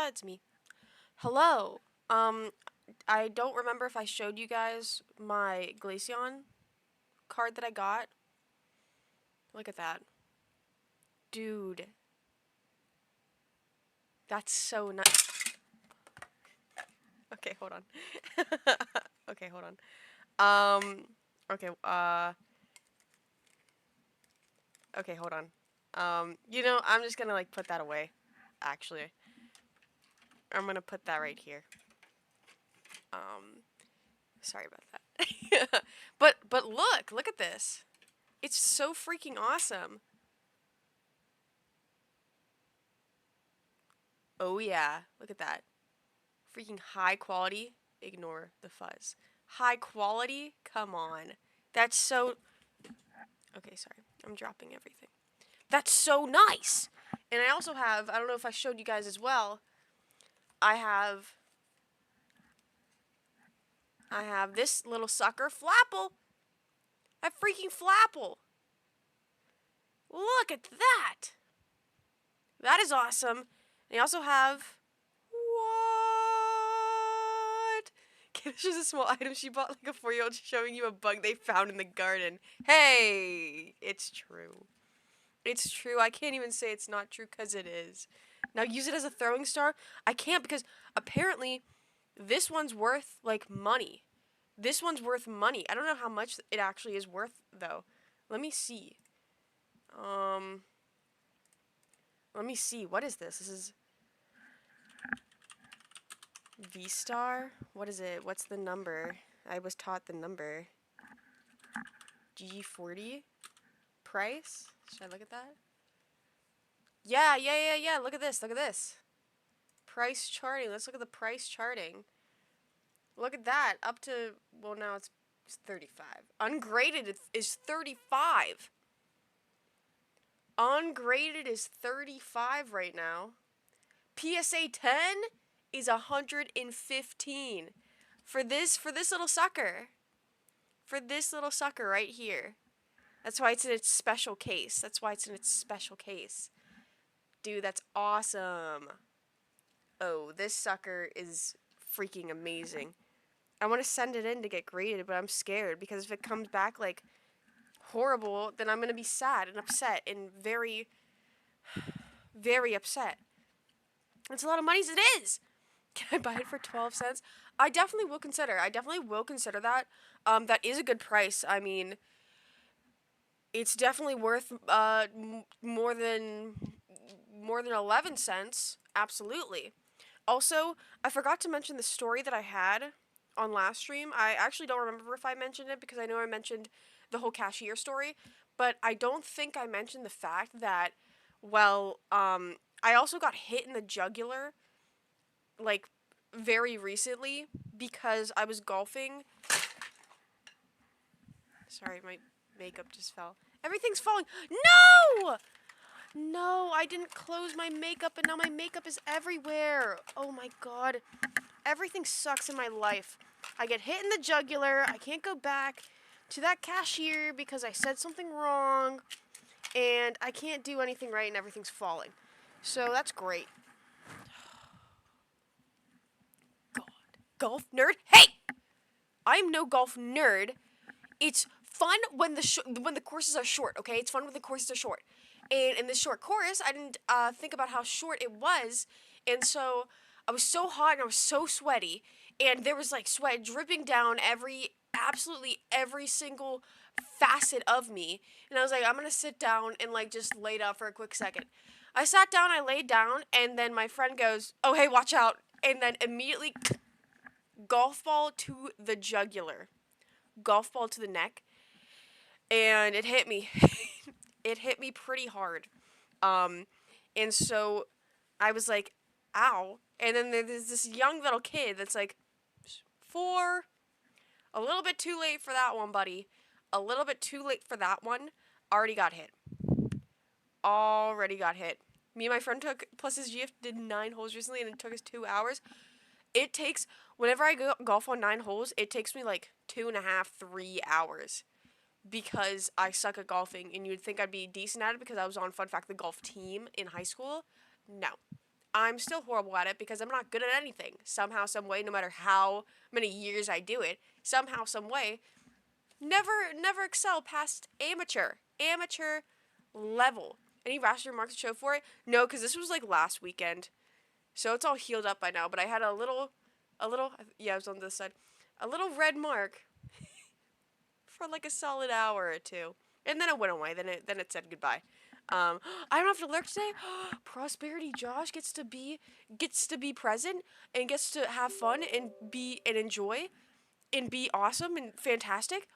It's me. Hello. I don't remember if I showed you guys my Glaceon card that I got. Look at that. Dude. That's so nice. Okay, hold on. Okay, hold on. Okay, okay, hold on. I'm just gonna, like, put that away, actually. I'm gonna put that right here. Sorry about that. But look at this. It's so freaking awesome. Oh yeah, look at that. Freaking high quality. Ignore the fuzz. High quality? Come on. That's so... Okay, sorry. I'm dropping everything. That's so nice! And I also have, I don't know if I showed you guys as well, I have this little sucker, Flapple. A freaking Flapple. Look at that! That is awesome. And I also have... What? Okay, this is a small item. She bought like a 4-year-old showing you a bug they found in the garden. Hey! It's true. It's true. I can't even say it's not true because it is. Now use it as a throwing star? I can't because apparently this one's worth like money. This one's worth money. I don't know how much it actually is worth though. Let me see. Let me see. What is this? This is V-Star? What is it? What's the number? I was taught the number. G40? Price? Should I look at that? Yeah. Look at this. Look at this. Price charting. Let's look at the price charting. Look at that. Up to, well, now it's 35. Ungraded is 35. Ungraded is 35 right now. PSA 10 is 115 for this little sucker. For this little sucker right here. That's why it's in its special case. Dude, that's awesome. Oh, this sucker is freaking amazing. I want to send it in to get graded, but I'm scared because if it comes back like horrible, then I'm going to be sad and upset and very, very upset. It's a lot of money as it is. Can I buy it for 12 cents? I definitely will consider that. That is a good price. I mean, it's definitely worth more than 11 cents. Absolutely. Also, I forgot to mention the story that I had on last stream. I actually don't remember if I mentioned it because I know I mentioned the whole cashier story, but I don't think I mentioned the fact that, well, I also got hit in the jugular, like, very recently because I was golfing. Sorry, my makeup just fell. Everything's falling. No! No, I didn't close my makeup and now my makeup is everywhere. Oh my god. Everything sucks in my life. I get hit in the jugular. I can't go back to that cashier because I said something wrong. And I can't do anything right and everything's falling. So that's great. God. Golf nerd? Hey! I'm no golf nerd. It's fun when the courses are short, okay? It's fun when the courses are short. And in this short course, I didn't think about how short it was. And so I was so hot and I was so sweaty. And there was like sweat dripping down absolutely every single facet of me. And I was like, I'm going to sit down and like just lay down for a quick second. I sat down, I laid down, and then my friend goes, oh, hey, watch out. And then immediately golf ball to the jugular. Golf ball to the neck. And it hit me. It hit me pretty hard. And so I was like, ow. And then there's this young little kid that's like 4. A little bit too late for that one, buddy. A little bit too late for that one. Already got hit. Me and my friend plus his GF did 9 holes recently and it took us 2 hours. It takes, whenever I go golf on 9 holes, it takes me like 2.5, 3 hours. because I suck at golfing, and you'd think I'd be decent at it because I was on, fun fact, the golf team in high school. No. I'm still horrible at it because I'm not good at anything. Somehow, some way, no matter how many years I do it, somehow, some way, never excel past amateur level. Any rational remarks to show for it? No, because this was like last weekend, so it's all healed up by now. But I had yeah, I was on this side, a little red mark for like a solid hour or two, and then it went away. Then it said goodbye. I don't have to lurk today. Prosperity Josh gets to be present and gets to have fun and enjoy and be awesome and fantastic.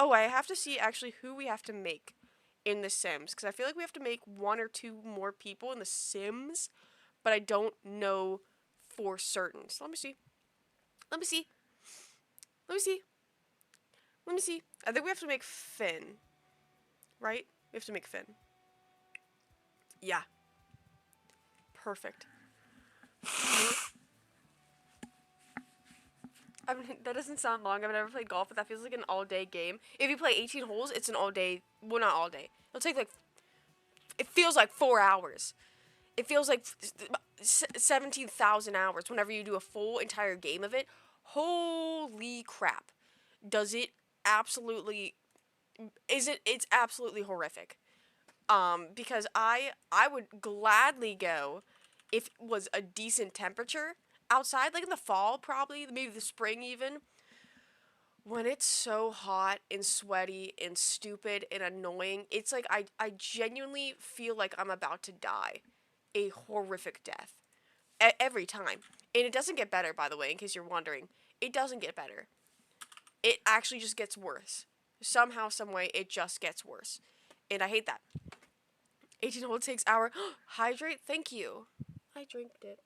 Oh, I have to see actually who we have to make in The Sims because I feel like we have to make one or two more people in The Sims, but I don't know for certain. So let me see. Let me see. Let me see. Let me see. I think we have to make Finn. Right? We have to make Finn. Yeah. Perfect. I mean, that doesn't sound long. I've never played golf, but that feels like an all-day game. If you play 18 holes, it's an all-day. Well, not all day. It'll take like. It feels like 4 hours. It feels like 17,000 hours whenever you do a full entire game of it. Holy crap. Does it absolutely. It's absolutely horrific. Because I would gladly go if it was a decent temperature outside, like in the fall, probably maybe the spring even. When it's so hot and sweaty and stupid and annoying, it's like I genuinely feel like I'm about to die, a horrific death, every time. And it doesn't get better, by the way, in case you're wondering. It doesn't get better. It actually just gets worse. Somehow, some way, it just gets worse, and I hate that. 18 hole takes hour. Hydrate? Thank you. I drank it.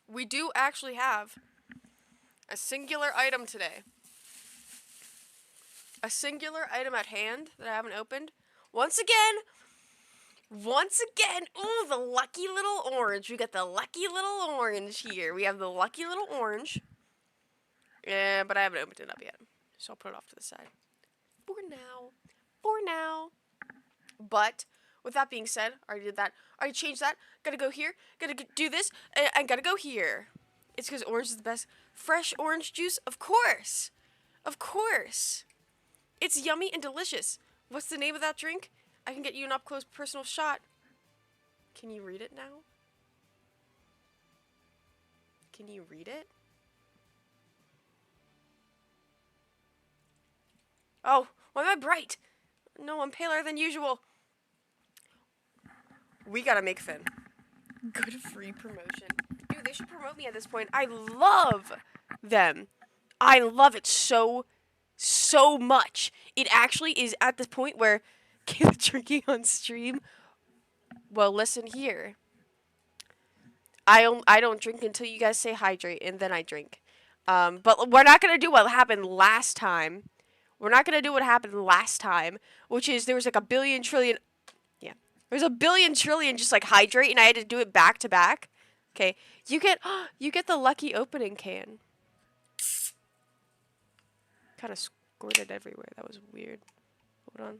We do actually have a singular item today. A singular item at hand that I haven't opened. Once again, ooh, the lucky little orange. We got the lucky little orange here. We have the lucky little orange. Yeah, but I haven't opened it up yet. So I'll put it off to the side. For now. For now. But with that being said, I already did that. I already changed that. Gotta go here. Gotta do this. And gotta go here. It's because orange is the best. Fresh orange juice? Of course. Of course. It's yummy and delicious. What's the name of that drink? I can get you an up-close personal shot. Can you read it now? Can you read it? Oh, why am I bright? No, I'm paler than usual. We gotta make Finn. Good free promotion. Dude, they should promote me at this point. I love them. I love it so much. It actually is at this point where drinking on stream. Well, listen here. I don't drink until you guys say hydrate, and then I drink. But we're not gonna do what happened last time. We're not gonna do what happened last time, which is there was like a billion trillion. Yeah, there's a billion trillion just like hydrate, and I had to do it back to back. Okay, you get the lucky opening can. Kind of squirted everywhere. That was weird. Hold on.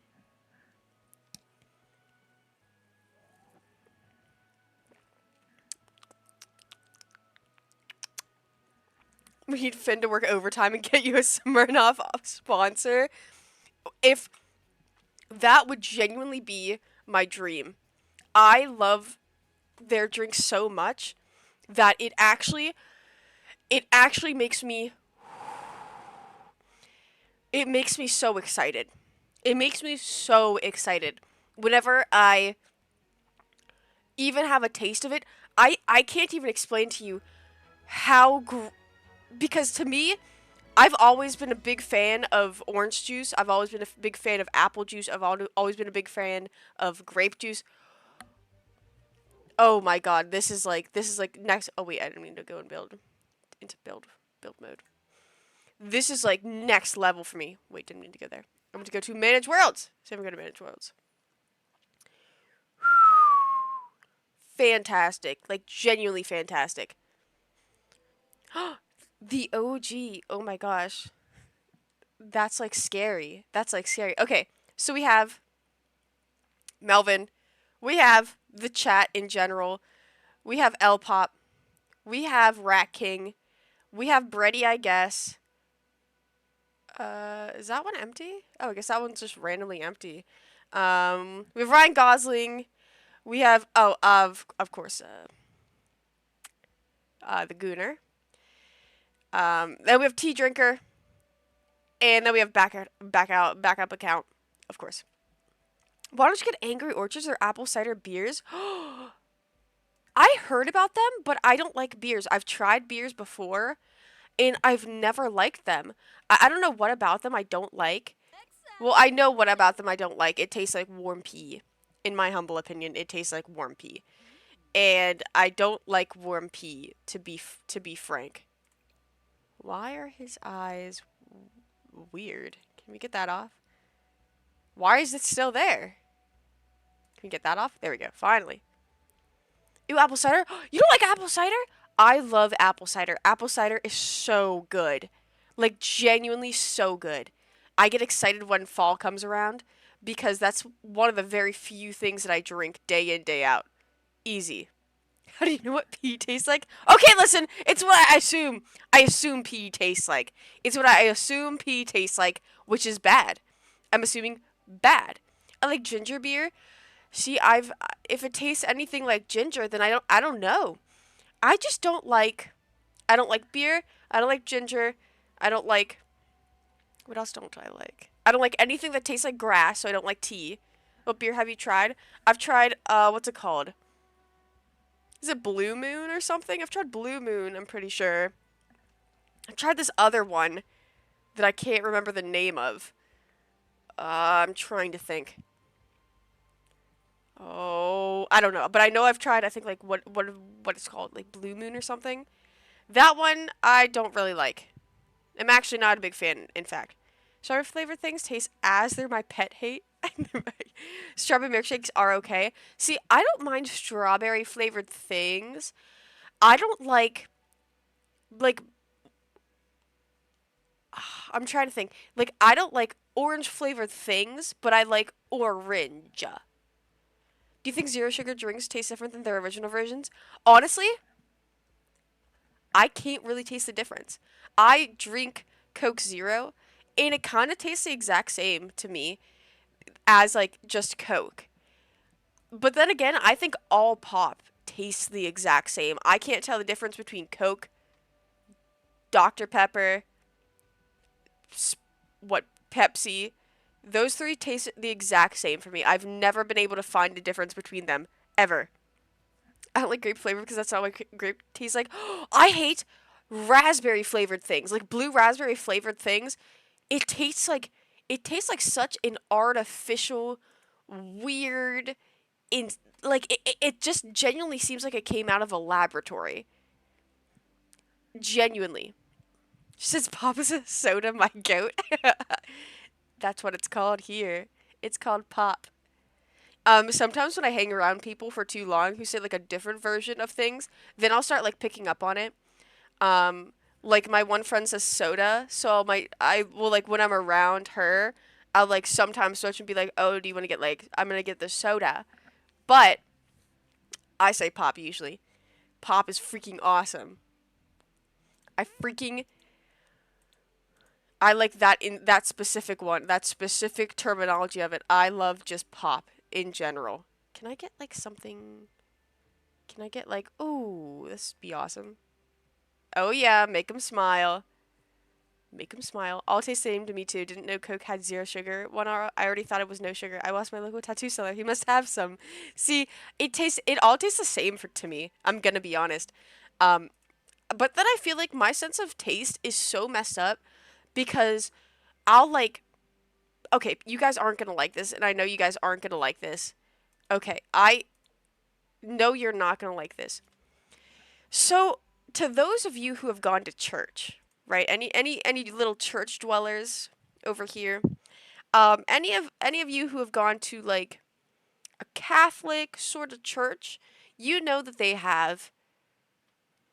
We need Finn to work overtime and get you a Smirnoff sponsor. If that would genuinely be my dream. I love their drink so much that it actually makes me so excited. It makes me so excited whenever I even have a taste of it. I can't even explain to you how because to me, I've always been a big fan of orange juice. I've always been a big fan of apple juice. I've always been a big fan of grape juice. Oh my god, this is like next. Oh wait, I didn't mean to go and build mode. This is like next level for me. Wait, didn't mean to go there. I'm going to go to manage worlds. So I'm going to manage worlds. Fantastic, like genuinely fantastic. The OG. Oh my gosh. That's like scary. That's like scary. Okay, so we have Melvin. We have the chat in general. We have L Pop. We have Rat King. We have Brady, I guess. Is that one empty? Oh, I guess that one's just randomly empty. We have Ryan Gosling. We have of course the Gooner. Then we have Tea Drinker, and then we have backup account, of course. Why don't you get Angry Orchards or apple cider beers? I heard about them, but I don't like beers. I've tried beers before, and I've never liked them. I don't know what about them I don't like. Well, I know what about them I don't like. It tastes like warm pea. In my humble opinion, it tastes like warm pea. And I don't like warm pea to be frank. Why are his eyes weird? Can we get that off? Why is it still there? Can we get that off? There we go. Finally. Ew, apple cider? You don't like apple cider? I love apple cider. Apple cider is so good. Like, genuinely so good. I get excited when fall comes around because that's one of the very few things that I drink day in, day out. Easy. How do you know what pee tastes like? Okay, listen, it's what I assume. I assume pee tastes like. It's what I assume pee tastes like, which is bad. I'm assuming bad. I like ginger beer. See, I've if it tastes anything like ginger, then I don't know. I just don't like beer. I don't like ginger. I don't like what else don't I like? I don't like anything that tastes like grass, so I don't like tea. What beer have you tried? I've tried what's it called? Is it Blue Moon or something? I've tried Blue Moon, I'm pretty sure. I've tried this other one that I can't remember the name of. I'm trying to think. Oh, I don't know, but I know I've tried. I think like what it's called, like Blue Moon or something. That one I don't really like. I'm actually not a big fan, in fact. Strawberry flavored things taste as they're my pet hate. Strawberry milkshakes are okay. See, I don't mind strawberry flavored things. I don't like I'm trying to think. Like I don't like orange flavored things, but I like orange. Do you think zero sugar drinks taste different than their original versions? Honestly, I can't really taste the difference. I drink Coke Zero, and it kind of tastes the exact same to me as like just Coke. But then again, I think all pop tastes the exact same. I can't tell the difference between Coke, Dr. Pepper, what Pepsi. Those three taste the exact same for me. I've never been able to find a difference between them ever. I don't like grape flavor because that's not what grape tastes like. I hate raspberry flavored things, like blue raspberry flavored things. It tastes like it tastes like such an artificial, weird, in like it just genuinely seems like it came out of a laboratory. Genuinely. She says pop is a soda, my goat. That's what it's called here. It's called pop. Sometimes when I hang around people for too long who say like a different version of things, then I'll start like picking up on it. Um, like my one friend says soda, so I will like when I'm around her, I'll like sometimes switch and be like, "Oh, do you want to get like I'm gonna get the soda," but I say pop usually. Pop is freaking awesome. I freaking I like that in that specific one, that specific terminology of it. I love just pop in general. Can I get like something? Can I get like, oh, this would be awesome. Oh yeah, make him smile. Make him smile. All tastes the same to me too. Didn't know Coke had zero sugar. I already thought it was no sugar. I lost my local tattoo seller. He must have some. See, it all tastes the same to me. I'm gonna be honest. Um, but then I feel like my sense of taste is so messed up because I'll like okay, you guys aren't gonna like this, and I know you guys aren't gonna like this. Okay, I know you're not gonna like this. So, to those of you who have gone to church, right? Any little church dwellers over here? Any of you who have gone to like a Catholic sort of church, you know that they have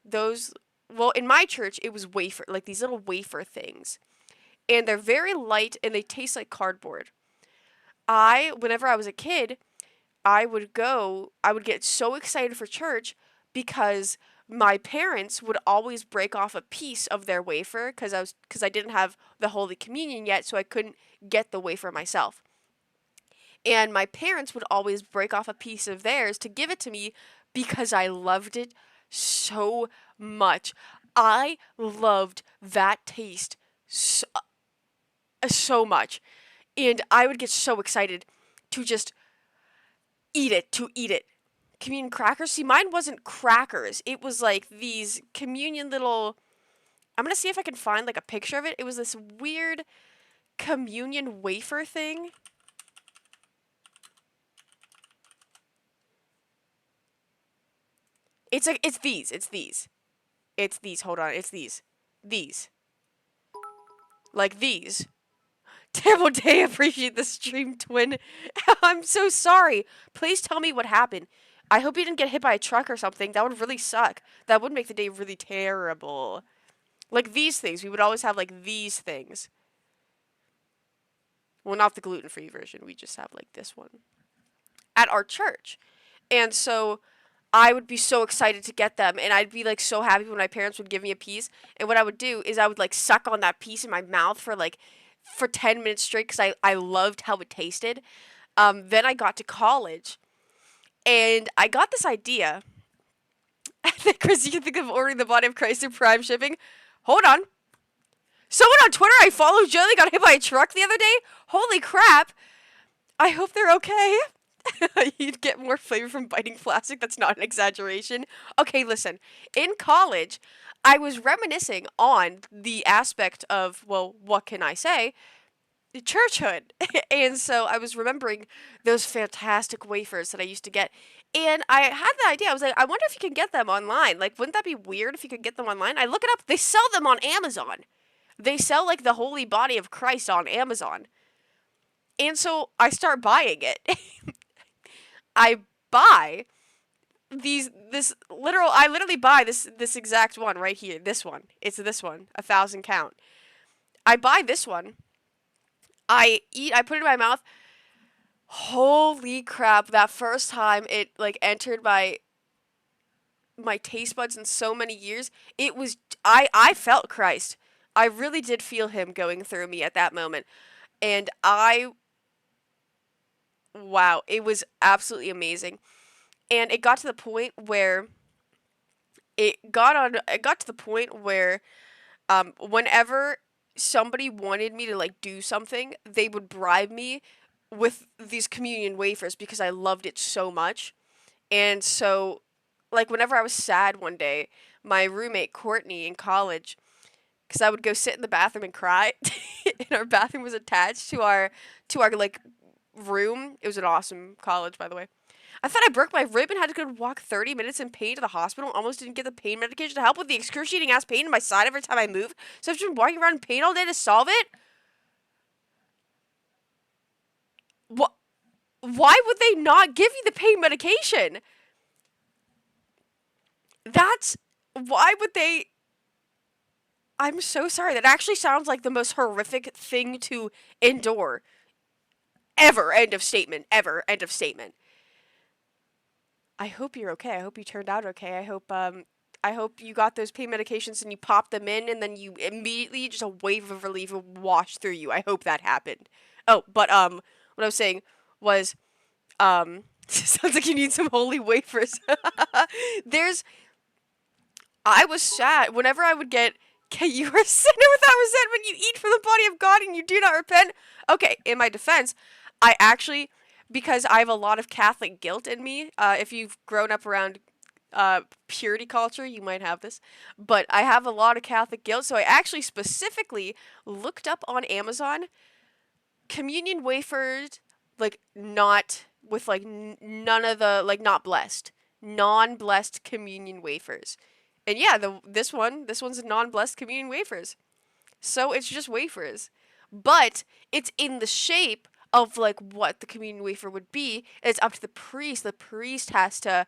those. well, in my church, it was wafer, like these little wafer things. And they're very light and they taste like cardboard. Whenever I was a kid, I would get so excited for church because my parents would always break off a piece of their wafer because I didn't have the Holy Communion yet, so I couldn't get the wafer myself. And my parents would always break off a piece of theirs to give it to me because I loved it so much. I loved that taste so, so much. And I would get so excited to just to eat it. Communion crackers? See, mine wasn't crackers. It was like these communion little. I'm gonna see if I can find like a picture of it. It was this weird communion wafer thing. It's these. It's these. It's these. Hold on. It's these. These. Like these. Terrible day. Appreciate the stream, twin. I'm so sorry. Please tell me what happened. I hope you didn't get hit by a truck or something. That would really suck. That would make the day really terrible. Like these things. We would always have like these things. Well, not the gluten-free version. We just have like this one at our church. And so I would be so excited to get them, and I'd be like so happy when my parents would give me a piece. And what I would do is I would like suck on that piece in my mouth for 10 minutes straight because I loved how it tasted. Then I got to college, and I got this idea. I think, Chris, you can think of ordering the body of Christ in Prime shipping. Hold on. Someone on Twitter I follow Jolie got hit by a truck the other day. Holy crap. I hope they're okay. You'd get more flavor from biting plastic. That's not an exaggeration. Okay, listen. In college, I was reminiscing on the aspect of, well, what can I say? Churchhood. And so I was remembering those fantastic wafers that I used to get. And I had the idea. I was like, I wonder if you can get them online. Like, wouldn't that be weird if you could get them online? I look it up. They sell them on Amazon. They sell, like, the holy body of Christ on Amazon. And so I start buying it. I buy I literally buy this exact one right here. This one. It's this one. 1,000 count. I buy this one. I put it in my mouth. Holy crap, that first time it like entered my taste buds in so many years, it was I felt Christ. I really did feel him going through me at that moment. And wow, it was absolutely amazing. And it got to the point where it got to the point where whenever somebody wanted me to like do something, they would bribe me with these communion wafers because I loved it so much. And so like whenever I was sad one day, my roommate Courtney in college, because I would go sit in the bathroom and cry, and our bathroom was attached to our like room. It was an awesome college, by the way. I thought I broke my rib and had to go walk 30 minutes in pain to the hospital. Almost didn't get the pain medication to help with the excruciating ass pain in my side every time I moved. So I've just been walking around in pain all day to solve it. What? Why would they not give you the pain medication? That's why would they? I'm so sorry. That actually sounds like the most horrific thing to endure ever. End of statement. Ever. End of statement. I hope you're okay. I hope you turned out okay. I hope you got those pain medications and you popped them in and then you immediately just a wave of relief washed through you. I hope that happened. Oh, but what I was saying was sounds like you need some holy wafers. There's I was sad whenever I would get you are a sinner without resentment. You eat from the body of God and you do not repent. Okay, in my defense, I actually, because I have a lot of Catholic guilt in me. If you've grown up around purity culture, you might have this, but I have a lot of Catholic guilt. So I actually specifically looked up on Amazon communion wafers, like not with like none of the like not blessed, non-blessed communion wafers. And yeah, this one's non-blessed communion wafers. So it's just wafers. But it's in the shape of like what the communion wafer would be. It's up to the priest. The priest has to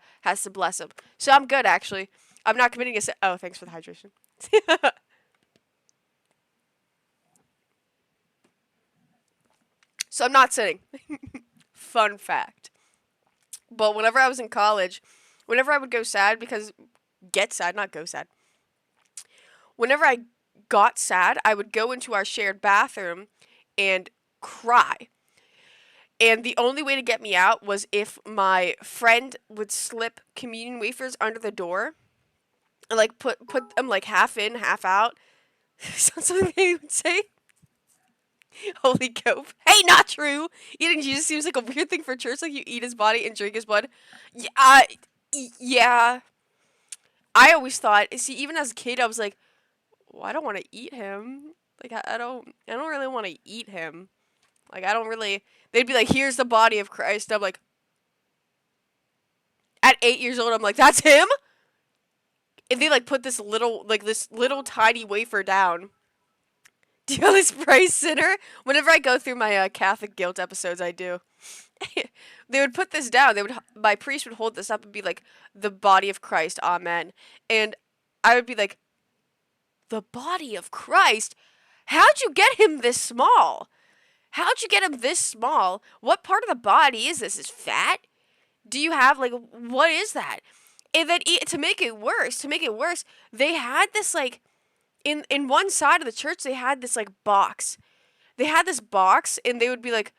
bless them. So I'm good actually. I'm not committing a sin. Oh, thanks for the hydration. So I'm not sinning. Fun fact. But whenever I was in college, whenever I would go sad, because get sad, not go sad. Whenever I got sad, I would go into our shared bathroom and cry. And the only way to get me out was if my friend would slip communion wafers under the door and like put them like half in, half out. Sounds something they would say. Holy cope. Hey, not true. Eating Jesus seems like a weird thing for church. Like you eat his body and drink his blood. Yeah, yeah. I always thought. See, even as a kid, I was like, well, I don't want to eat him. Like I don't really want to eat him. Like I don't really. They'd be like, here's the body of Christ. I'm like, at 8 years old, I'm like, that's him. And they like put this little tiny wafer down. Do you know this praise sinner? Whenever I go through my Catholic guilt episodes, I do. They would put this down. My priest would hold this up and be like, "The body of Christ, Amen." And I would be like, "The body of Christ? How'd you get him this small? How'd you get him this small? What part of the body is this? Is fat? Do you have like what is that?" And then to make it worse, they had this like in one side of the church they had this like box. They had this box and they would be like,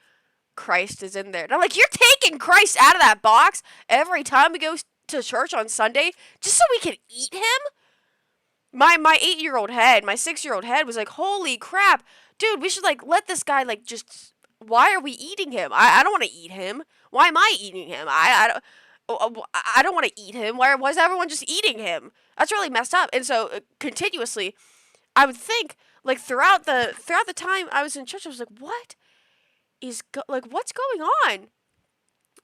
Christ is in there. And I'm like, you're taking Christ out of that box every time we go to church on Sunday just so we can eat him? My 8-year-old head, my 6-year-old head was like, holy crap, dude, we should like let this guy like just. Why are we eating him? I don't want to eat him. Why am I eating him? I don't want to eat him. Why is everyone just eating him? That's really messed up. And so continuously, I would think like throughout the time I was in church, I was like, what is what's going on?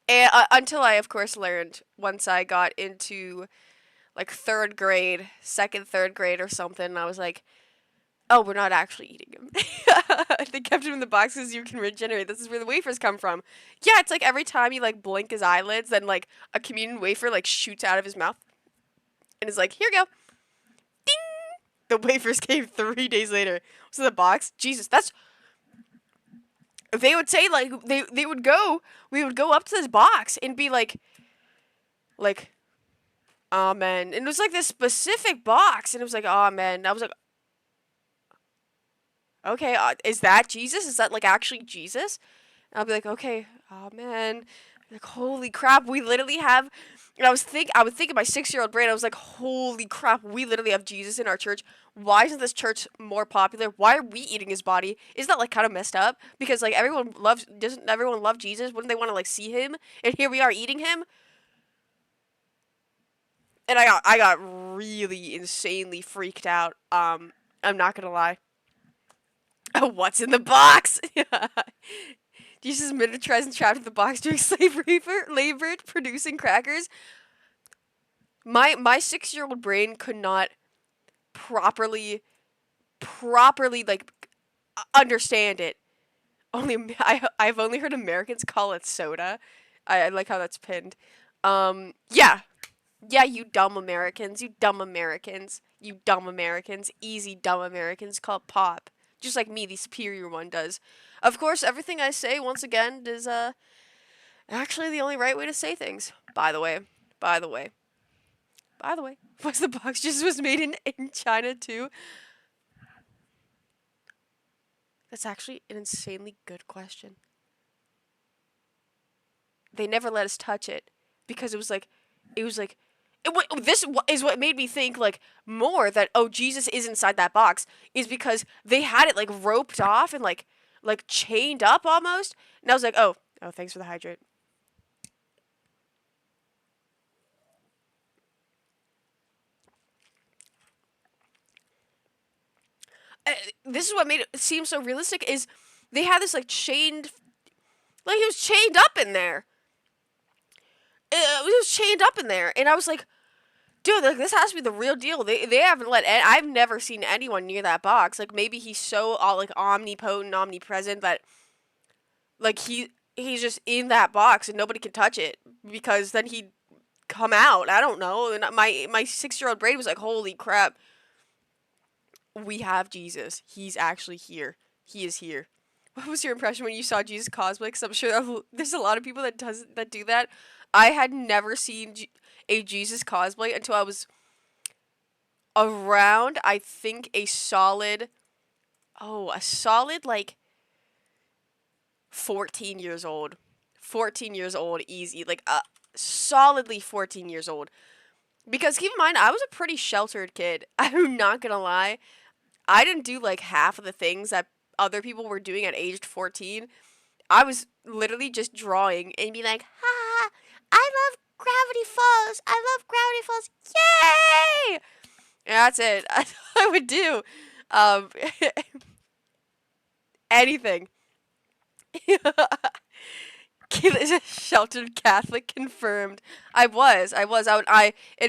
And until I, of course, learned once I got into like third grade or something, I was like, oh, we're not actually eating him. They kept him in the box because you can regenerate. This is where the wafers come from. Yeah, it's like every time you like blink his eyelids, then like a communion wafer like shoots out of his mouth, and is like, here you go. Ding! The wafers came 3 days later. Was in the box. Jesus, that's. They would say like they would go. We would go up to this box and be like, amen. And it was like this specific box, and it was like, amen. And I was like, okay, is that Jesus? Is that like actually Jesus? And I'll be like, okay, amen. Like, holy crap, we literally have. And I would think in my 6-year-old brain, I was like, holy crap, we literally have Jesus in our church. Why isn't this church more popular? Why are we eating his body? Isn't that like kind of messed up? Because like doesn't everyone love Jesus? Wouldn't they want to like see him? And here we are eating him. And I got really insanely freaked out. I'm not gonna lie. What's in the box? Jesus miniaturized and trapped in the box during slavery labor producing crackers. My 6-year-old brain could not properly like understand it. I've only heard Americans call it soda. I like how that's pinned. Yeah. Yeah, you dumb Americans. You dumb Americans. You dumb Americans. Easy dumb Americans call it pop. Just like me, the superior one does. Of course, everything I say, once again, is actually the only right way to say things. By the way. Was the box just was made in China too? That's actually an insanely good question. They never let us touch it because it was like this is what made me think like more that oh Jesus is inside that box is because they had it like roped off and like chained up almost, and I was like oh thanks for the hydrate. This is what made it seem so realistic is they had this like chained, like he was chained up in there. He was chained up in there, and I was like, dude, like this has to be the real deal. They haven't let. I've never seen anyone near that box. Like maybe he's so like omnipotent, omnipresent that like he's just in that box and nobody can touch it because then he'd come out. I don't know. And my 6-year-old brain was like, holy crap, we have Jesus. He's actually here. He is here. What was your impression when you saw Jesus cosplay? Because I'm sure there's a lot of people that do that. I had never seen a Jesus cosplay until I was around, I think, a solid like 14 years old. 14 years old, easy. Like, solidly 14 years old. Because keep in mind, I was a pretty sheltered kid. I'm not gonna lie. I didn't do like half of the things that other people were doing at age 14. I was literally just drawing and be like, ha, I love Gravity Falls. I love Gravity Falls. Yay! And that's it. I would do um, anything. Sheltered Catholic confirmed. And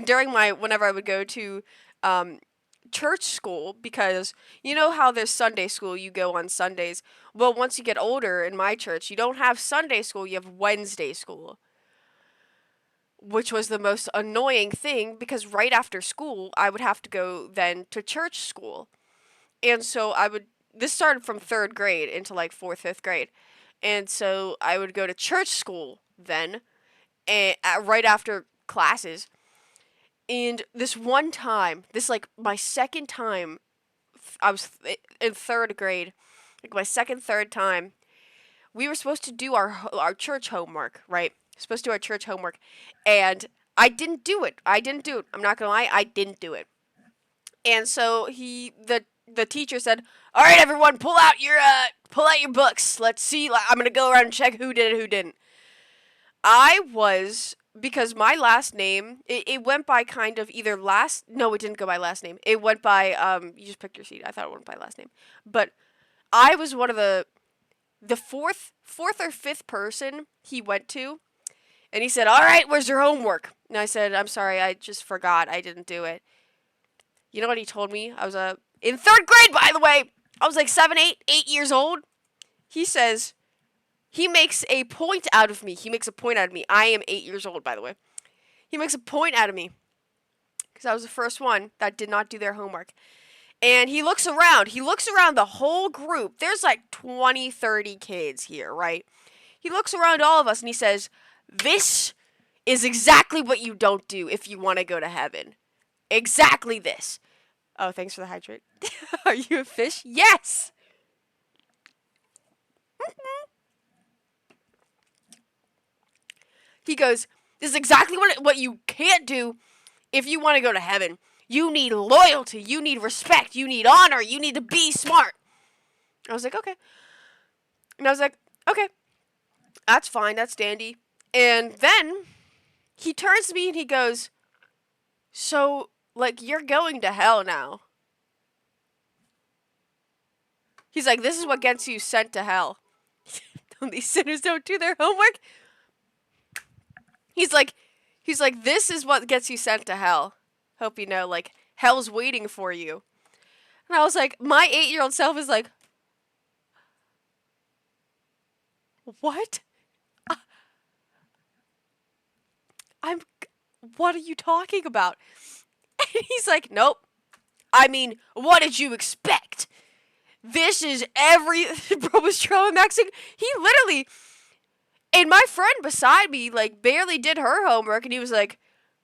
during whenever I would go to um, church school, because you know how there's Sunday school, you go on Sundays. Well, once you get older in my church, you don't have Sunday school, you have Wednesday school. Which was the most annoying thing, because right after school, I would have to go then to church school. And so this started from 3rd grade into like 4th, 5th grade. And so I would go to church school then, and right after classes. And this one time, this like my second time, I was in 3rd grade, like my second, third time, we were supposed to do our church homework, right? Supposed to do our church homework, and I didn't do it. I'm not gonna lie, I didn't do it. And so the teacher said, "All right, everyone, pull out your books. Let's see. I'm gonna go around and check who did it, who didn't." Because my last name, it went by kind of either no, it didn't go by last name. It went by, you just picked your seat. I thought it went by last name. But I was one of the fourth or fifth person he went to. And he said, "All right, where's your homework?" And I said, "I'm sorry, I just forgot. I didn't do it." You know what he told me? I was in 3rd grade, by the way. I was like 7, 8 years old. He says, he makes a point out of me. I am 8 years old, by the way. He makes a point out of me because I was the first one that did not do their homework. And he looks around. He looks around the whole group. There's like 20, 30 kids here, right? He looks around all of us and he says, "This is exactly what you don't do if you want to go to heaven. Exactly this." Oh, thanks for the hydrate. Are you a fish? Yes! He goes, "This is exactly what you can't do if you want to go to heaven. You need loyalty. You need respect. You need honor. You need to be smart." I was like, okay. And I was like, okay, that's fine. That's dandy. And then he turns to me and he goes, "So, like, you're going to hell now." He's like, "This is what gets you sent to hell." These sinners don't do their homework. He's like, "This is what gets you sent to hell. Hope you know, like, hell's waiting for you." And I was like, my 8-year-old self is like, "What? What are you talking about?" And he's like, "Nope. I mean, what did you expect? This is bro was maxing. He literally, and my friend beside me, like, barely did her homework, and he was like,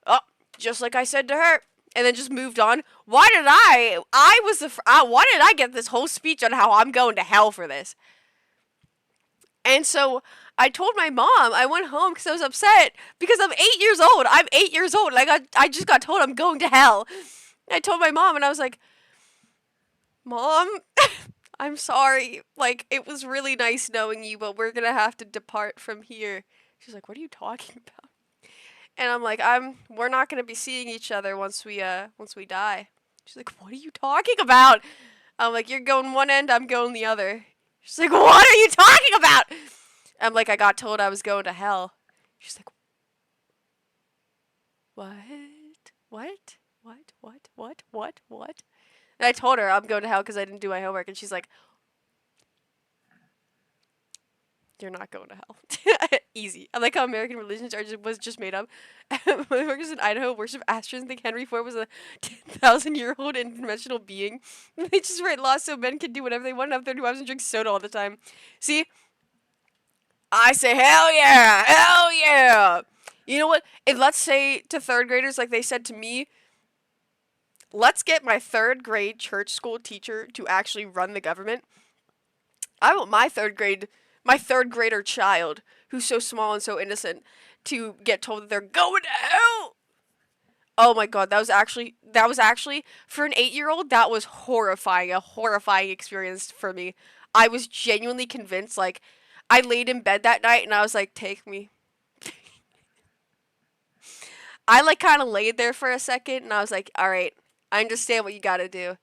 "Oh, just like I said to her," and then just moved on. Why did why did I get this whole speech on how I'm going to hell for this? And so I told my mom. I went home because I was upset because I'm 8 years old. I'm 8 years old, and I just got told I'm going to hell. And I told my mom, and I was like, "Mom, I'm sorry. Like, it was really nice knowing you, but we're gonna have to depart from here." She's like, "What are you talking about?" And I'm like, we're not gonna be seeing each other once we die." She's like, "What are you talking about?" I'm like, "You're going one end, I'm going the other." She's like, "What are you talking about?" I'm like, "I got told I was going to hell." She's like, "What? What? What? What? What? What? What?" And I told her I'm going to hell because I didn't do my homework, and she's like, "You're not going to hell." Easy. I like how American religions was just made up. Motherfuckers in Idaho worship Astros and think Henry Ford was a 10,000-year-old interdimensional being. They just write laws so men can do whatever they want and have 30 wives and drink soda all the time. See, I say hell yeah, hell yeah. You know what? If let's say to third graders, like they said to me, let's get my third grade church school teacher to actually run the government. I want my third grader child, who's so small and so innocent, to get told that they're going to hell. Oh my god, that was actually for an 8-year-old, that was horrifying, a horrifying experience for me. I was genuinely convinced, like, I laid in bed that night and I was like, take me. I like kind of laid there for a second and I was like, all right, I understand what you got to do.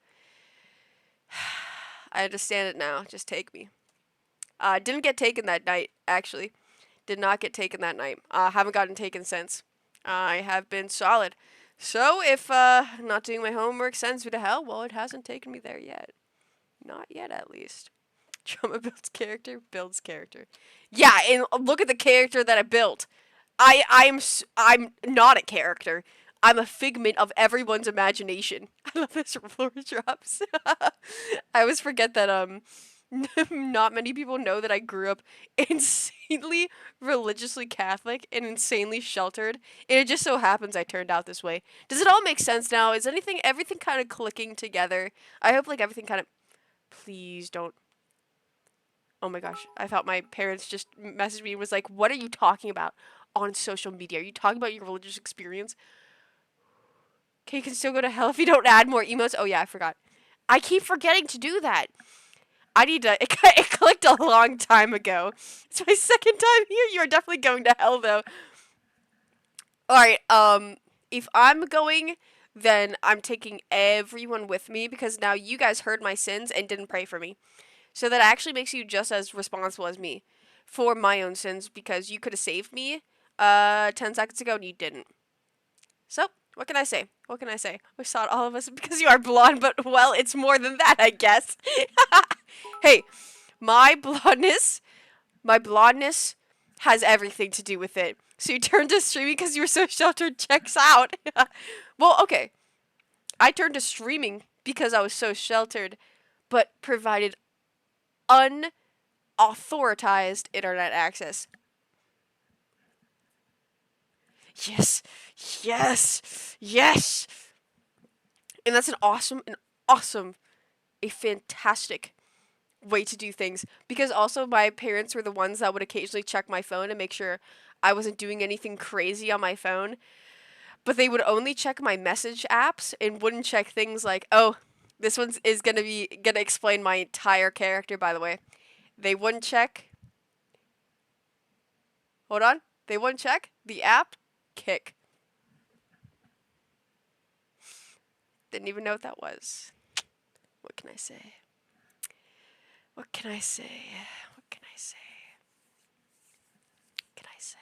I understand it now. Just take me. Didn't get taken that night, actually. Did not get taken that night. Haven't gotten taken since. I have been solid. So if not doing my homework sends me to hell, well, it hasn't taken me there yet. Not yet, at least. Trauma builds character. Yeah, and look at the character that I built. I'm not a character. I'm a figment of everyone's imagination. I love this floor drops. I always forget that not many people know that I grew up insanely religiously Catholic and insanely sheltered. And it just so happens I turned out this way. Does it all make sense now? Is everything kind of clicking together? I hope like everything kind of. Please don't. Oh my gosh! I thought my parents just messaged me and was like, "What are you talking about on social media? Are you talking about your religious experience? Okay, you can still go to hell if you don't add more emotes." Oh yeah, I forgot. I keep forgetting to do that. I need to. It clicked a long time ago. It's my second time here. You are definitely going to hell, though. All right. If I'm going, then I'm taking everyone with me because now you guys heard my sins and didn't pray for me. So that actually makes you just as responsible as me for my own sins because you could have saved me 10 seconds ago and you didn't. So, what can I say? What can I say? We saw it, all of us, because you are blonde, but well, it's more than that, I guess. Hey, my blondness, my blondness has everything to do with it. So you turned to streaming because you were so sheltered. Checks out. Well, okay. I turned to streaming because I was so sheltered, but provided unauthorized internet access. Yes, yes, yes. And that's awesome, a fantastic way to do things because also my parents were the ones that would occasionally check my phone and make sure I wasn't doing anything crazy on my phone, but they would only check my message apps and wouldn't check things like, "Oh, this one's is going to explain my entire character, by the way." They wouldn't check. Hold on. They wouldn't check the app Kick. Didn't even know what that was. What can I say? What can I say? What can I say? What can I say?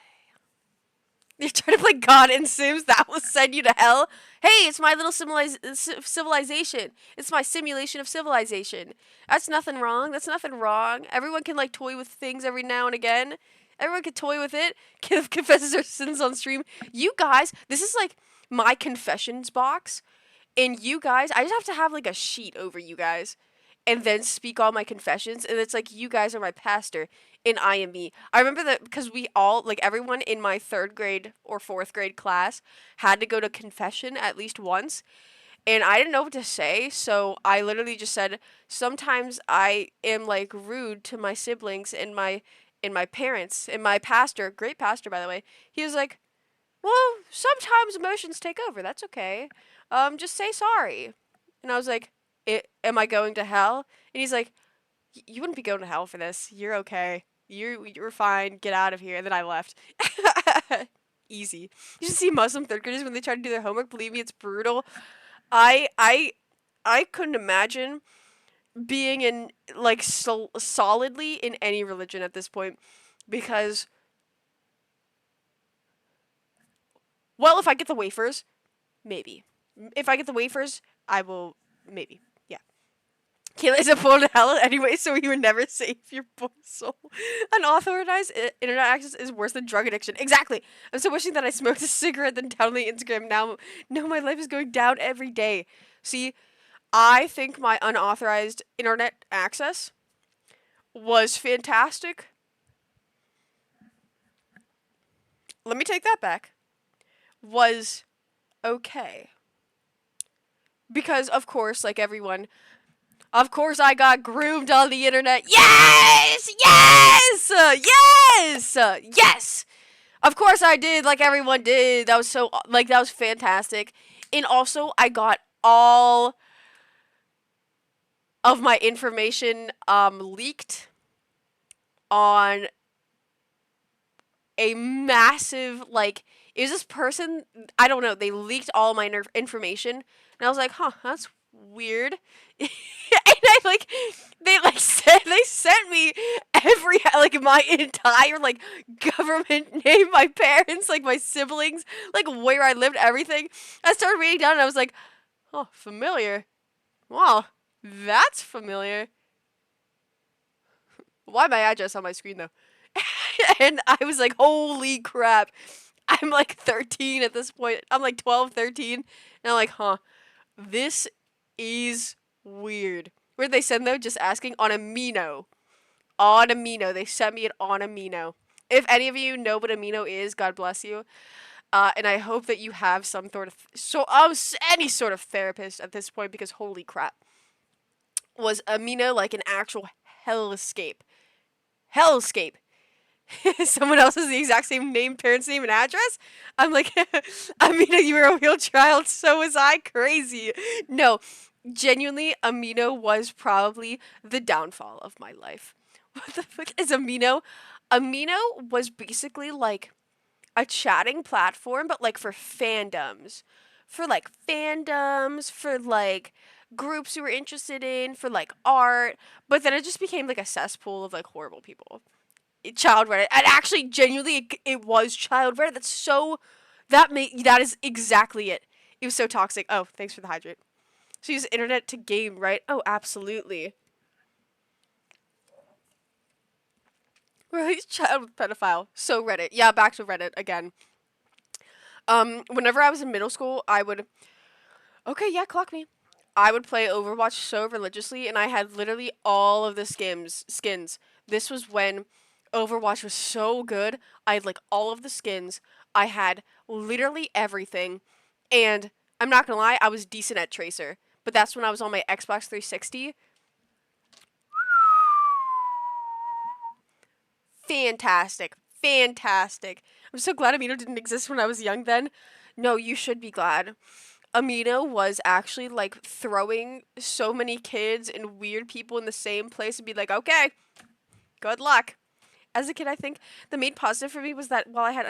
You're trying to play God in Sims? That will send you to hell? Hey, it's my little civilization. It's my simulation of civilization. That's nothing wrong. That's nothing wrong. Everyone can, like, toy with things every now and again. Everyone can toy with it. Confesses their sins on stream. You guys, this is, like, my confessions box. And you guys, I just have to have, like, a sheet over you guys and then speak all my confessions. And it's like, you guys are my pastor and I am me. I remember that because we all, like, everyone in my third grade or fourth grade class had to go to confession at least once. And I didn't know what to say. So I literally just said, sometimes I am, like, rude to my siblings and my parents and my pastor, great pastor, by the way. He was like, well, sometimes emotions take over. That's okay. Just say sorry. And I was like, am I going to hell? And he's like, you wouldn't be going to hell for this. You're okay. You're fine. Get out of here. And then I left. Easy. You should see Muslim third graders when they try to do their homework. Believe me, it's brutal. I I I couldn't imagine being in like solidly in any religion at this point because well, if I get the wafers, maybe. If I get the wafers, I will maybe. Yeah. He lays a bullet in hell anyway, so he would never save your poor soul. Unauthorized internet access is worse than drug addiction. Exactly. I'm so wishing that I smoked a cigarette then downloaded Instagram. Now, no, my life is going down every day. See, I think my unauthorized internet access was fantastic. Let me take that back. Was okay. Because, of course, like everyone, of course I got groomed on the internet. Yes! Yes! Yes! Yes! Of course I did, like everyone did. That was so, like, that was fantastic. And also, I got all of my information leaked on a massive, like, is this person, I don't know, they leaked all my information, and I was like, huh, that's weird. And I, like, they, like, said, they sent me every, like, my entire, like, government name, my parents, like, my siblings, like, where I lived, everything. I started reading down, and I was like, oh, familiar. Wow, that's familiar. Why my address on my screen, though? And I was like, holy crap. I'm like 13 at this point. I'm like 12, 13. And I'm like, huh, this is weird. Where'd they send though? Just asking on Amino. On Amino. They sent me it on Amino. If any of you know what Amino is, God bless you. And I hope that you have some sort of any sort of therapist at this point, because holy crap. Was Amino like an actual hellscape? Hellscape. Someone else has the exact same name, parents' name, and address. I'm like, Amino, you were a real child. So was I. Crazy. No, genuinely, Amino was probably the downfall of my life. What the fuck is Amino? Amino was basically like a chatting platform, but like for fandoms. For like groups you were interested in, for like art. But then it just became like a cesspool of like horrible people. Child Reddit. And actually, genuinely, it was Child Reddit. That's so. That is exactly it. It was so toxic. Oh, thanks for the hydrate. So use internet to game, right? Oh, absolutely. Right, child pedophile. So Reddit. Yeah, back to Reddit again. Whenever I was in middle school, I would. Okay, yeah, clock me. I would play Overwatch so religiously, and I had literally all of the skins. This was when Overwatch was so good. I had like all of the skins. I had literally everything. And I'm not gonna lie, I was decent at Tracer. But that's when I was on my Xbox 360. Fantastic. Fantastic. I'm so glad Amino didn't exist when I was young then. No, you should be glad. Amino was actually like throwing so many kids and weird people in the same place and be like, okay, good luck. As a kid, I think the main positive for me was that while I had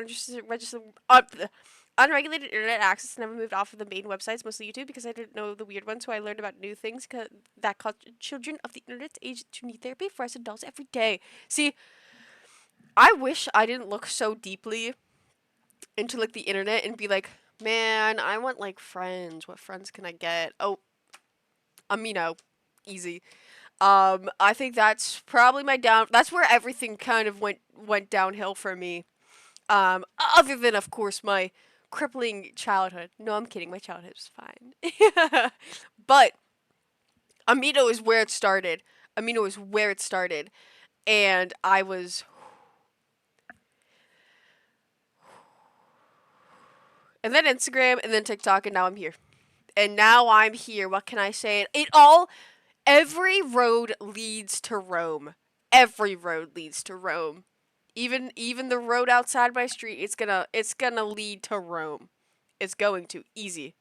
unregulated internet access, never moved off of the main websites, mostly YouTube, because I didn't know the weird ones, so I learned about new things that caused children of the internet's age to need therapy for us adults every day. See, I wish I didn't look so deeply into like the internet and be like, man, I want like friends. What friends can I get? Oh, Amino, easy. I think that's probably my down. That's where everything kind of went downhill for me. Other than of course my crippling childhood. No, I'm kidding. My childhood was fine. But Amino is where it started. Amino is where it started, and I was. And then Instagram, and then TikTok, and now I'm here. And now I'm here. What can I say? Every road leads to Rome. Every road leads to Rome. Even the road outside my street, it's gonna lead to Rome. It's going to easy.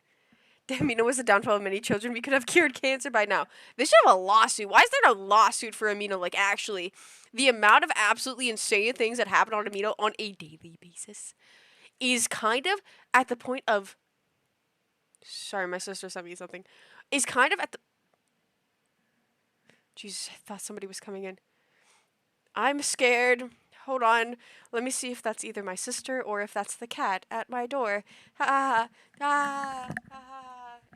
Damn, Amino was the downfall of many children. We could have cured cancer by now. They should have a lawsuit. Why is there no lawsuit for Amino? Like, actually, the amount of absolutely insane things that happen on Amino on a daily basis is kind of at the point of. Sorry, my sister sent me something. Is kind of at the. Jesus, I thought somebody was coming in. I'm scared. Hold on. Let me see if that's either my sister or if that's the cat at my door. Ha ha ha.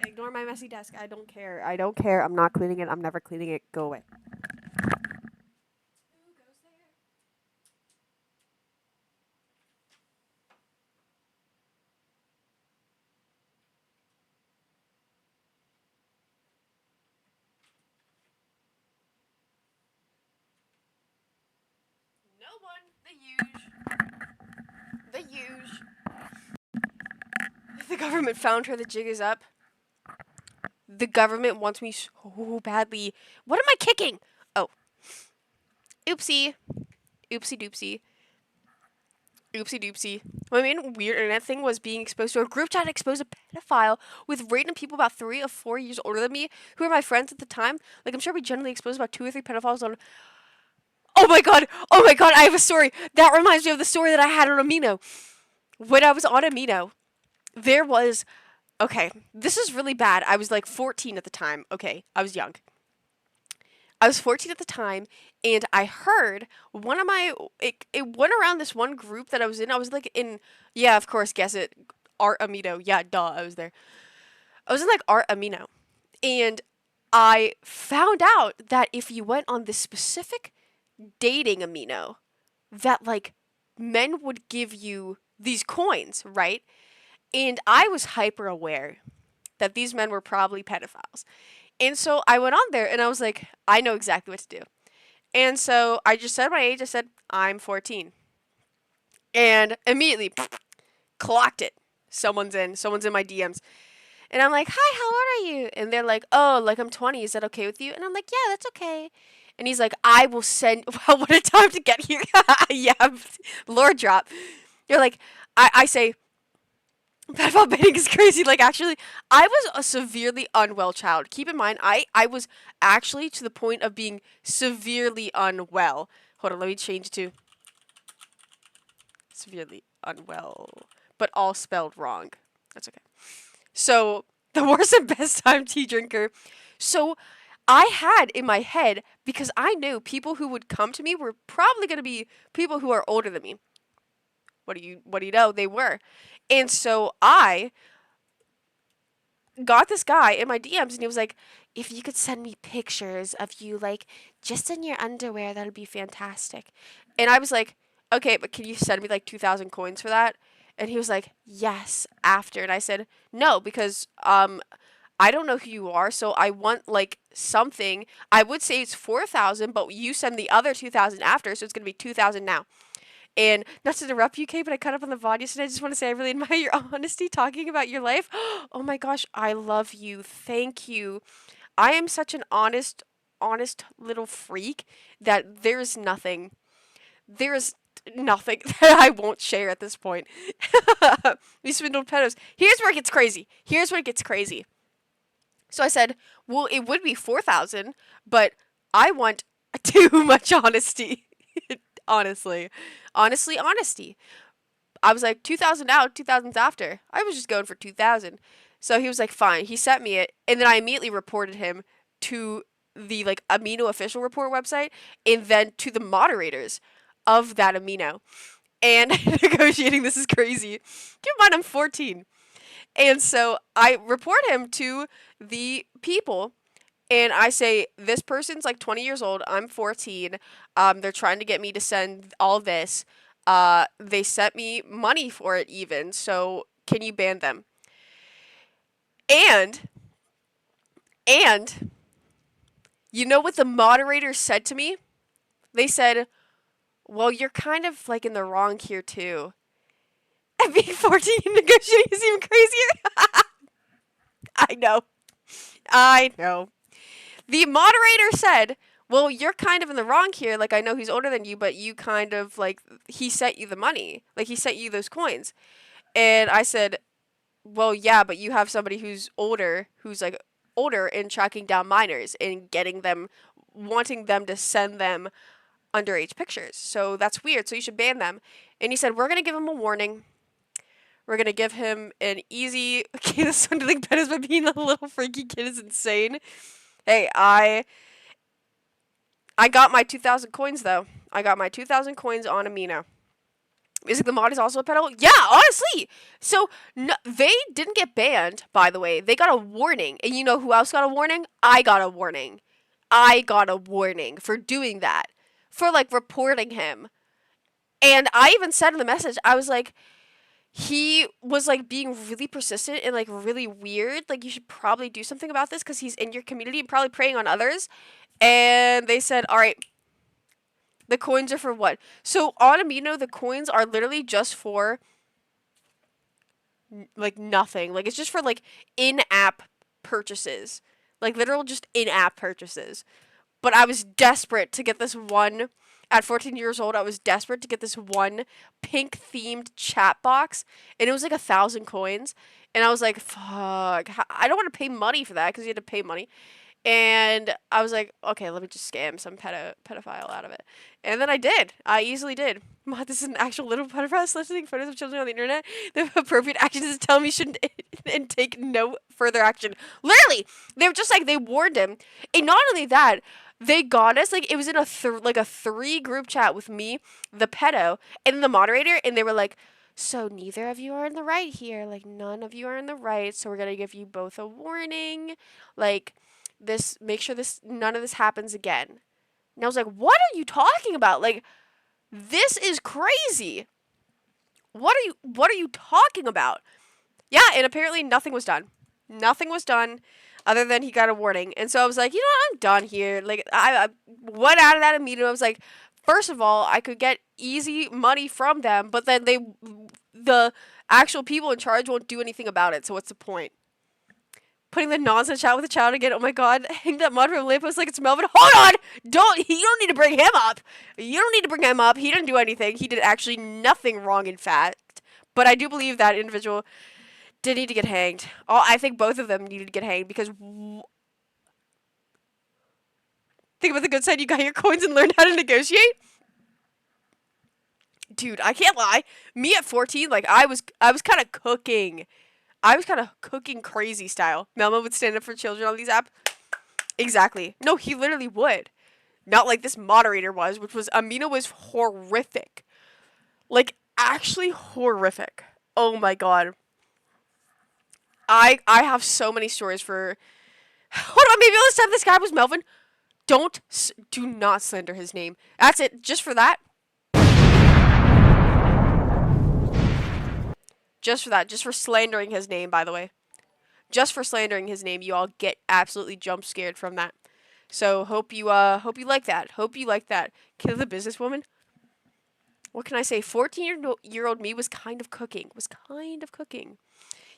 Ignore my messy desk. I don't care. I don't care. I'm not cleaning it. I'm never cleaning it. Go away. No one. The huge. The government found her. The jig is up. The government wants me so badly. What am I kicking? Oh. Oopsie. Oopsie doopsie. Oopsie doopsie. My main weird internet thing was being exposed to a group chat exposed a pedophile with random people about 3 or 4 years older than me who were my friends at the time. Like, I'm sure we generally exposed about 2 or 3 pedophiles on. Oh my god! Oh my god, I have a story! That reminds me of the story that I had on Amino. When I was on Amino, there was. Okay, this is really bad. I was like 14 at the time. Okay, I was young. I was 14 at the time, and I heard one of my. It went around this one group that I was in. I was like in. Yeah, of course, guess it. Art Amino. Yeah, duh, I was there. I was in like Art Amino. And I found out that if you went on this specific dating Amino, that like men would give you these coins, right? And I was hyper aware that these men were probably pedophiles. And so I went on there and I was like, I know exactly what to do. And so I just said my age. I said, I'm 14. And immediately clocked it. Someone's in my DMs. And I'm like, hi, how old are you? And they're like, oh, like I'm 20. Is that okay with you? And I'm like, yeah, that's okay. And he's like, I will send. Wow, what a time to get here. Yeah, Lord drop. You're like, I say, pedophile baiting is crazy. Like, actually, I was a severely unwell child. Keep in mind, I was actually to the point of being severely unwell. Hold on, let me change to severely unwell, but all spelled wrong. That's okay. So, the worst and best time tea drinker. So, I had in my head, because I knew people who would come to me were probably going to be people who are older than me. What do you know? They were. And so I got this guy in my DMs and he was like, if you could send me pictures of you like just in your underwear, that'd be fantastic. And I was like, okay, but can you send me like 2,000 coins for that? And he was like, yes, after. And I said, no, because I don't know who you are, so I want like something. I would say it's 4,000, but you send the other 2,000 after, so it's gonna be 2,000 now. And not to interrupt you, Kate, but I cut up on the VOD yesterday. I just want to say I really admire your honesty talking about your life. Oh my gosh, I love you. Thank you. I am such an honest little freak that there's nothing that I won't share at this point. We swindled pedos. Here's where it gets crazy. Here's where it gets crazy. So I said, well, it would be 4,000, but I want too much honesty. Honestly. Honesty. I was like, 2,000 out, 2,000's after. I was just going for 2,000. So he was like, fine. He sent me it, and then I immediately reported him to the like Amino official report website, and then to the moderators of that Amino. And negotiating this is crazy. Keep in mind, I'm 14. And so I report him to the people and I say, this person's like 20 years old. I'm 14. They're trying to get me to send all this. They sent me money for it even. So can you ban them? And, and, you know what the moderator said to me? They said, well, you're kind of like in the wrong here too. And being 14 and negotiating is even crazier. I know. I know. The moderator said, well, you're kind of in the wrong here. Like, I know he's older than you, but you kind of, like, he sent you the money. Like, he sent you those coins. And I said, well, yeah, but you have somebody who's like, older and tracking down minors and getting them, wanting them to send them underage pictures. So that's weird. So you should ban them. And he said, we're going to give him a warning. We're going to give him an easy, okay, the swindling pen is by being a little freaky kid is insane. Hey, I got my 2,000 coins though. I got my 2,000 coins on Amino. Is the mod is also a pedo? Yeah, honestly. So no, they didn't get banned, by the way. They got a warning. And you know who else got a warning? I got a warning. I got a warning for doing that. For like reporting him. And I even said in the message, I was like, he was like being really persistent and like really weird. Like you should probably do something about this because he's in your community and probably preying on others. And they said, all right, the coins are for what? So on Amino, the coins are literally just for like nothing. Like it's just for like in-app purchases. Like literal just in-app purchases. But I was desperate to get this one at 14 years old. I was desperate to get this one pink themed chat box and it was like 1,000 coins and I was like, fuck, I don't want to pay money for that because you had to pay money. And I was like, okay, let me just scam some pedophile out of it. And then I did. I easily did. This is an actual little pedophile soliciting photos of children on the internet. The appropriate actions is telling me shouldn't and take no further action. Literally, they were just like they warned him. And not only that, they got us like it was in a like a 3 group chat with me, the pedo, and the moderator, and they were like, so neither of you are in the right here. Like none of you are in the right. So we're gonna give you both a warning. Like this, make sure this none of this happens again. And I was like, what are you talking about? Like this is crazy. What are you talking about? Yeah, and apparently nothing was done. Nothing was done other than he got a warning. And so I was like, you know what, I'm done here. Like I went out of that immediately. I was like, first of all, I could get easy money from them, but then the actual people in charge won't do anything about it. So what's the point? Putting the nonsense chat with the child again. Oh my god, hang that mud from Lampos like it's Melvin. Hold on! You don't need to bring him up. You don't need to bring him up. He didn't do anything. He did actually nothing wrong, in fact. But I do believe that individual did need to get hanged. Oh, I think both of them needed to get hanged because think about the good side. You got your coins and learned how to negotiate. Dude, I can't lie. Me at 14, like I was kind of cooking. I was kind of cooking crazy style. Melma would stand up for children on these apps. Exactly. No, he literally would. Not like this moderator was, which was Amina was horrific. Like actually horrific. Oh my god. I have so many stories for. Hold on, maybe let's have this guy was Melvin. Do not slander his name. That's it. Just for that. Just for that. Just for slandering his name, by the way. Just for slandering his name, you all get absolutely jump scared from that. So hope you like that. Hope you like that. Kill the businesswoman. What can I say? 14-year-old me was kind of cooking.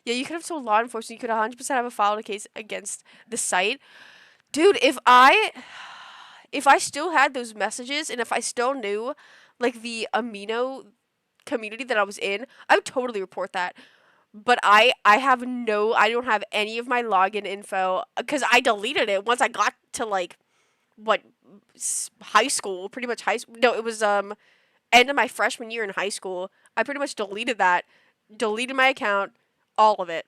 Yeah, you could have told law enforcement. You could 100% have a filed a case against the site. Dude, if I still had those messages and if I still knew like the Amino community that I was in, I would totally report that. But I don't have any of my login info because I deleted it once I got to like what high school, pretty much high school. No, it was end of my freshman year in high school. I pretty much deleted my account, all of it.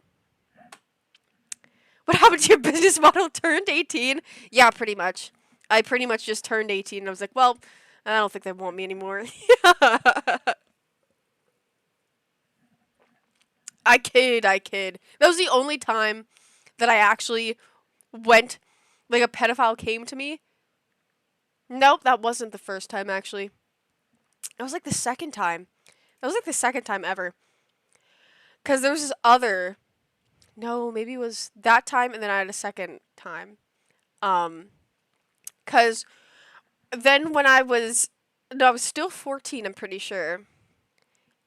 What happened to your business model? Turned 18? Yeah, pretty much. I pretty much just turned 18 and I was like, well, I don't think they want me anymore. I kid. That was the only time that I actually went, like a pedophile came to me. Nope, that wasn't the first time actually. It was like the second time. That was like the second time ever. Because there was this other. No, maybe it was that time and then I had a second time. Because then when I was. No, I was still 14, I'm pretty sure.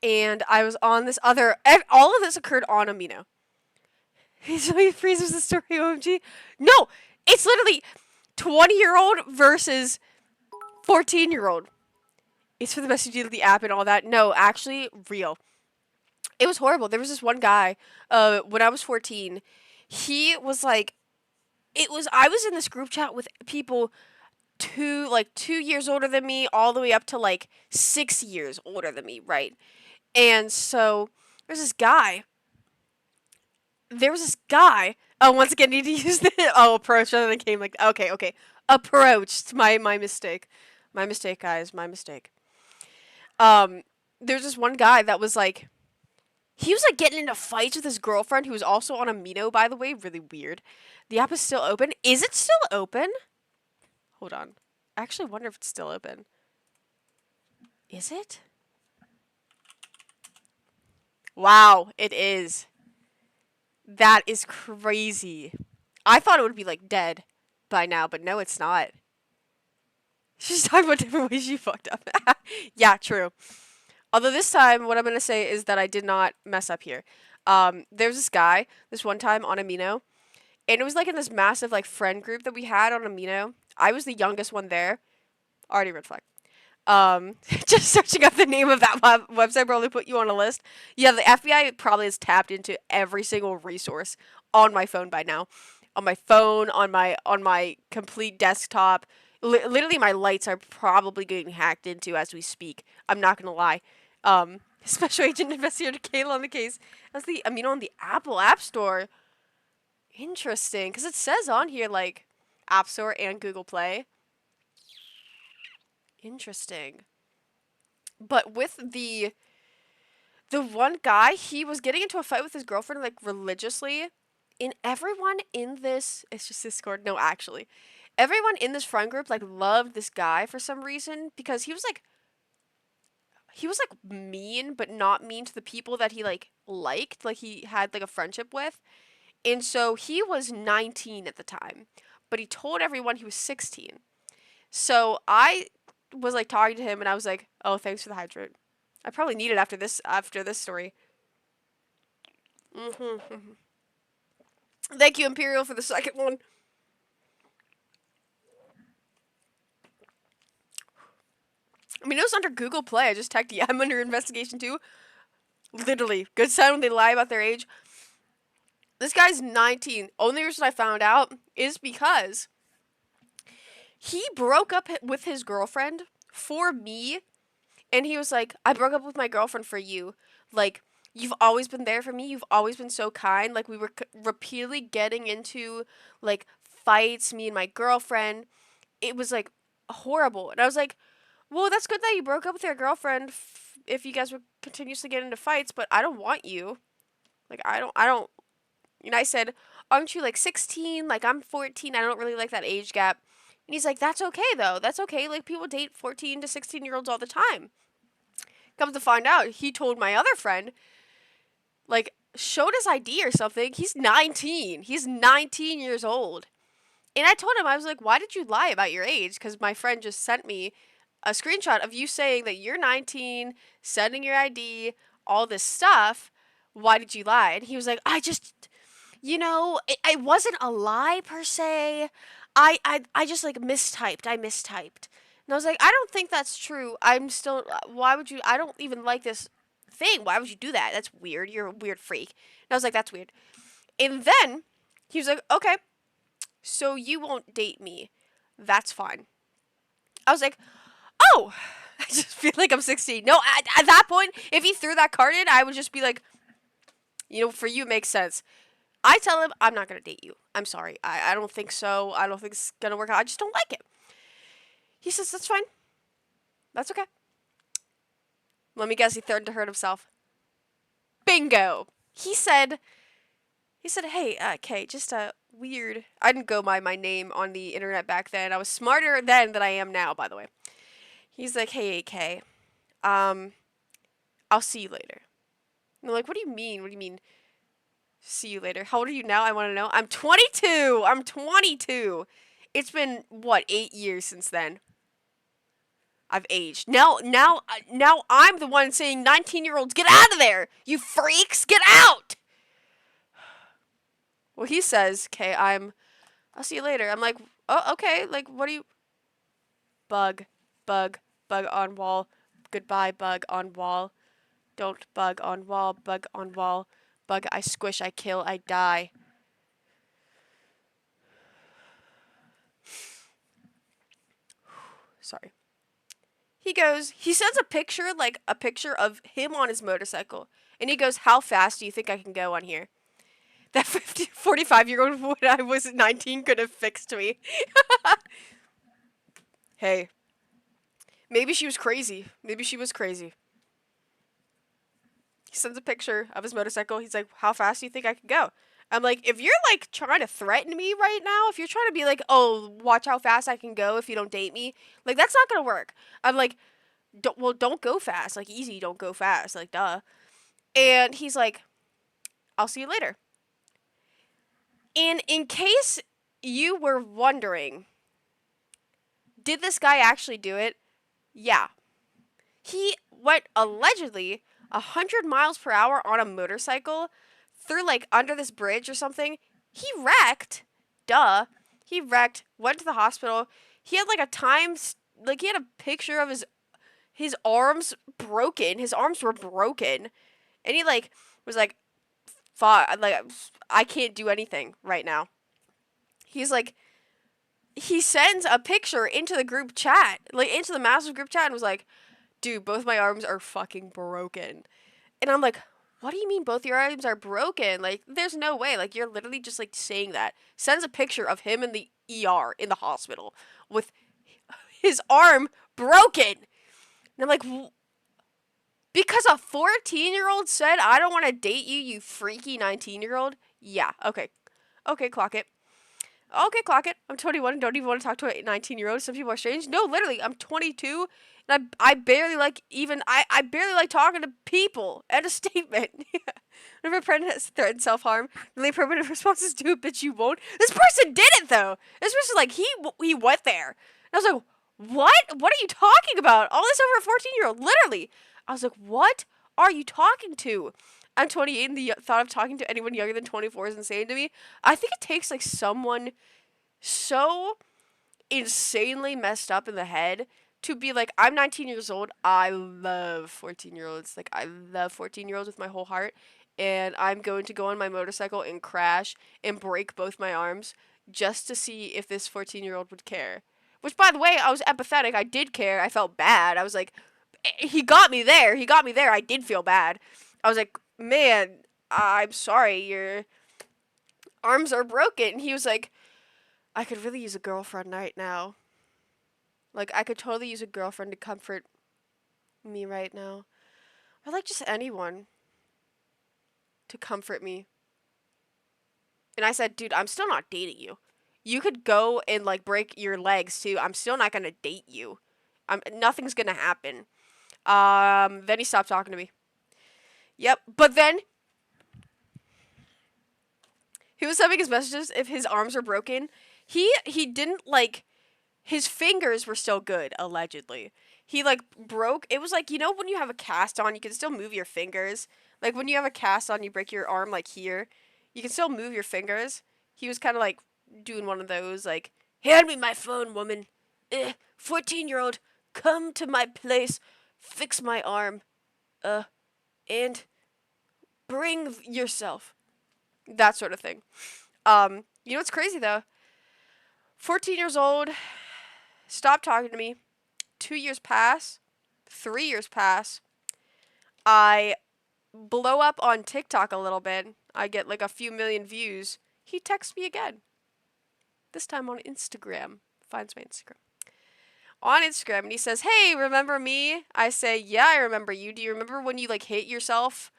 And I was on this other. All of this occurred on Amino. So he freezes the story, OMG. No! It's literally 20-year-old versus 14-year-old. It's for the best you did the app and all that. No, actually, real. It was horrible. There was this one guy, when I was 14, he was like, I was in this group chat with people 2 years older than me, all the way up to like 6 years older than me, right? And so, there's this guy. Oh, once again, need to use the, approach rather than came like, okay. Approached. My mistake. My mistake, guys. My mistake. there's this one guy that was like, he was like getting into fights with his girlfriend who was also on Amino, by the way. Really weird. The app is still open. Is it still open? Hold on. I actually wonder if it's still open. Is it? Wow, it is. That is crazy. I thought it would be like dead by now, but no, it's not. She's talking about different ways she fucked up. Yeah, true. Although this time, what I'm gonna say is that I did not mess up here. There was this guy this one time on Amino, and it was like in this massive like friend group that we had on Amino. I was the youngest one there. Already red flag. Just searching up the name of that website probably put you on a list. Yeah, the FBI probably has tapped into every single resource on my phone by now. On my phone, on my complete desktop. Literally, my lights are probably getting hacked into as we speak. I'm not gonna lie. Special Agent Investigator Kayla on the case. That's the Amino on the Apple App Store. Interesting, because it says on here like App Store and Google Play. Interesting. But with the one guy, he was getting into a fight with his girlfriend like religiously, and everyone in this, it's just Discord. No, actually, everyone in this friend group like loved this guy for some reason because he was like mean, but not mean to the people that he like liked, like he had like a friendship with. And so he was 19 at the time, but he told everyone he was 16. So I was like talking to him and I was like, "Oh, thanks for the hydrate. I probably need it after this story." Mhm. Thank you, Imperial, for the second one. I mean, it was under Google Play. I just typed, "Yeah, I'm under investigation too." Literally, good sign when they lie about their age. This guy's 19. Only reason I found out is because he broke up with his girlfriend for me, and he was like, "I broke up with my girlfriend for you. Like, you've always been there for me. You've always been so kind. Like, we were repeatedly getting into like fights, me and my girlfriend. It was like horrible." And I was like, "Well, that's good that you broke up with your girlfriend if you guys were continuously getting into fights, but I don't want you. Like, I don't." And I said, "Aren't you like 16? Like, I'm 14. I don't really like that age gap." And he's like, "That's okay though. That's okay. Like, people date 14 to 16-year-olds all the time." Comes to find out, he told my other friend, like, showed his ID or something. He's 19. He's 19 years old. And I told him, I was like, "Why did you lie about your age?" Because my friend just sent me a screenshot of you saying that you're 19, sending your ID, all this stuff. Why did you lie? And he was like, it wasn't a lie per se. I just like mistyped. I mistyped. And I was like, "I don't think that's true. I'm still, why would you, I don't even like this thing. Why would you do that? That's weird. You're a weird freak." And I was like, "That's weird." And then he was like, "Okay, so you won't date me. That's fine." I was like, "Oh, I just feel like I'm 16." No, at that point, if he threw that card in, I would just be like, "For you, it makes sense." I tell him, "I'm not going to date you. I'm sorry. I don't think so. I don't think it's going to work out. I just don't like it." He says, "That's fine. That's okay." Let me guess, he threatened to hurt himself. Bingo. He said, "Hey, Kay, just a weird." I didn't go by my name on the internet back then. I was smarter then than I am now, by the way. He's like, "Hey, Kay, um, I'll see you later." And I'm like, "What do you mean? What do you mean, see you later? How old are you now? I want to know." "I'm 22. I'm 22. It's been, what, 8 years since then. I've aged. Now I'm the one saying 19-year-olds, get out of there! You freaks, get out!" Well, he says, "Okay, I'll see you later." I'm like, "Oh, okay. Like, what do you?" Bug, bug, bug on wall. Goodbye, bug on wall. Don't bug on wall, bug on wall. Bug, I squish, I kill, I die. Sorry. He sends a picture, like a picture of him on his motorcycle. And he goes, "How fast do you think I can go on here?" That 45-year-old when I was 19 could have fixed me. Hey, maybe she was crazy. Maybe she was crazy. He sends a picture of his motorcycle. He's like, "How fast do you think I can go?" I'm like, "If you're like trying to threaten me right now, if you're trying to be like, oh, watch how fast I can go if you don't date me, like that's not gonna work." I'm like, don't go fast. Like easy, don't go fast. Like duh." And he's like, "I'll see you later." And in case you were wondering, did this guy actually do it? Yeah. He went allegedly 100 miles per hour on a motorcycle through like under this bridge or something. He wrecked. Duh. He wrecked, went to the hospital. He had like like he had a picture of his arms broken. His arms were broken. And he like was like, fuck, like I can't do anything right now. He's like, he sends a picture into the group chat, like into the massive group chat, and was like, "Dude, both my arms are fucking broken." And I'm like, "What do you mean both your arms are broken? Like, there's no way. Like, you're literally just like saying that." Sends a picture of him in the ER in the hospital with his arm broken. And I'm like, because a 14-year-old said, "I don't want to date you, you freaky 19-year-old." Yeah, okay. Okay, clock it. Okay, clock it. I'm 21 and don't even want to talk to a 19-year-old. Some people are strange. No, literally, I'm 22 and I barely like I barely like talking to people. End of statement. Whenever a friend has threatened self-harm, the only permanent response is do it, bitch, you won't. This person did it though. This person like he went there. And I was like, what? What are you talking about? All this over a 14-year-old, literally. I was like, what are you talking to? I'm 28 and the thought of talking to anyone younger than 24 is insane to me. I think it takes like someone so insanely messed up in the head to be like, I'm 19 years old. I love 14-year-olds. Like, I love 14-year-olds with my whole heart. And I'm going to go on my motorcycle and crash and break both my arms just to see if this 14-year-old would care. Which, by the way, I was empathetic. I did care. I felt bad. I was like, he got me there. He got me there. I did feel bad. I was like, man, I'm sorry. Your arms are broken. He was like, I could really use a girlfriend right now. Like, I could totally use a girlfriend to comfort me right now. Or, like, just anyone to comfort me. And I said, dude, I'm still not dating you. You could go and, like, break your legs, too. I'm still not gonna date you. Nothing's gonna happen. Then he stopped talking to me. Yep. But then he was sending his messages if his arms were broken. He didn't, like, his fingers were still good, allegedly. He, like, broke. It was like, you know, when you have a cast on, you can still move your fingers. Like, when you have a cast on, you break your arm, like, here. You can still move your fingers. He was kind of, like, doing one of those, like, hand me my phone, woman. 14-year-old, come to my place, fix my arm, and bring yourself. That sort of thing. You know what's crazy, though? 14 years old, stopped talking to me. 2 years pass. 3 years pass. I blow up on TikTok a little bit. I get like a few million views. He texts me again. This time on Instagram. Finds my Instagram. On Instagram, and he says, "Hey, remember me?" I say, "Yeah, I remember you. Do you remember when you like hit yourself?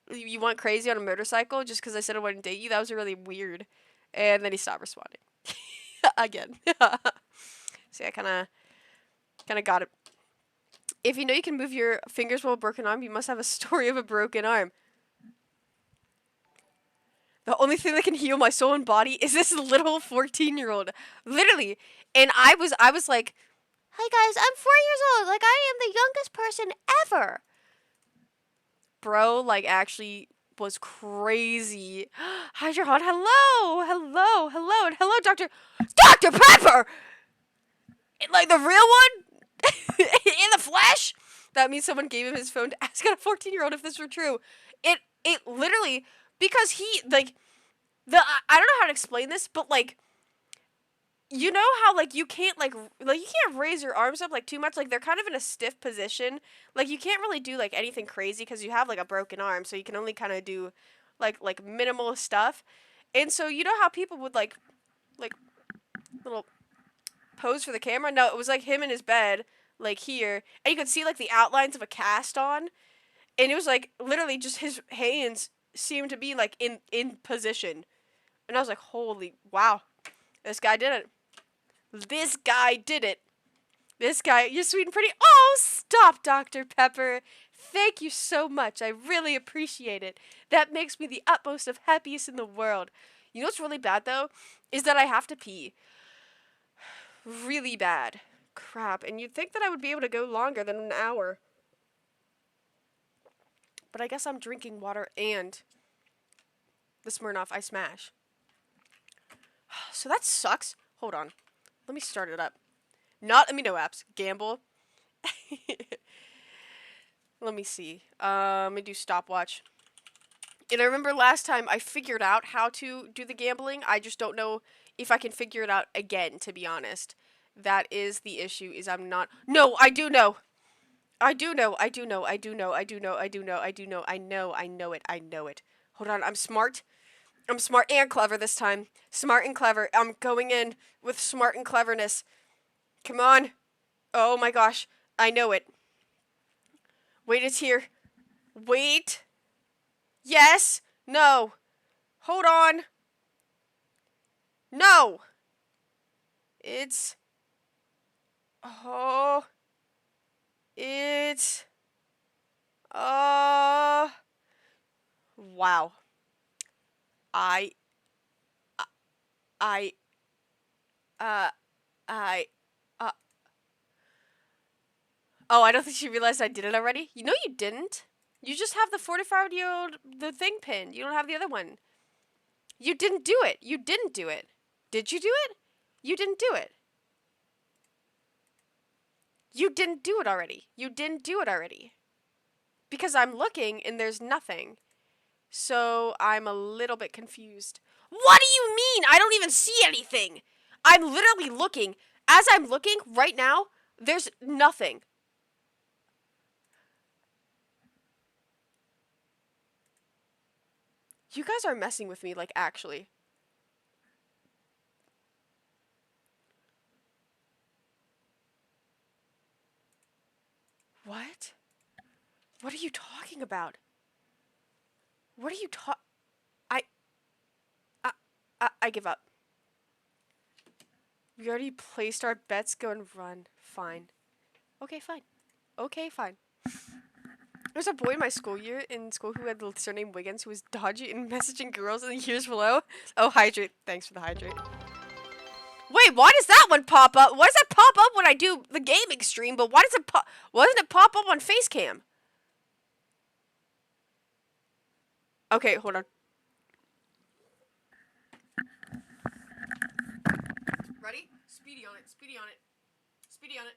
You went crazy on a motorcycle just because I said I wouldn't date you? That was really weird." And then he stopped responding. Again. See, I kind of got it. If you know you can move your fingers while a broken arm, you must have a story of a broken arm. The only thing that can heal my soul and body is this little 14-year-old. Literally. And I was like, "Hi guys, I'm 4 years old. Like, I am the youngest person ever." Bro, like, actually was crazy. Hi, Jahan. Hello. Hello. Hello. And hello, Dr. Pepper! Like, the real one? In the flesh? That means someone gave him his phone to ask a 14-year-old if this were true. It literally, because he, like, I don't know how to explain this, but, like, you know how, like, you can't, like, you can't raise your arms up, like, too much. Like, they're kind of in a stiff position. Like, you can't really do, like, anything crazy because you have, like, a broken arm. So you can only kind of do, like, minimal stuff. And so, you know how people would, like, little pose for the camera? No, it was, like, him in his bed, like, here. And you could see, like, the outlines of a cast on. And it was like literally just his hands seemed to be like in position. And I was like, holy wow, this guy did it. This guy did it. This guy, you're sweet and pretty. Oh, stop, Dr. Pepper. Thank you so much. I really appreciate it. That makes me the utmost of happiest in the world. You know what's really bad, though? Is that I have to pee. Really bad. Crap. And you'd think that I would be able to go longer than an hour. But I guess I'm drinking water and the Smirnoff Ice Smash. So that sucks. Hold on. Let me start it up. Not amino apps. Gamble. Let me see. Let me do stopwatch. And I remember last time I figured out how to do the gambling. I just don't know if I can figure it out again, to be honest. That is the issue, is I'm not... No, I do know. I do know. I do know. I do know. I do know. I do know. I do know. I know. I know it. I know it. Hold on. I'm smart. I'm smart and clever this time. Smart and clever. I'm going in with smart and cleverness. Come on. Oh my gosh. I know it. Wait, it's here. Wait. Yes. No. Hold on. No. It's... Oh. It's... Wow. I... I... Uh... I... Oh, I don't think she realized I did it already. You know you didn't. You just have the 45-year-old the thing pinned. You don't have the other one. You didn't do it. You didn't do it. Did you do it? You didn't do it. You didn't do it already. You didn't do it already. Because I'm looking and there's nothing. So I'm a little bit confused. What do you mean? I don't even see anything. I'm literally looking. As I'm looking right now, there's nothing. You guys are messing with me, like, actually. What? What are you talking about? What are you I give up. We already placed our bets. Go and run. Fine. Okay, fine. Okay, fine. There's a boy in my school year in school who had the surname Wiggins who was dodgy and messaging girls in the years below. Oh, hydrate. Thanks for the hydrate. Wait, why does that one pop up? Why does that pop up when I do the gaming stream? But why does it pop? Why doesn't it pop up on Facecam? Okay, hold on. Ready? Speedy on it. Speedy on it. Speedy on it.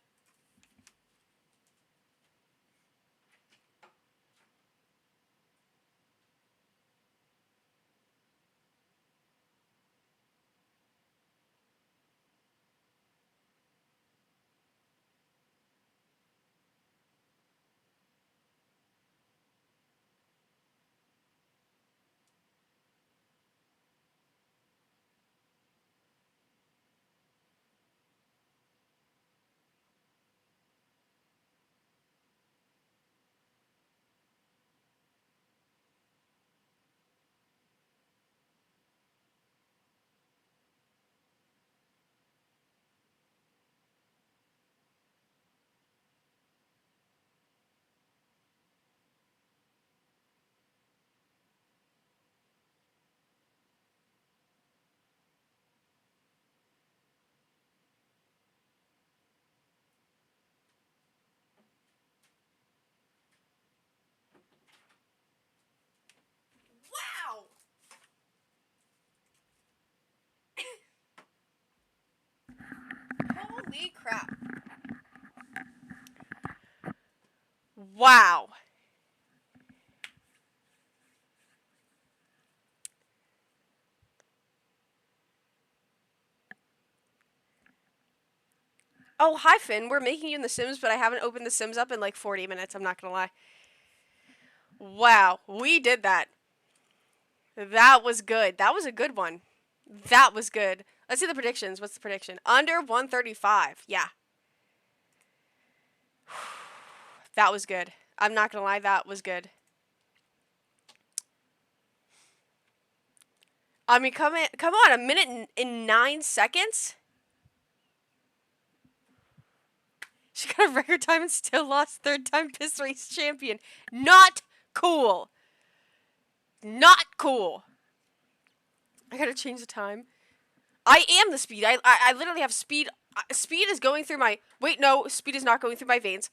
Wow! Holy crap. Wow. Oh, hi, Finn. We're making you in The Sims, but I haven't opened The Sims up in like 40 minutes. I'm not gonna lie. Wow, we did that. That was good. That was a good one. That was good. Let's see the predictions. What's the prediction? Under 135. Yeah. That was good. I'm not gonna lie, that was good. I mean, come on, a minute in 9 seconds? She got a record time and still lost. Third time Piss Race champion. Not cool. Not cool. I gotta change the time. I am the speed. I literally have speed. Speed is going through my... Wait, no. Speed is not going through my veins.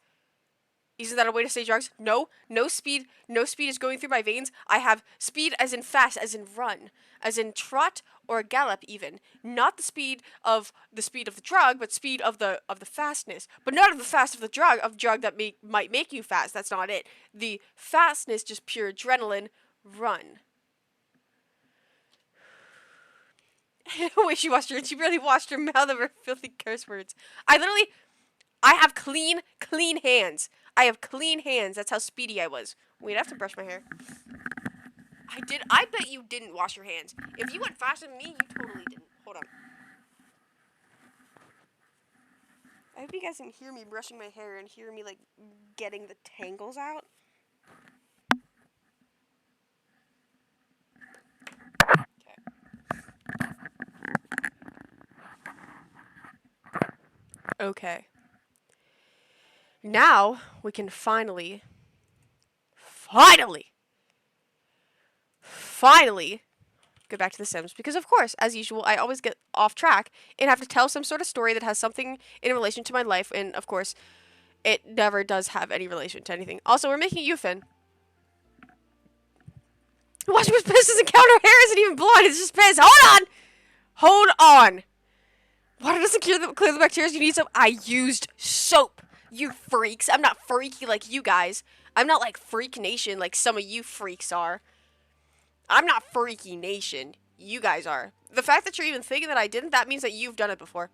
Isn't that a way to say drugs? No. No speed. No speed is going through my veins. I have speed as in fast, as in run, as in trot or gallop even. Not the speed of the drug, but speed of the fastness. But not of the fast of the drug that might make you fast. That's not it. The fastness, just pure adrenaline, run. Wait, she barely washed her mouth of her filthy curse words. I have clean hands. I have clean hands. That's how speedy I was. Wait, I have to brush my hair. I bet you didn't wash your hands. If you went faster than me, you totally didn't. Hold on. I hope you guys can hear me brushing my hair and hear me, like, getting the tangles out. Okay. Now, we can finally go back to The Sims. Because, of course, as usual, I always get off track and have to tell some sort of story that has something in relation to my life. And, of course, it never does have any relation to anything. Also, we're making you, Finn. Watch Miss Piss doesn't count. Her hair isn't even blonde. It's just piss. Hold on. Water doesn't clear the bacteria. You need soap. I used soap. You freaks. I'm not freaky like you guys. I'm not like Freak Nation like some of you freaks are. I'm not Freaky Nation. You guys are. The fact that you're even thinking that I didn't, that means that you've done it before.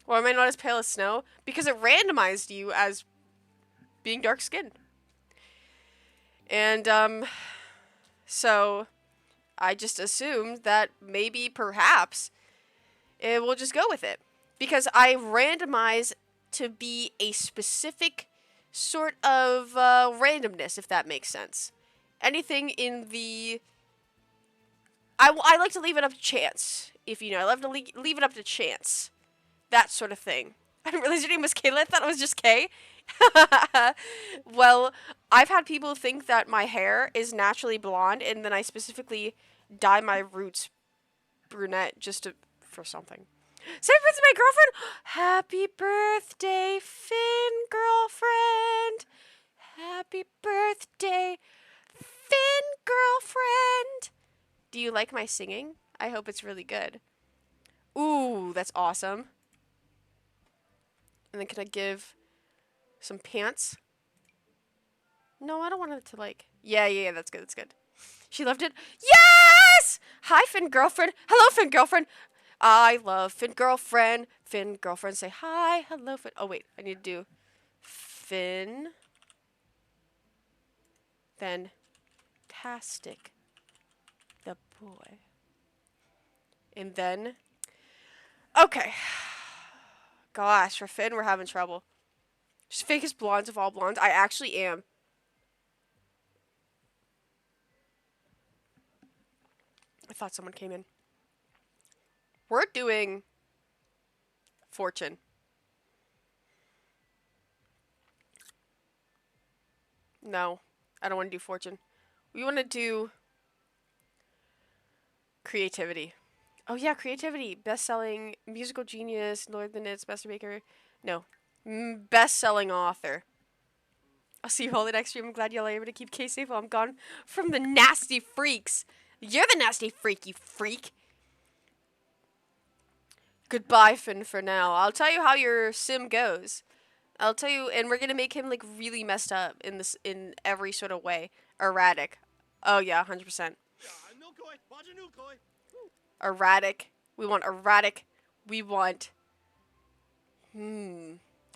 Or am I not as pale as snow? Because it randomized you as being dark-skinned. And, so I just assumed that maybe, perhaps, we'll just go with it. Because I randomize to be a specific sort of randomness, if that makes sense. Anything in the... I like to leave it up to chance, if you know. I love to leave it up to chance. That sort of thing. I didn't realize your name was Kayla. I thought it was just Kay. Well, I've had people think that my hair is naturally blonde, and then I specifically dye my roots brunette just for something. Say happy birthday, my girlfriend! Happy birthday, Finn, girlfriend! Happy birthday, Finn, girlfriend! Do you like my singing? I hope it's really good. Ooh, that's awesome. And then can I give some pants? No, I don't want it to like... Yeah, that's good, that's good. She loved it. Yes! Hi, Finn, girlfriend. Hello, Finn, girlfriend. I love Finn, girlfriend. Finn, girlfriend, say hi. Hello, Finn. Oh, wait, I need to do Finn. Fantastic. The boy. And then... Okay. Gosh, for Finn, we're having trouble. Just fakest blondes of all blondes. I actually am. I thought someone came in. We're doing Fortune. No, I don't want to do Fortune. We want to do Creativity. Oh yeah, Creativity. Best-selling musical genius, Lord of the Knits, Master Baker. No. Best-selling author. I'll see you all the next stream. I'm glad y'all are able to keep Kay safe while I'm gone from the nasty freaks. You're the nasty freak, you freak. Goodbye, Finn, for now. I'll tell you how your sim goes. I'll tell you, and we're gonna make him like really messed up in every sort of way. Erratic. Oh yeah, 100%. Erratic. We want erratic. We want...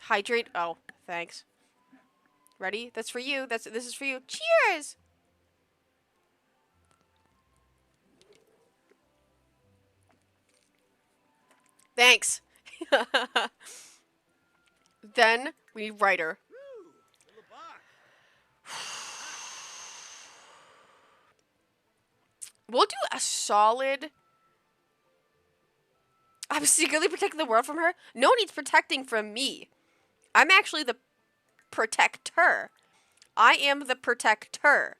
Hydrate. Oh, thanks. Ready? That's for you. This is for you. Cheers! Thanks. Then we need writer. We'll do a solid. I'm secretly protecting the world from her. No one needs protecting from me. I'm actually the protector. I am the protector.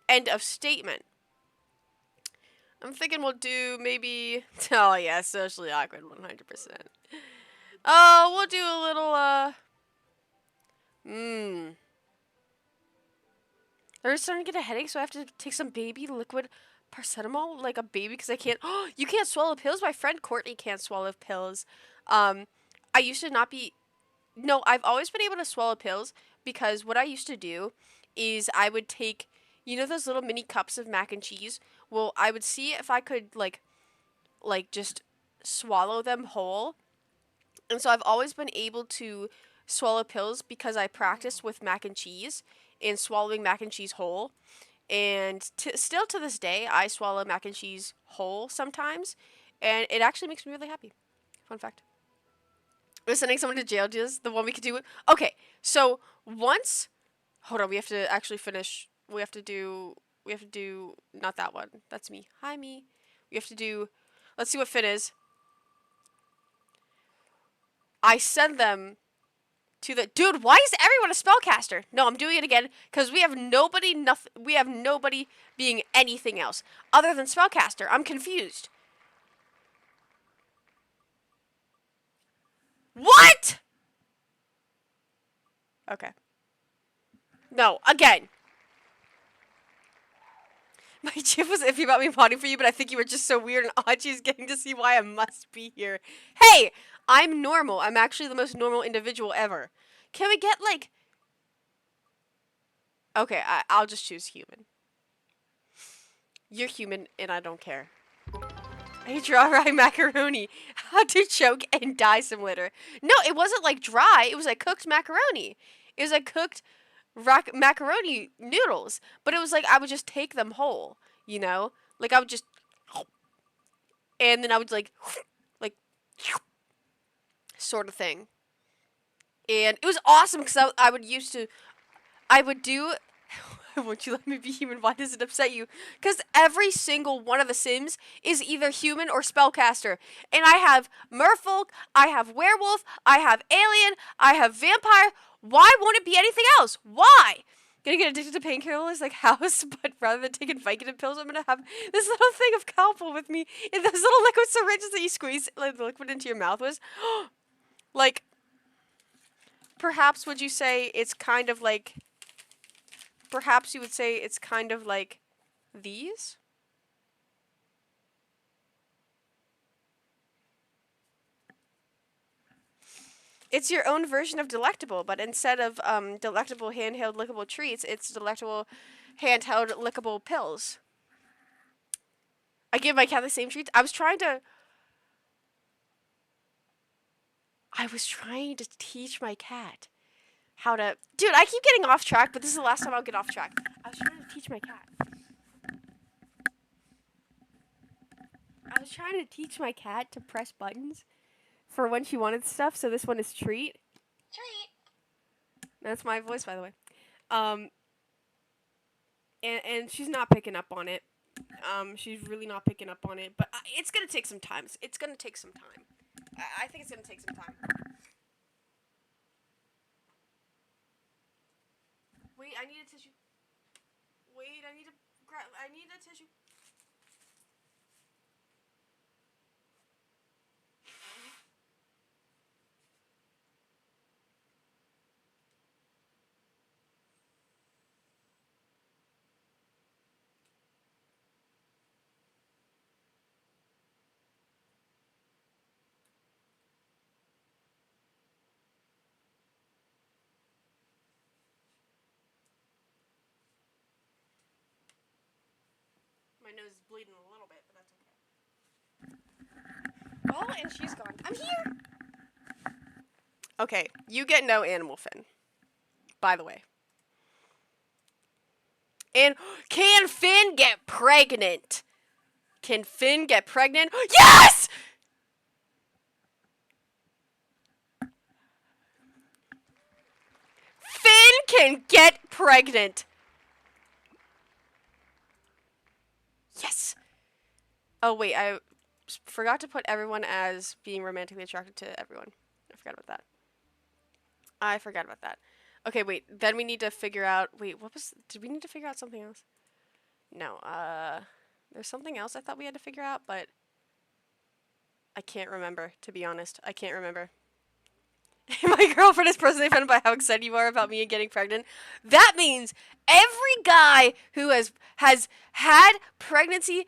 End of statement. I'm thinking we'll do maybe. Oh yeah, socially awkward, 100%. Oh, we'll do a little. They're starting to get a headache, so I have to take some baby liquid paracetamol like a baby because I can't. Oh, you can't swallow pills. My friend Courtney can't swallow pills. I used to not be. No, I've always been able to swallow pills because what I used to do is I would take, you know, those little mini cups of mac and cheese. Well, I would see if I could like just swallow them whole. And so I've always been able to swallow pills because I practiced with mac and cheese and swallowing mac and cheese whole. And still to this day, I swallow mac and cheese whole sometimes, and it actually makes me really happy. Fun fact. We're sending someone to jail, just the one we could do. Okay, so once, hold on, we have to actually finish. We have to do not that one. That's me. Hi, me. We have to do. Let's see what Finn is. I send them to the dude. Why is everyone a spellcaster? No, I'm doing it again because we have nobody. Nothing. We have nobody being anything else other than spellcaster. I'm confused. What? Okay. No, again. My chip was iffy about me plotting for you, but I think you were just so weird and Audrey's getting to see why I must be here. Hey! I'm normal. I'm actually the most normal individual ever. Can we get, like... Okay, I'll just choose human. You're human, and I don't care. I draw rye macaroni. How to choke and die simulator. No, it wasn't, like, dry. It was, like, cooked macaroni. It was, like, cooked... macaroni noodles, but it was like I would just take them whole, you know, like I would just, and then I would like sort of thing, and it was awesome because I would do. Won't you let me be human? Why does it upset you? Because every single one of the Sims is either human or spellcaster. And I have merfolk, I have werewolf, I have alien, I have vampire. Why won't it be anything else? Why? Gonna get addicted to painkillers like House, but rather than taking Vicodin pills, I'm gonna have this little thing of Calpol with me in those little liquid syringes that you squeeze like the liquid into your mouth with. Like, perhaps would you say it's kind of like... Perhaps you would say it's kind of like these? It's your own version of delectable, but instead of delectable handheld lickable treats, it's delectable handheld lickable pills. I give my cat the same treats. I was trying to teach my cat how to... Dude, I keep getting off track, but this is the last time I'll get off track. I was trying to teach my cat. To press buttons for when she wanted stuff, so this one is treat. Treat. That's my voice, by the way. And she's not picking up on it. She's really not picking up on it, but it's gonna take some time. It's gonna take some time. I think it's gonna take some time. Wait, I need a tissue. Wait, I need a tissue. My nose is bleeding a little bit, but that's okay. Oh, and she's gone. I'm here! Okay, you get no animal fin. By the way. And can Finn get pregnant? Can Finn get pregnant? Yes! Finn can get pregnant. Yes. Oh wait, forgot to put everyone as being romantically attracted to everyone. I forgot about that. I forgot about that. Okay, wait. Then we need to figure out. Wait, what was? Did we need to figure out something else? No. There's something else I thought we had to figure out, but I can't remember. To be honest, I can't remember. My girlfriend is personally offended by how excited you are about me getting pregnant. That means every guy who has had pregnancy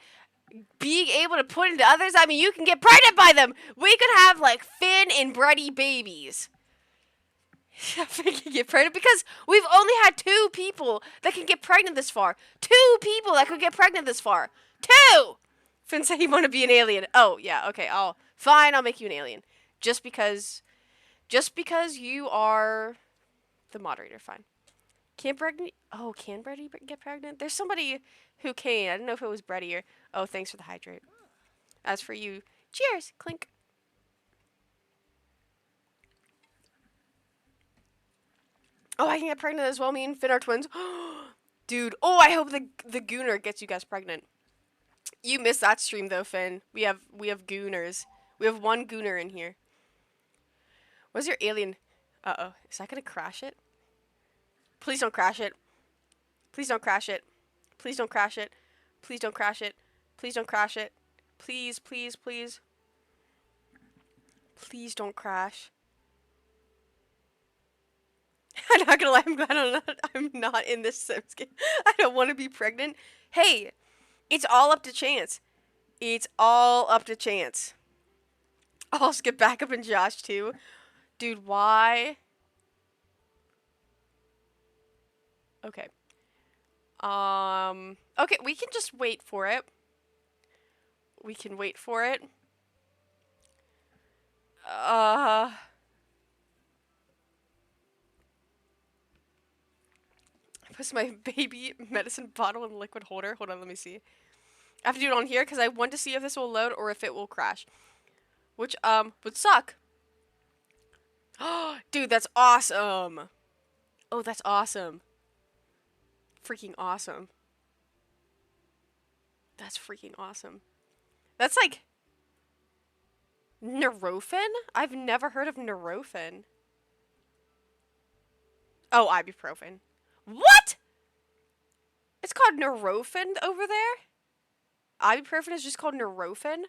being able to put into others. I mean, you can get pregnant by them. We could have like Finn and Brady babies. Finn can get pregnant because we've only had 2 people that can get pregnant this far. 2 people that could get pregnant this far. 2. Finn said he want to be an alien. Oh yeah, okay. Fine. I'll make you an alien, just because. Just because you are the moderator, fine. Can Brady? Oh, can Brady get pregnant? There's somebody who can. I don't know if it was Brady or. Oh, thanks for the hydrate. As for you, cheers, clink. Oh, I can get pregnant as well. Me and Finn are twins. Dude. Oh, I hope the Gooner gets you guys pregnant. You missed that stream though, Finn. We have Gooners. We have 1 Gooner in here. What's your alien? Uh-oh. Is that gonna crash it? Please don't crash it. Please don't crash it. Please don't crash it. Please don't crash it. Please don't crash it. Please, please, please. Please don't crash. I'm not gonna lie, I'm glad I'm not in this Sims game. I don't want to be pregnant. Hey, it's all up to chance. It's all up to chance. I'll skip back up in Josh too. Dude, why? Okay. Okay, we can just wait for it. We can wait for it. Put my baby medicine bottle in liquid holder. Hold on, let me see. I have to do it on here because I want to see if this will load or if it will crash. Which, would suck. Dude, that's awesome. Oh, that's awesome. Freaking awesome. That's freaking awesome. That's like Nurofen? I've never heard of Nurofen. Oh, ibuprofen. What? It's called Nurofen over there? Ibuprofen is just called Nurofen?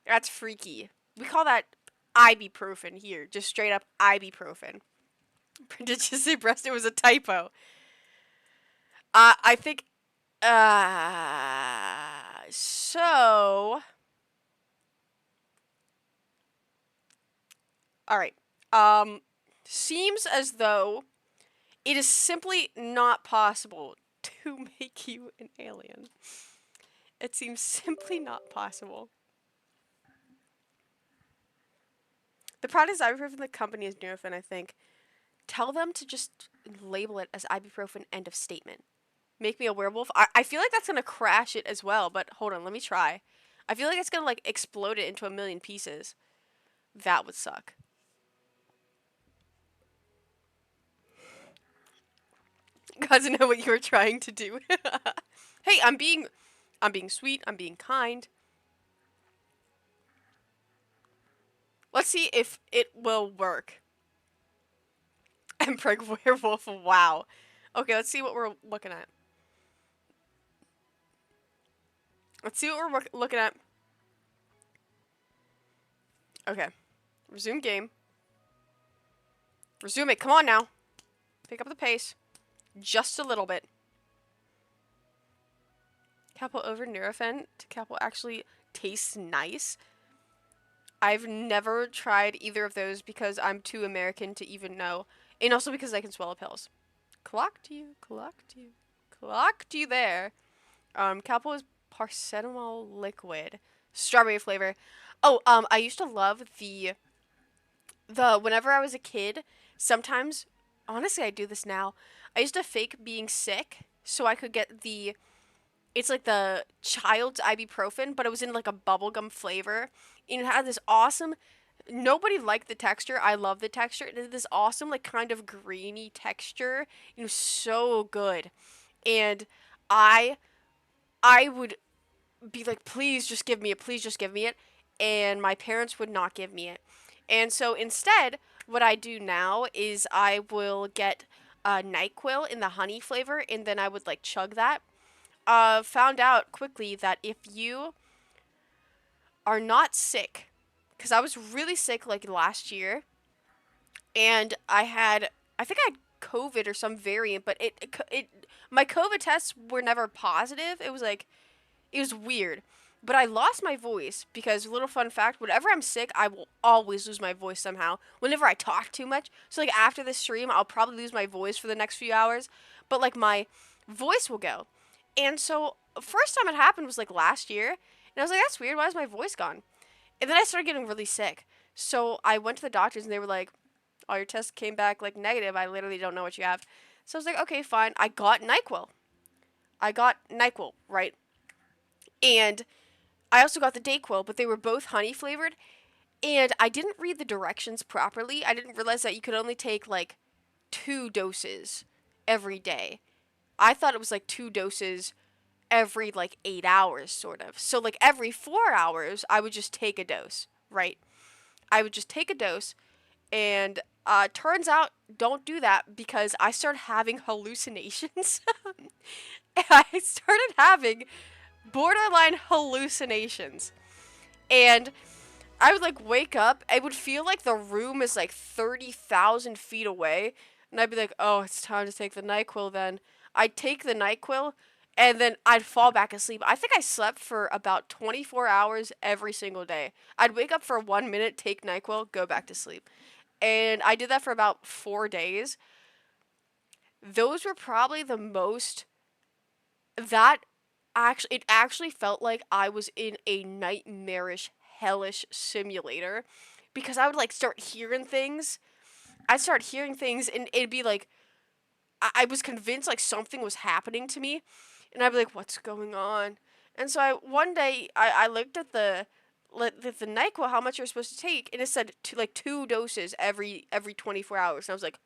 That's freaky. We call that ibuprofen here. Just straight up ibuprofen. Did you say breast? It was a typo. I think... So... Alright. Seems as though it is simply not possible to make you an alien. It seems simply not possible. The product is ibuprofen, the company is Nurofen, I think. Tell them to just label it as ibuprofen, end of statement. Make me a werewolf. I feel like that's going to crash it as well, but hold on, let me try. I feel like it's going to, like, explode it into a million pieces. That would suck. God doesn't know what you were trying to do. Hey, I'm being sweet. I'm being kind. Let's see if it will work. Empreg werewolf. Wow. Okay, let's see what we're looking at. Let's see what we're looking at. Okay. Resume game. Resume it. Come on now. Pick up the pace. Just a little bit. Calpol over Nurofen. Calpol actually tastes nice. I've never tried either of those because I'm too American to even know. And also because I can swallow pills. Clock to you. Clock to you. Clock to you there. Calpol is paracetamol liquid. Strawberry flavor. Oh, I used to love the whenever I was a kid, sometimes, honestly, I do this now. I used to fake being sick so I could get it's like the child's ibuprofen, but it was in like a bubblegum flavor. And it had this awesome, nobody liked the texture. I love the texture. It had this awesome, like, kind of grainy texture. It was so good. And I would be like, please just give me it, please just give me it. And my parents would not give me it. And so instead, what I do now is I will get NyQuil in the honey flavor, and then I would like chug that. Found out quickly that if you are not sick, because I was really sick like last year, and I think I had COVID or some variant, but my COVID tests were never positive. It was weird. But I lost my voice because, little fun fact, whenever I'm sick, I will always lose my voice somehow. Whenever I talk too much. So, like, after this stream, I'll probably lose my voice for the next few hours. But, like, my voice will go. And so, first time it happened was, like, last year. And I was like, that's weird. Why is my voice gone? And then I started getting really sick. So, I went to the doctors and they were like, oh, your test came back, like, negative. I literally don't know what you have. So, I was like, okay, fine. I got NyQuil. Right? And I also got the Dayquil, but they were both honey flavored. And I didn't read the directions properly. I didn't realize that you could only take like 2 doses every day. I thought it was like 2 doses every like 8 hours, sort of. So, like every 4 hours, I would just take a dose, right? I would just take a dose, and turns out, don't do that because I started having hallucinations. I started having borderline hallucinations. And I would like wake up. I would feel like the room is like 30,000 feet away. And I'd be like, oh, it's time to take the NyQuil then. I'd take the NyQuil and then I'd fall back asleep. I think I slept for about 24 hours every single day. I'd wake up for 1 minute, take NyQuil, go back to sleep. And I did that for about 4 days. Those were probably the most that actually it actually felt like I was in a nightmarish hellish simulator because I would like start hearing things. I'd start hearing things and it'd be like I was convinced like something was happening to me and I'd be like, what's going on? And so one day I looked at the NyQuil, how much you're supposed to take, and it said like 2 doses every 24 hours. And I was like,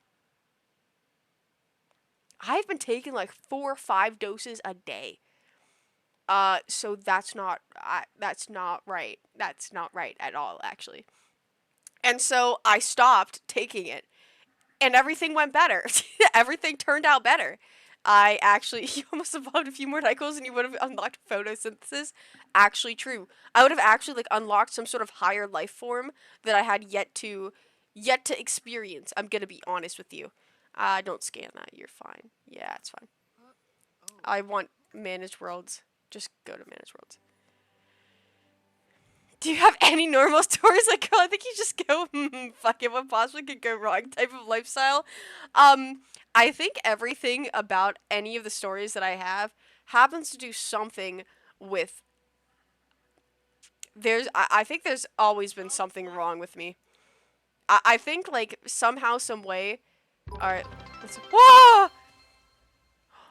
I've been taking like 4 or 5 doses a day. So that's not right. That's not right at all, actually. And so I stopped taking it, and everything went better. Everything turned out better. I actually, you almost evolved a few more cycles, and you would have unlocked photosynthesis. Actually, true. I would have actually like unlocked some sort of higher life form that I had yet to experience. I'm gonna be honest with you. Don't scan that. You're fine. Yeah, it's fine. I want managed worlds. Just go to managed worlds. Do you have any normal stories? Like, oh, I think you just go, fuck it, what possibly could go wrong type of lifestyle. I think everything about any of the stories that I have happens to do something with. I think there's always been something wrong with me. I think, like, somehow, some way. Alright, whoa!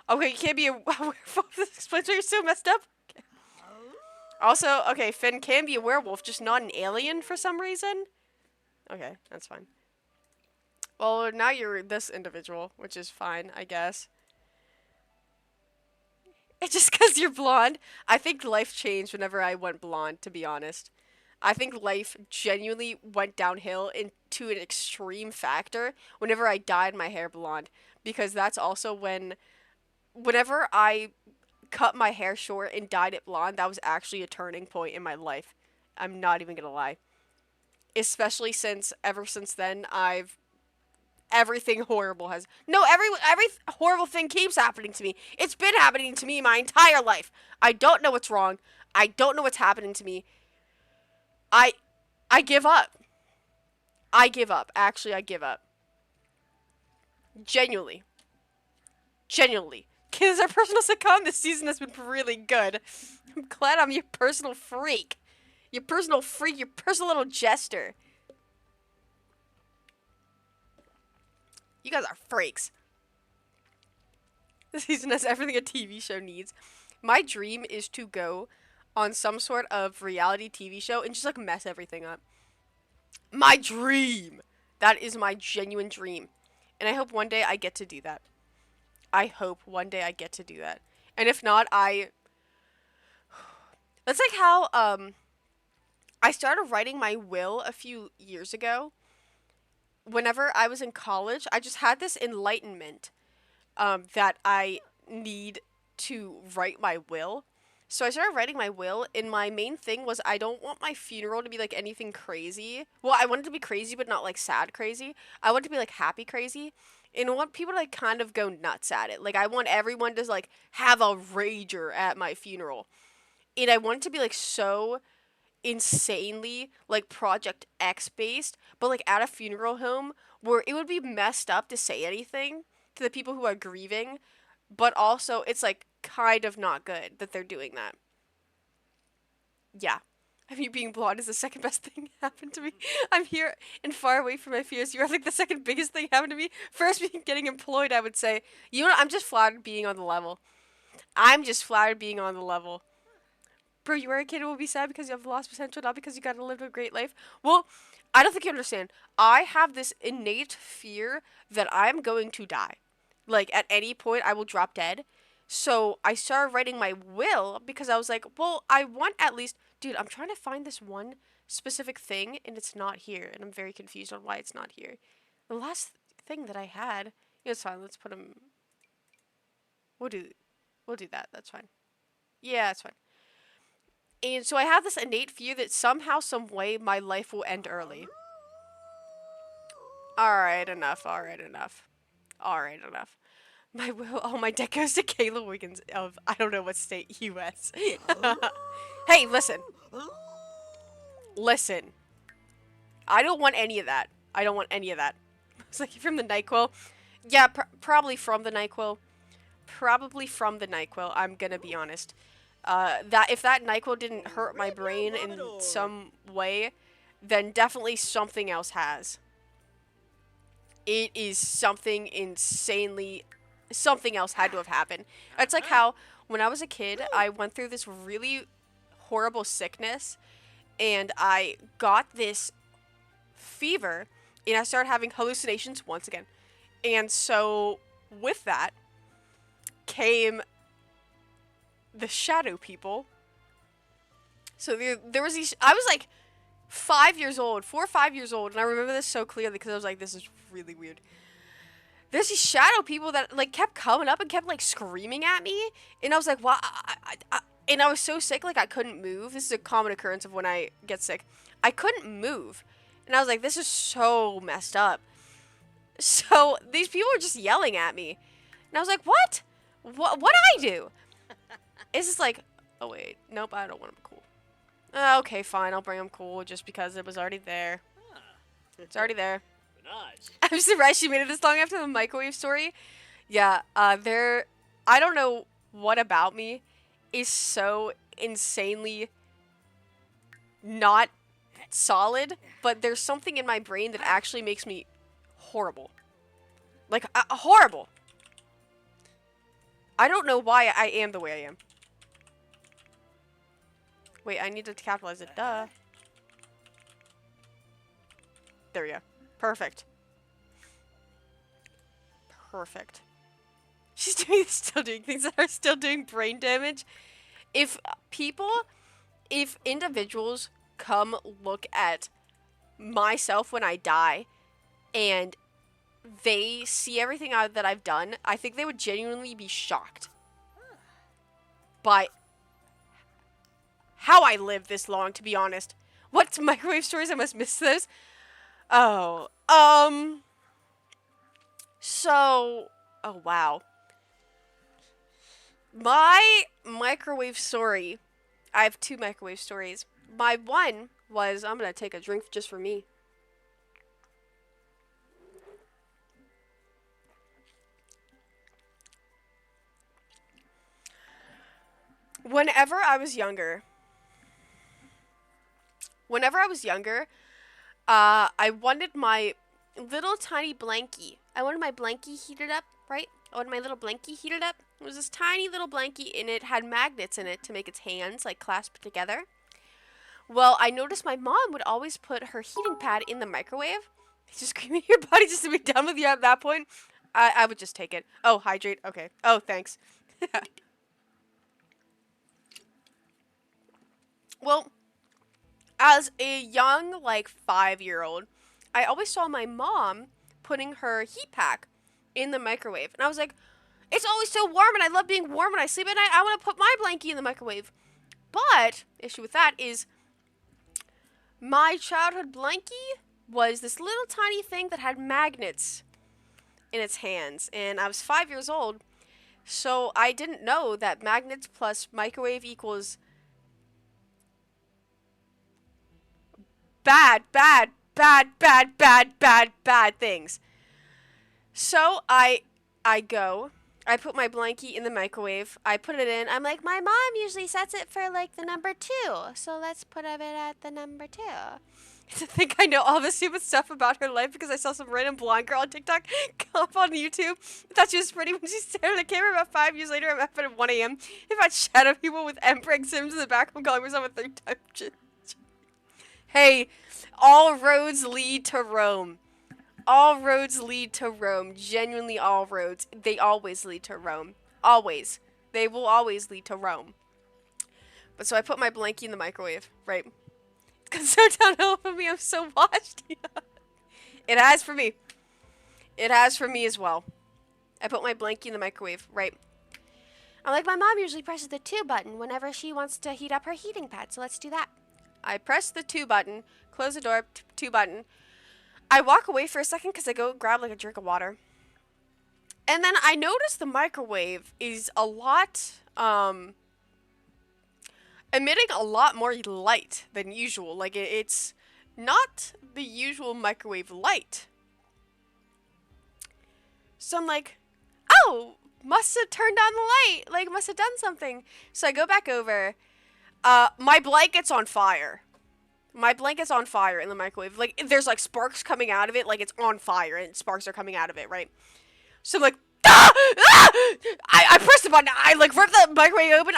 Okay, you can't be a werewolf. This explains why you're so messed up. Also, okay, Finn can be a werewolf, just not an alien for some reason. Okay, that's fine. Well, now you're this individual, which is fine, I guess. It's just because you're blonde. I think life changed whenever I went blonde, to be honest. I think life genuinely went downhill into an extreme factor whenever I dyed my hair blonde. Because that's also whenever I cut my hair short and dyed it blonde, that was actually a turning point in my life. I'm not even gonna lie. Especially since ever since then everything horrible has no every horrible thing keeps happening to me. It's been happening to me my entire life. I don't know what's wrong. I don't know what's happening to me. I I give up. I give up. Actually, I give up. Genuinely. Genuinely. Kids, our personal sitcom this season has been really good. I'm glad I'm your personal freak. Your personal freak, your personal little jester. You guys are freaks. This season has everything a TV show needs. My dream is to go on some sort of reality TV show and just like mess everything up. My dream! That is my genuine dream. And I hope one day I get to do that. I hope one day I get to do that. And if not, That's like how I started writing my will a few years ago. Whenever I was in college, I just had this enlightenment that I need to write my will. So I started writing my will, and my main thing was I don't want my funeral to be like anything crazy. Well, I want it to be crazy, but not like sad crazy. I want it to be like happy crazy. And I want people to like kind of go nuts at it. Like I want everyone to like have a rager at my funeral. And I want it to be like so insanely like Project X based, but like at a funeral home where it would be messed up to say anything to the people who are grieving, but also it's like kind of not good that they're doing that. Yeah. I mean, being blonde is the second best thing that happened to me. I'm here and far away from my fears. You are like the second biggest thing happened to me. First being getting employed, I would say. You know what? I'm just flattered being on the level. I'm just flattered being on the level. Bro, you are a kid who will be sad because you have lost potential, not because you gotta live a great life. Well, I don't think you understand. I have this innate fear that I'm going to die. Like, at any point, I will drop dead. So I started writing my will because I was like, well, I want at least. Dude, I'm trying to find this one specific thing, and it's not here. And I'm very confused on why it's not here. The last thing that I had. Yeah, it's fine. Let's put them. We'll do. We'll do that. That's fine. Yeah, it's fine. And so I have this innate fear that somehow, some way, my life will end early. Alright, enough. Alright, enough. Alright, enough. My will. Oh, my deck goes to Kayla Wiggins of I don't know what state, U.S. Hey, listen. Listen. I don't want any of that. I don't want any of that. It's like from the NyQuil. Yeah, probably from the NyQuil. Probably from the NyQuil. I'm gonna be honest. That if that NyQuil didn't hurt my brain in some way, then definitely something else has. It is something insanely, something else had to have happened. It's like how when I was a kid, I went through this really horrible sickness, and I got this fever, and I started having hallucinations once again. And so with that came the shadow people. So there was these. I was like 5 years old, 4 or 5 years old, and I remember this so clearly because I was like, this is really weird. There's these shadow people that like kept coming up and kept like screaming at me, and I was like, wow. And I was so sick, like I couldn't move. This is a common occurrence of when I get sick. I couldn't move, and I was like, this is so messed up. So these people were just yelling at me, and I was like, what? What did I do? It's just like, oh wait, nope, I don't want them cool. Okay, fine, I'll bring them cool just because it was already there. It's already there. Nice. I'm surprised she made it this long after the microwave story. Yeah, I don't know what about me is so insanely not solid, but there's something in my brain that actually makes me horrible. Like, horrible. I don't know why I am the way I am. Wait, I need to capitalize it. Duh. There we go. Perfect. Perfect. She's still doing things that are still doing brain damage. If individuals come look at myself when I die, and they see everything that I've done, I think they would genuinely be shocked by how I lived this long, to be honest. What microwave stories? I must miss those. Oh, so, oh wow. My microwave story, I have two microwave stories. My one was, I'm gonna take a drink just for me. Whenever I was younger, I wanted my little tiny blankie. I wanted my blankie heated up, right? I wanted my little blankie heated up. It was this tiny little blankie, and it had magnets in it to make its hands like clasp together. Well, I noticed my mom would always put her heating pad in the microwave. Just screaming your body just to be done with you at that point. I would just take it. Oh, hydrate. Okay. Oh, thanks. Well, as a young, like 5-year-old, I always saw my mom putting her heat pack in the microwave. And I was like, it's always so warm and I love being warm when I sleep at night. I want to put my blankie in the microwave. But, issue with that is my childhood blankie was this little tiny thing that had magnets in its hands. And I was 5 years old. So I didn't know that magnets plus microwave equals bad, bad, bad, bad, bad, bad, bad things. So I put my blankie in the microwave. I put it in. I'm like, my mom usually sets it for like the number 2. So let's put it at the number 2. To think I know all this stupid stuff about her life because I saw some random blonde girl on TikTok come up on YouTube. I thought she was pretty when she stared at the camera. About 5 years later, I'm up at 1 a.m. If I shadow people with Emperor Sims in the back, I'm calling myself a 3-time. Hey, all roads lead to Rome. All roads lead to Rome. Genuinely, all roads. They always lead to Rome. Always. They will always lead to Rome. But so I put my blankie in the microwave, right? It's so downhill for me. I'm so washed. It has for me. It has for me as well. I put my blankie in the microwave, right? I'm like, my mom usually presses the 2 button whenever she wants to heat up her heating pad, so let's do that. I press the 2 button, close the door, 2 button. I walk away for a second because I go grab like a drink of water. And then I notice the microwave is a lot, emitting a lot more light than usual. Like, it's not the usual microwave light. So I'm like, oh, must have turned on the light. Like, must have done something. So I go back over. My blanket's on fire. My blanket's on fire in the microwave. Like, there's, like, sparks coming out of it. Like, it's on fire, and sparks are coming out of it, right? So I'm like, ah! Ah! I press the button. I, like, rip the microwave open.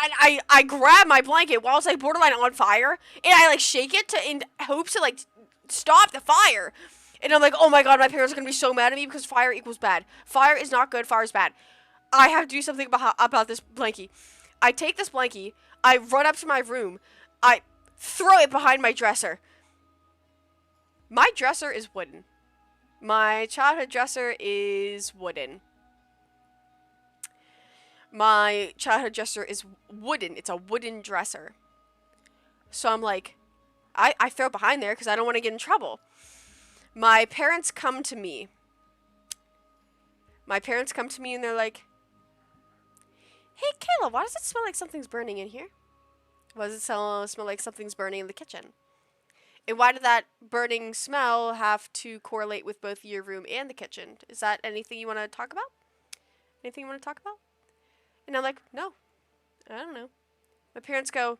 I grab my blanket while it's, like, borderline on fire. And I, like, shake it in hopes to, like, stop the fire. And I'm like, oh, my God, my parents are going to be so mad at me because fire equals bad. Fire is not good. Fire is bad. I have to do something about this blankie. I take this blankie. I run up to my room. I throw it behind my dresser. My dresser is wooden. My childhood dresser is wooden. My childhood dresser is wooden. It's a wooden dresser. So I'm like, I throw it behind there because I don't want to get in trouble. My parents come to me. My parents come to me and they're like, hey, Kayla, why does it smell like something's burning in here? Why does it smell like something's burning in the kitchen? And why did that burning smell have to correlate with both your room and the kitchen? Is that anything you want to talk about? Anything you want to talk about? And I'm like, no, I don't know. My parents go,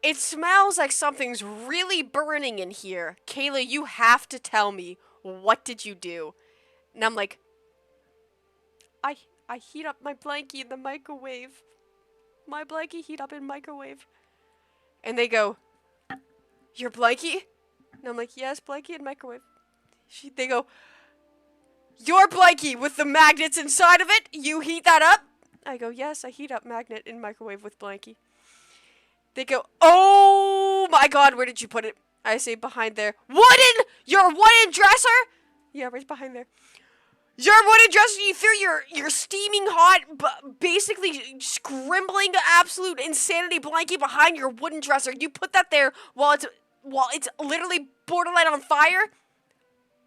it smells like something's really burning in here. Kayla, you have to tell me, what did you do? And I'm like, I heat up my blankie in the microwave. My blankie heat up in microwave. And they go, your blankie? And I'm like, yes, blankie in microwave. They go, your blankie with the magnets inside of it? You heat that up? I go, yes, I heat up magnet in microwave with blankie. They go, oh my God, where did you put it? I say, behind there. Wooden? Your wooden dresser? Yeah, right behind there. Your wooden dresser, you threw your steaming hot, basically scrimbling absolute insanity blankie behind your wooden dresser. You put that there while it's literally borderline on fire?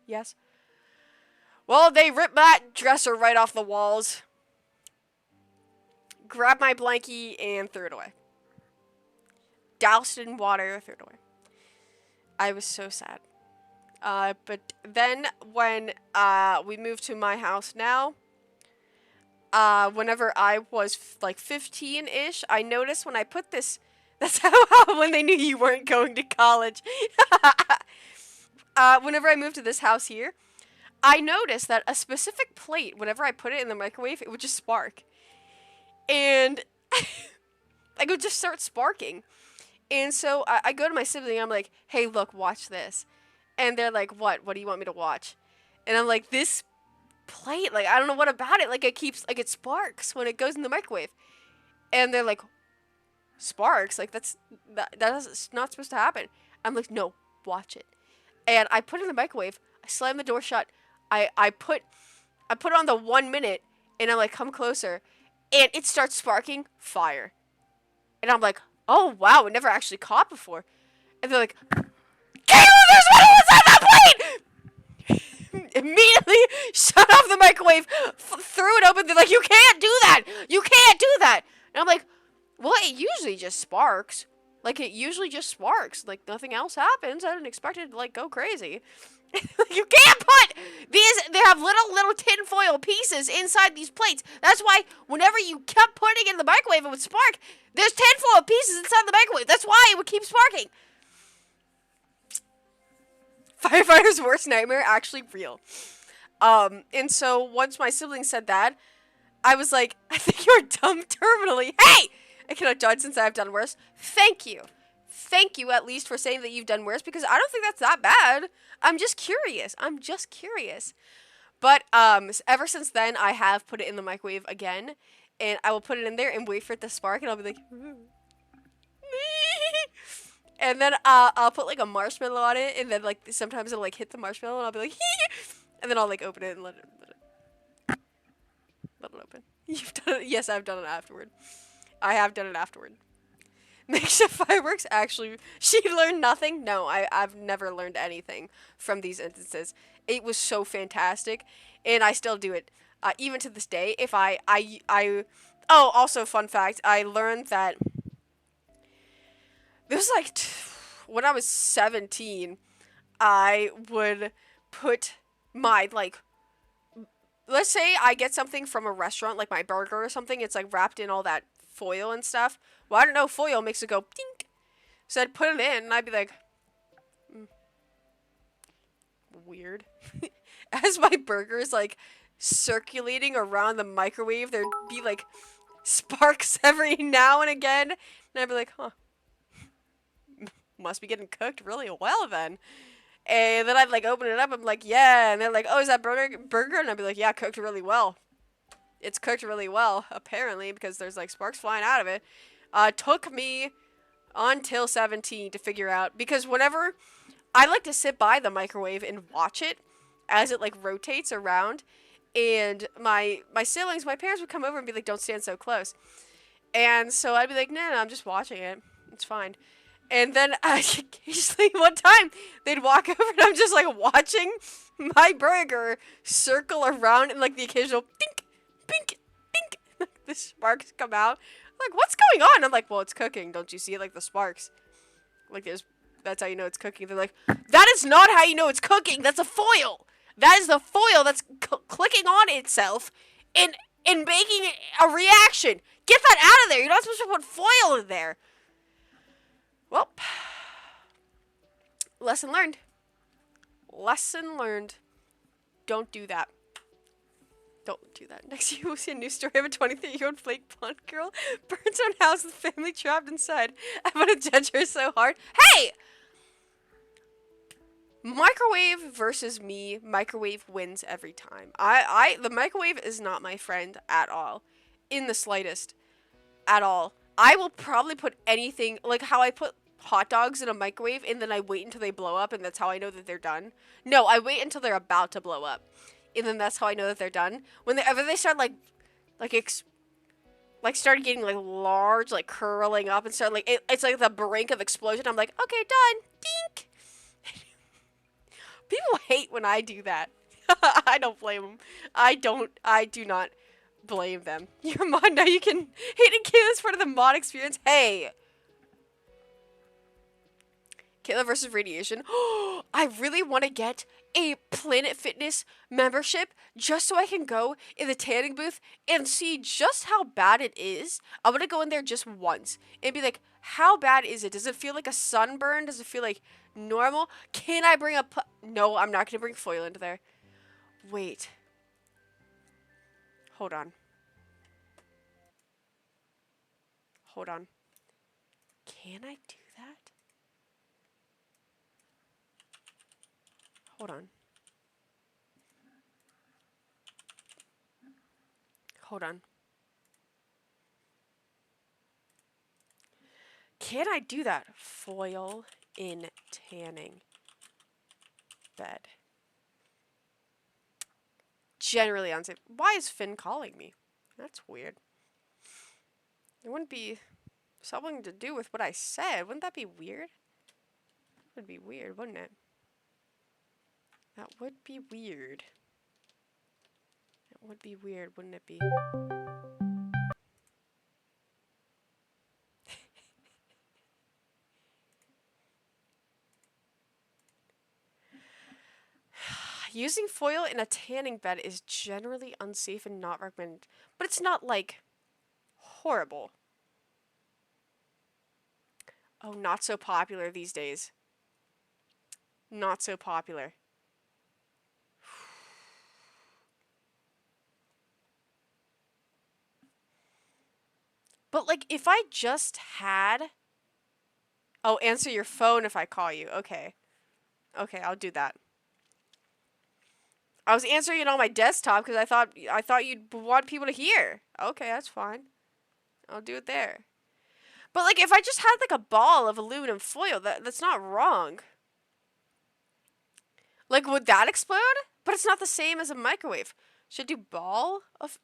Yes. Well, they ripped that dresser right off the walls. Grabbed my blankie and threw it away. Doused it in water, threw it away. I was so sad. But then when we moved to my house now, whenever I was like 15-ish, I noticed when I put this, that's how when they knew you weren't going to college. Whenever I moved to this house here, I noticed that a specific plate, whenever I put it in the microwave, it would just spark. And I would just start sparking. And so I go to my sibling, I'm like, hey, look, watch this. And they're like, what? What do you want me to watch? And I'm like, this plate, like, I don't know what about it. Like, it keeps, like, it sparks when it goes in the microwave. And they're like, sparks. Like that's not supposed to happen. I'm like, no, watch it. And I put it in the microwave. I slam the door shut. I put on the 1 minute, and I'm like, come closer, and it starts sparking fire. And I'm like, oh wow, it never actually caught before. And they're like, Caleb, there's one inside that plate! Immediately shut off the microwave, threw it open. They're like, you can't do that! You can't do that! And I'm like, well, it usually just sparks. Like, it usually just sparks. Like, nothing else happens. I didn't expect it to, like, go crazy. You can't put these, they have little tinfoil pieces inside these plates. That's why whenever you kept putting it in the microwave, it would spark. There's tinfoil pieces inside the microwave. That's why it would keep sparking. Firefighter's worst nightmare, actually real. And so once my siblings said that, I was like, I think you're dumb terminally. Hey! I cannot judge since I've done worse. Thank you. Thank you at least for saying that you've done worse, because I don't think that's that bad. I'm just curious. But ever since then, I have put it in the microwave again, and I will put it in there and wait for it to spark, and I'll be like, and then I'll put like a marshmallow on it, and then like sometimes it'll like hit the marshmallow, and I'll be like, and then I'll like open it and let it open. You've done it. Yes, I've done it afterward. I have done it afterward. Makeshift fireworks, actually, she learned nothing. No, I've never learned anything from these instances. It was so fantastic, and I still do it, even to this day. If oh, also fun fact, I learned that it was like, when I was 17, I would put my, like, let's say I get something from a restaurant, like my burger or something, it's like wrapped in all that foil and stuff. Well, I don't know, foil makes it go dink. So I'd put it in, and I'd be like, weird. As my burger is like circulating around the microwave, there'd be like sparks every now and again, and I'd be like, huh, must be getting cooked really well then. And then I'd like open it up, I'm like, yeah, and they're like, oh, is that burger? And I'd be like, yeah, cooked really well. It's cooked really well, apparently, because there's like sparks flying out of it. Took me until 17 to figure out, because whenever I like to sit by the microwave and watch it as it like rotates around, and my siblings, my parents would come over and be like, don't stand so close. And so I'd be like, no, I'm just watching it. It's fine. And then occasionally one time they'd walk over and I'm just like watching my burger circle around, and like the occasional dink, bink, bink, the sparks come out. I'm like, what's going on? I'm like, well, it's cooking. Don't you see it? Like the sparks. Like that's how you know it's cooking. They're like, that is not how you know it's cooking. That's a foil. That is the foil that's clicking on itself and making a reaction. Get that out of there. You're not supposed to put foil in there. Well, lesson learned. Lesson learned. Don't do that. Don't do that. Next year we'll see a new story of a 23-year-old flake blonde girl burns her own house with family trapped inside. I'm gonna judge her so hard. Hey! Microwave versus me. Microwave wins every time. The microwave is not my friend at all. In the slightest. At all. I will probably put anything, like how I put hot dogs in a microwave and then I wait until they blow up and that's how I know that they're done. No, I wait until they're about to blow up. And then that's how I know that they're done. Whenever they start started getting like large, like curling up and start like it's like the brink of explosion. I'm like, okay, done. Dink. People hate when I do that. I don't blame them. I do not blame them. You're a mod now. You can hate and kill as part of the mod experience. Hey. Kayla versus radiation. I really want to get a Planet Fitness membership just so I can go in the tanning booth and see just how bad it is. I want to go in there just once and be like, how bad is it? Does it feel like a sunburn? Does it feel like normal? Can I bring no, I'm not going to bring foil into there. Wait. Hold on. Hold on. Can I do that? Hold on. Hold on. Can I do that? Foil in tanning bed. Generally unsafe. Why is Finn calling me? That's weird. It wouldn't be something to do with what I said. Wouldn't that be weird? That would be weird, wouldn't it? That would be weird. It would be weird, wouldn't it be? Using foil in a tanning bed is generally unsafe and not recommended. But it's not, like, horrible. Oh, not so popular these days. Not so popular. But, like, if I just had... Oh, answer your phone if I call you. Okay. Okay, I'll do that. I was answering it on my desktop because I thought you'd want people to hear. Okay, that's fine. I'll do it there. But, like, if I just had, like, a ball of aluminum foil, that's not wrong. Like, would that explode? But it's not the same as a microwave. Should I do ball of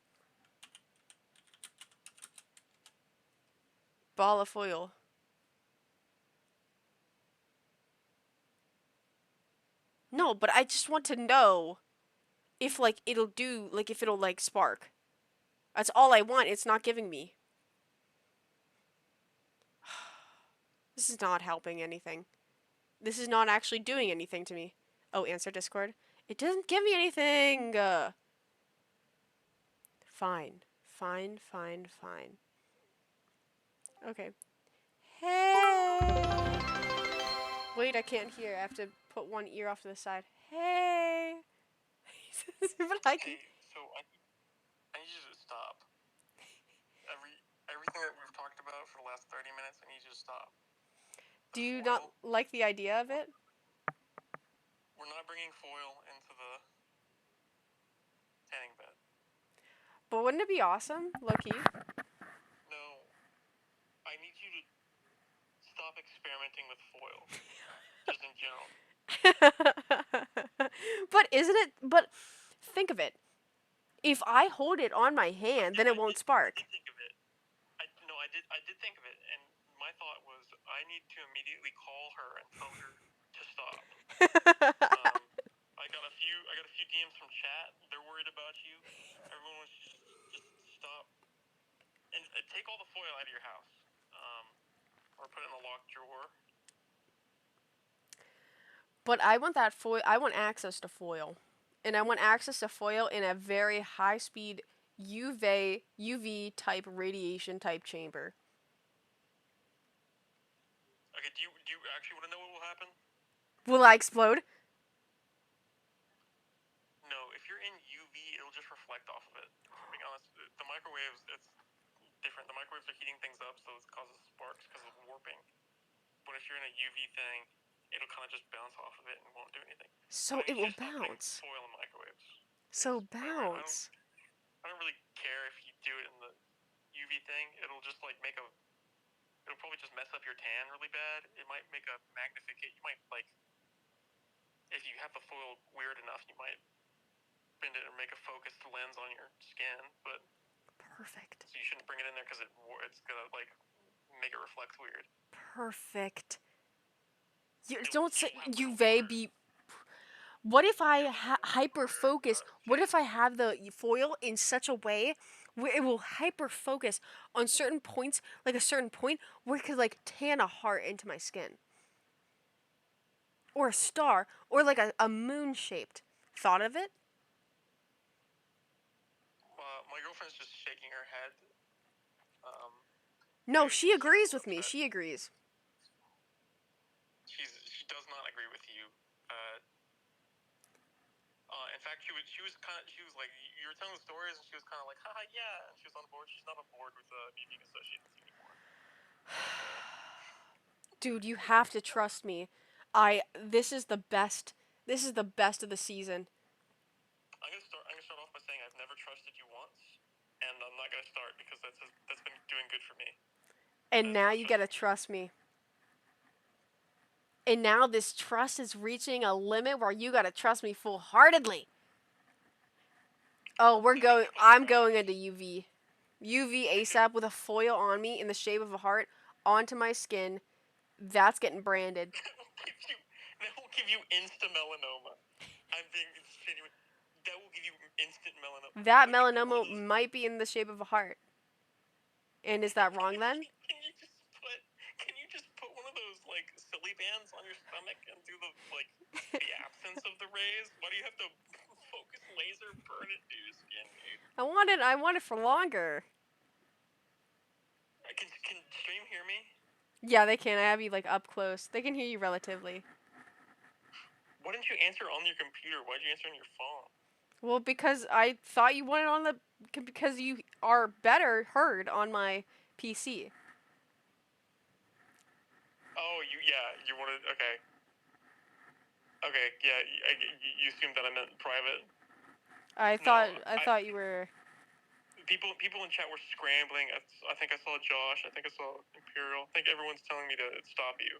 foil? No, but I just want to know if, like, it'll do, like, if it'll, like, spark. That's all I want. It's not giving me. This is not helping anything. This is not actually doing anything to me. Oh, answer Discord. It doesn't give me anything. Fine. Fine, fine, fine. Okay. Hey! Wait, I can't hear. I have to put one ear off to the side. Hey! But I can... Hey, so I need you to stop. Everything that we've talked about for the last 30 minutes, I need you to stop. Do you not like the idea of it? We're not bringing foil into the tanning bed. But wouldn't it be awesome, low-key? No. I need you to stop experimenting with foil. Just in general. But isn't it... But think of it. If I hold it on my hand, then it won't spark. I did think of it. I did think of it, and my thought was I need to immediately call her and tell her to stop. I got a few DMs from chat. They're worried about you. Everyone wants you to just stop and take all the foil out of your house, or put it in a locked drawer. But I want that foil. I want access to foil, and I want access to foil in a very high-speed UV type radiation type chamber. Okay, do you actually want to know what will happen? Will I explode? No, if you're in UV, it'll just reflect off of it. To be honest, the microwaves, it's different. The microwaves are heating things up, so it causes sparks because of warping. But if you're in a UV thing, it'll kind of just bounce off of it and won't do anything. So it will bounce. Foil in microwaves. So bounce. I don't really care if you do it in the UV thing. It'll just like it'll probably just mess up your tan really bad. It might make a magnification. You might like, if you have the foil weird enough, you might bend it and make a focused lens on your skin. But perfect. So you shouldn't bring it in there because it's gonna like make it reflect weird. Perfect. You don't say UV be. What if I hyper focus? What if I have the foil in such a way where it will hyper focus on certain points, like a certain point where it could like tan a heart into my skin, or a star, or like a moon shaped. Thought of it? My girlfriend's just shaking her head. No, she agrees with me. She agrees. She does not agree with you. In fact, she was like, you were telling the stories, and she was kind of like, haha, yeah, and she was on board. She's not on board with me being associated with you anymore. Dude, you have to trust me. This is the best. This is the best of the season. I'm gonna start off by saying I've never trusted you once, and I'm not gonna start because that's been doing good for me. And now you gotta trust me. And now this trust is reaching a limit where you gotta trust me full-heartedly. Oh, I'm going into UV. UV ASAP with a foil on me in the shape of a heart onto my skin. That's getting branded. That will give you instant melanoma. I'm being genuine. That will give you instant melanoma. That melanoma might be in the shape of a heart. And is that wrong then? Can you just put one of those like silly bands on your stomach and do the absence of the rays? Why do you have to focus laser burn it to your skin, dude? I want it for longer. Can stream hear me? Yeah, they can. I have you like up close. They can hear you relatively. Why didn't you answer on your computer? Why did you answer on your phone? Well, because I thought you wanted on the because you are better heard on my PC. Oh, you wanted okay. Okay, yeah, you assumed that I meant private. I thought you were. People in chat were scrambling. I think I saw Josh. I think I saw Imperial. I think everyone's telling me to stop you.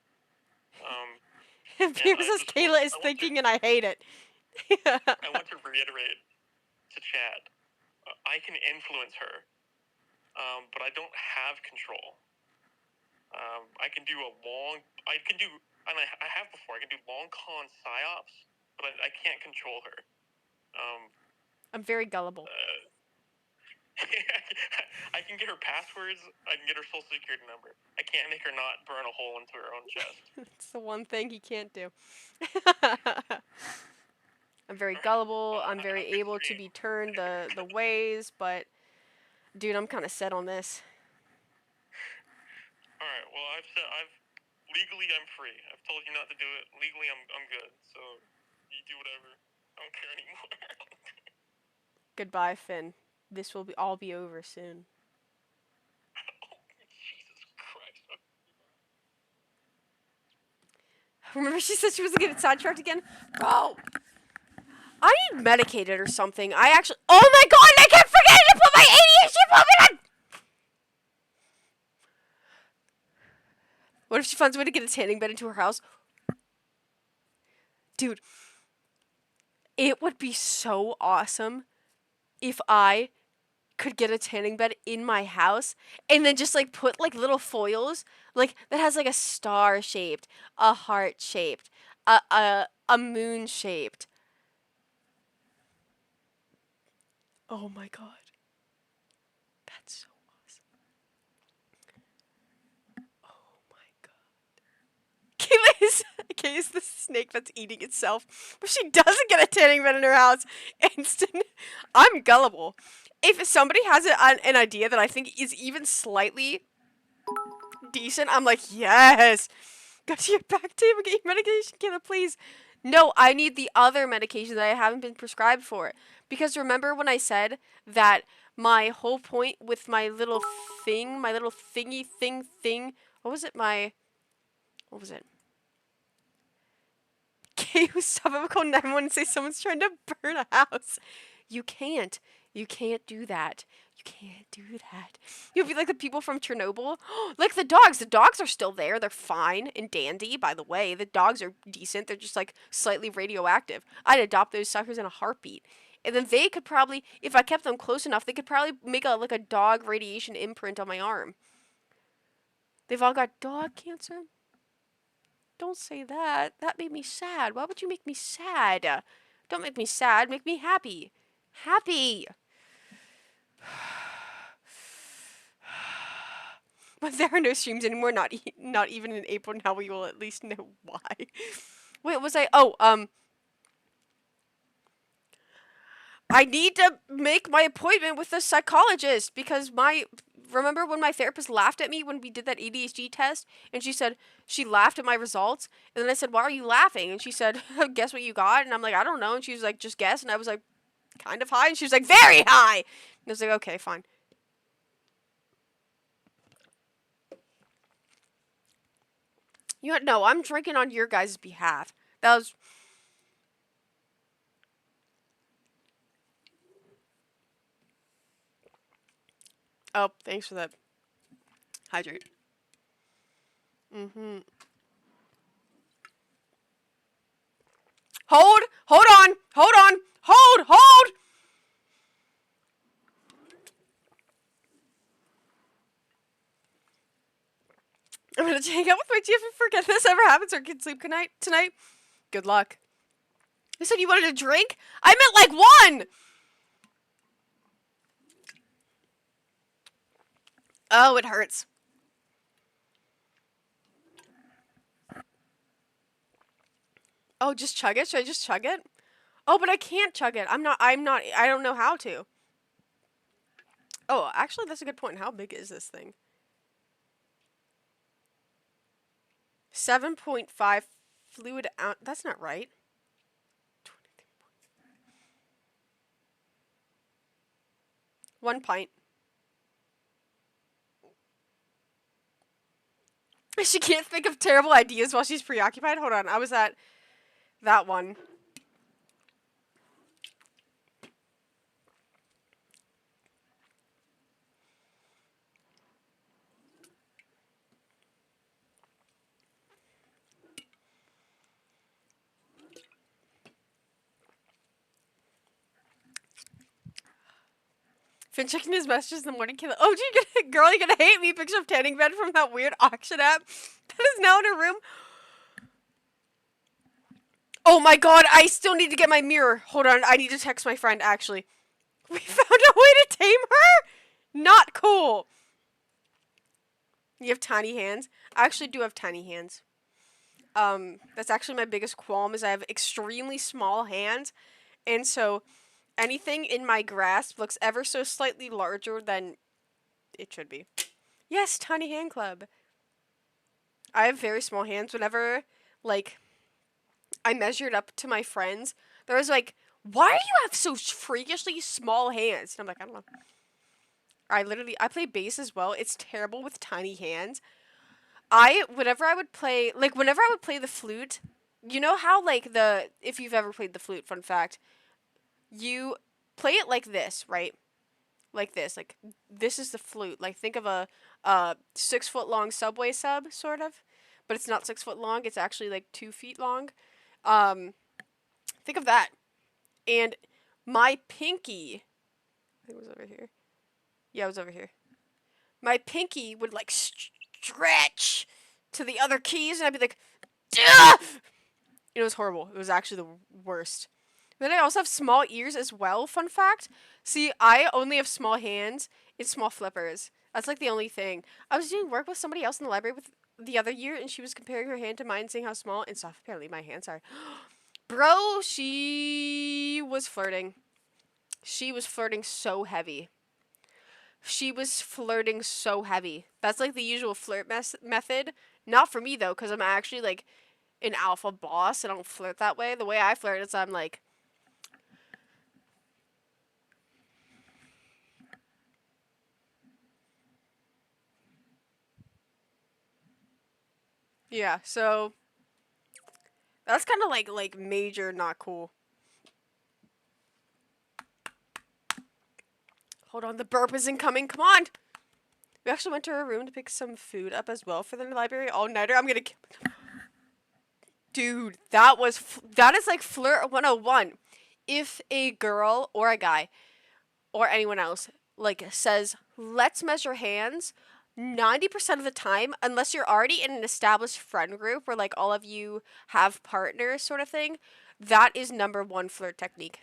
People says Kayla is thinking, and I hate it. I want to reiterate to chat. I can influence her, but I don't have control. I can do and I have before. I can do long con psyops, but I can't control her. I'm very gullible. I can get her passwords. I can get her social security number. I can't make her not burn a hole into her own chest. It's the one thing he can't do. I'm very gullible. I'm very able to be turned the ways, but dude, I'm kind of set on this. All right. Well, legally I'm free. I've told you not to do it. Legally I'm good. So you do whatever. I don't care anymore. Goodbye, Finn. This will all be over soon. Oh, Jesus Christ. Remember she said she was gonna get sidetracked again? Bro! I need medicated or something. Oh my god, I kept forgetting to put my ADHD Pokemon! What if she finds a way to get a tanning bed into her house? Dude, it would be so awesome if I could get a tanning bed in my house and then just like put like little foils like that has like a star shaped, a heart shaped, a moon shaped. Oh my god. That's so awesome. Oh my god. Kayla is the snake that's eating itself. But she doesn't get a tanning bed in her house. Instant. I'm gullible. If somebody has an idea that I think is even slightly decent, I'm like, yes. Go to your back table, get your medication, Kayla, please. No, I need the other medication that I haven't been prescribed for. Because remember when I said that my whole point with my little thing, my little thingy thing, what was it? What was it? Okay, stop. I'm calling 911 and say someone's trying to burn a house. You can't. You can't do that. You can't do that. You'll be like the people from Chernobyl. Like the dogs. The dogs are still there. They're fine and dandy, by the way. The dogs are decent. They're just like slightly radioactive. I'd adopt those suckers in a heartbeat. And then they could probably, if I kept them close enough, they could probably make a dog radiation imprint on my arm. They've all got dog cancer. Don't say that. That made me sad. Why would you make me sad? Don't make me sad. Make me happy. Happy. But there are no streams anymore. Not even in April. Now we will at least know why. Wait, was I? Oh, I need to make my appointment with the psychologist because remember when my therapist laughed at me when we did that ADHD test and she said she laughed at my results and then I said, why are you laughing? And she said, guess what you got? And I'm like, I don't know. And she was like, just guess. And I was like, kind of high. And she was like, very high. And I was like, okay, fine. No, I'm drinking on your guys' behalf. That was... Oh, thanks for that. Hydrate. Mm-hmm. Hold on, hold. I'm gonna hang out with my GF and forget this ever happens or can sleep tonight. Good luck. You said you wanted a drink? I meant like one! Oh, it hurts. Oh, just chug it? Should I just chug it? Oh, but I can't chug it. I don't know how to. Oh, actually, that's a good point. How big is this thing? 7.5 fluid ounce. That's not right. 1 pint. She can't think of terrible ideas while she's preoccupied. Hold on. I was at that one. Finn checking his messages in the morning. Oh, girl, you're gonna hate me. Picture of tanning bed from that weird auction app that is now in her room. Oh my god, I still need to get my mirror. Hold on, I need to text my friend, actually. We found a way to tame her? Not cool. You have tiny hands? I actually do have tiny hands. That's actually my biggest qualm is I have extremely small hands. And so anything in my grasp looks ever so slightly larger than it should be. Yes, tiny hand club. I have very small hands. Whenever, like, I measured up to my friends, there was like, why do you have so freakishly small hands? And I'm like, I don't know. I play bass as well. It's terrible with tiny hands. Whenever I would play the flute, you know how, like, if you've ever played the flute, fun fact, you play it like this, right? Like this. Like, this is the flute. Like, think of a 6-foot long Subway sub, sort of. But it's not 6 foot long. It's actually, like, 2 feet long. Think of that. And my pinky, I think it was over here. Yeah, it was over here. My pinky would, like, stretch to the other keys, and I'd be like, duh! It was horrible. It was actually the worst. Then I also have small ears as well, fun fact. See, I only have small hands and small flippers. That's, like, the only thing. I was doing work with somebody else in the library the other year, and she was comparing her hand to mine, saying how small and soft apparently my hands are. Bro, she was flirting. She was flirting so heavy. That's, like, the usual flirt method. Not for me, though, because I'm actually, like, an alpha boss. I don't flirt that way. The way I flirt is I'm like, yeah, so that's kind of like major not cool. Hold on, the burp isn't coming. Come on. We actually went to her room to pick some food up as well for the library all-nighter. I'm gonna Dude, that is like flirt 101. If a girl or a guy or anyone else like says, "Let's measure hands," 90% of the time, unless you're already in an established friend group where, like, all of you have partners sort of thing, that is number one flirt technique.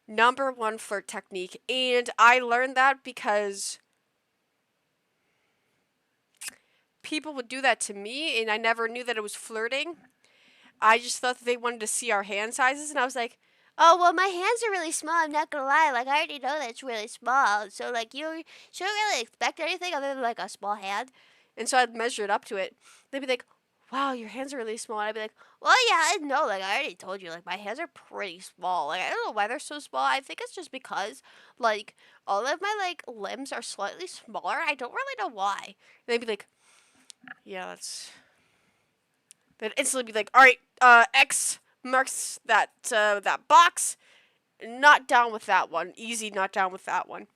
Number one flirt technique. And I learned that because people would do that to me, and I never knew that it was flirting. I just thought that they wanted to see our hand sizes, and I was like, oh, well, my hands are really small, I'm not gonna lie. Like, I already know that it's really small, so, like, you shouldn't really expect anything other than, like, a small hand. And so I'd measure it up to it. They'd be like, wow, your hands are really small. And I'd be like, well, yeah, I know. Like, I already told you, like, my hands are pretty small. Like, I don't know why they're so small. I think it's just because, like, all of my, like, limbs are slightly smaller. I don't really know why. And they'd be like, yeah, that's... They'd instantly be like, all right, X marks that box. Not down with that one. Easy, not down with that one.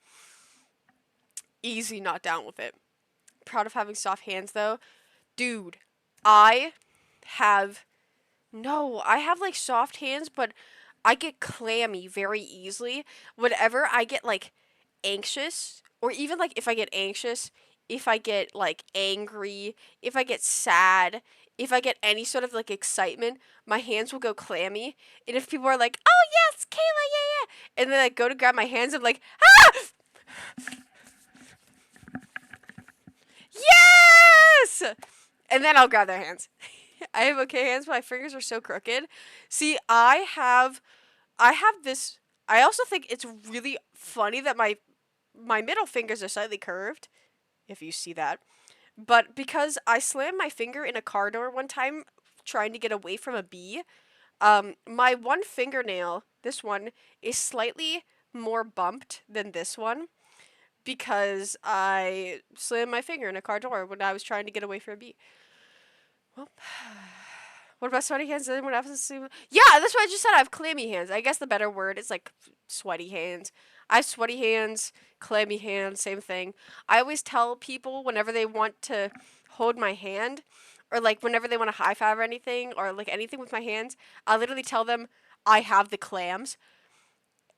Easy, not down with it. Proud of having soft hands, though. Dude, I have no, I have like soft hands, but I get clammy very easily. Whenever I get like anxious, or even like if I get anxious, if I get like angry, if I get sad, if I get any sort of like excitement, my hands will go clammy. And if people are like, "Oh yes, Kayla, yeah, yeah," and then I go to grab my hands, I'm like, "Ah, yes!" And then I'll grab their hands. I have okay hands, but my fingers are so crooked. See, I have this. I also think it's really funny that my middle fingers are slightly curved, if you see that. But because I slammed my finger in a car door one time trying to get away from a bee, my one fingernail, this one, is slightly more bumped than this one because I slammed my finger in a car door when I was trying to get away from a bee. Well, what about sweaty hands? Anyone else Yeah, that's what I just said. I have clammy hands. I guess the better word is like sweaty hands. I have sweaty hands, clammy hands, same thing. I always tell people whenever they want to hold my hand, or like whenever they want to high five or anything, or like anything with my hands, I literally tell them I have the clams,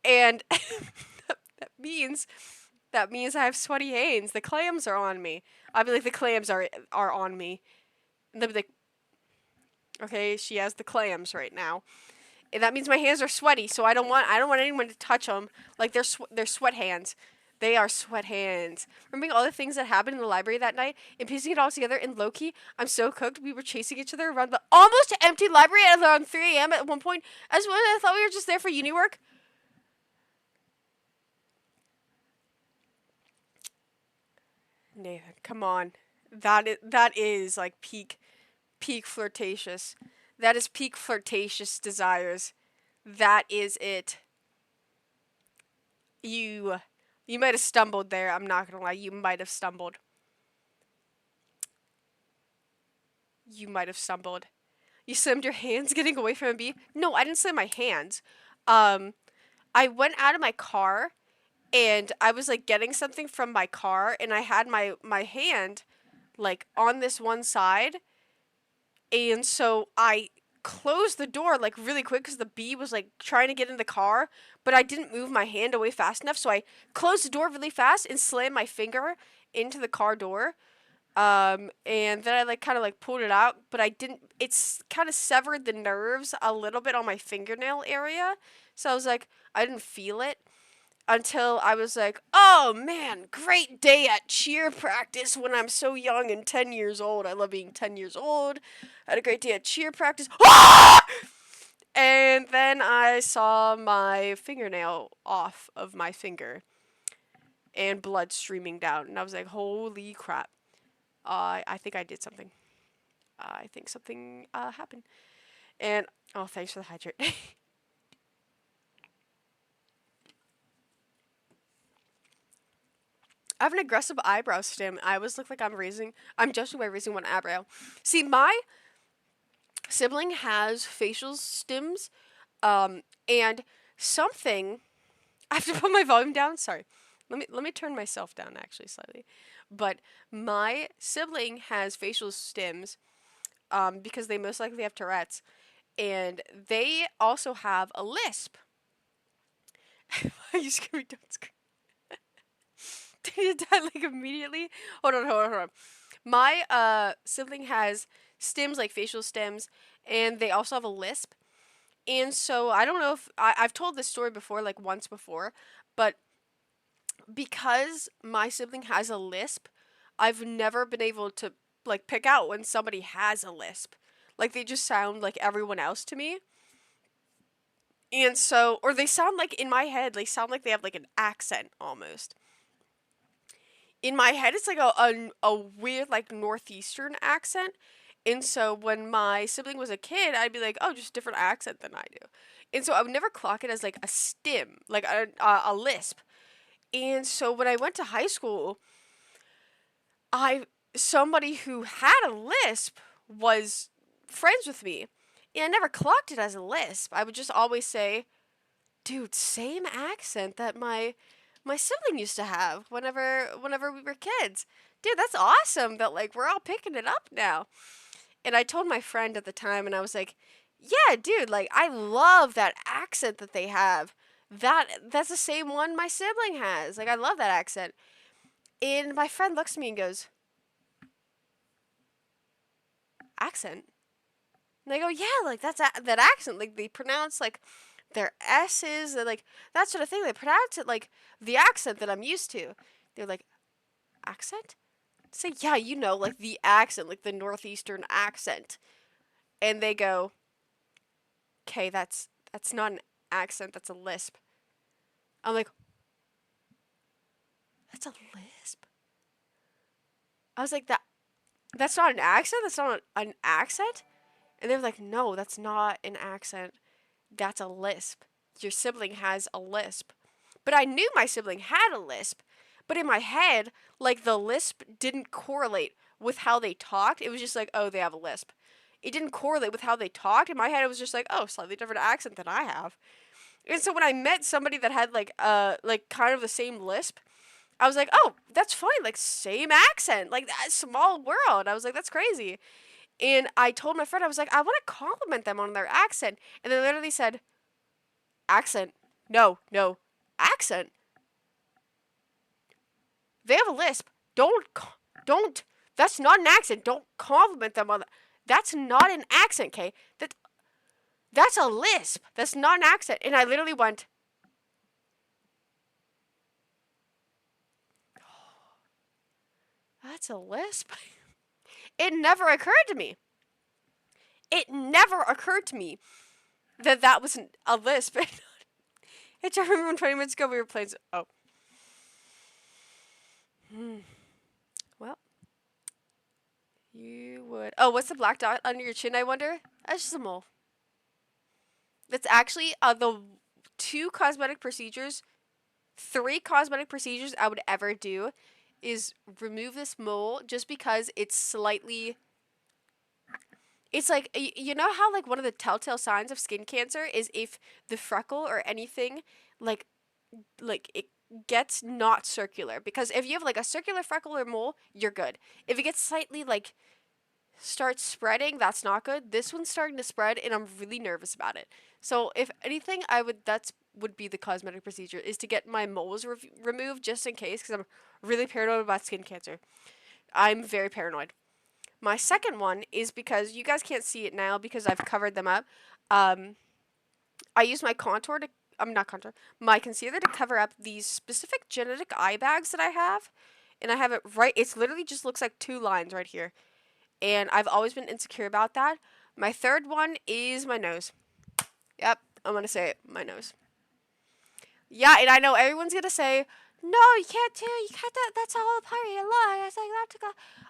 and that means that means I have sweaty hands. The clams are on me. I'll be like, the clams are on me. And they'll be like, okay, she has the clams right now. And that means my hands are sweaty, so I don't want anyone to touch them. Like they're sweat hands. They are sweat hands. Remembering all the things that happened in the library that night and piecing it all together in low-key, I'm so cooked. We were chasing each other around the almost empty library at around 3 a.m. at one point. As well, I thought we were just there for uni work. Nathan, come on. That is like peak flirtatious. That is peak flirtatious desires. That is it. You you might have stumbled there. I'm not gonna lie. You might have stumbled. You might have stumbled. You slammed your hands getting away from a bee? No, I didn't slam my hands. Um, I went out of my car and I was like getting something from my car and I had my hand like on this one side, and so I closed the door like really quick because the bee was like trying to get in the car, but I didn't move my hand away fast enough, so I closed the door really fast and slammed my finger into the car door. And then I like kind of like pulled it out, but I didn't. It's kind of severed the nerves a little bit on my fingernail area, so I was like, I didn't feel it until I was like, oh man, great day at cheer practice when I'm so young and 10 years old. I love being 10 years old. I had a great day at cheer practice. Ah! And then I saw my fingernail off of my finger and blood streaming down. And I was like, holy crap. I think I did something. I think something happened. And, oh, thanks for the hydrate. I have an aggressive eyebrow stem. I always look like I'm judging by raising one eyebrow. See, my sibling has facial stems, and something. I have to put my volume down. Sorry, let me turn myself down actually slightly. But my sibling has facial stems, because they most likely have Tourette's, and they also have a lisp. Are you screaming? Don't scream. Did you die like immediately? Hold on. My sibling has stems like facial stems, and they also have a lisp. And so I don't know if I've told this story before, like once before, but because my sibling has a lisp, I've never been able to like pick out when somebody has a lisp. Like they just sound like everyone else to me. And so, or they sound like in my head, they sound like they have like an accent almost. In my head, it's like a weird like northeastern accent. And so when my sibling was a kid, I'd be like, oh, just different accent than I do. And so I would never clock it as like a stim, like a lisp. And so when I went to high school, I somebody who had a lisp was friends with me. And I never clocked it as a lisp. I would just always say, dude, same accent that my sibling used to have whenever we were kids. dude, that's awesome that like we're all picking it up now. And I told my friend at the time, and I was like, yeah, dude, like I love that accent that they have. That's the same one my sibling has. Like I love that accent. And my friend looks at me and goes, accent? And I go, yeah, like that accent. Like they pronounce like their S's and like that sort of thing. They pronounce it like the accent that I'm used to. They're like, accent? Say, yeah, you know, like the accent, like the northeastern accent. And they go, okay, that's not an accent, that's a lisp. I'm like, that's a lisp? I was like, that's not an accent? That's not an accent? And they were like, no, that's not an accent. That's a lisp. Your sibling has a lisp. But I knew my sibling had a lisp. But in my head, like the lisp didn't correlate with how they talked. It was just like, oh, they have a lisp. It didn't correlate with how they talked. In my head, it was just like, oh, slightly different accent than I have. And so when I met somebody that had like kind of the same lisp, I was like, oh, that's funny. Like same accent, like that small world. I was like, that's crazy. And I told my friend, I was like, I want to compliment them on their accent. And they literally said, accent. No, no, accent. They have a lisp. Don't. That's not an accent. Don't compliment them on that. That's not an accent, okay? That's a lisp. That's not an accent. And I literally went, that's a lisp? It never occurred to me. It never occurred to me that that was a lisp. I remember when 20 minutes ago we were playing. Oh. Well, you would. Oh, what's the black dot under your chin, I wonder? That's just a mole. That's actually the three cosmetic procedures I would ever do is remove this mole just because it's slightly. It's like, you know how like one of the telltale signs of skin cancer is if the freckle or anything like it gets not circular, because if you have like a circular freckle or mole, you're good. If it gets slightly like starts spreading, that's not good. This one's starting to spread and I'm really nervous about it. So if anything, that's would be the cosmetic procedure is to get my moles removed just in case, because I'm really paranoid about skin cancer. I'm very paranoid. My second one is because you guys can't see it now because I've covered them up. I use my contour to not contour, my concealer to cover up these specific genetic eye bags that I have. And I have it right, it's literally just looks like two lines right here. And I've always been insecure about that. My third one is my nose. Yep, I'm gonna say it, my nose. Yeah, and I know everyone's gonna say, no, you can't do it, you can't do it, that's all a part of your life. It's like that to go.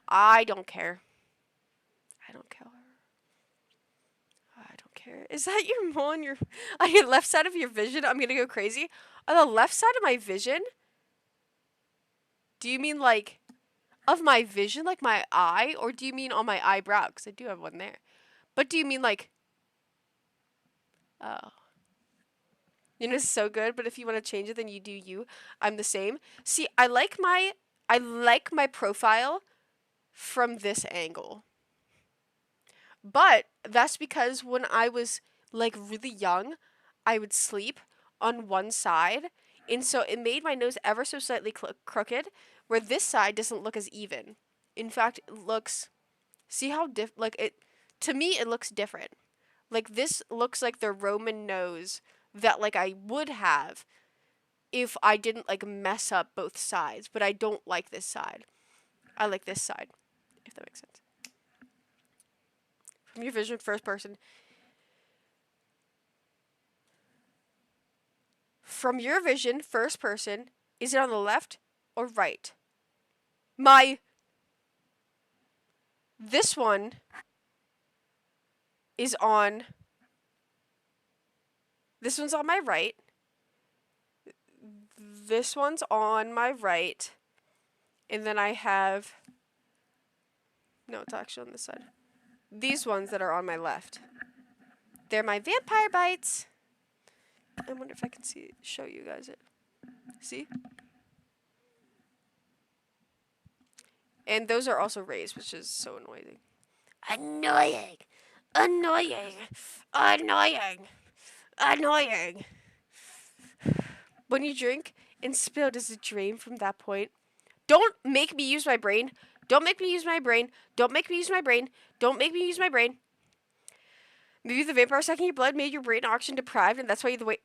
I don't care. I don't care. I don't care. Is that your mole on your left side of your vision? I'm gonna go crazy. On the left side of my vision? Do you mean like of my vision, like my eye, or do you mean on my eyebrow? Because I do have one there. But do you mean like? Oh, you know, it's so good. But if you want to change it, then you do you. I'm the same. See, I like my profile from this angle. But that's because when I was like really young, I would sleep on one side, and so it made my nose ever so slightly crooked, where this side doesn't look as even. In fact, it looks. See how like it. To me, it looks different. Like this looks like the Roman nose that like I would have if I didn't like mess up both sides. But I don't like this side. I like this side, if that makes sense. From your vision, first person. From your vision, first person, is it on the left or right? This one is on. This one's on my right. This one's on my right. And then I have. No, it's actually on this side. These ones that are on my left. They're my vampire bites. I wonder if I can show you guys it. See? And those are also raised, which is so annoying. Annoying. Annoying. Annoying. Annoying. When you drink and spill, does it drain from that point? Don't make me use my brain. Don't make me use my brain. Don't make me use my brain. Don't make me use my brain. Maybe the vampire sucking your blood made your brain oxygen deprived, and that's why you the way.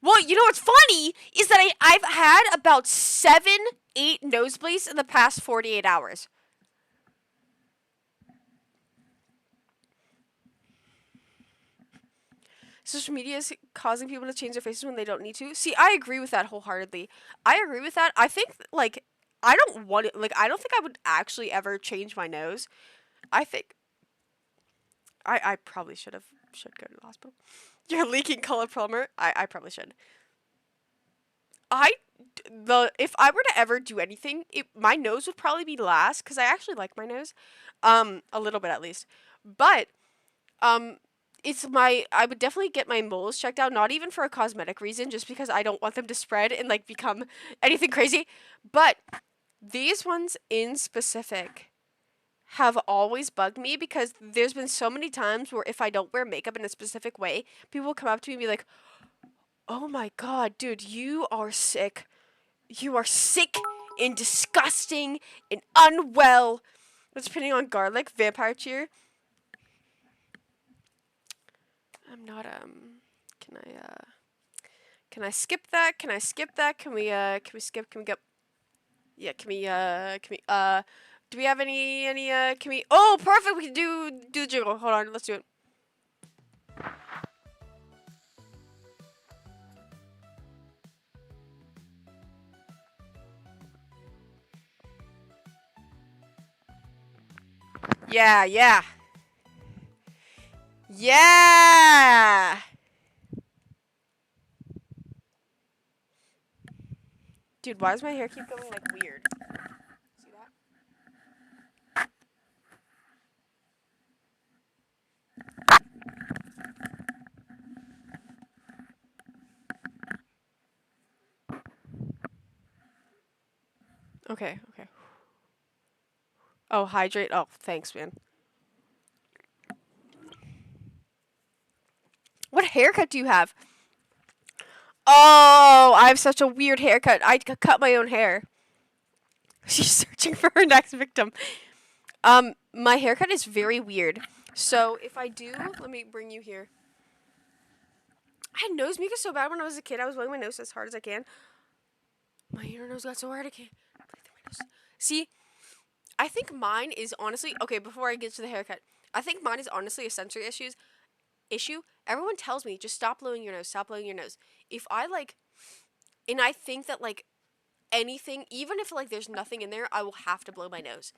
Well, you know what's funny is that I've had about 7, 8 nosebleeds in the past 48 hours. Social media is causing people to change their faces when they don't need to. See, I agree with that wholeheartedly. I agree with that. I think like I don't want it. Like I don't think I would actually ever change my nose. I think I probably should go to the hospital. You're a leaking color plumber. I probably should. If I were to ever do anything, my nose would probably be last because I actually like my nose, a little bit at least. But it's I would definitely get my moles checked out, not even for a cosmetic reason, just because I don't want them to spread and like become anything crazy. But these ones in specific have always bugged me because there's been so many times where if I don't wear makeup in a specific way, people will come up to me and be like, "Oh my god, dude, you are sick. You are sick and disgusting and unwell." It's putting on garlic, vampire cheer. I'm not can I skip that? Can I skip that? Can we skip? Can we go? Yeah, do we have any can we Oh, perfect. We can do the jingle. Hold on. Let's do it. Yeah, yeah. Yeah. Dude, why does my hair keep going like weird? See that? Okay, okay. Oh, hydrate. Oh, thanks, man. What haircut do you have? Oh, I have such a weird haircut. I cut my own hair. She's searching for her next victim. My haircut is very weird. So if I do, let me bring you here. I had nose mucus so bad when I was a kid. I was blowing my nose as hard as I can. My inner nose got so hard I can't breathe through my nose. See, I think mine is honestly okay. Before I get to the haircut, I think mine is honestly a sensory issue. Everyone tells me just stop blowing your nose. Stop blowing your nose. If I like, and I think that like anything, even if like there's nothing in there, I will have to blow my nose.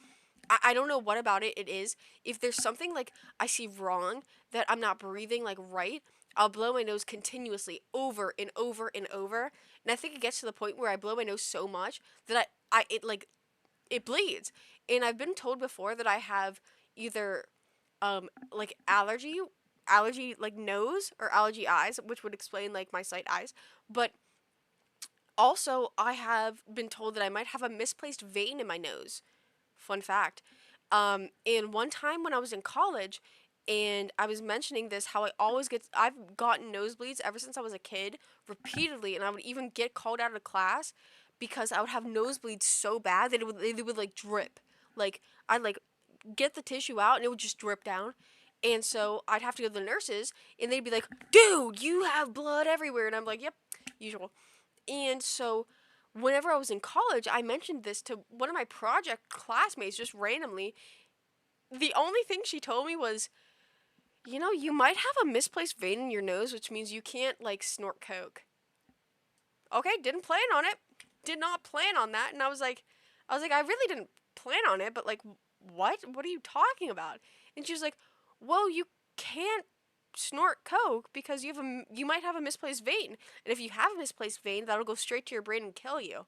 I don't know what about it is. If there's something like I see wrong that I'm not breathing like right, I'll blow my nose continuously over and over and over. And I think it gets to the point where I blow my nose so much that it bleeds. And I've been told before that I have either like allergy like nose or allergy eyes, which would explain like my sight eyes. But also I have been told that I might have a misplaced vein in my nose. Fun fact. And one time when I was in college, and I was mentioning this, how I've gotten nosebleeds ever since I was a kid, repeatedly, and I would even get called out of class because I would have nosebleeds so bad that it would like drip. Like I'd like get the tissue out and it would just drip down. And so I'd have to go to the nurses, and they'd be like, "Dude, you have blood everywhere," and I'm like, "Yep, usual." And so whenever I was in college, I mentioned this to one of my project classmates just randomly. The only thing she told me was, you might have a misplaced vein in your nose, which means you can't like snort coke. Okay, didn't plan on it. Did not plan on that. And I was like, I really didn't plan on it, but like, what? What are you talking about? And she was like, well, you can't snort coke because you might have a misplaced vein, and if you have a misplaced vein, that'll go straight to your brain and kill you.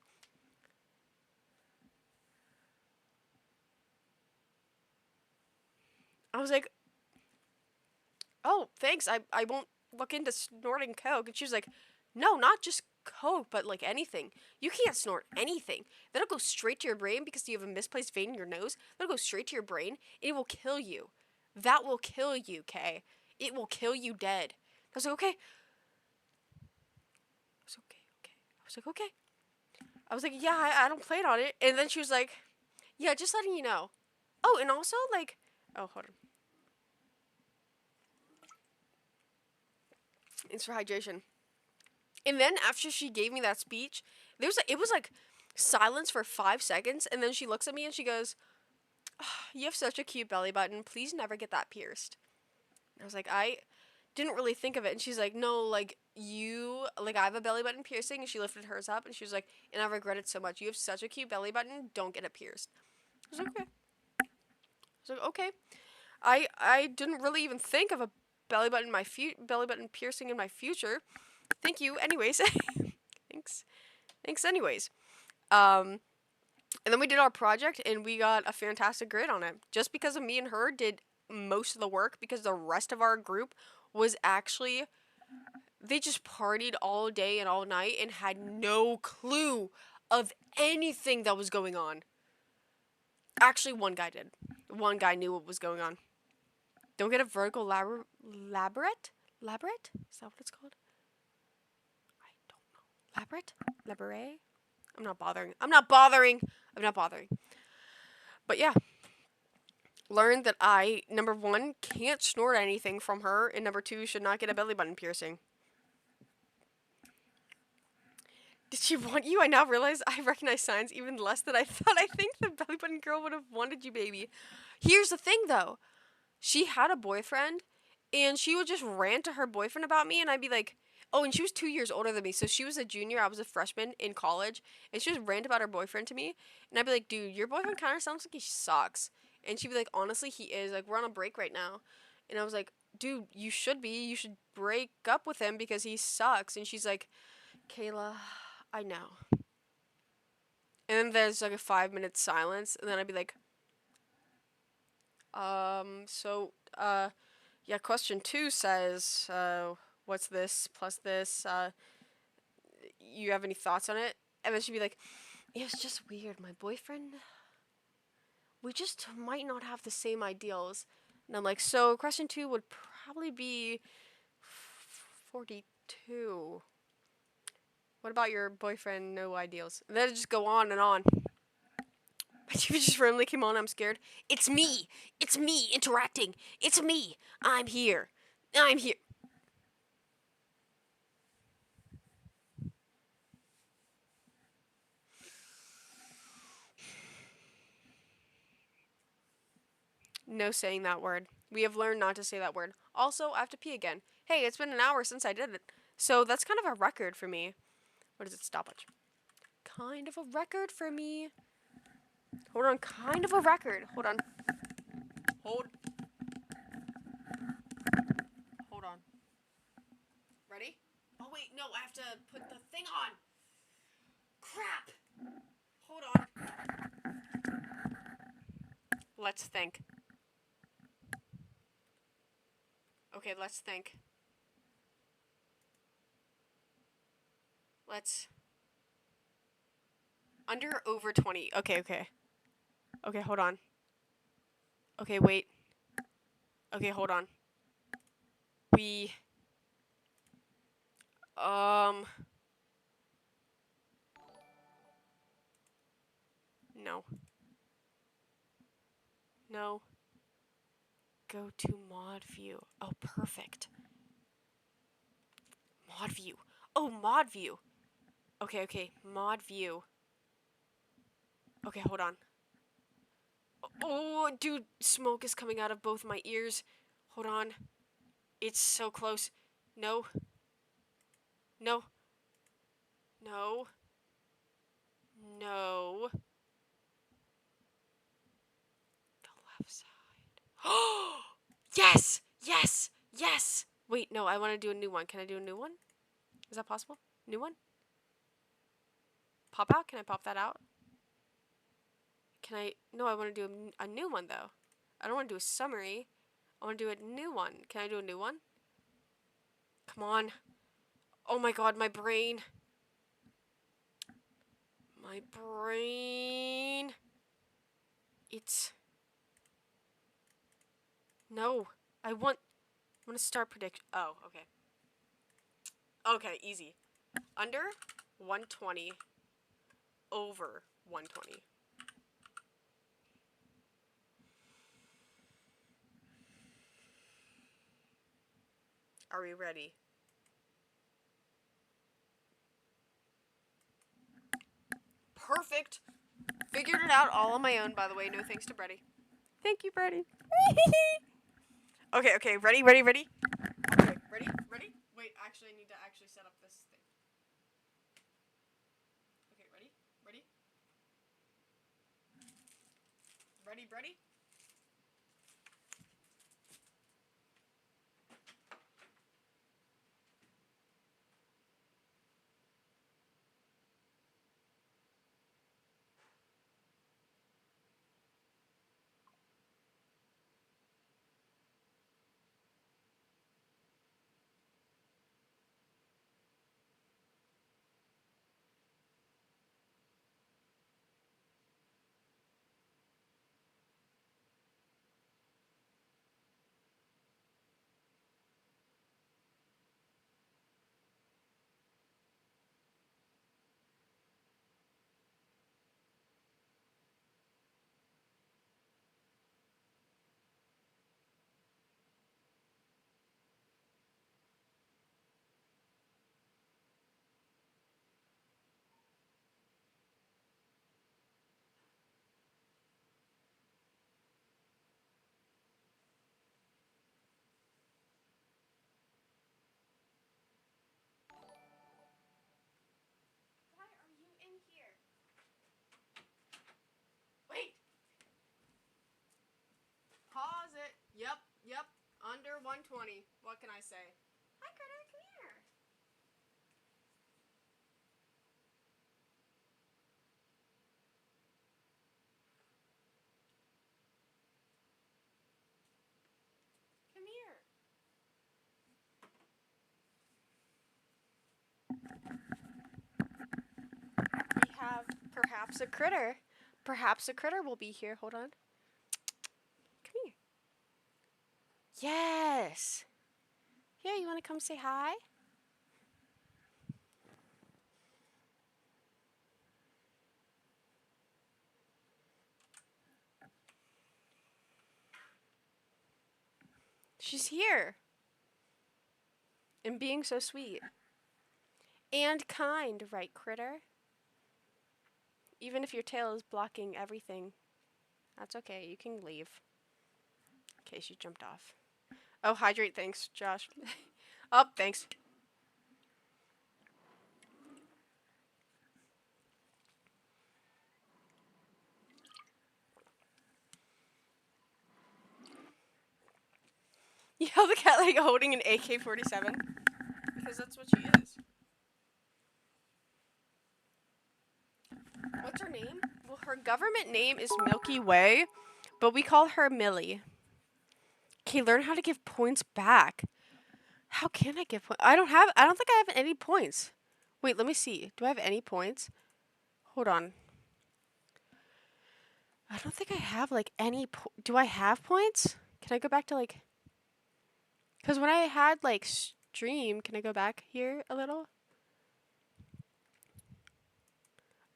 I was like, oh, thanks. I won't look into snorting coke. And she was like, no, not just coke, but like anything. You can't snort anything. That'll go straight to your brain because you have a misplaced vein in your nose. That'll go straight to your brain. It will kill you. That will kill you, Kay. It will kill you dead. I was like, okay. I was okay, okay. I was like, okay. I was like, yeah, I don't plan on it. And then she was like, yeah, just letting you know. Oh, and also, like, oh, hold on. It's for hydration. And then after she gave me that speech, it was like silence for 5 seconds. And then she looks at me and she goes, you have such a cute belly button. Please never get that pierced. And I was like, I didn't really think of it. And she's like, no, like, I have a belly button piercing. And she lifted hers up and she was like, and I regret it so much. You have such a cute belly button. Don't get it pierced. I was like, okay. I was like, okay. I didn't really even think of a belly button piercing in my future. Thank you. Anyways, thanks. Anyways, and then we did our project and we got a fantastic grade on it. Just because of me and her did most of the work because the rest of our group was actually they just partied all day and all night and had no clue of anything that was going on. Actually, one guy did. One guy knew what was going on. Don't get a vertical labyrinth? Labyrinth? Is that what it's called? I don't know. Labyrinth? Labyrinth? I'm not bothering. But yeah. Learned that I, number one, can't snort anything from her, and number two, should not get a belly button piercing. Did she want you? I now realize I recognize signs even less than I thought. I think the belly button girl would have wanted you, baby. Here's the thing, though. She had a boyfriend, and she would just rant to her boyfriend about me, and I'd be like, oh, and she was 2 years older than me, so she was a junior, I was a freshman in college, and she would rant about her boyfriend to me, and I'd be like, dude, your boyfriend kind of sounds like he sucks. And she'd be like, honestly, he is. Like, we're on a break right now. And I was like, dude, you should be. You should break up with him because he sucks. And she's like, Kayla, I know. And then there's like a 5 minute silence, and then I'd be like, yeah, question 2 says, what's this plus this? You have any thoughts on it? And then she'd be like, it was just weird. My boyfriend, we just might not have the same ideals. And I'm like, so question 2 would probably be 42. What about your boyfriend? No ideals. And then it'd just go on and on. But you just randomly came on. I'm scared. It's me. It's me interacting. It's me. I'm here. I'm here. No saying that word. We have learned not to say that word. Also, I have to pee again. Hey, it's been an hour since I did it. So that's kind of a record for me. What is it? Stopwatch. Kind of a record for me. Hold on. Kind of a record. Hold on. Hold on. Ready? Oh, wait. No, I have to put the thing on. Crap. Hold on. Let's think. Okay, let's think. Let's... Under over 20. Okay. Okay, hold on. Okay, wait. Okay, hold on. We... No. No. Go to mod view. Oh, perfect. Mod view. Oh, mod view. Okay. Mod view. Okay, hold on. Oh, dude, smoke is coming out of both my ears. Hold on. It's so close. No. No. No. No. The left side. Yes! Yes! Yes! Wait, no, I want to do a new one. Can I do a new one? Is that possible? New one? Pop out? Can I pop that out? Can I? No, I want to do a new one, though. I don't want to do a summary. I want to do a new one. Can I do a new one? Come on. Oh my god, my brain. My brain. It's. No. I want to start prediction. Oh, okay. Okay, easy. Under 120. Over 120. Are we ready? Perfect. Figured it out all on my own, by the way. No thanks to Brady. Thank you, Brady. Okay. Ready? Okay, ready? Wait, actually, I need to actually set up this thing. Okay, ready? Ready? Why are you in here? Wait. Pause it. Yep. Under 120. What can I say? Hi, Critter. Come here. Come here. We have perhaps a critter. Perhaps a critter will be here. Hold on. Come here. Yes. Yeah, you want to come say hi? She's here. And being so sweet. And kind, right, critter? Even if your tail is blocking everything. That's okay. You can leave. Okay, she jumped off. Oh, hydrate. Thanks, Josh. Oh, thanks. You have the cat like holding an AK-47? Because that's what she is. What's her name? Well, her government name is Milky Way, but we call her Millie. Okay, learn how to give points back. How can I give points? I don't think I have any points. Wait, let me see. Do I have any points? Hold on. I don't think I have like any do I have points? Can I go back to like cuz when I had like stream, can I go back here a little?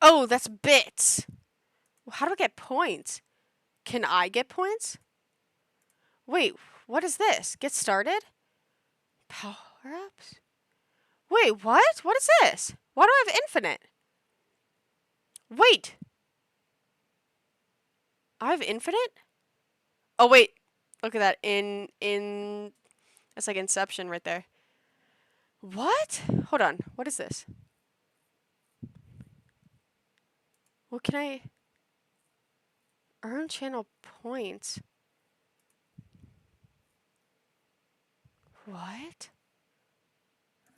Oh, that's bits. Well, how do I get points? Can I get points? Wait, what is this? Get started? Power-ups? Wait, what? What is this? Why do I have infinite? Wait. I have infinite? Oh, wait. Look at that. That's like Inception right there. What? Hold on. What is this? What can I earn channel points? What?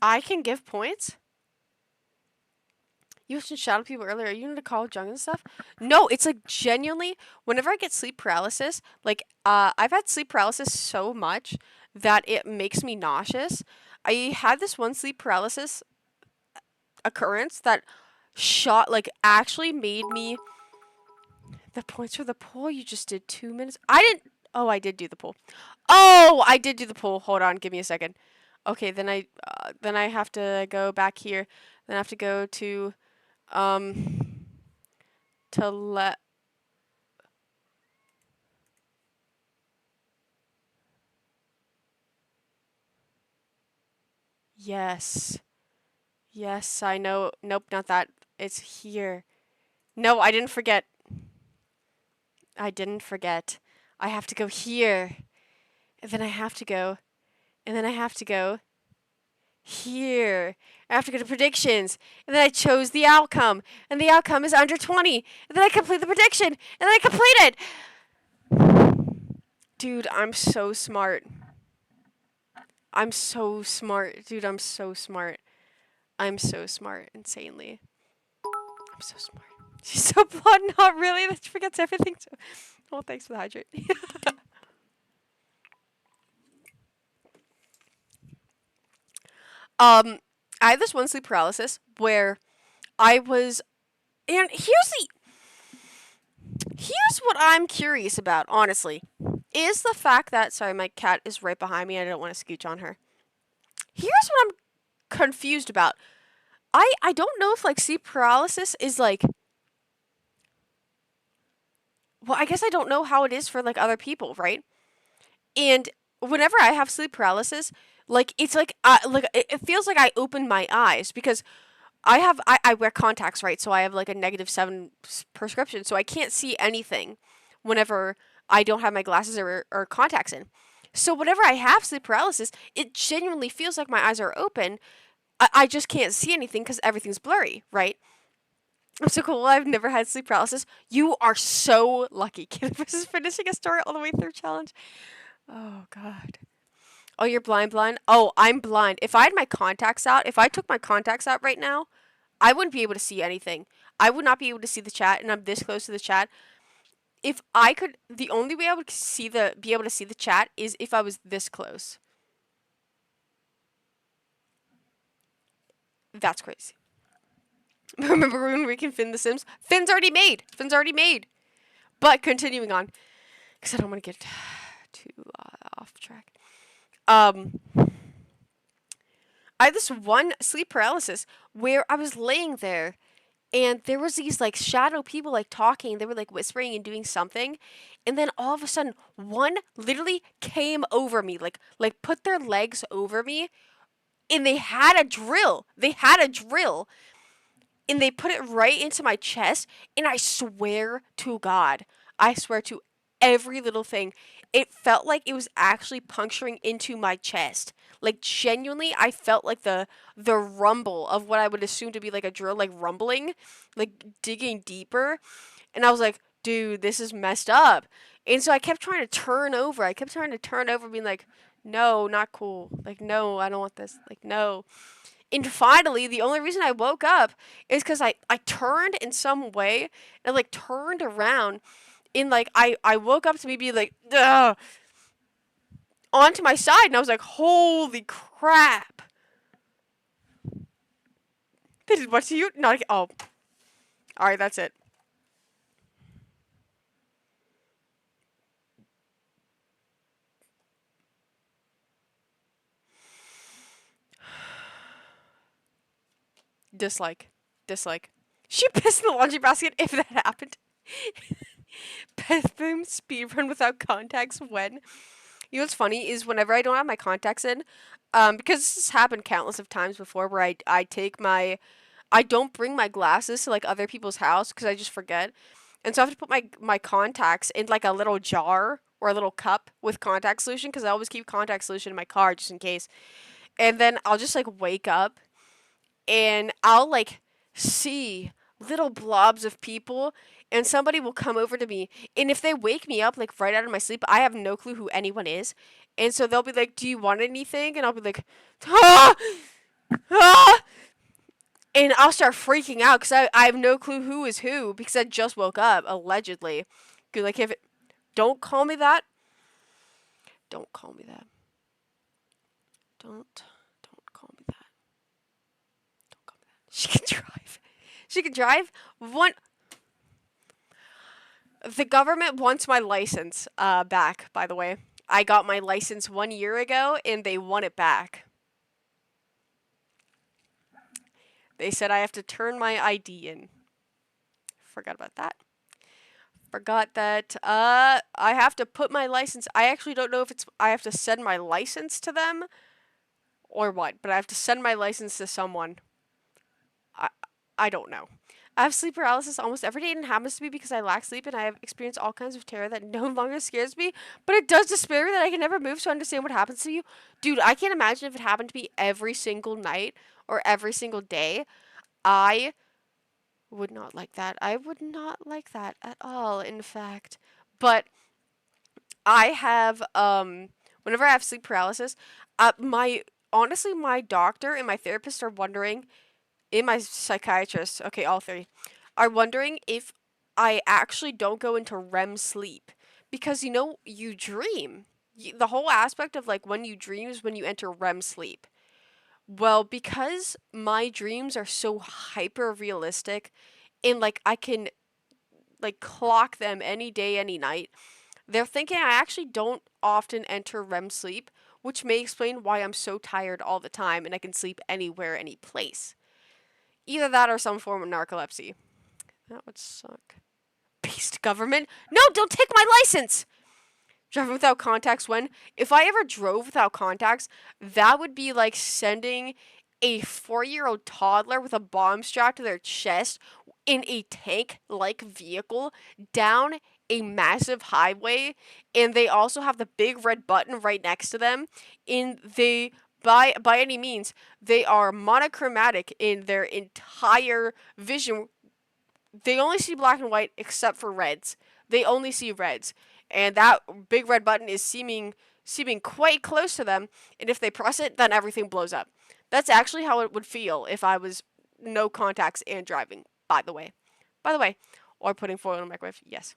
I can give points? You mentioned shadow people earlier. Are you into Call of Junk and stuff? No, it's like genuinely, whenever I get sleep paralysis, like, I've had sleep paralysis so much that it makes me nauseous. I had this one sleep paralysis occurrence that actually made me. The points for the poll, you just did 2 minutes. I didn't. Oh, I did do the poll. Oh, I did do the poll. Hold on, give me a second. Okay, then I have to go back here. Then I have to go um to let. Yes. Yes, I know. Nope, not that. It's here. No, I didn't forget. I didn't forget. I have to go here. And then I have to go. And then I have to go here. I have to go to predictions. And then I chose the outcome. And the outcome is under 20. And then I complete the prediction. And then I complete it. Dude, I'm so smart. I'm so smart. Dude, I'm so smart. I'm so smart. Insanely. I'm so smart. She's so blonde. Not really. That she forgets everything. So. Well, thanks for the hydrate. I had this one sleep paralysis where I was, and here's what I'm curious about, honestly, is the fact that, sorry, my cat is right behind me. I don't want to scooch on her. Here's what I'm confused about. I don't know if like sleep paralysis is like, well, I guess I don't know how it is for like other people, right? And whenever I have sleep paralysis, like it's like it feels like I open my eyes because I wear contacts, right? So I have like a -7 prescription, so I can't see anything whenever I don't have my glasses or contacts in. So whenever I have sleep paralysis, it genuinely feels like my eyes are open. I just can't see anything because everything's blurry, right? I'm so cool. I've never had sleep paralysis. You are so lucky, kid. This is finishing a story all the way through challenge. Oh God. Oh, you're blind. Oh, I'm blind. If I had my contacts out, if I took my contacts out right now, I wouldn't be able to see anything. I would not be able to see the chat, and I'm this close to the chat. If I could, the only way I would be able to see the chat is if I was this close. That's crazy. Remember when we can fin The Sims? Finn's already made. Finn's already made. But continuing on, because I don't want to get too off track. I had this one sleep paralysis where I was laying there and there was these like shadow people like talking. They were like whispering and doing something. And then all of a sudden one literally came over me, like put their legs over me, and they had a drill. And they put it right into my chest, and I swear to God, I swear to every little thing, it felt like it was actually puncturing into my chest. Like genuinely, I felt like the rumble of what I would assume to be like a drill, like rumbling, like digging deeper. And I was like, dude, this is messed up. And so I kept trying to turn over. Being like, no, not cool. Like, no, I don't want this. Like, no. And finally, the only reason I woke up is because I turned in some way and like turned around and like I woke up to me being like, ugh, onto my side, and I was like, holy crap. This is what you not oh. Alright, that's it. Dislike. She pissed in the laundry basket if that happened. Beth Boom speedrun without contacts when? You know what's funny is whenever I don't have my contacts in, because this has happened countless of times before where I don't bring my glasses to like other people's house because I just forget. And so I have to put my contacts in like a little jar or a little cup with contact solution because I always keep contact solution in my car just in case. And then I'll just like wake up and I'll like see little blobs of people and somebody will come over to me, and if they wake me up like right out of my sleep, I have no clue who anyone is. And so they'll be like, do you want anything? And I'll be like, ah! Ah! And I'll start freaking out because I have no clue who is who because I just woke up, allegedly. Like, if it, don't call me that. Don't call me that. Don't call me that. Don't call me that. She can drive. She can drive. One. The government wants my license back, by the way. I got my license 1 year ago and they want it back. They said I have to turn my ID in. Forgot about that. Forgot that I have to put my license. I actually don't know if I have to send my license to them or what, but I have to send my license to someone. I don't know. I have sleep paralysis almost every day, and it happens to me because I lack sleep and I have experienced all kinds of terror that no longer scares me. But it does despair me that I can never move, so I understand what happens to you. Dude, I can't imagine if it happened to me every single night or every single day. I would not like that. I would not like that at all, in fact. But I have, whenever I have sleep paralysis, honestly, my doctor and my therapist are wondering, and my psychiatrist, okay, all three, are wondering if I actually don't go into REM sleep. Because, you dream. The whole aspect of, like, when you dream is when you enter REM sleep. Well, because my dreams are so hyper realistic and, like, I can, like, clock them any day, any night, they're thinking I actually don't often enter REM sleep, which may explain why I'm so tired all the time and I can sleep anywhere, any place. Either that or some form of narcolepsy. That would suck. Beast government. No, don't take my license! Driving without contacts when? If I ever drove without contacts, that would be like sending a 4-year-old toddler with a bomb strapped to their chest in a tank-like vehicle down a massive highway, and they also have the big red button right next to them, and they by any means, they are monochromatic in their entire vision. They only see black and white except for reds. They only see reds. And that big red button is seeming quite close to them, and if they press it, then everything blows up. That's actually how it would feel if I was no contacts and driving, by the way. By the way, or putting foil in a microwave, yes.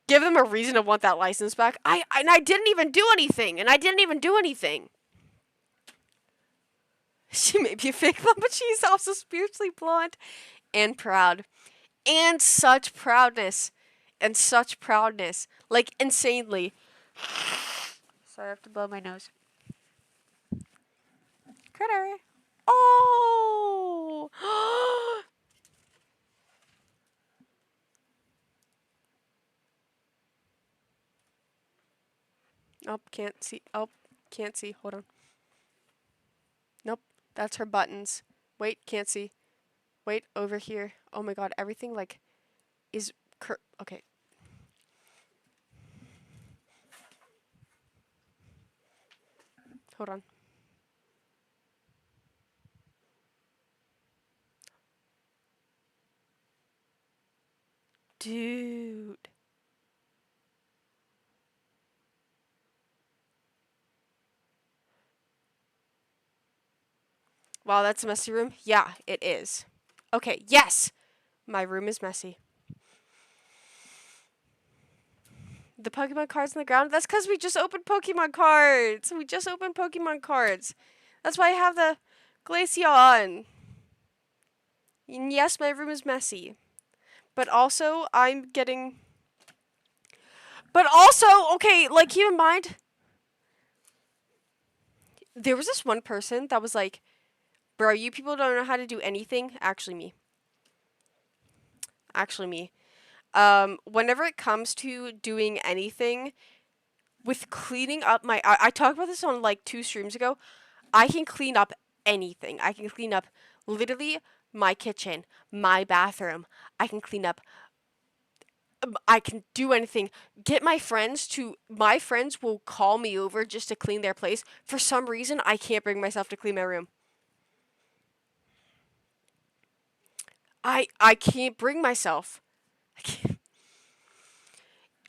Give them a reason to want that license back. I didn't even do anything. She may be a fake mom, but she's also spiritually blonde and proud. And such proudness. Like, insanely. Sorry, I have to blow my nose. Critter. Oh! Oh, can't see. Oh, can't see. Hold on. Nope, that's her buttons. Wait, can't see. Wait, over here. Oh my god, everything, like, is okay. Hold on. Dude. Wow, that's a messy room? Yeah, it is. Okay, yes! My room is messy. The Pokemon cards on the ground? That's because we just opened Pokemon cards! That's why I have the Glaceon. And yes, my room is messy. But also, okay, like, keep in mind, there was this one person that was like, bro, you people don't know how to do anything. Actually, me. Whenever it comes to doing anything with cleaning up I talked about this on like 2 streams ago. I can clean up anything. I can clean up literally my kitchen, my bathroom. I can clean up. I can do anything. My friends will call me over just to clean their place. For some reason, I can't bring myself to clean my room. I can't bring myself.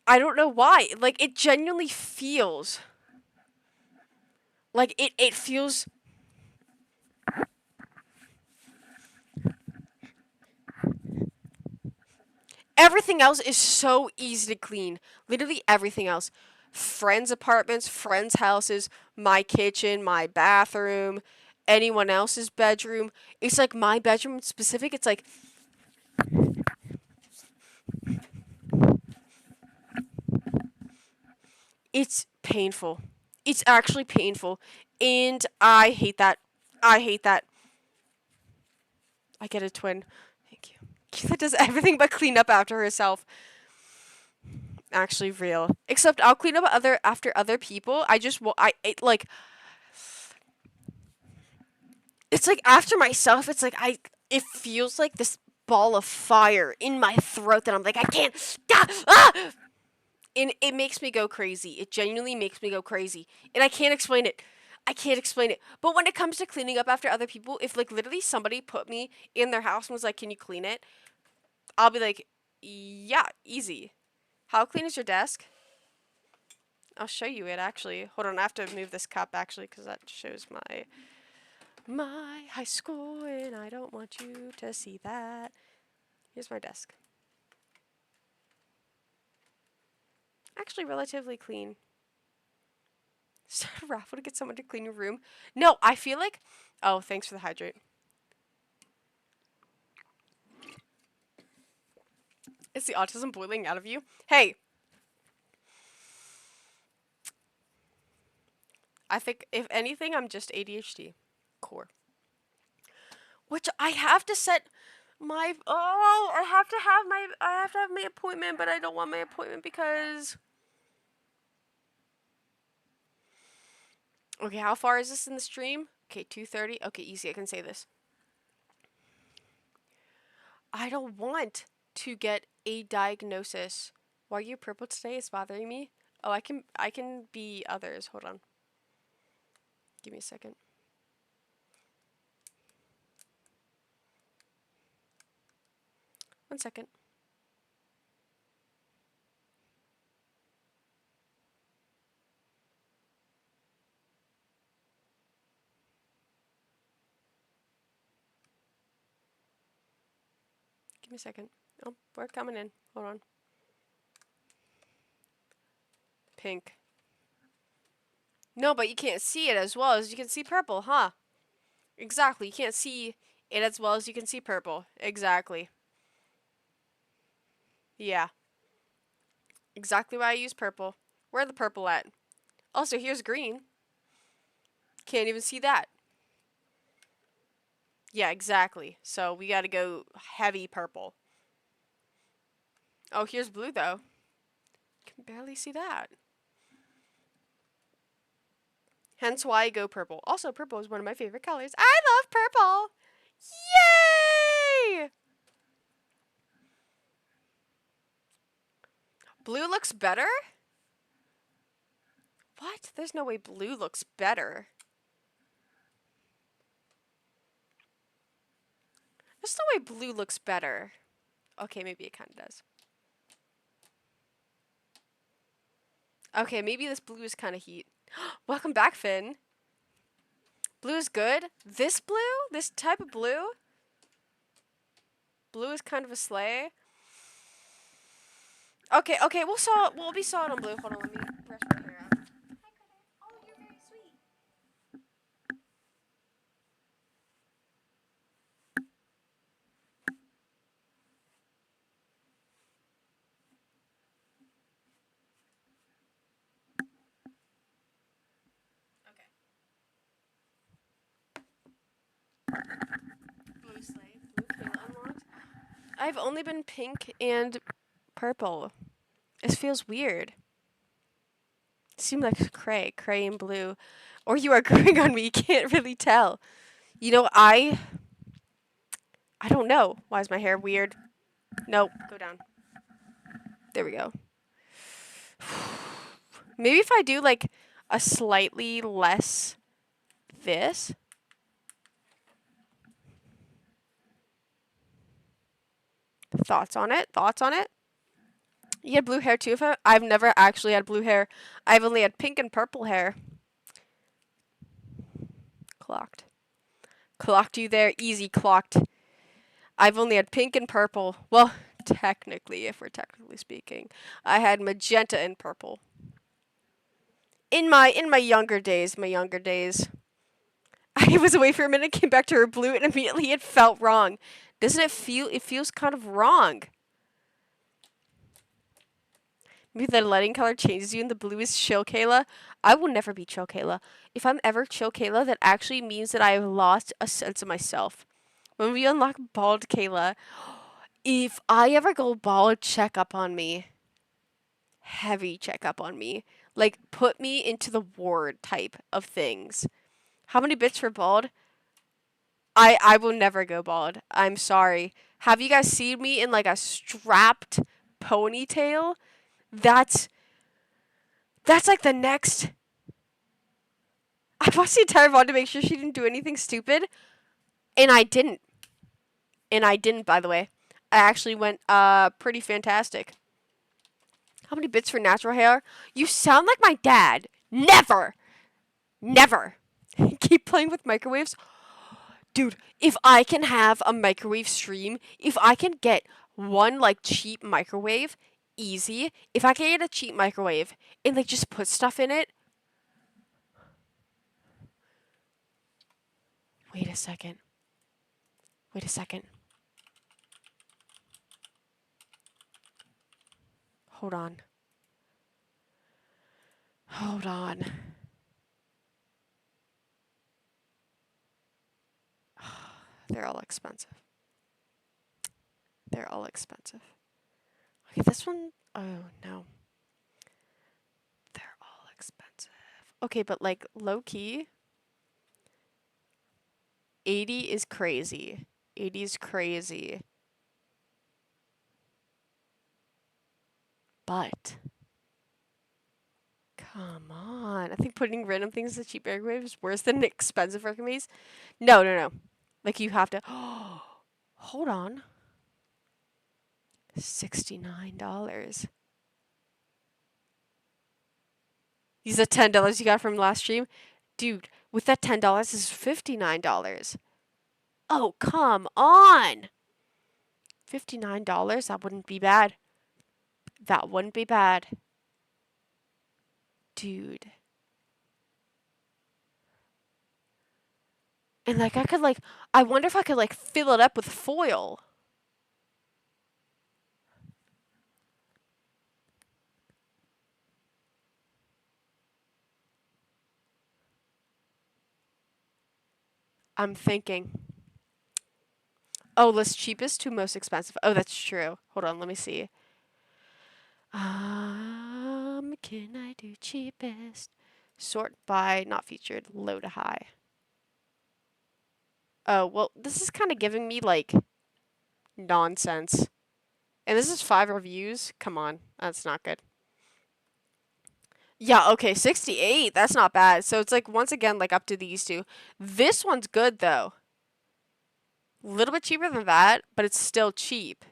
I don't know why. Like, it genuinely feels like it feels. Everything else is so easy to clean. Literally everything else. Friends' apartments, friends' houses, my kitchen, my bathroom, anyone else's bedroom. It's like my bedroom in specific. It's like it's painful. It's actually painful. And I hate that. I hate that. I get a twin. Thank you. Keitha does everything but clean up after herself. Actually real. Except I'll clean up after other people. Like it's like after myself, it's like it feels like this ball of fire in my throat that I'm like I can't and it makes me go crazy. It genuinely makes me go crazy. And I can't explain it. I can't explain it. But when it comes to cleaning up after other people, if like literally somebody put me in their house and was like, "Can you clean it?" I'll be like, "Yeah, easy." How clean is your desk? I'll show you it actually. Hold on, I have to move this cup actually because that shows my high school and I don't want you to see that. Here's my desk. Actually relatively clean. Start a raffle to get someone to clean your room. No, I feel like oh, thanks for the hydrate. Is the autism boiling out of you? Hey. I think if anything I'm just ADHD core. Which I have to set I have to have my appointment, but I don't want my appointment because okay, how far is this in the stream? Okay, 2:30. Okay, easy. I can say this. I don't want to get a diagnosis. Why are you purple today? It's bothering me. Oh, I can be others. Hold on. Give me a second. One second. Give me a second. Oh, we're coming in. Hold on. Pink. No, but you can't see it as well as you can see purple, huh? Exactly. You can't see it as well as you can see purple. Exactly. Yeah. Exactly why I use purple. Where the purple at? Also, here's green. Can't even see that. Yeah, exactly. So we gotta go heavy purple. Oh, here's blue though. Can barely see that. Hence why I go purple. Also, purple is one of my favorite colors. I love purple! Yay! Blue looks better? What? There's no way blue looks better. There's no way blue looks better. Okay, maybe it kind of does. Okay, maybe this blue is kind of heat. Welcome back, Finn. Blue is good. This blue? This type of blue? Blue is kind of a sleigh. Okay, we'll be solid on blue. Hold on, let me brush my hair out. Hi, Cutter. Oh, you're very sweet. Okay. Blue sleigh. Blue Kayla unlocked. I've only been pink and purple. This feels weird. It seemed like cray and blue. Or you are growing on me, you can't really tell. You know, I don't know. Why is my hair weird? Nope. Go down. There we go. Maybe if I do like a slightly less this. Thoughts on it? Thoughts on it? You had blue hair too? I've never actually had blue hair. I've only had pink and purple hair. Clocked. Clocked you there. Easy clocked. I've only had pink and purple. Well, technically, if we're technically speaking. I had magenta and purple. In my younger days, I was away for a minute, came back to her blue, and immediately it felt wrong. Doesn't it feel? It feels kind of wrong. Maybe the lighting color changes you and the blue is chill Kayla. I will never be chill Kayla. If I'm ever chill Kayla, that actually means that I have lost a sense of myself. When we unlock bald Kayla, if I ever go bald, check up on me. Heavy check up on me. Like, put me into the ward type of things. How many bits for bald? I will never go bald. I'm sorry. Have you guys seen me in like a strapped ponytail? That's like the next. I watched the entire VOD to make sure she didn't do anything stupid, and I didn't. By the way. I actually went pretty fantastic. How many bits for natural hair? You sound like my dad. Never. Never. Keep playing with microwaves. Dude, if I can have a microwave stream, if I can get one like cheap microwave, easy. If I can get a cheap microwave and like just put stuff in it. Wait a second. Hold on. They're all expensive. Okay, this one, oh no. They're all expensive. Okay, but like low key, 80 is crazy. 80 is crazy. But come on. I think putting random things in cheap microwave is worse than expensive microwaves. No. Like you have to. Hold on. $69. These are $10 you got from last stream? Dude, with that $10 is $59. Oh, come on. $59? That wouldn't be bad. Dude. And like I could like I wonder if I could like fill it up with foil. I'm thinking. Oh, list cheapest to most expensive. Oh, that's true. Hold on, let me see. Can I do cheapest? Sort by not featured, low to high. Oh, well, this is kind of giving me like nonsense. And this is 5 reviews. Come on, that's not good. Yeah, okay, 68. That's not bad. So it's like once again like up to these two. This one's good though. A little bit cheaper than that, but it's still cheap.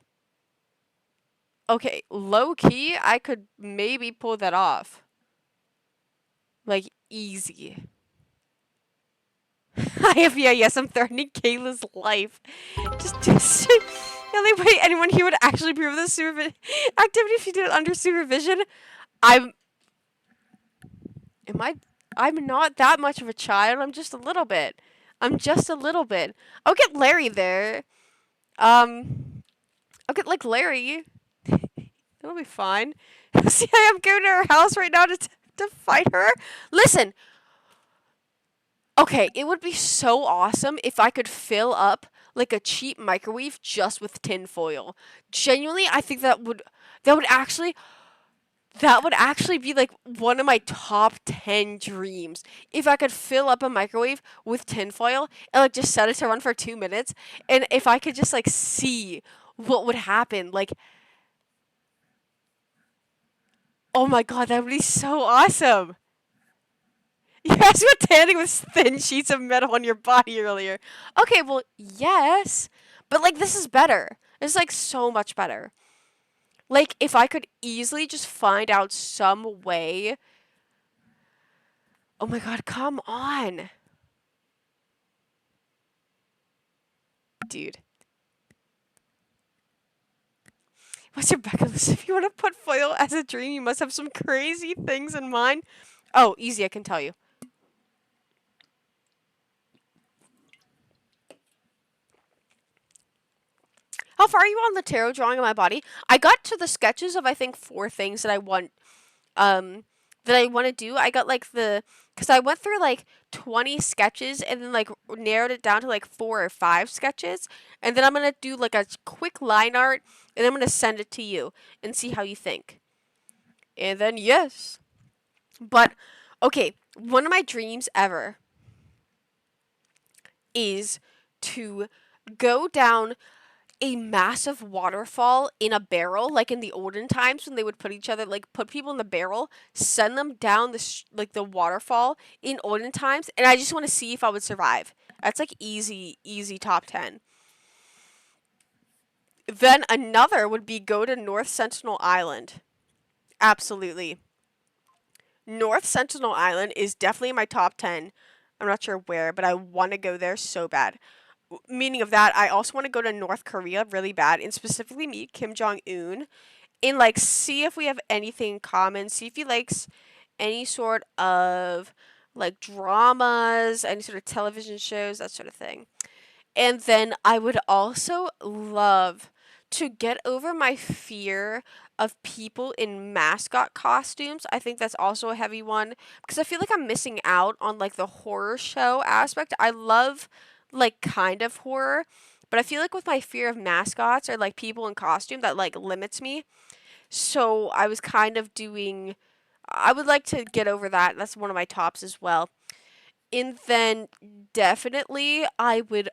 Okay, low key, I could maybe pull that off. Like, easy. Yes, I'm threatening Kayla's life. Just the only way anyone here would actually prove this activity if you did it under supervision. I'm not that much of a child. I'm just a little bit. I'll get Larry there. I'll get like Larry. It'll be fine. See, I am going to her house right now to fight her. Listen. Okay, it would be so awesome if I could fill up like a cheap microwave just with tin foil. Genuinely, I think that would actually be like one of my top 10 dreams. If I could fill up a microwave with tin foil and like just set it to run for 2 minutes, and if I could just like see what would happen, like, oh my god, that would be so awesome. You guys were tanning with thin sheets of metal on your body earlier. Okay, well, yes. But, like, this is better. It's, like, so much better. Like, if I could easily just find out some way. Oh my god, come on. Dude. What's your bucket list? If you want to put foil as a dream, you must have some crazy things in mind. Oh, easy, I can tell you. How far are you on the tarot drawing of my body? I got to the sketches of I think 4 things that I want um that I want to do. I got like cuz I went through like 20 sketches and then like narrowed it down to like 4 or 5 sketches, and then I'm going to do like a quick line art, and I'm going to send it to you and see how you think. And then yes. But okay, one of my dreams ever is to go down a massive waterfall in a barrel, like in the olden times when they would put people in the barrel, send them down like the waterfall in olden times, and I just want to see if I would survive. That's like easy top 10. Then another would be go to North Sentinel Island. Absolutely. North Sentinel Island is definitely in my top 10. I'm not sure where, but I want to go there so bad. Meaning of that, I also want to go to North Korea really bad, and specifically meet Kim Jong Un, and like see if we have anything in common. See if he likes any sort of like dramas, any sort of television shows, that sort of thing. And then I would also love to get over my fear of people in mascot costumes. I think that's also a heavy one because I feel like I'm missing out on like the horror show aspect. I love like kind of horror, but I feel like with my fear of mascots or like people in costume that like limits me. So I was kind of doing I would like to get over that. That's one of my tops as well. And then definitely I would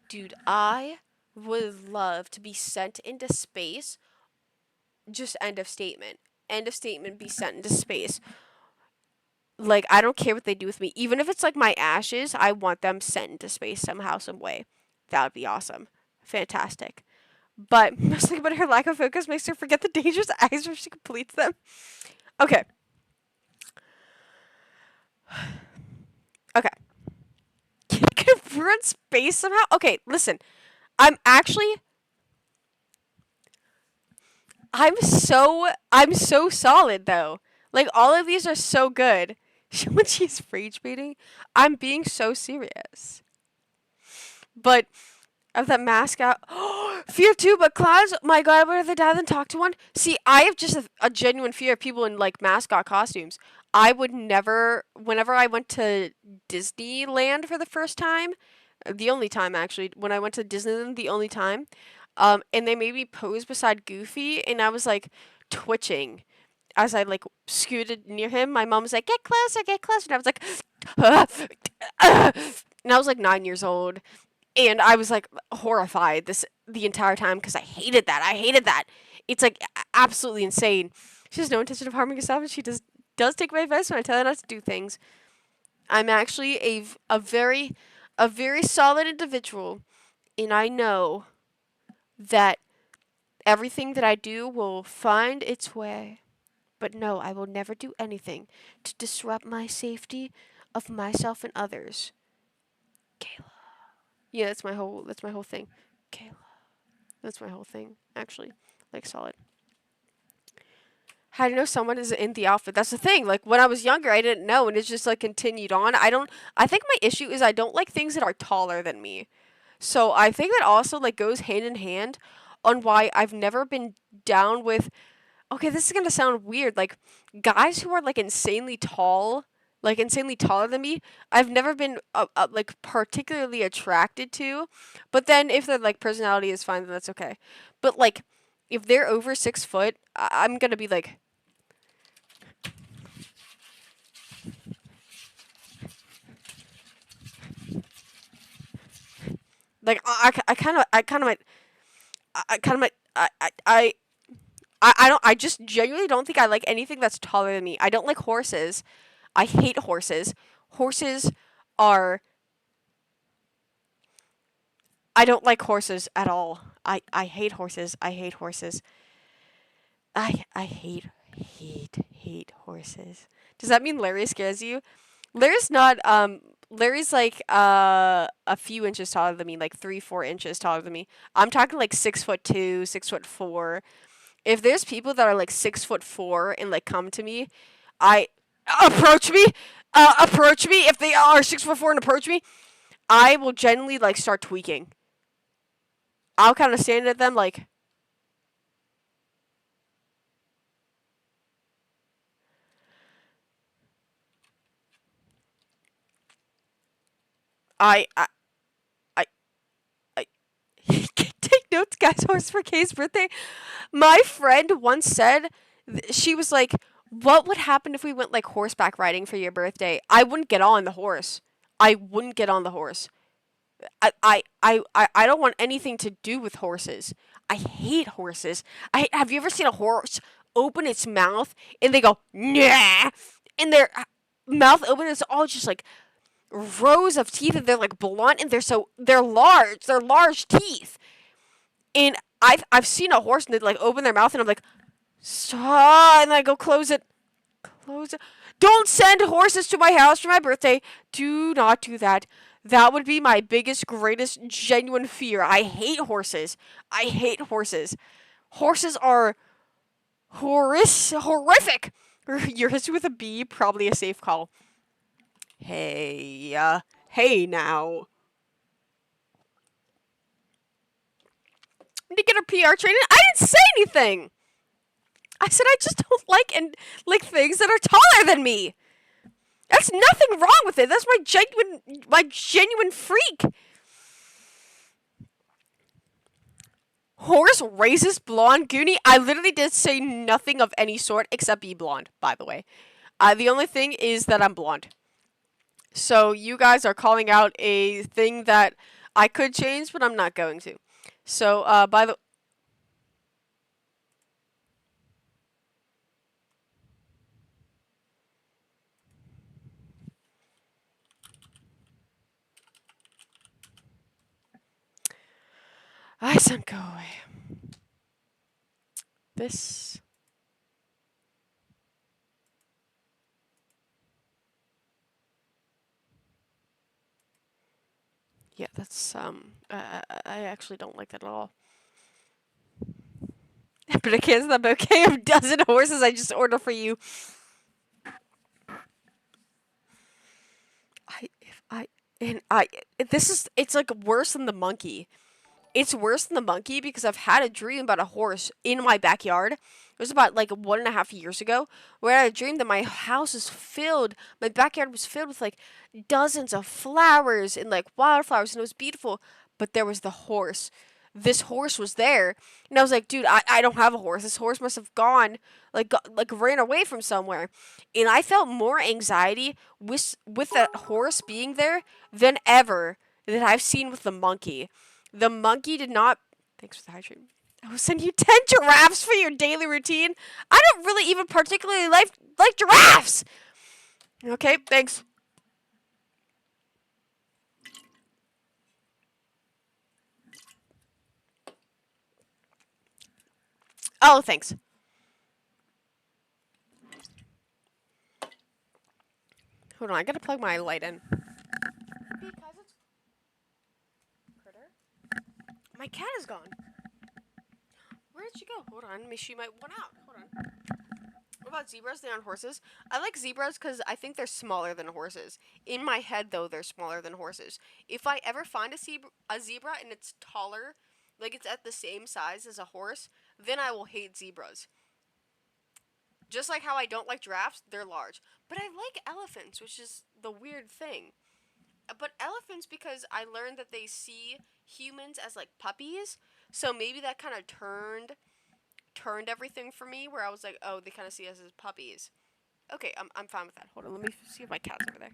dude, I would love to be sent into space. Just end of statement. End of statement, be sent into space. Like, I don't care what they do with me. Even if it's like my ashes, I want them sent into space somehow, some way. That would be awesome. Fantastic. But mostly about her lack of focus makes her forget the dangerous acts where she completes them. Okay. Okay. Can ruin space somehow? Okay, listen. I'm actually I'm so solid though. Like all of these are so good. When she's rage baiting, I'm being so serious. But of that mascot, fear too. But clouds, my God, I would rather die than talk to one. See, I have just a genuine fear of people in like mascot costumes. I would never. Whenever I went to Disneyland for the first time, the only time actually, when I went to Disneyland, the only time, and they made me pose beside Goofy, and I was like twitching as I like scooted near him. My mom was like, get closer," and I was like, and I was like 9 years old, and I was like horrified the entire time because I hated that. I hated that. It's like absolutely insane. She has no intention of harming herself, and she does take my advice when I tell her not to do things. I'm actually a very solid individual, and I know that everything that I do will find its way. But no, I will never do anything to disrupt my safety of myself and others. Kayla. Yeah, that's my whole thing. Kayla. That's my whole thing, actually. Like solid. How do you know someone is in the outfit? That's the thing. Like when I was younger, I didn't know, and it's just like continued on. I think my issue is I don't like things that are taller than me. So I think that also like goes hand in hand on why I've never been down with, okay, this is going to sound weird, like guys who are like insanely tall, like insanely taller than me. I've never been like particularly attracted to. But then if their like personality is fine, then that's okay. But like if they're over 6 foot, I'm going to be like I kind of might I kind of might I don't I just genuinely don't think I like anything that's taller than me. I don't like horses. I hate horses. Horses are I don't like horses at all. I hate horses. I hate horses. I hate horses. Does that mean Larry scares you? Larry's not Larry's like a few inches taller than me, like 3-4 inches taller than me. I'm talking like 6'2", 6'4". If there's people that are like 6'4" and like come to me, I approach me. Approach me if they are 6'4" and approach me. I will genuinely like start tweaking. I'll kind of stand at them like, I I I take notes, guys. Horse for Kay's birthday. My friend once said, she was like, "What would happen if we went like horseback riding for your birthday?" I wouldn't get on the horse. I wouldn't get on the horse. I don't want anything to do with horses. I hate horses. Have you ever seen a horse open its mouth and they go nah, and their mouth open, it's all just like rows of teeth, and they're like blunt, and they're large. They're large teeth. And I've seen a horse and they like open their mouth and I'm like, stop, and I go close it. Close it. Don't send horses to my house for my birthday. Do not do that. That would be my biggest, greatest, genuine fear. I hate horses. I hate horses. Horses are horrific. Your history with a bee, probably a safe call. Hey, hey now. To get a PR training? I didn't say anything. I said I just don't like things that are taller than me. That's nothing wrong with it. That's my genuine freak. Horse racist blonde goonie. I literally did say nothing of any sort except be blonde, by the way. The only thing is that I'm blonde. So you guys are calling out a thing that I could change, but I'm not going to. So, by the I said go away. This. Yeah, that's I actually don't like that at all. But I can't stop okay of dozen horses I just ordered for you. I if I and I this is it's like worse than the monkey. It's worse than the monkey because I've had a dream about a horse in my backyard. It was about like 1.5 years ago, where I had a dream that my house is filled, my backyard was filled with like dozens of flowers and like wildflowers, and it was beautiful. But there was the horse. This horse was there, and I was like, dude, I don't have a horse. This horse must have gone, like ran away from somewhere. And I felt more anxiety with that horse being there than ever that I've seen with the monkey. The monkey did not. Thanks for the hydrate. I will send you 10 giraffes for your daily routine. I don't really even particularly like giraffes. Okay, thanks. Oh, thanks. Hold on, I gotta plug my light in. Because it's critter. My cat is gone. Where did she go? Hold on, maybe she might went out. Hold on. What about zebras? They're on horses. I like zebras because I think they're smaller than horses. In my head, though, they're smaller than horses. If I ever find a zebra and it's taller, like it's at the same size as a horse, then I will hate zebras. Just like how I don't like giraffes, they're large. But I like elephants, which is the weird thing. But elephants, because I learned that they see humans as like puppies, so maybe that kind of turned everything for me, where I was like, oh, they kind of see us as puppies. Okay, I'm fine with that. Hold on, let me see if my cat's over there.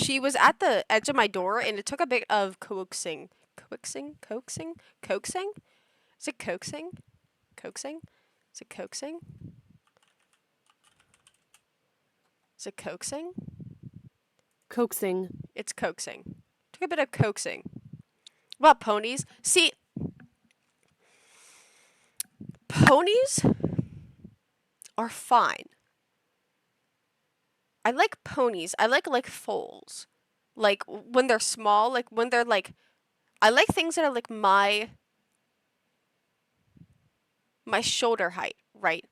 she was at the edge of my door, and it took a bit of coaxing. Coaxing? Is it coaxing? Coaxing? Is it coaxing? Is it coaxing? Coaxing. It's coaxing. Took a bit of coaxing. What about ponies? See, ponies are fine. I like ponies. I like foals. Like when they're small, like when they're like I like things that are like my shoulder height, right?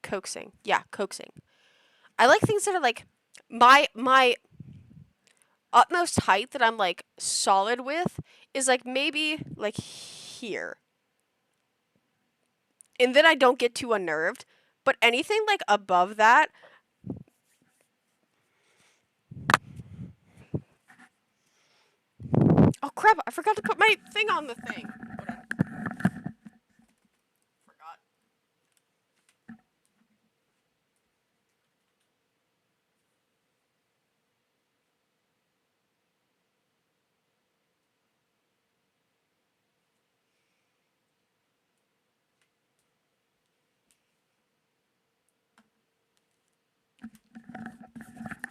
Coaxing. Yeah, coaxing. I like things that are like my utmost height that I'm like solid with is like maybe like here. And then I don't get too unnerved, but anything like above that, oh crap, I forgot to put my thing on the thing. Hold on. Forgot.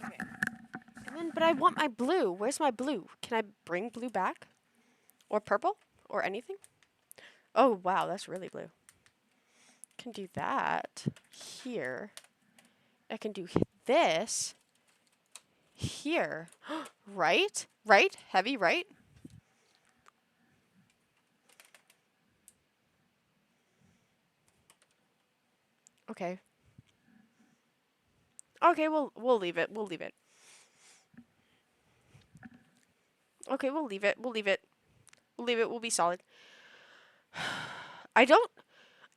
Okay. And then, but I want my blue. Where's my blue? Can I bring blue back? Or purple? Or anything? Oh, wow, that's really blue. Can do that here. I can do this here. Right? Right? Heavy, right? Okay. Okay, we'll leave it. We'll leave it. Okay, we'll leave it. We'll leave it. We'll leave it. We'll be solid. I don't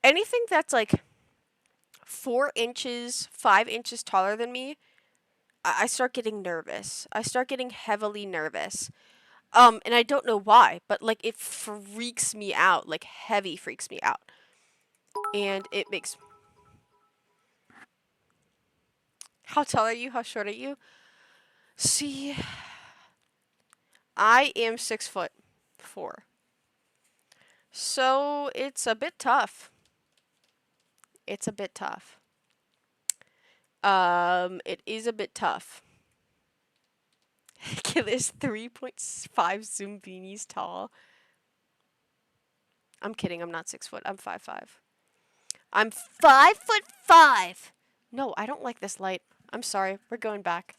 anything that's like 4 inches, 5 inches taller than me, I start getting nervous. I start getting heavily nervous. And I don't know why, but like it freaks me out. Like heavy freaks me out. And it makes. How tall are you? How short are you? See, I am 6'4". So it's a bit tough. It's a bit tough. It is a bit tough. Killer's 3.5 Zoom beanies tall. I'm kidding. I'm not 6 foot. I'm 5'5". I'm 5'5". No, I don't like this light. I'm sorry. We're going back.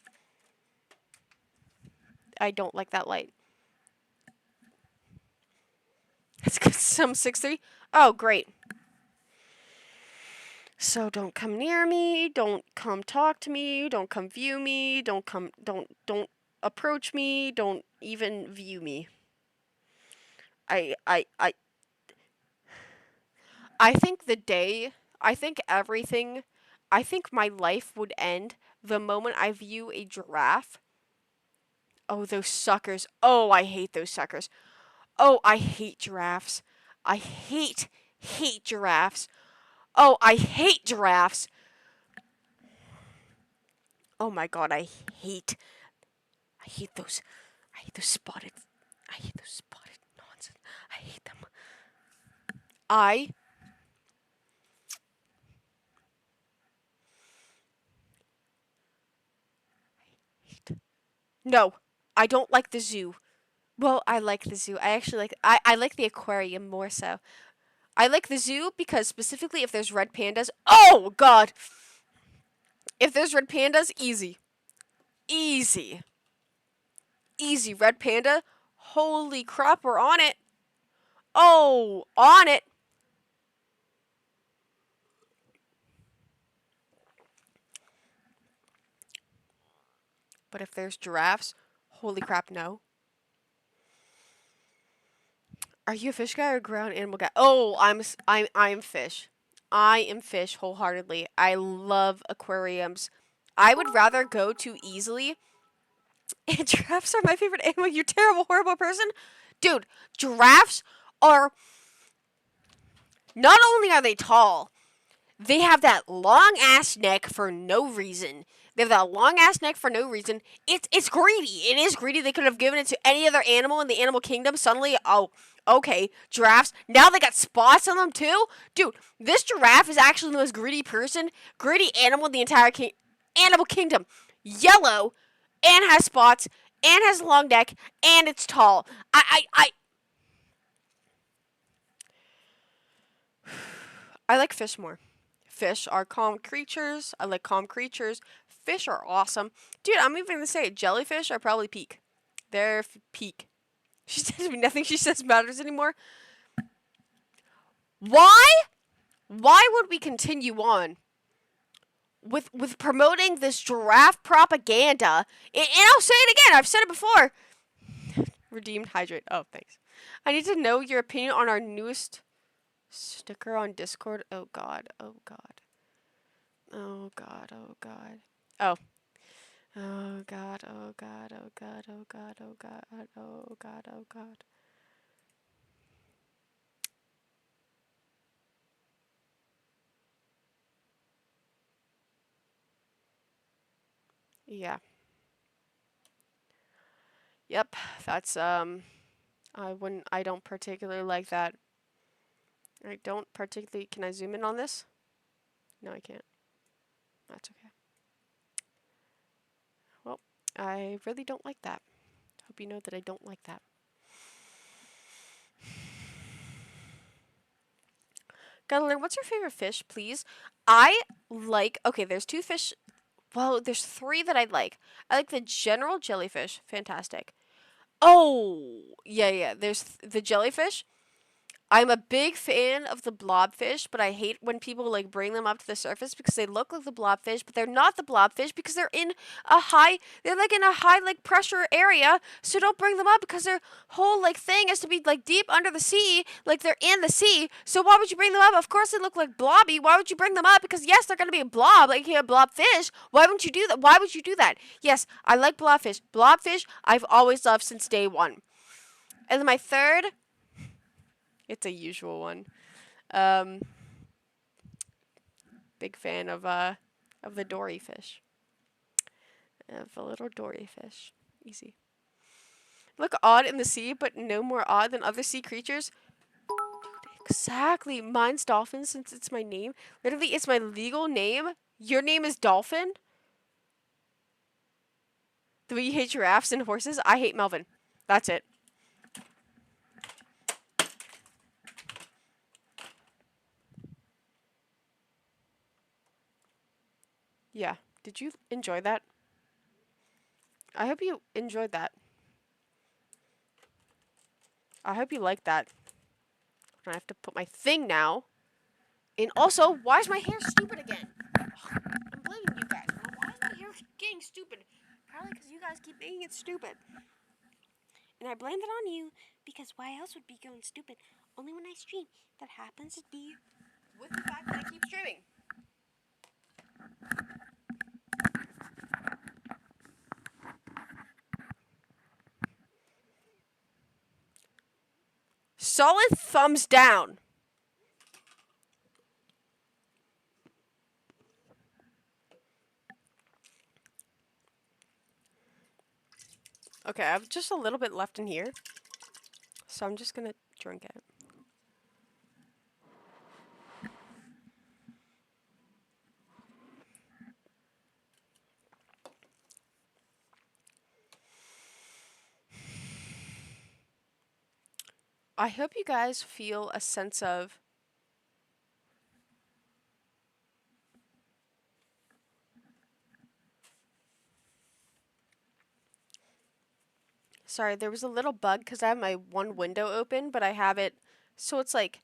I don't like that light. It's because I'm 6'3". Oh, great. So don't come near me. Don't come talk to me. Don't come view me. Don't approach me. Don't even view me. I think everything, I think my life would end the moment I view a giraffe. Oh, those suckers. Oh, I hate those suckers. Oh, I hate giraffes. I hate giraffes. Oh, I hate giraffes. Oh my god, I hate those spotted nonsense. I hate them. I hate. No, I don't like the zoo. Well, I like the zoo. I actually like I like the aquarium more so. I like the zoo because specifically if there's red pandas. Oh god. If there's red pandas, easy. Easy. Easy red panda. Holy crap, we're on it. Oh, on it. But if there's giraffes, holy crap, no. Are you a fish guy or a ground animal guy? Oh, I'm fish. I am fish wholeheartedly. I love aquariums. I would rather go to easily. And giraffes are my favorite animal. You terrible, horrible person. Dude, giraffes are. Not only are they tall, They have that long ass neck for no reason. They have that long ass neck for no reason. It's greedy. It is greedy. They could have given it to any other animal in the animal kingdom. Suddenly, oh, okay, giraffes. Now they got spots on them too, dude. This giraffe is actually the most greedy animal in the entire animal kingdom. Yellow, and has spots, and has a long neck, and it's tall. I like fish more. Fish are calm creatures. I like calm creatures. Fish are awesome. Dude, I'm even gonna say jellyfish are probably peak. They're peak. She says nothing she says matters anymore. Why? Why would we continue on with promoting this giraffe propaganda? And I'll say it again. I've said it before. Redeemed hydrate. Oh, thanks. I need to know your opinion on our newest sticker on Discord. Oh god. Oh god. Oh god. Oh god. Oh. Oh god. Oh god. Oh god. Oh god. Oh god. Oh god. Oh god. Yeah. Yep. That's I don't particularly like that. I don't particularly. Can I zoom in on this? No, I can't. That's okay. Well, I really don't like that. Hope you know that I don't like that. Gotta learn, what's your favorite fish, please? I like, okay, there's two fish. Well, there's three that I like. I like the general jellyfish. Fantastic. Oh, yeah. There's the jellyfish. I'm a big fan of the blobfish, but I hate when people like bring them up to the surface because they look like the blobfish, but they're not the blobfish because they're like in a high like pressure area. So don't bring them up because their whole like thing is to be like deep under the sea, like they're in the sea. So why would you bring them up? Of course they look like blobby. Why would you bring them up? Because yes, they're gonna be a blob, like a blobfish. Why wouldn't you do that? Why would you do that? Yes, I like blobfish. Blobfish I've always loved since day one. And then my third. It's a usual one. Big fan of the dory fish. Of the little dory fish. Easy. Look odd in the sea, but no more odd than other sea creatures. Exactly. Mine's Dolphin since it's my name. Literally, it's my legal name. Your name is Dolphin? The way you hate giraffes and horses, I hate Melvin. That's it. Yeah. Did you enjoy that? I hope you enjoyed that. I hope you liked that. I have to put my thing now. And also, why is my hair stupid again? Ugh, I'm blaming you guys. Why is my hair getting stupid? Probably because you guys keep making it stupid. And I blame it on you because why else would be going stupid? Only when I stream. That happens to be with the fact that I keep streaming. Solid thumbs down. Okay, I have just a little bit left in here. So I'm just gonna drink it. I hope you guys feel a sense of sorry, there was a little bug because I have my one window open, but I have it so it's like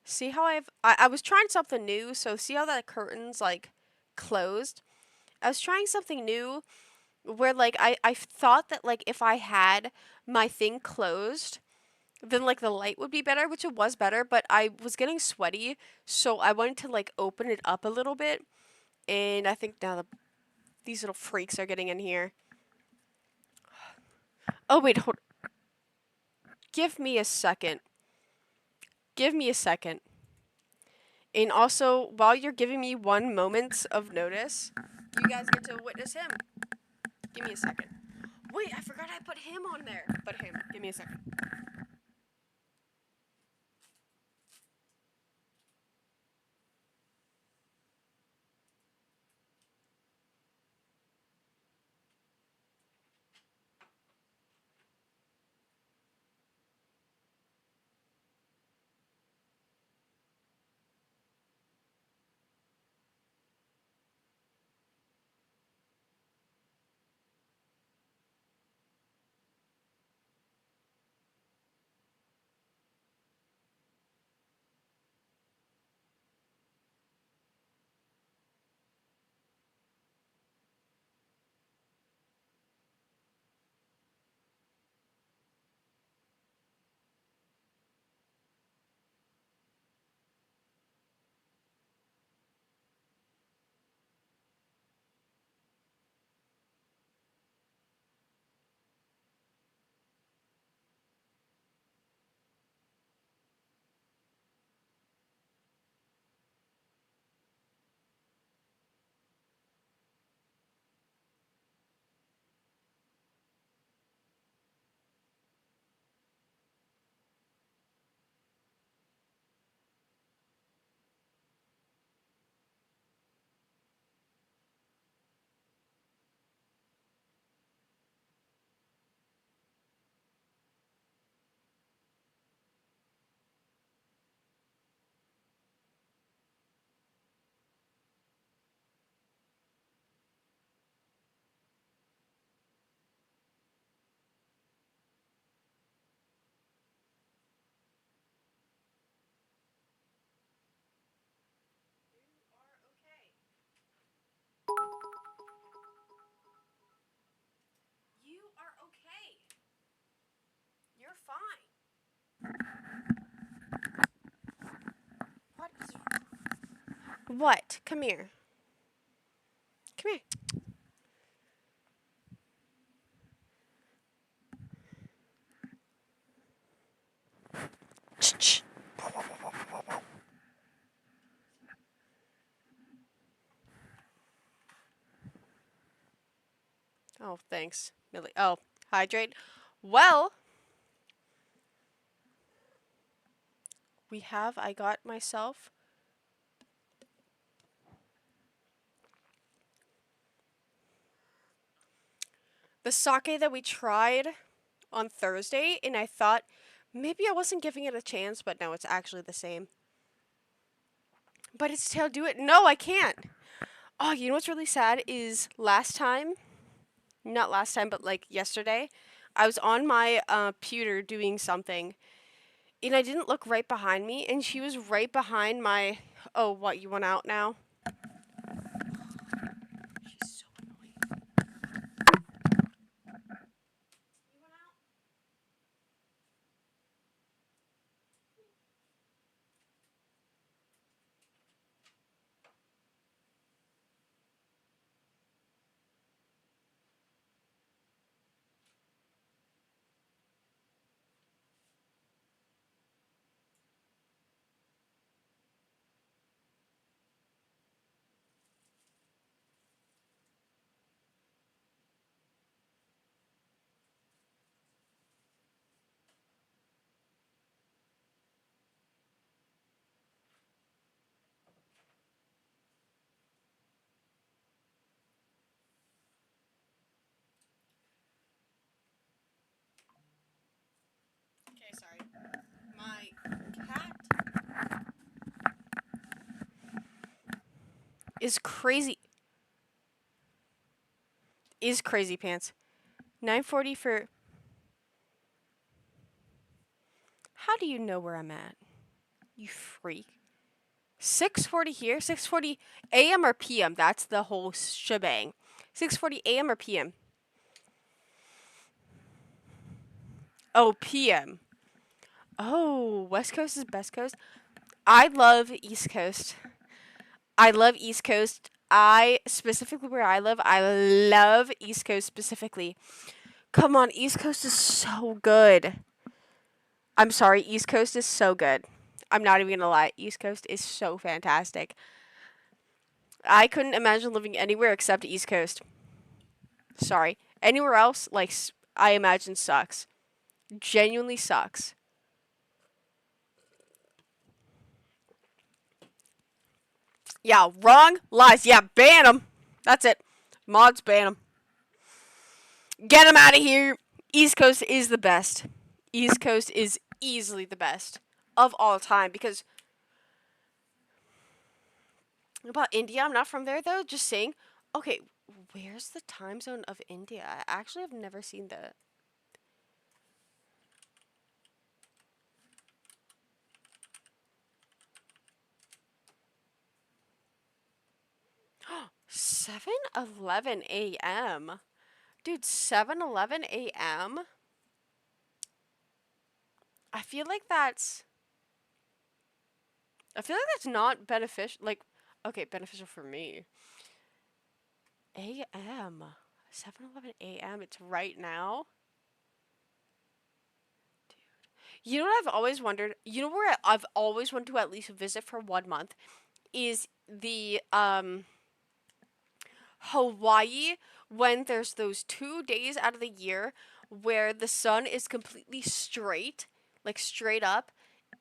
see how I was trying something new, so see how that curtain's like closed? I was trying something new where like I thought that like if I had my thing closed, then like the light would be better, which it was better, but I was getting sweaty, so I wanted to like open it up a little bit. And I think now these little freaks are getting in here. Oh wait, hold. Give me a second. Give me a second. And also, while you're giving me 1 moment of notice, you guys get to witness him. Give me a second. Wait, I forgot I put him on there. But him. Give me a second. You are okay. You're fine. What is... What? Come here. Come here. Shh. Oh, thanks, Millie. Oh, hydrate. Well, I got myself the sake that we tried on Thursday, and I thought maybe I wasn't giving it a chance, but no, it's actually the same. But it's Tail Do It. No, I can't. Oh, you know what's really sad is not last time, but like yesterday, I was on my pewter doing something, and I didn't look right behind me, and she was right behind my. Oh, what? You went out now? She's so annoying. You went out? Okay, sorry. My cat is crazy. Is crazy pants. 9:40 for. How do you know where I'm at? You freak. 6:40 here. 6:40 a.m. or p.m. That's the whole shebang. 6:40 a.m. or p.m. Oh, p.m. Oh, West Coast is best coast. I love East Coast. I love East Coast. I specifically where I live, I love East Coast specifically. Come on, East Coast is so good. I'm sorry, East Coast is so good. I'm not even gonna lie. East Coast is so fantastic. I couldn't imagine living anywhere except East Coast. Sorry. Anywhere else, like, I imagine sucks. Genuinely sucks. Yeah, wrong. Lies. Yeah, ban them. That's it. Mods, ban them. Get them out of here. East Coast is the best. East Coast is easily the best of all time because about India, I'm not from there though. Just saying. Okay, where's the time zone of India? I actually have never seen the. Seven 11 a.m. Dude, 7:11 a.m. I feel like that's. I feel like that's not beneficial. Like, okay, beneficial for me. A.m. 7:11 a.m. It's right now. You know what I've always wondered? You know where I've always wanted to at least visit for 1 month is the Hawaii, when there's those 2 days out of the year where the sun is completely straight, like straight up,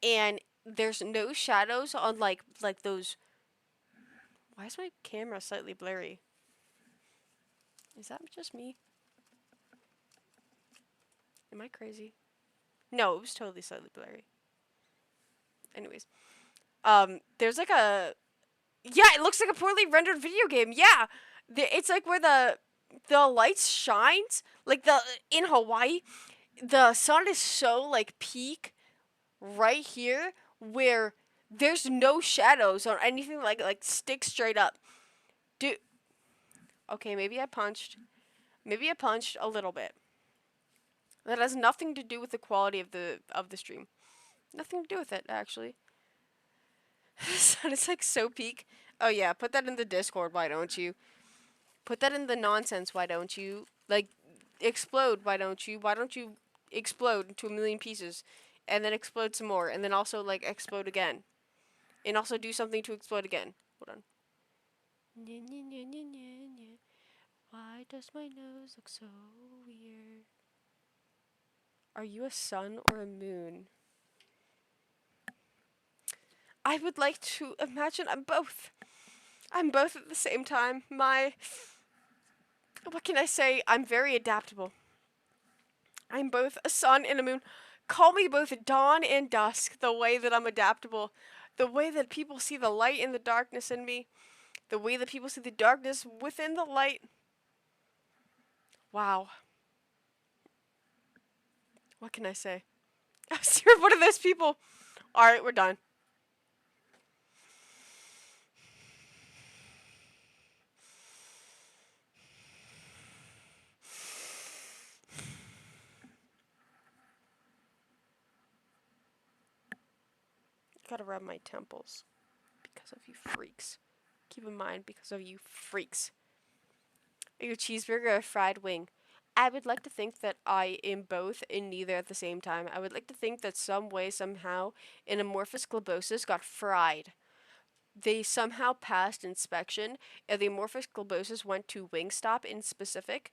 and there's no shadows on like those. Why is my camera slightly blurry? Is that just me? Am I crazy? No, it was totally slightly blurry. Anyways, there's like a, yeah, it looks like a poorly rendered video game. Yeah, it's like where the lights shines, like the in Hawaii, the sun is so like peak right here where there's no shadows on anything, like stick straight up. Dude, okay, maybe I punched. Maybe I punched a little bit. That has nothing to do with the quality of the stream. Nothing to do with it, actually. The sun is like so peak. Oh yeah, put that in the Discord, why don't you? Put that in the nonsense, why don't you? Like, explode, why don't you? Why don't you explode into a million pieces? And then explode some more, and then also, like, explode again. And also do something to explode again. Hold on. Why does my nose look so weird? Are you a sun or a moon? I would like to imagine I'm both. I'm both at the same time. What can I say? I'm very adaptable. I'm both a sun and a moon. Call me both dawn and dusk, the way that I'm adaptable. The way that people see the light and the darkness in me. The way that people see the darkness within the light. Wow. What can I say? You're one of those people. Alright, we're done. Gotta rub my temples. Because of you freaks. Keep in mind, because of you freaks. Are you a cheeseburger or a fried wing? I would like to think that I am both and neither at the same time. I would like to think that some way, somehow, an amorphous globosus got fried. They somehow passed inspection, and the amorphous globosus went to Wingstop in specific,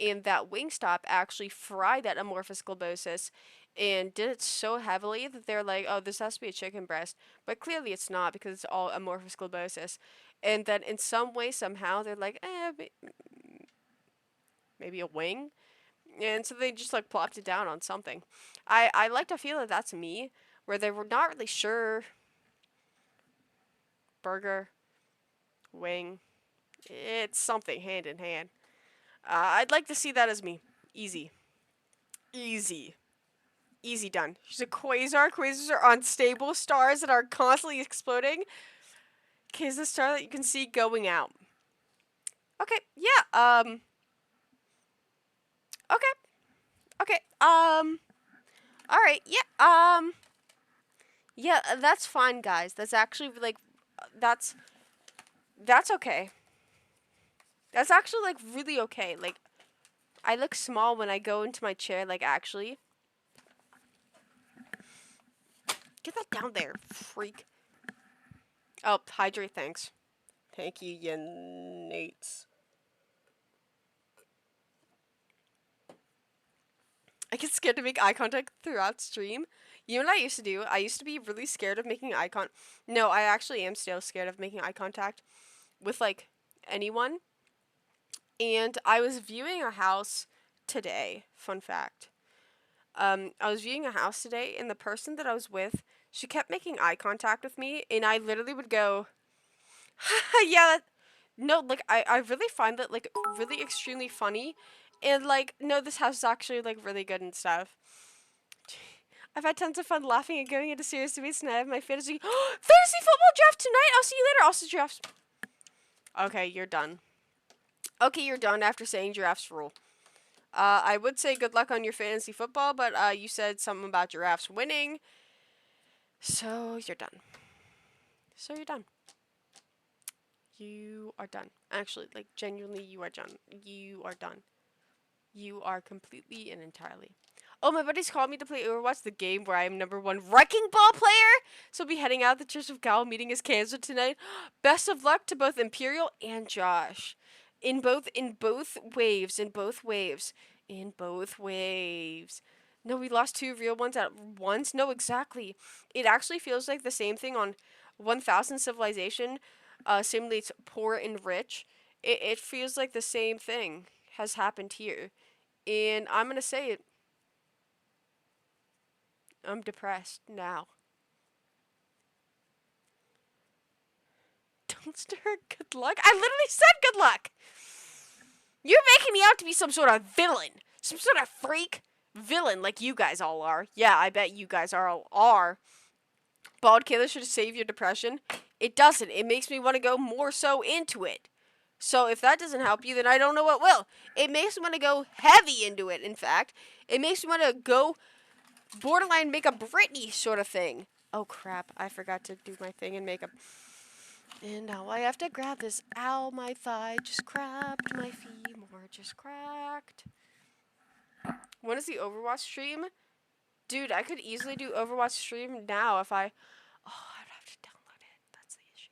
and that Wingstop actually fried that amorphous globosus and did it so heavily that they're like, oh, this has to be a chicken breast. But clearly it's not because it's all amorphous globosus. And then in some way, somehow, they're like, maybe a wing? And so they just like plopped it down on something. I like to feel that that's me, where they were not really sure. Burger, wing, it's something hand in hand. I'd like to see that as me. Easy. Easy. Easy done. She's a quasar. Quasars are unstable stars that are constantly exploding. Okay, is the star that you can see going out. Okay, yeah, okay. Okay, alright, yeah, yeah, that's fine, guys. That's actually, like, that's okay. That's actually, like, really okay. Like, I look small when I go into my chair, like, actually. Get that down there, freak. Oh, hydrate, thanks. Thank you, Nates. I get scared to make eye contact throughout stream. You know what I used to do? I used to be really scared of making eye contact. No, I actually am still scared of making eye contact with, like, anyone. And I was viewing a house today. Fun fact. I was viewing a house today, and the person that I was with, she kept making eye contact with me, and I literally would go, yeah, no, like, I really find that, like, really extremely funny. And, like, no, this house is actually, like, really good and stuff. I've had tons of fun laughing and going into serious debates, and I have my fantasy football draft tonight. I'll see you later. Also, giraffes. Okay, you're done. Okay, you're done after saying giraffes rule. I would say good luck on your fantasy football, but you said something about giraffes winning. So you're done. So you're done. You are done. Actually, like, genuinely, you are done. You are done. You are completely and entirely. Oh, my buddies called me to play Overwatch, the game where I am #1 Wrecking Ball player. So I'll be heading out. The Church of Gal meeting is canceled tonight. Best of luck to both Imperial and Josh. In both waves. No, we lost 2 real ones at once. No, exactly. It actually feels like the same thing on 1000 Civilization. Simulates poor and rich. It feels like the same thing has happened here. And I'm going to say it. I'm depressed now. Don't stir. Good luck. I literally said good luck. You're making me out to be some sort of villain. Some sort of freak villain like you guys all are. Yeah, I bet you guys all are. Bald Killer should save your depression. It doesn't. It makes me want to go more so into it. So if that doesn't help you, then I don't know what will. It makes me want to go heavy into it, in fact. It makes me want to go borderline make a Britney sort of thing. Oh, crap. I forgot to do my thing in makeup. And now I have to grab this. Ow, my thigh just cracked. My femur just cracked. When is the Overwatch stream? Dude, I could easily do Overwatch stream now if I... Oh, I'd have to download it. That's the issue.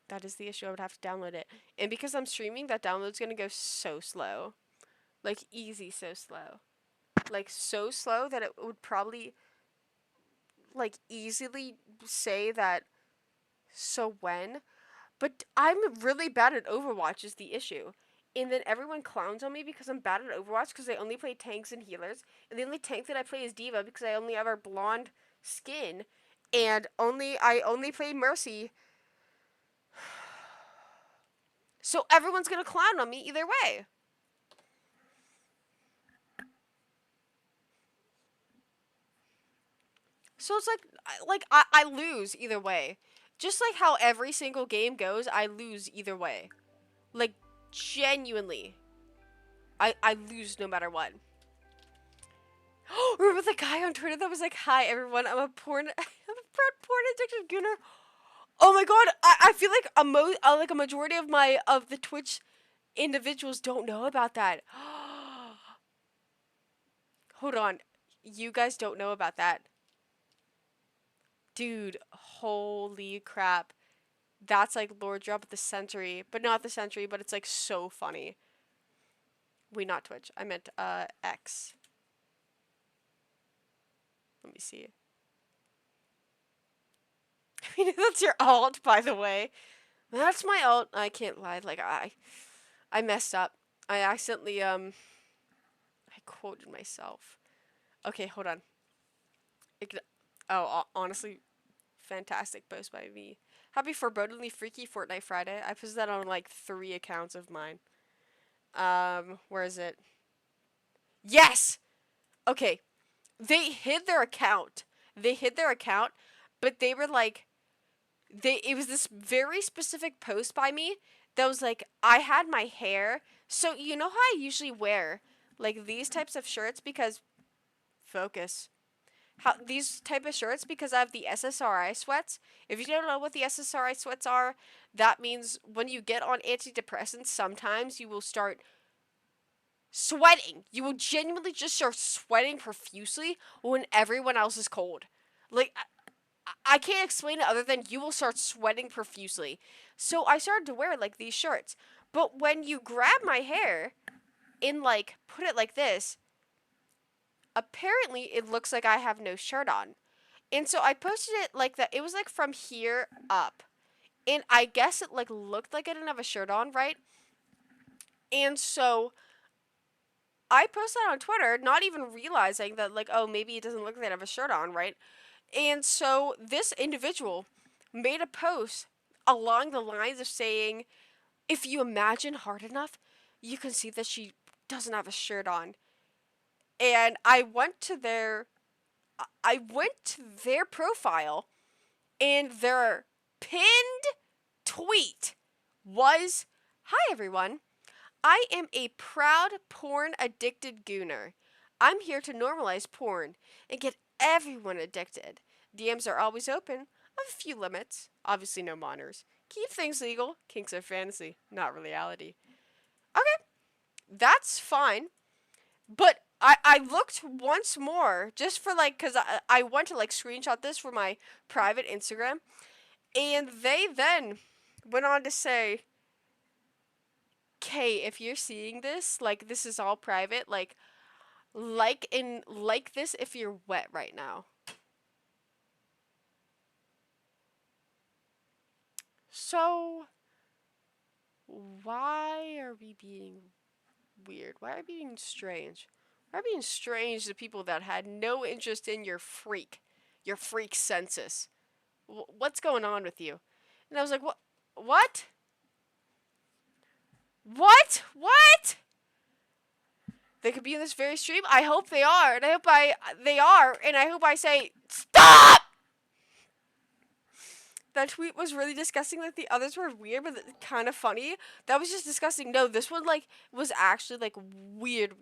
That is the issue. I would have to download it. And because I'm streaming, that download's going to go so slow. Like, easy so slow. Like, so slow that it would probably... like, easily say that, so when? But I'm really bad at Overwatch is the issue. And then everyone clowns on me because I'm bad at Overwatch because I only play tanks and healers. And the only tank that I play is D.Va because I only have her blonde skin. And I only play Mercy. So everyone's gonna clown on me either way. So it's like I lose either way. Just like how every single game goes, I lose either way. Like, genuinely. I lose no matter what. Remember the guy on Twitter that was like, "Hi everyone, I'm a porn addicted gooner." Oh my god, I feel like a majority of the Twitch individuals don't know about that. Hold on. You guys don't know about that. Dude, holy crap. That's like Lord Drop at the Century. But not the Century, but it's like so funny. Wait, not Twitch. I meant X. Let me see. I mean, that's your alt, by the way. That's my alt. I can't lie. Like, I messed up. I accidentally, I quoted myself. Okay, hold on. Honestly, fantastic post by me. Happy forebodingly freaky Fortnite Friday. I posted that on like 3 accounts of mine. Where is it? Yes! Okay. They hid their account. But they were like, it was this very specific post by me that was like, I had my hair. So you know how I usually wear like these types of shirts because these type of shirts because I have the SSRI sweats. If you don't know what the SSRI sweats are, that means when you get on antidepressants, sometimes you will start sweating. You will genuinely just start sweating profusely when everyone else is cold. Like, I can't explain it other than you will start sweating profusely. So I started to wear like these shirts. But when you grab my hair and like put it like this, apparently it looks like I have no shirt on. And so I posted it like that. It was like from here up. And I guess it like looked like I didn't have a shirt on, right? And so I posted on Twitter, not even realizing that like, oh, maybe it doesn't look like I have a shirt on, right? And so this individual made a post along the lines of saying, if you imagine hard enough, you can see that she doesn't have a shirt on. And I went to their profile, and their pinned tweet was, "Hi everyone. I am a proud porn addicted gooner. I'm here to normalize porn and get everyone addicted. DMs are always open, with a few limits. Obviously, no minors. Keep things legal. Kinks are fantasy, not reality." Okay, that's fine. But I looked once more just for like, because I went to like screenshot this for my private Instagram. And they then went on to say, "Kay, if you're seeing this, like this is all private, like this if you're wet right now." So why are we being weird? Why are we being strange? Why are we being strange to people that had no interest in your freak census? What's going on with you? And I was like, what? What? What? What? They could be in this very stream. I hope they are, and I hope they are, and I hope I say stop. That tweet was really disgusting. Like the others were weird, but kind of funny. That was just disgusting. No, this one like was actually like weird.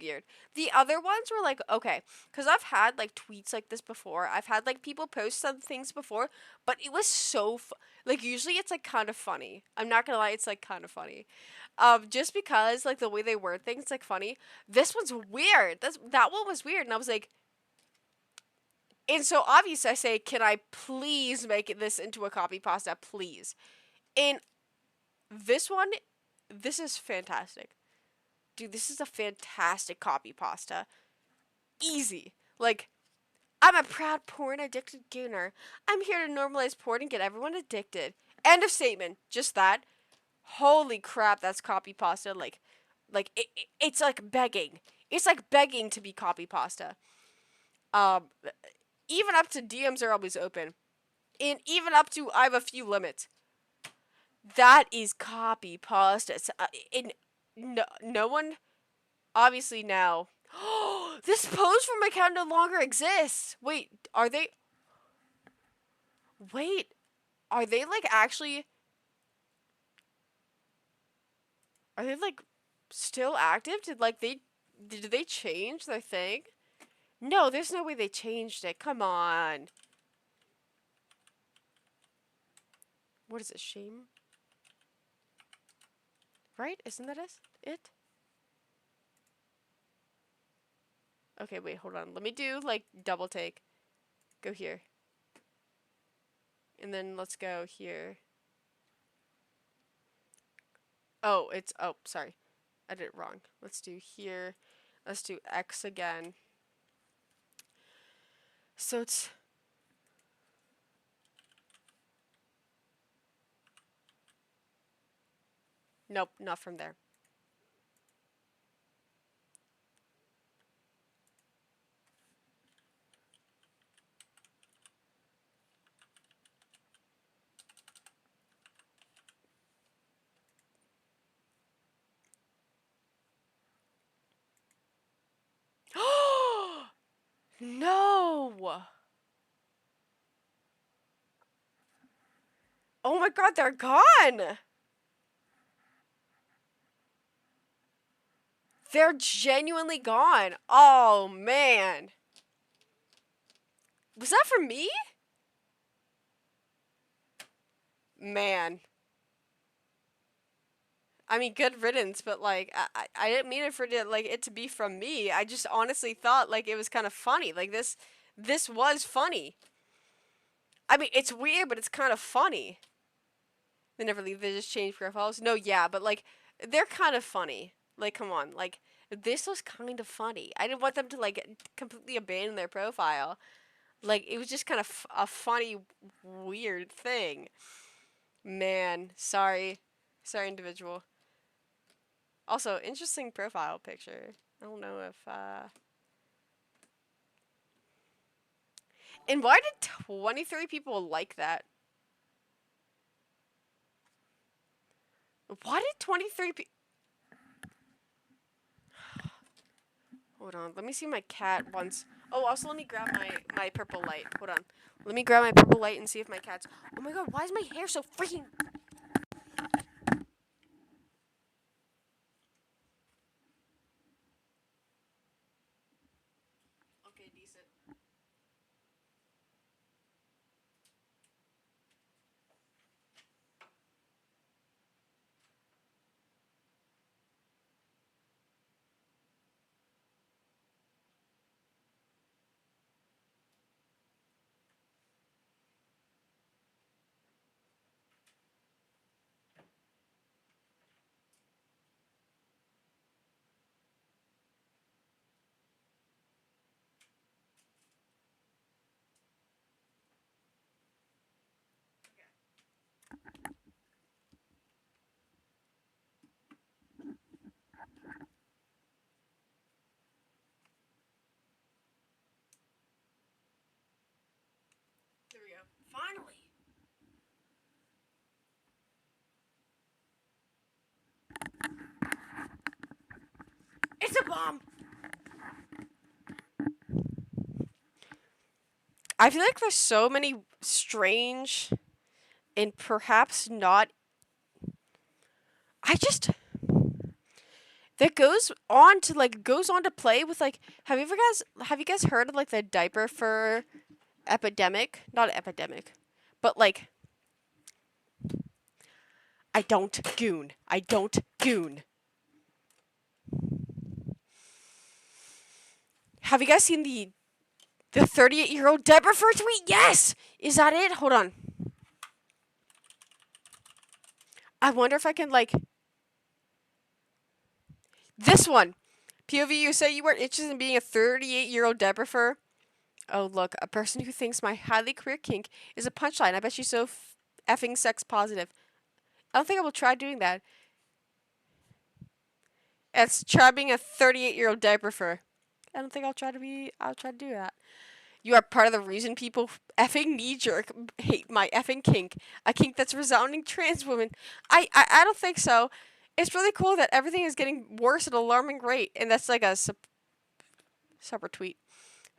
The other ones were like okay, because I've had like tweets like this before. I've had like people post some things before, but it was so like usually it's like kind of funny. I'm not gonna lie, it's like kind of funny. Just because like the way they word things like funny. This one's weird. That one was weird, and I was like. And so obviously I say, can I please make this into a copy pasta, please? And this one, this is fantastic. Dude, this is a fantastic copy pasta. Easy. Like, I'm a proud porn addicted gooner. I'm here to normalize porn and get everyone addicted. End of statement. Just that. Holy crap, that's copy pasta. It's like begging. It's like begging to be copy pasta. Um, Even up to DMs are always open. And even up to I have a few limits. That is copy pasta. No one, obviously now. This pose from my account no longer exists. Wait, are they? Wait, are they like actually? Are they like still active? Did they change their thing? No, there's no way they changed it. Come on. What is it? Shame? Right? Isn't that it? Okay, wait, hold on. Let me do like double take. Go here. And then let's go here. Oh, sorry. I did it wrong. Let's do here. Let's do X again. So it's nope, not from there. No! Oh my god, they're gone! They're genuinely gone. Oh man. Was that for me? Man. I mean, good riddance, but like, I didn't mean it for it to be from me. I just honestly thought like it was kind of funny. Like this was funny. I mean, it's weird, but it's kind of funny. They never leave. They just change profiles. No, yeah, but like they're kind of funny. Like, come on, like this was kind of funny. I didn't want them to like completely abandon their profile. Like it was just kind of a funny, weird thing. Man, sorry, individual. Also, interesting profile picture. I don't know if And why did 23 people like that? Why did 23 people... Hold on, let me see my cat once. Oh, also let me grab my purple light. Hold on. Let me grab my purple light and see if my cat's... Oh my god, why is my hair so freaking... Okay, decent. There we go. Finally! It's a bomb! I feel like there's so many strange and perhaps not... I just... That goes on to play with like have you guys heard of like the diaper fur epidemic? Not epidemic, but like I don't goon. Have you guys seen the 38-year-old diaper fur tweet? Yes! Is that it? Hold on. I wonder if I can like this one. POV, you say you weren't interested in being a 38-year-old diaper fur? Oh, look, a person who thinks my highly queer kink is a punchline. I bet she's so effing sex positive. I don't think I will try doing that. It's try being a 38-year-old diaper fur. I don't think I'll try to do that. You are part of the reason people effing knee-jerk hate my effing kink. A kink that's resounding trans women. I don't think so. It's really cool that everything is getting worse at an alarming rate. And that's like a separate tweet.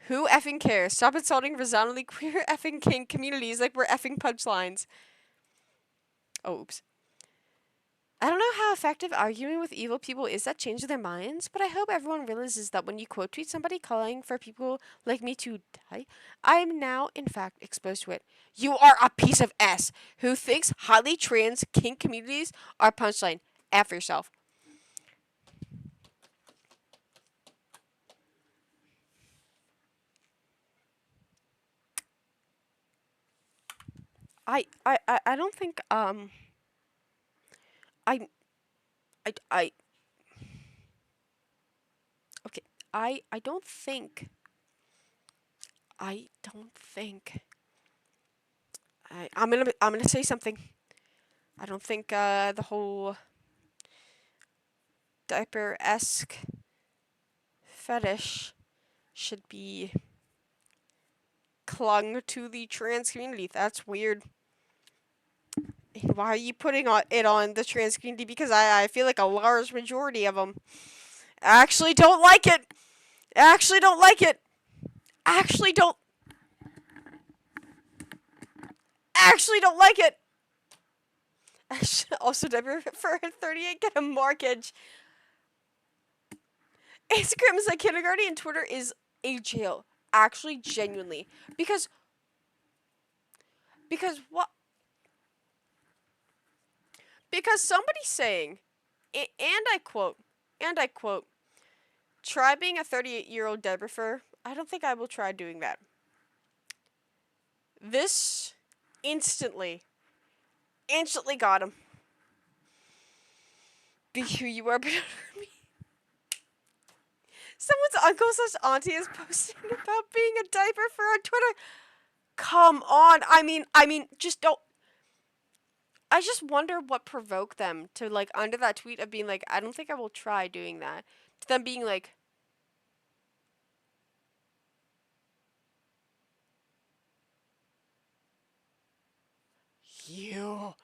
Who effing cares? Stop insulting resoundingly queer effing kink communities like we're effing punchlines. Oh, oops. I don't know how effective arguing with evil people is at changing their minds, but I hope everyone realizes that when you quote tweet somebody calling for people like me to die, I am now, in fact, exposed to it. You are a piece of S who thinks highly trans kink communities are punchline. F yourself. I don't think I I okay. I don't think I'm gonna say something. I don't think the whole diaper-esque fetish should be clung to the trans community. That's weird. Why are you putting it on the trans community? Because I feel like a large majority of them actually don't like it. Actually don't like it. Actually don't like it. Also, diaper for 38 get a mortgage. Instagram is like kindergarten and Twitter is a jail. Actually, genuinely. Because what? Because somebody's saying and I quote, try being a 38-year-old Deborah. I don't think I will try doing that. This instantly got him. Be who you are, but not hurt me. Someone's uncle/auntie is posting about being a diaper for on Twitter. Come on. I mean, just don't. I just wonder what provoked them to, like, under that tweet of being like, I don't think I will try doing that. To them being like, you.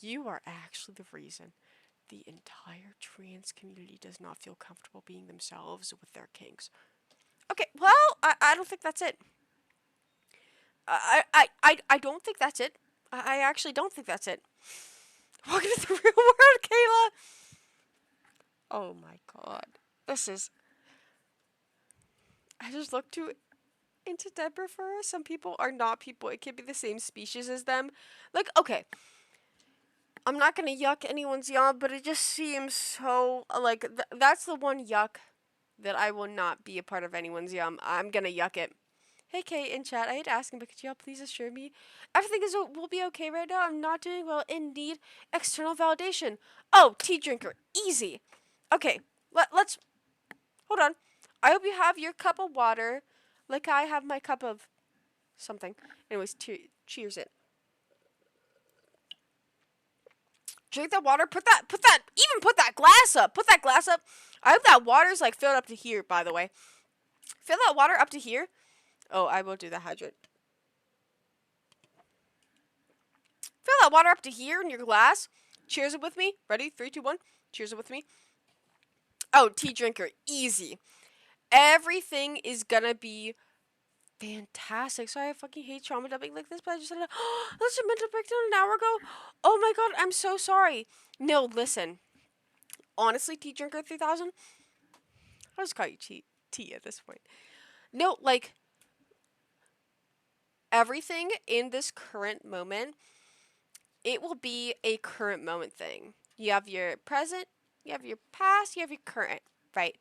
You are actually the reason the entire trans community does not feel comfortable being themselves with their kinks. Okay, well, I don't think that's it. I don't think that's it. I actually don't think that's it. Welcome to the real world, Kayla. Oh my god. This is... I just looked into Deborah for her. Some people are not people. It could be the same species as them. Like, okay. I'm not gonna yuck anyone's yum, but it just seems so, like, that's the one yuck that I will not be a part of anyone's yum. I'm gonna yuck it. Hey, Kate, in chat, I hate asking, but could y'all please assure me everything will be okay right now? I'm not doing well and need external validation. Oh, tea drinker. Easy. Okay, let's... Hold on. I hope you have your cup of water like I have my cup of something. Anyways, cheers it. Drink that water. Put that glass up. Put that glass up. I hope that water's, like, filled up to here, by the way. Fill that water up to here. Oh, I will do the hydrant. Fill that water up to here in your glass. Cheers it with me. Ready? 3, 2, 1. Cheers it with me. Oh, tea drinker. Easy. Everything is gonna be fantastic. Sorry, I fucking hate trauma dumping like this, but I just had a mental breakdown an hour ago. Oh my god, I'm so sorry. No, listen. Honestly, tea drinker 3000. I'll just call you tea at this point. No, like, everything in this current moment, it will be a current moment thing. You have your present, you have your past, you have your current, right?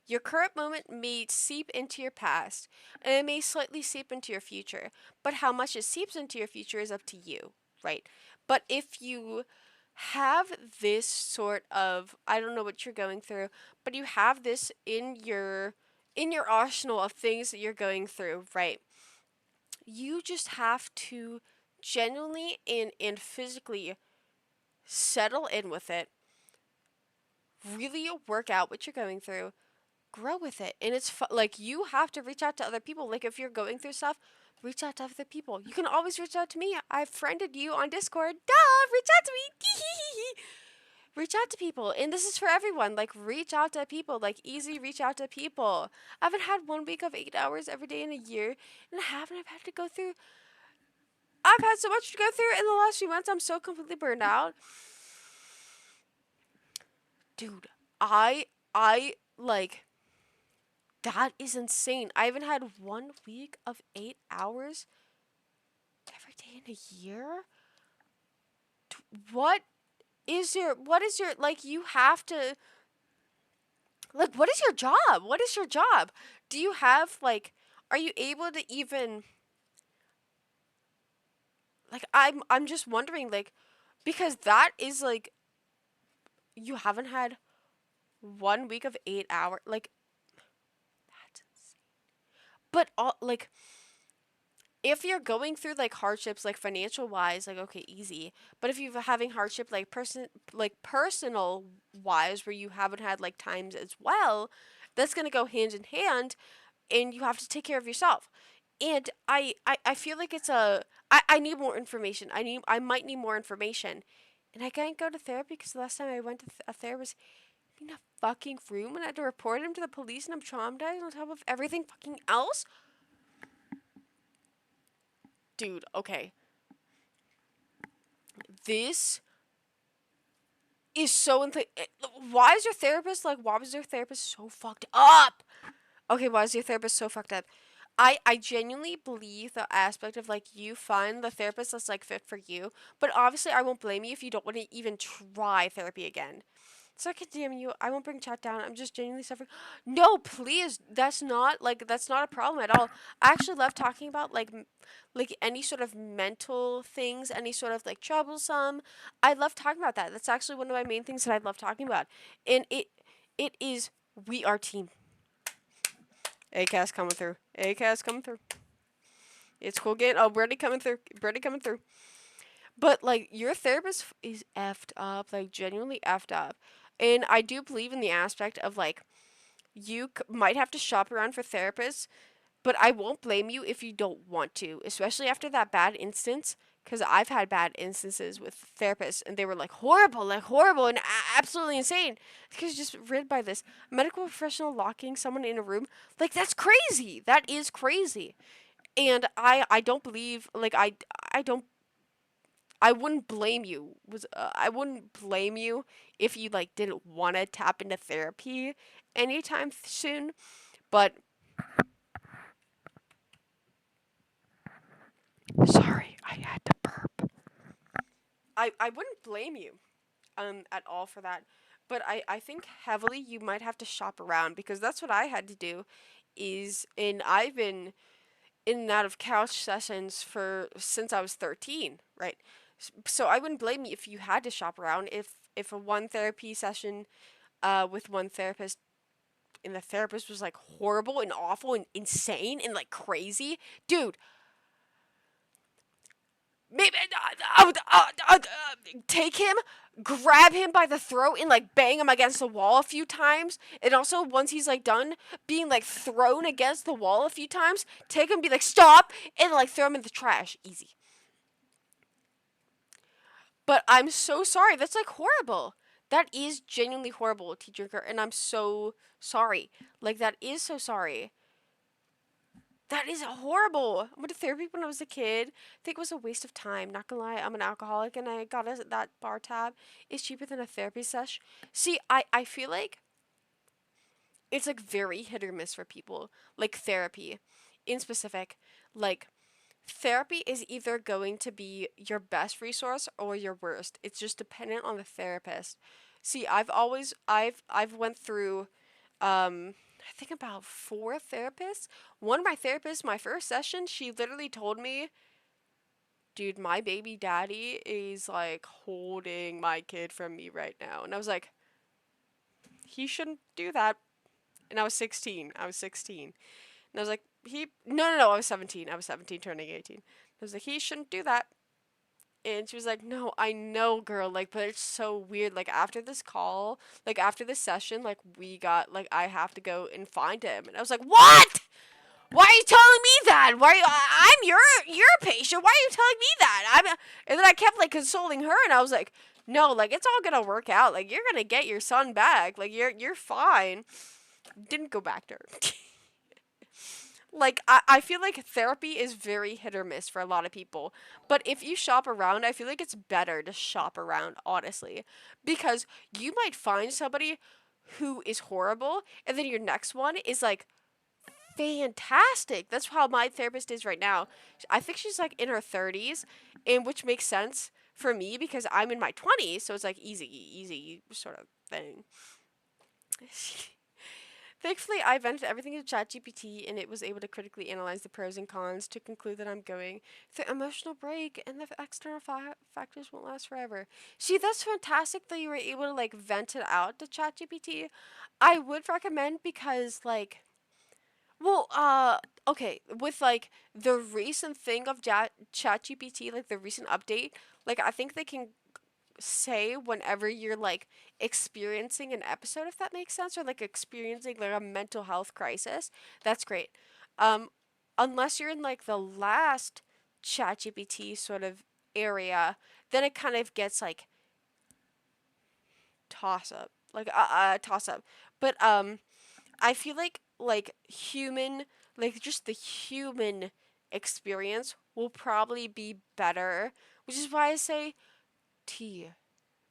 Your current moment may seep into your past, and it may slightly seep into your future. But how much it seeps into your future is up to you, right? But if you have this sort of, I don't know what you're going through, but you have this in your arsenal of things that you're going through, right? You just have to genuinely and physically settle in with it, really work out what you're going through, grow with it. And it's like, you have to reach out to other people. Like, if you're going through stuff, reach out to other people. You can always reach out to me. I've friended you on Discord. Duh, reach out to me. Reach out to people. And this is for everyone. Like, reach out to people. Like, easy reach out to people. I haven't had 1 week of 8 hours every day in a year, and I've had to go through... I've had so much to go through in the last few months. I'm so completely burned out. Dude, I like... That is insane. I haven't had 1 week of 8 hours every day in a year? What is your, like, you have to, like, what is your job? What is your job? Do you have, like, are you able to even, like, I'm just wondering, like, because that is, like, you haven't had 1 week of 8 hours, like, that's insane. But, all, like, if you're going through, like, hardships, like, financial wise, like, okay, easy. But if you're having hardship, like, personal wise, where you haven't had, like, times as well, that's gonna go hand in hand, and you have to take care of yourself. And I feel like it's I need more information. I might need more information. And I can't go to therapy because the last time I went to a therapist in a fucking room, and I had to report him to the police, and I'm traumatized on top of everything fucking else. Dude, okay. This is so why is your therapist, like, why was your therapist so fucked up? Okay, why is your therapist so fucked up? I genuinely believe the aspect of like you find the therapist that's like fit for you, but obviously I won't blame you if you don't want to even try therapy again. It's like, damn you, I won't bring chat down. I'm just genuinely suffering. No, please, that's not a problem at all. I actually love talking about like any sort of mental things, any sort of like troublesome. I love talking about that. That's actually one of my main things that I love talking about, and it is we are team. ACAS coming through. ACAS coming through. It's cool getting. Oh, Brady coming through. Brady coming through. But like your therapist is effed up, like genuinely effed up. And I do believe in the aspect of like might have to shop around for therapists, but I won't blame you if you don't want to, especially after that bad instance. Because I've had bad instances with therapists, and they were like horrible, and absolutely insane. Because just rid by this medical professional locking someone in a room, like that's crazy. That is crazy. And I don't believe like I don't I wouldn't blame you. I wouldn't blame you if you like didn't want to tap into therapy anytime soon, but sorry, I had to burp. I wouldn't blame you at all for that. But I think heavily you might have to shop around because that's what I had to do is and I've been in and out of couch sessions for since I was 13, right? So I wouldn't blame you if you had to shop around if a one therapy session with one therapist and the therapist was like horrible and awful and insane and like crazy, dude. Maybe I would take him, grab him by the throat, and like bang him against the wall a few times. And also, once he's like done being like thrown against the wall a few times, take him, be like stop, and like throw him in the trash. Easy. But I'm so sorry. That's like horrible. That is genuinely horrible, tea drinker, and I'm so sorry. Like that is so sorry. That is horrible. I went to therapy when I was a kid. I think it was a waste of time. Not gonna lie, I'm an alcoholic and I got that bar tab. It's cheaper than a therapy sesh. See, I feel like it's like very hit or miss for people. Like therapy, in specific. Like therapy is either going to be your best resource or your worst. It's just dependent on the therapist. See, I've went through I think about four therapists. One of my therapists, my first session, she literally told me, dude, my baby daddy is like holding my kid from me right now. And I was like, he shouldn't do that. And I was 16. I was 16. And I was like, no, I was 17. I was 17 turning 18. I was like, he shouldn't do that. And she was like, no, I know, girl, like, but it's so weird. Like, after this call, like, after this session, like, I have to go and find him. And I was like, what? Why are you telling me that? Why? I'm your patient. Why are you telling me that? And then I kept, like, consoling her, and I was like, no, like, it's all gonna work out. Like, you're gonna get your son back. Like, you're fine. Didn't go back to her. Like I feel like therapy is very hit or miss for a lot of people. But if you shop around, I feel like it's better to shop around, honestly. Because you might find somebody who is horrible and then your next one is like fantastic. That's how my therapist is right now. I think she's like in her 30s, and which makes sense for me because I'm in my 20s, so it's like easy sort of thing. Thankfully, I vented everything to ChatGPT and it was able to critically analyze the pros and cons to conclude that I'm going through emotional break and the external factors won't last forever. See, that's fantastic that you were able to like vent it out to ChatGPT. I would recommend because like, well, okay, with like the recent thing of ChatGPT, like the recent update, like I think they can say whenever you're like experiencing an episode, if that makes sense, or like experiencing like a mental health crisis. That's great. um Unless you're in like the last ChatGPT sort of area, then it kind of gets like toss up. But I feel like human, like just the human experience will probably be better, which is why I say tea.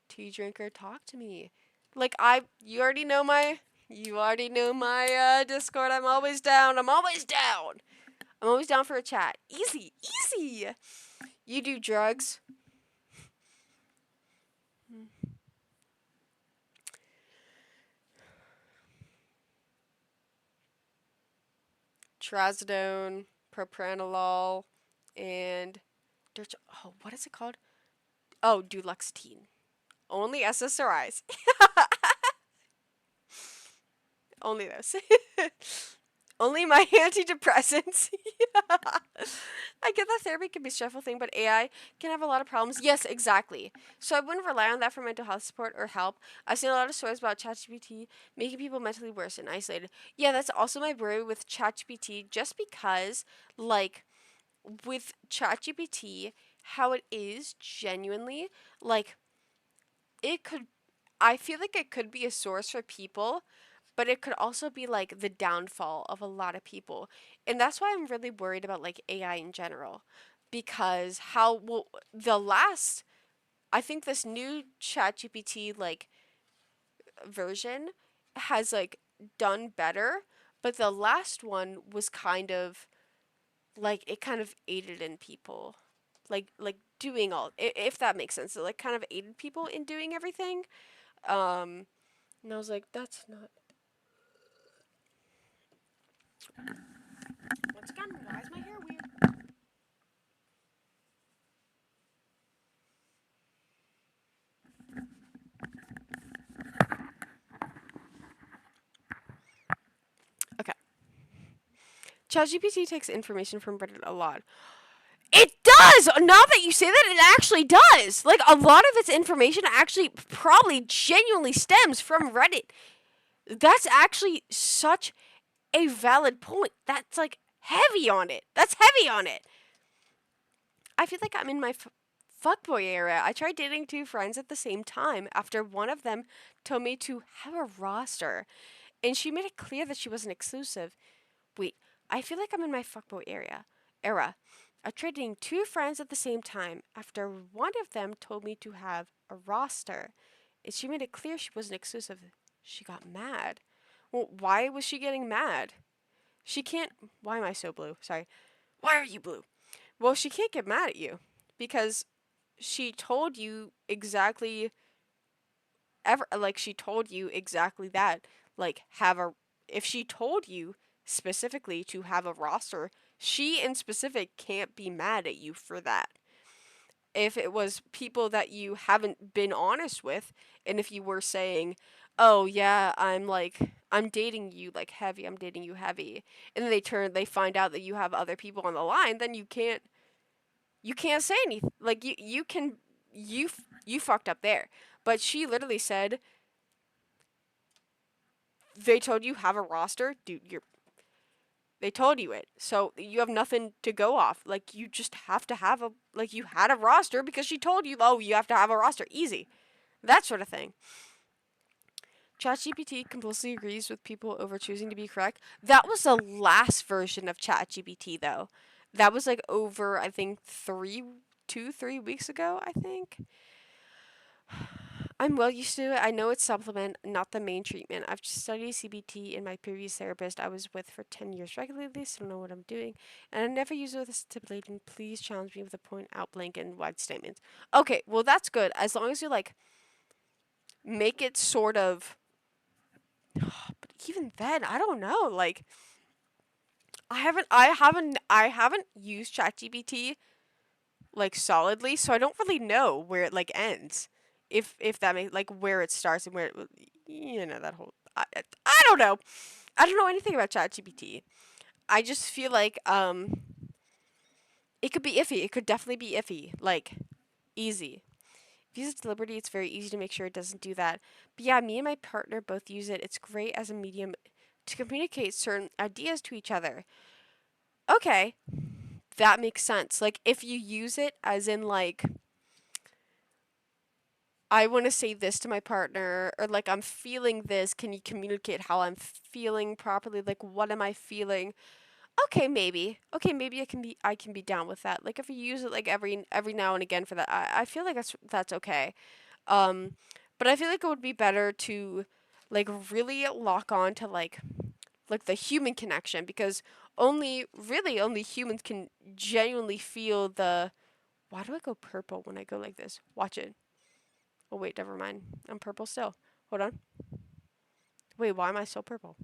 Tea drinker, talk to me. Like you already know my Discord. I'm always down. I'm always down. I'm always down for a chat. Easy, easy. You do drugs. Trazodone, propranolol, and oh, what is it called? Oh, duloxetine. Only SSRIs. Only those. Only my antidepressants. I get that therapy can be a stressful thing, but AI can have a lot of problems. Yes, exactly. So I wouldn't rely on that for mental health support or help. I've seen a lot of stories about ChatGPT making people mentally worse and isolated. Yeah, that's also my worry with ChatGPT, just because, like, with ChatGPT, how it is genuinely, like, it could, I feel like it could be a source for people, but it could also be like the downfall of a lot of people. And that's why I'm really worried about like AI in general. Because how, well, the last, I think this new ChatGPT like version has like done better, but the last one was kind of like it kind of aided in people. Like doing all, if that makes sense. It like kind of aided people in doing everything. And I was like, that's not. Once again, why is my hair weird? Okay. ChatGPT takes information from Reddit a lot. It does! Now that you say that, it actually does! Like, a lot of its information actually probably genuinely stems from Reddit. That's actually such a valid point. That's, like, heavy on it. That's heavy on it. I feel like I'm in my fuckboy era. I tried dating two friends at the same time after one of them told me to have a roster. And she made it clear that she wasn't exclusive. Wait, I feel like I'm in my fuckboy era. I tried dating two friends at the same time after one of them told me to have a roster. And she made it clear she wasn't exclusive. She got mad. Well, why was she getting mad? She can't. Why am I so blue? Sorry. Why are you blue? Well, she can't get mad at you because she told you exactly she told you exactly that, like, have a if she told you specifically to have a roster, she in specific can't be mad at you for that. If it was people that you haven't been honest with, and if you were saying, oh yeah, I'm dating you like heavy, I'm dating you heavy, and then they find out that you have other people on the line, then you can't say anything. Like, you fucked up there. But she literally said, they told you have a roster, dude. They told you it, so you have nothing to go off. Like, you just have to have a, like, you had a roster because she told you, oh, you have to have a roster. Easy, that sort of thing. ChatGPT completely agrees with people over choosing to be correct. That was the last version of ChatGPT, though. That was like over, I think, 3 weeks ago. I think. I'm well used to it. I know it's supplement, not the main treatment. I've studied CBT in my previous therapist I was with for 10 years regularly, so I know what I'm doing. And I never use it with a stipulating, please challenge me with a point out blank and wide statements. Okay, well, that's good. As long as you, like, make it sort of. But even then, I don't know. Like, I haven't used ChatGPT like solidly, so I don't really know where it like ends. If that makes, like, where it starts and where it, that whole, I don't know. I don't know anything about ChatGPT. I just feel like it could be iffy. It could definitely be iffy. Like, easy. If you use it to liberty, it's very easy to make sure it doesn't do that. But yeah, me and my partner both use it. It's great as a medium to communicate certain ideas to each other. Okay, that makes sense. Like, if you use it as in, like, I want to say this to my partner, or like, I'm feeling this, can you communicate how I'm feeling properly? Like, what am I feeling? Okay, maybe. Okay, maybe I can be down with that. Like, if you use it like every now and again for that, I feel like that's okay. Um, but I feel like it would be better to, like, really lock on to, like the human connection, because only humans can genuinely feel the. Why do I go purple when I go like this? Watch it. Oh wait, never mind. I'm purple still. Hold on. Wait, why am I still purple?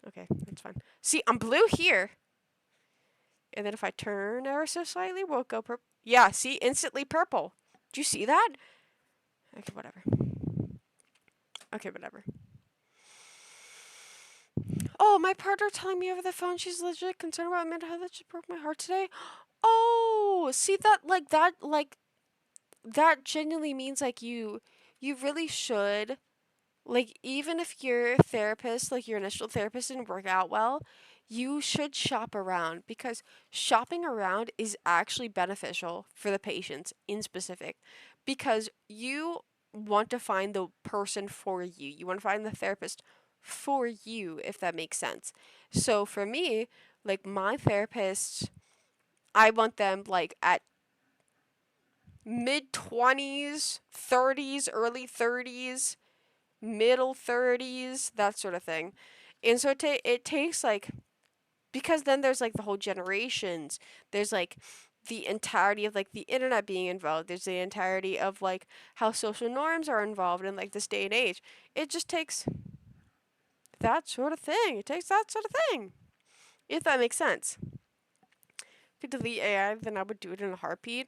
Okay, that's fine. See, I'm blue here. And then if I turn ever so slightly, we'll go purple. Yeah, see, instantly purple. Do you see that? Okay, whatever. Okay, whatever. Oh, my partner telling me over the phone she's legit concerned about mental health. That just broke my heart today. Oh, see that genuinely means like you really should, like, even if your therapist, like your initial therapist didn't work out well, you should shop around because shopping around is actually beneficial for the patients in specific because you want to find the person for you. You want to find the therapist for you, if that makes sense. So for me, like my therapist, I want them like at mid 20s, 30s, early 30s, middle 30s, that sort of thing. And so it takes like, because then there's like the whole generations. There's like the entirety of like the internet being involved. There's the entirety of like how social norms are involved in like this day and age. It just takes that sort of thing. It takes that sort of thing. If that makes sense. If you delete AI, then I would do it in a heartbeat.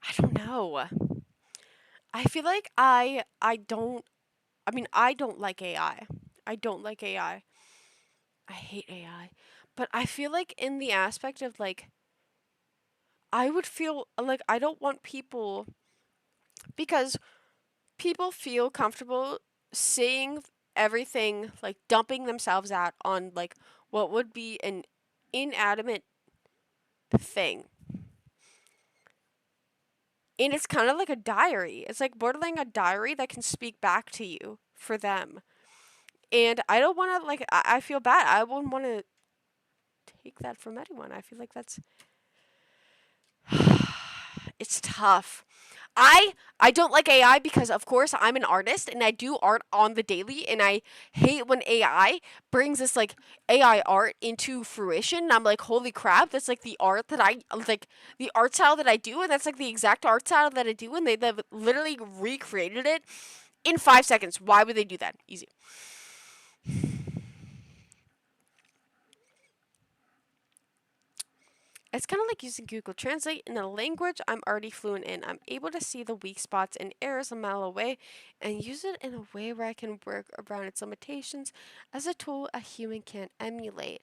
I don't know. I feel like I don't I mean I don't like AI. I don't like AI. I hate AI. But I feel like in the aspect of like I would feel like I don't want people because people feel comfortable saying everything like dumping themselves out on like what would be an inanimate thing. And it's kind of like a diary. It's like borderline a diary that can speak back to you for them. And I don't want to like I feel bad. I wouldn't want to take that from anyone. I feel like that's it's tough. I don't like AI because of course I'm an artist and I do art on the daily and I hate when AI brings this like AI art into fruition. And I'm like, holy crap, that's like the art that I like the art style that I do and that's like the exact art style that I do and they've literally recreated it in 5 seconds. Why would they do that? Easy. It's kind of like using Google Translate in a language I'm already fluent in. I'm able to see the weak spots and errors a mile away and use it in a way where I can work around its limitations as a tool a human can't emulate.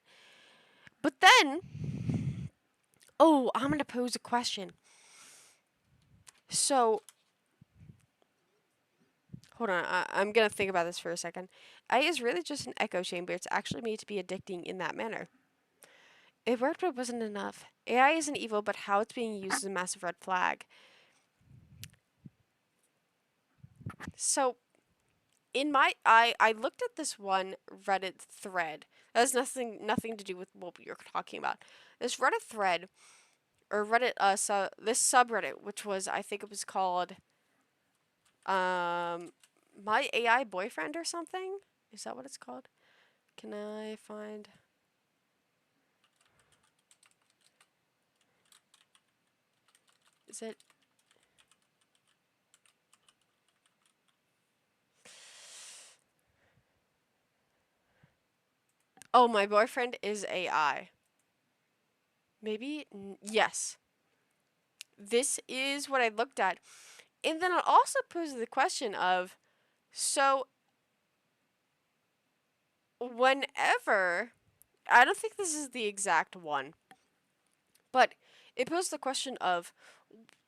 But then, oh, I'm going to pose a question. So, hold on, I'm going to think about this for a second. AI is really just an echo chamber. It's actually made to be addicting in that manner. It worked, but it wasn't enough. AI isn't evil, but how it's being used is a massive red flag. So, in my I looked at this one Reddit thread. That has nothing to do with what you're talking about. This Reddit thread or Reddit this subreddit, which was I think it was called my AI boyfriend or something. Is that what it's called? Can I find? Is it? Oh, my boyfriend is AI. Maybe yes. This is what I looked at. And then I also posed the question of so whenever I don't think this is the exact one, but it posed the question of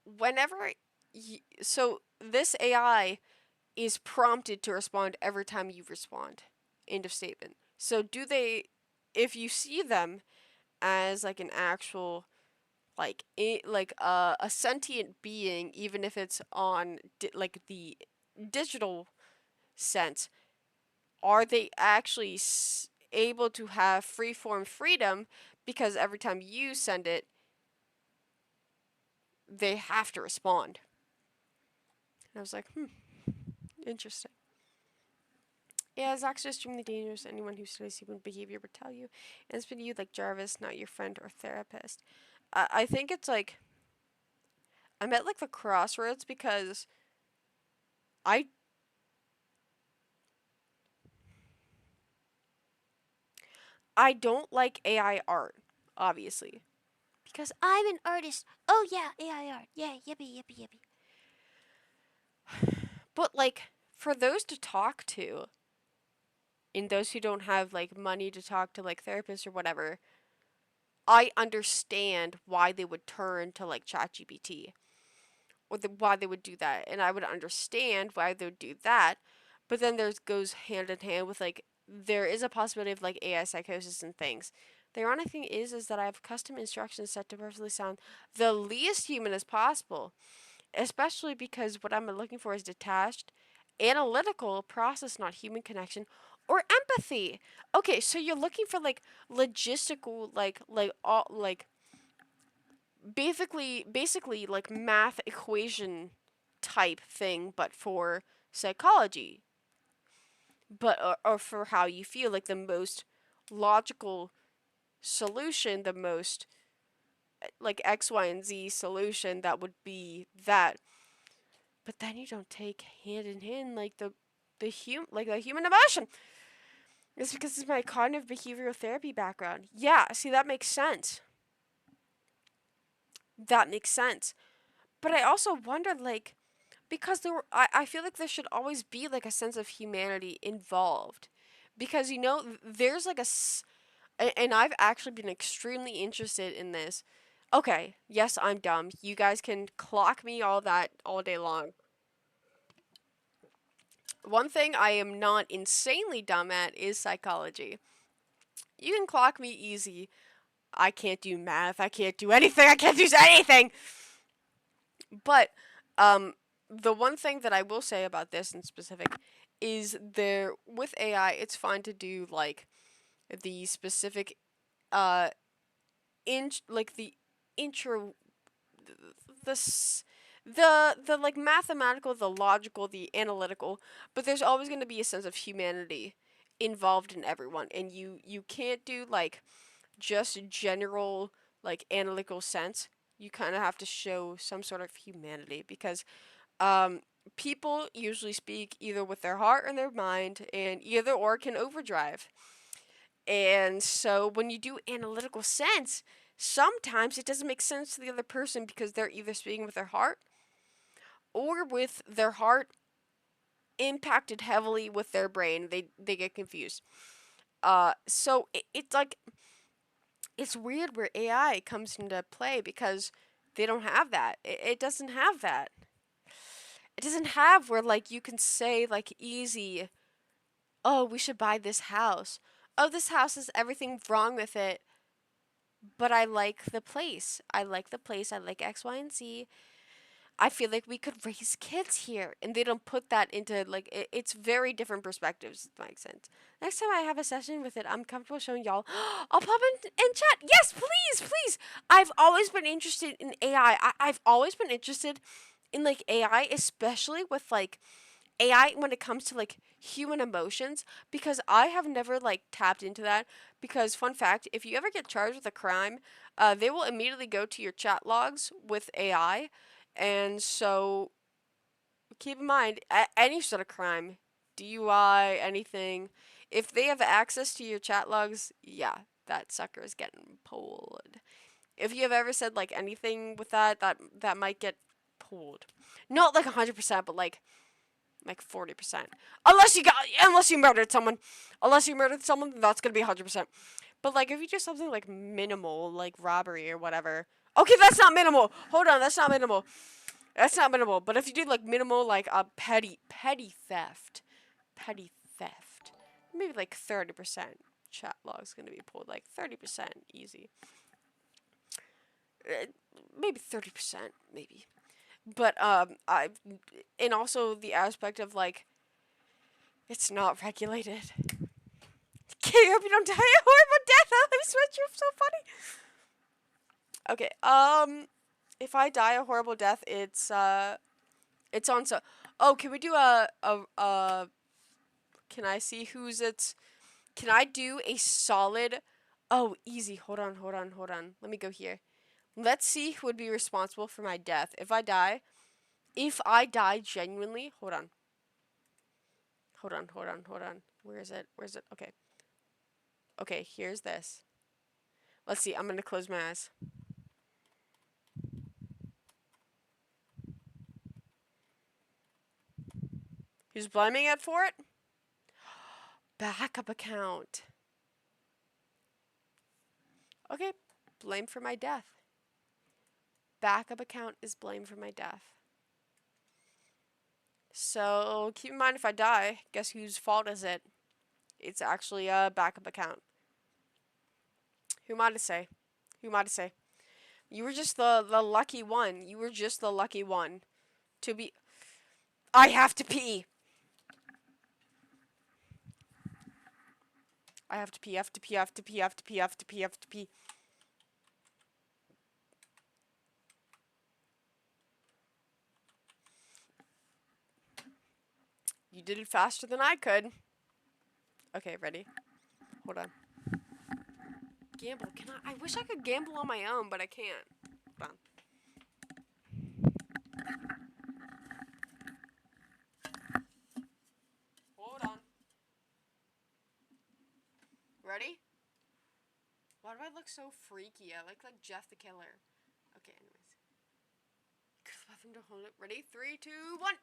whenever so this AI is prompted to respond every time you respond. End of statement. So do they if you see them as like an actual like a sentient being even if it's on like the digital sense are they actually able to have freeform freedom because every time you send it, they have to respond? And I was like, Interesting. Yeah, it's actually extremely dangerous. Anyone who studies human behavior would tell you. And it's been you like Jarvis, not your friend or therapist. I think it's like I'm at like the crossroads because I I don't like AI art, obviously. Because I'm an artist. Oh yeah, AI art. Yeah, yippee, yippee, yippee. But like for those to talk to, and those who don't have like money to talk to like therapists or whatever, I understand why they would turn to like ChatGPT or why they would do that, and I would understand why they would do that. But then there's goes hand in hand with like there is a possibility of like AI psychosis and things. The ironic thing is that I have custom instructions set to perfectly sound the least human as possible, especially because what I'm looking for is detached, analytical process, not human connection or empathy. Okay, so you're looking for like logistical, like all like basically like math equation type thing, but for psychology, but or for how you feel, like the most logical solution, the most like X, Y, and Z solution that would be that. But then you don't take hand in hand like the human emotion. It's because it's my cognitive behavioral therapy background. Yeah, see that makes sense. That makes sense. But I also wonder like because I feel like there should always be like a sense of humanity involved because there's like and I've actually been extremely interested in this. Okay, yes, I'm dumb. You guys can clock me all that all day long. One thing I am not insanely dumb at is psychology. You can clock me easy. I can't do math. I can't do anything. I can't do anything. But the one thing that I will say about this in specific is there with AI, it's fine to do like the specific like the intro the the like mathematical, the logical, the analytical, but there's always going to be a sense of humanity involved in everyone, and you can't do like just general like analytical sense. You kind of have to show some sort of humanity because um, people usually speak either with their heart or their mind, and either or can overdrive. And so when you do analytical sense, sometimes it doesn't make sense to the other person because they're either speaking with their heart or with their heart impacted heavily with their brain. They get confused. So it's like it's weird where AI comes into play because they don't have that. It doesn't have that. It doesn't have where like you can say like easy, oh, we should buy this house. Oh, this house has everything wrong with it, but I like the place. I like the place. I like X, Y, and Z. I feel like we could raise kids here, and they don't put that into like it's very different perspectives. If that makes sense. Next time I have a session with it, I'm comfortable showing y'all. I'll pop in chat. Yes, please, please. I've always been interested in AI. I've always been interested in like AI, especially with like AI when it comes to like human emotions because I have never like tapped into that because fun fact, if you ever get charged with a crime, they will immediately go to your chat logs with AI, and so keep in mind any sort of crime, DUI, anything, if they have access to your chat logs, yeah, that sucker is getting pulled. If you have ever said like anything with that might get pulled. Not like 100%, but like 40%. Unless you murdered someone. Unless you murdered someone, that's gonna be 100%. But like if you do something like minimal, like robbery or whatever. Okay, that's not minimal. Hold on, that's not minimal. That's not minimal. But if you do like minimal, like a petty theft, maybe like 30% chat log's gonna be pulled. Like 30% easy. Maybe 30%, maybe. But and also the aspect of like it's not regulated. Okay, I hope you don't die a horrible death. I swear you're so funny. Okay, if I die a horrible death, it's on so. Oh, can we do can I see who's it's? Can I do a solid? Oh, easy. Hold on, hold on, hold on. Let me go here. Let's see who would be responsible for my death. If I die genuinely, hold on. Hold on, hold on, hold on. Where is it? Where is it? Okay. Okay, here's this. Let's see. I'm going to close my eyes. Who's blaming it for it? Backup account. Okay, blame for my death. Backup account is blamed for my death. So keep in mind, if I die, guess whose fault is it? It's actually a backup account. Who am I to say? Who am I to say? You were just the lucky one. You were just the lucky one to be. I have to pee. I have to pee. I have to pee. I have to pee. I have to pee. I have to pee. I have to pee. You did it faster than I could. Okay, ready? Hold on. Gamble. Can I? I wish I could gamble on my own, but I can't. Hold on. Hold on. Ready? Why do I look so freaky? I look like Jeff the Killer. Okay, anyways. Want them to hold it. Ready? 3, 2, 1.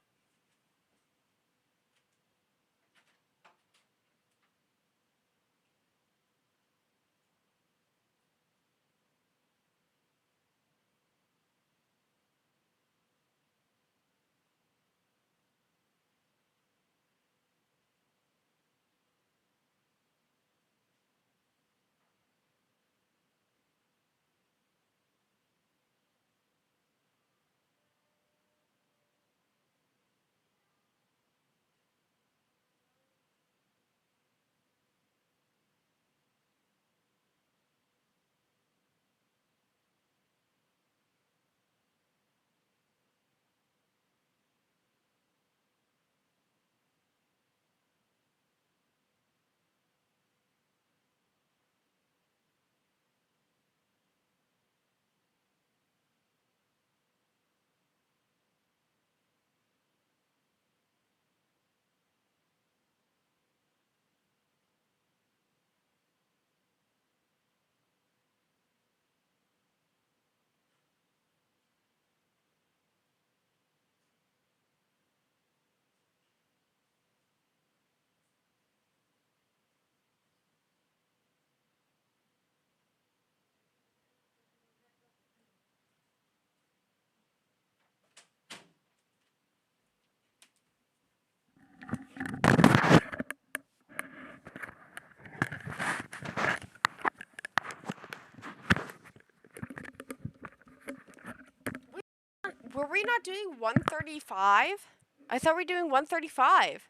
Were we not doing 135? I thought we were doing 135.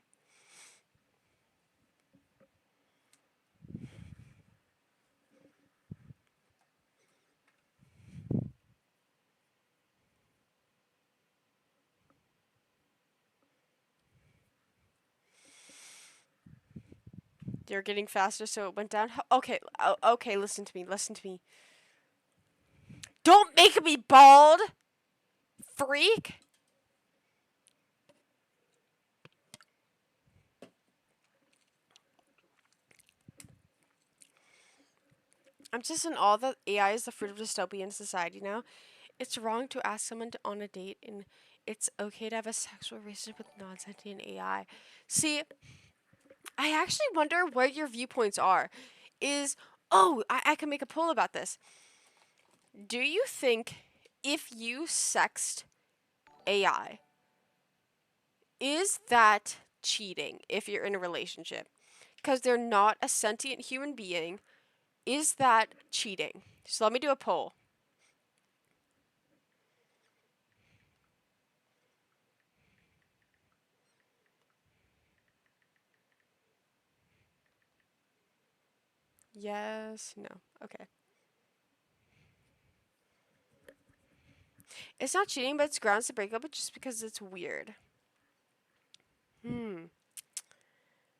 You're getting faster, so it went down. Okay, okay, listen to me, listen to me. Don't make me bald, freak. I'm just in awe that AI is the fruit of dystopian society now. It's wrong to ask someone on a date, and it's okay to have a sexual relationship with non-sentient AI. See, I actually wonder where your viewpoints are. I can make a poll about this. Do you think if you sexed AI, is that cheating if you're in a relationship? Because they're not a sentient human being. Is that cheating? So let me do a poll. Yes, no. Okay. It's not cheating, but it's grounds to break up just because it's weird.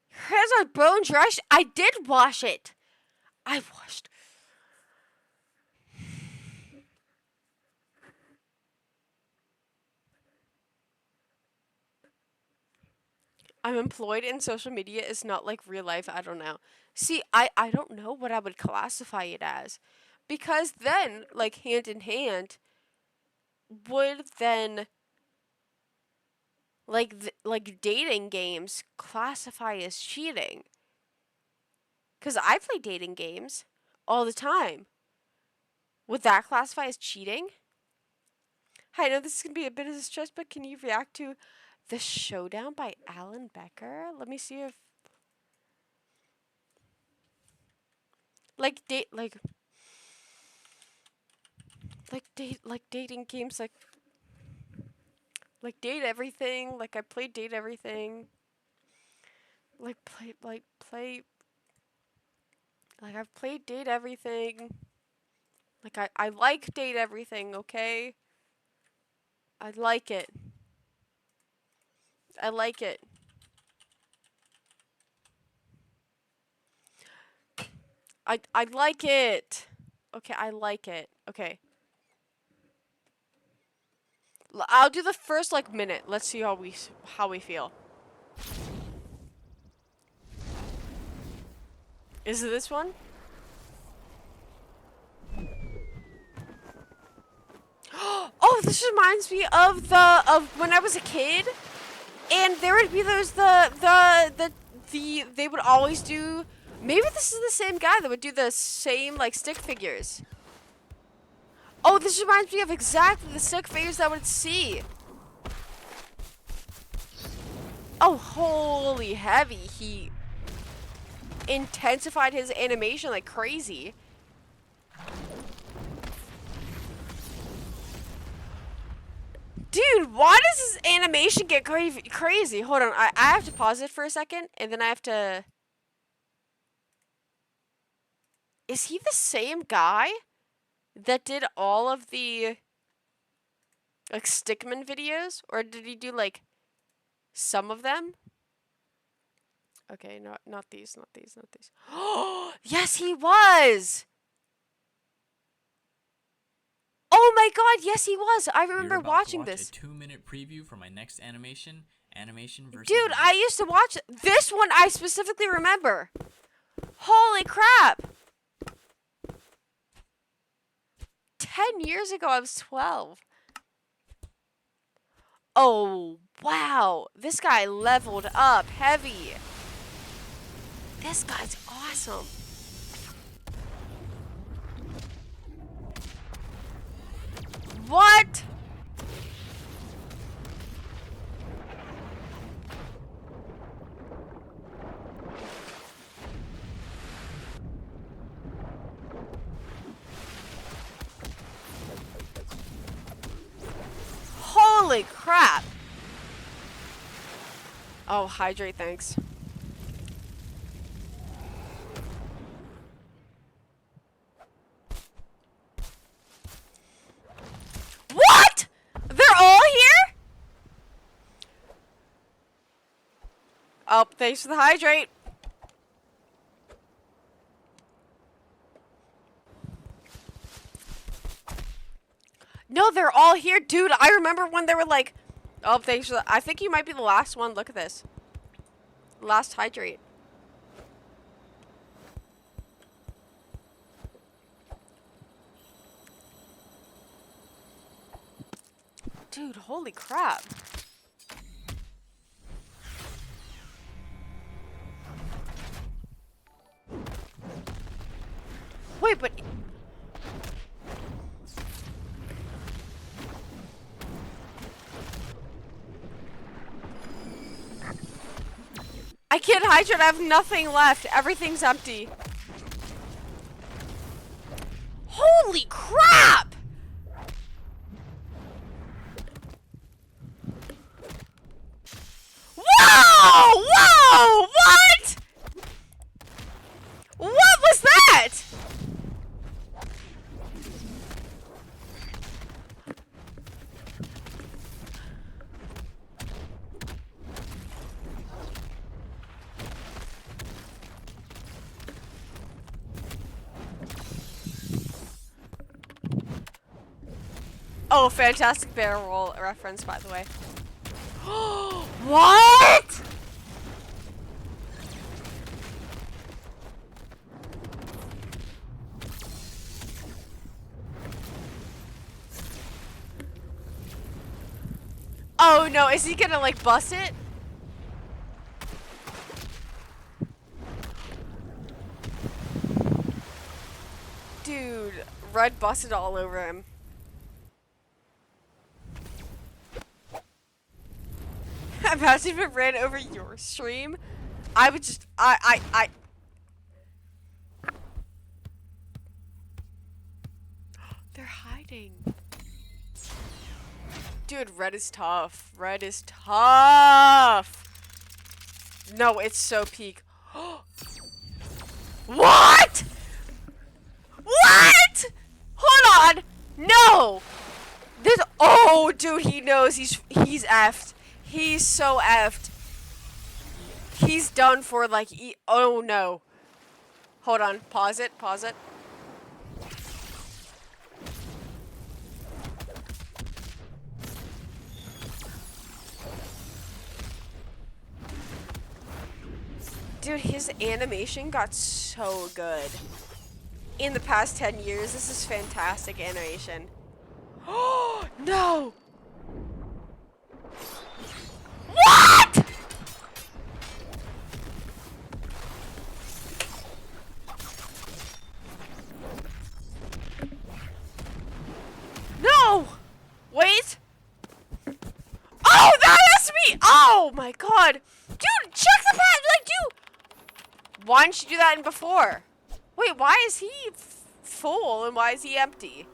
Hands are bone dry. I did wash it. I washed. I'm employed in social media is not like real life. I don't know. See, I don't know what I would classify it as. Because then, like, hand in hand, would then, like dating games classify as cheating? Because I play dating games all the time. Would that classify as cheating? Hi, I know this is going to be a bit of a stretch, but can you react to The Showdown by Alan Becker? Let me see if... Like dating games, like Date Everything, like I played Date Everything. Like I've played Date Everything. Like I like Date Everything, okay? I like it. I like it. I like it. Okay, I like it. Okay. I'll do the first like minute. Let's see how we feel. Is it this one? Oh, this reminds me of when I was a kid, and there would be those they would always do. Maybe this is the same guy that would do the same like stick figures. Oh, this reminds me of exactly the stick figures that I would see. Oh, holy heavy! He intensified his animation like crazy. Dude, why does this animation get crazy? Hold on, I have to pause it for a second, and then I have to... Is he the same guy that did all of the, like, Stickman videos? Or did he do, like, some of them? Okay, not these. Oh, yes, he was! Oh my god, yes he was! I remember watching this. A 2-minute preview for my next animation versus... Dude, I used to watch this one. I specifically remember. Holy crap! 10 years ago, I was 12. Oh, wow. This guy leveled up heavy. This guy's awesome. What? Holy crap. Oh, hydrate, thanks. What? They're all here? Oh, thanks for the hydrate. No, they're all here. Dude, I remember when they were like... Oh, thanks for the... I think you might be the last one. Look at this. Last hydrate. Dude, holy crap. Wait, but... I can't hydrate. I have nothing left. Everything's empty. Holy crap! Whoa! Whoa! What? What was that? Oh, fantastic barrel roll reference, by the way. What? Oh no, is he gonna like bust it? Dude, Red busted all over him. Imagine if it ran over your stream. I would just, They're hiding. Dude, Red is tough. Red is tough. No, it's so peak. What? What? Hold on. No. This. Oh, dude, he knows he's effed. He's so effed. He's done for like. Oh no. Hold on. Pause it. Pause it. Dude, his animation got so good. In the past 10 years, this is fantastic animation. Oh, no! What?! No! Wait! Oh, that has to be. Oh my god, dude! Check the pad, like, dude. Why didn't you do that in before? Wait, why is he full and why is he empty?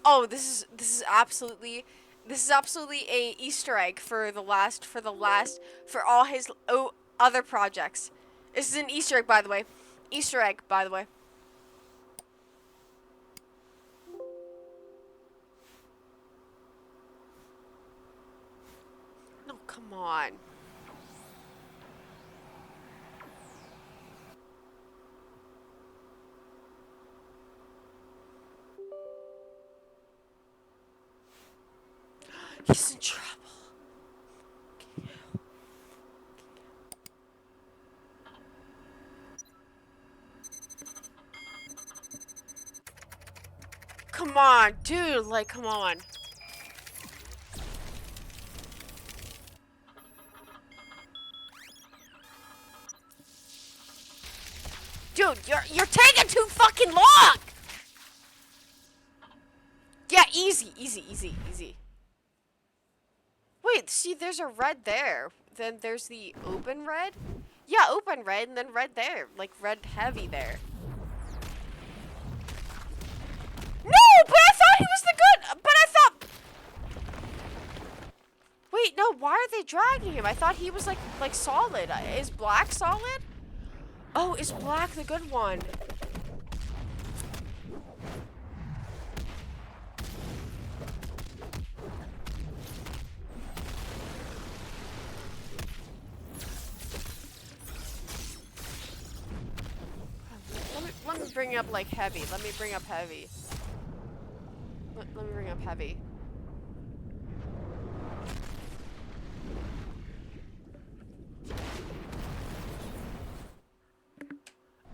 Oh, this is absolutely a Easter egg for all his other projects. This is an Easter egg, by the way. Easter egg, by the way. No, come on. He's in trouble. Come on, dude, like, come on. Dude, you're taking too fucking long! Yeah, easy. Wait, see, there's a red there. Then there's the open red? Yeah, open red, and then red there. Like, red heavy there. No, but I thought he was the good. But I thought. Wait, no. Why are they dragging him? I thought he was like solid. Is black solid? Oh, is black the good one? Let me bring up like heavy. Let me bring up heavy. Let me bring up heavy.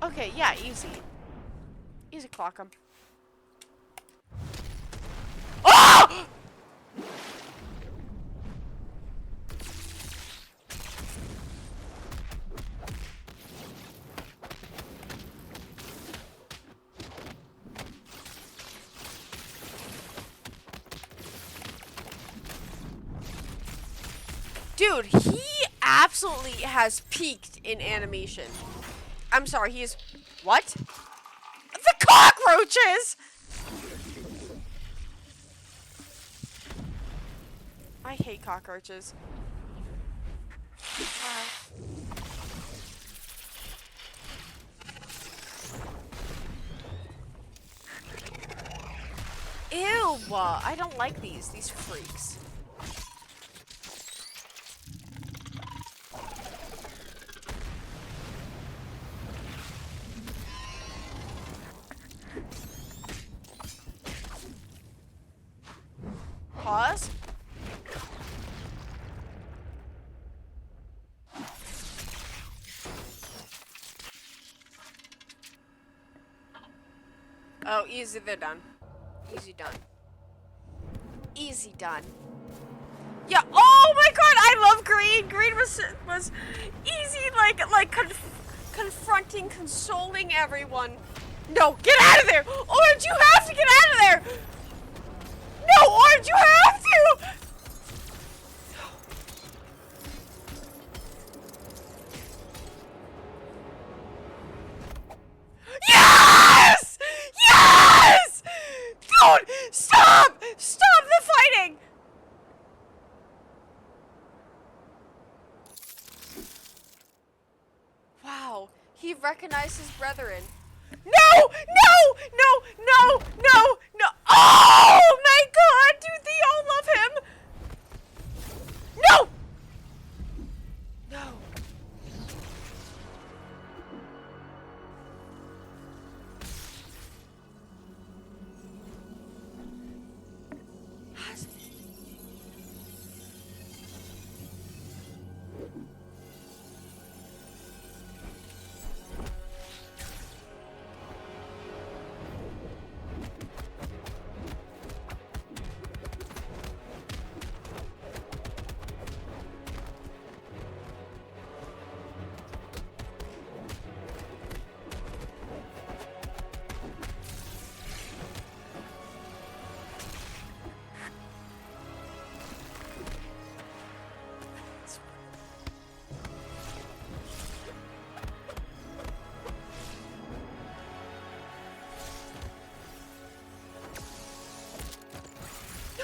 Okay, yeah, easy. Easy clock him. Oh! Dude, he absolutely has peaked in animation. I'm sorry, he is... What? The cockroaches! I hate cockroaches. Ew! I don't like these freaks. Oh, easy. They're done. Easy done. Easy done. Yeah. Oh my god, I love Green. Green was easy, like confronting, consoling everyone. No, get out of there! Orange, you have to get out of there! No, Orange, you have to! Yes! Yes! Don't! Stop! Stop the fighting! Wow, he recognized his brethren. No! No! No! No! No! No! Oh my god! Do they all love him? No! No.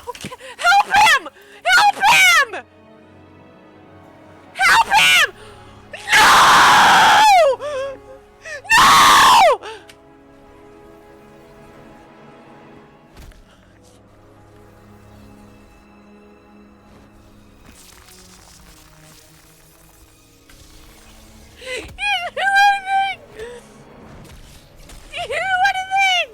Okay. Help him! Help him! Help him! No! No! He didn't do anything! He didn't do anything!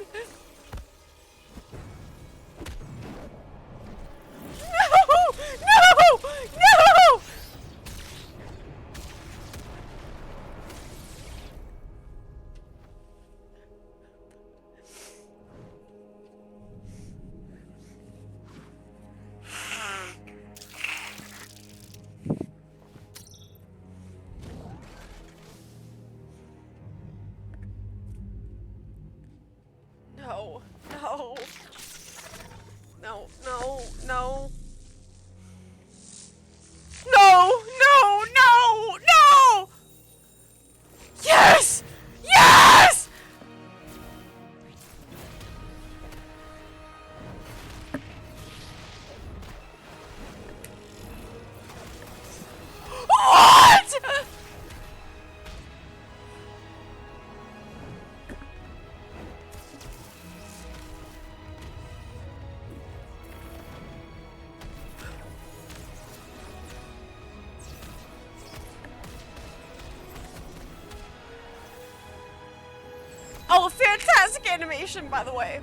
No! No! No! No, no, no, no, no. No, no, no, no! Yes! Yes! What? Oh, fantastic animation, by the way.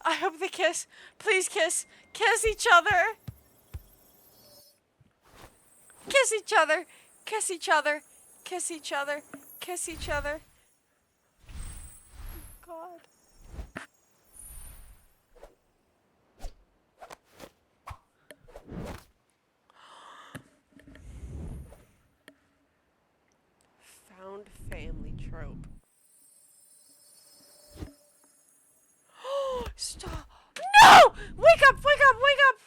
I hope they kiss. Please kiss. Kiss each other. Kiss each other. Kiss each other. Kiss each other. Kiss each other. God. Found family trope. Stop. No! Wake up! Wake up! Wake up!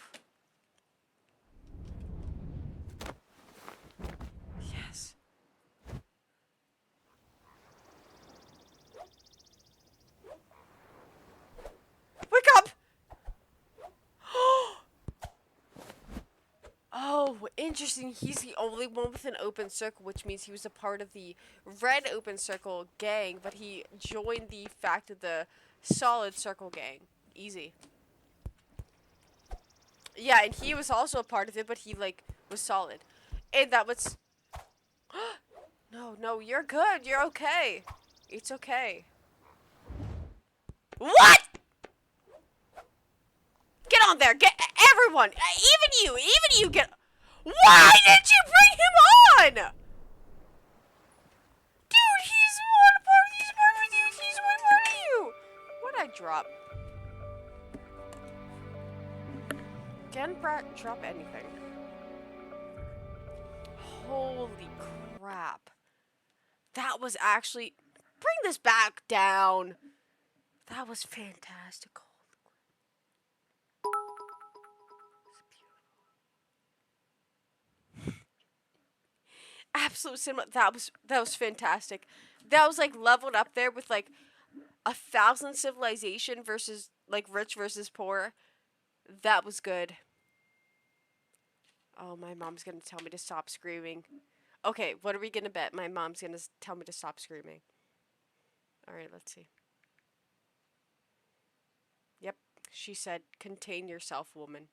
Yes. Wake up! Oh, interesting. He's the only one with an open circle, which means he was a part of the red open circle gang, but he joined the fact of the Solid Circle Gang. Easy. Yeah, and he was also a part of it, but he like was solid. And that was no, you're good. You're okay. It's okay. What? Get on there. Get everyone. Even you get. Why did you bring him on? Dude, he's one part. He's part of you. He's one part of you. What'd I drop? Can Brett drop anything? Holy crap. That was actually. Bring this back down. That was fantastical. Absolute cinema. That was fantastic. That was like leveled up there with like 1,000 civilization versus like rich versus poor. That was good. Oh, my mom's gonna tell me to stop screaming. Okay, what are we gonna bet? My mom's gonna tell me to stop screaming. All right, let's see. Yep, she said, "Contain yourself, woman."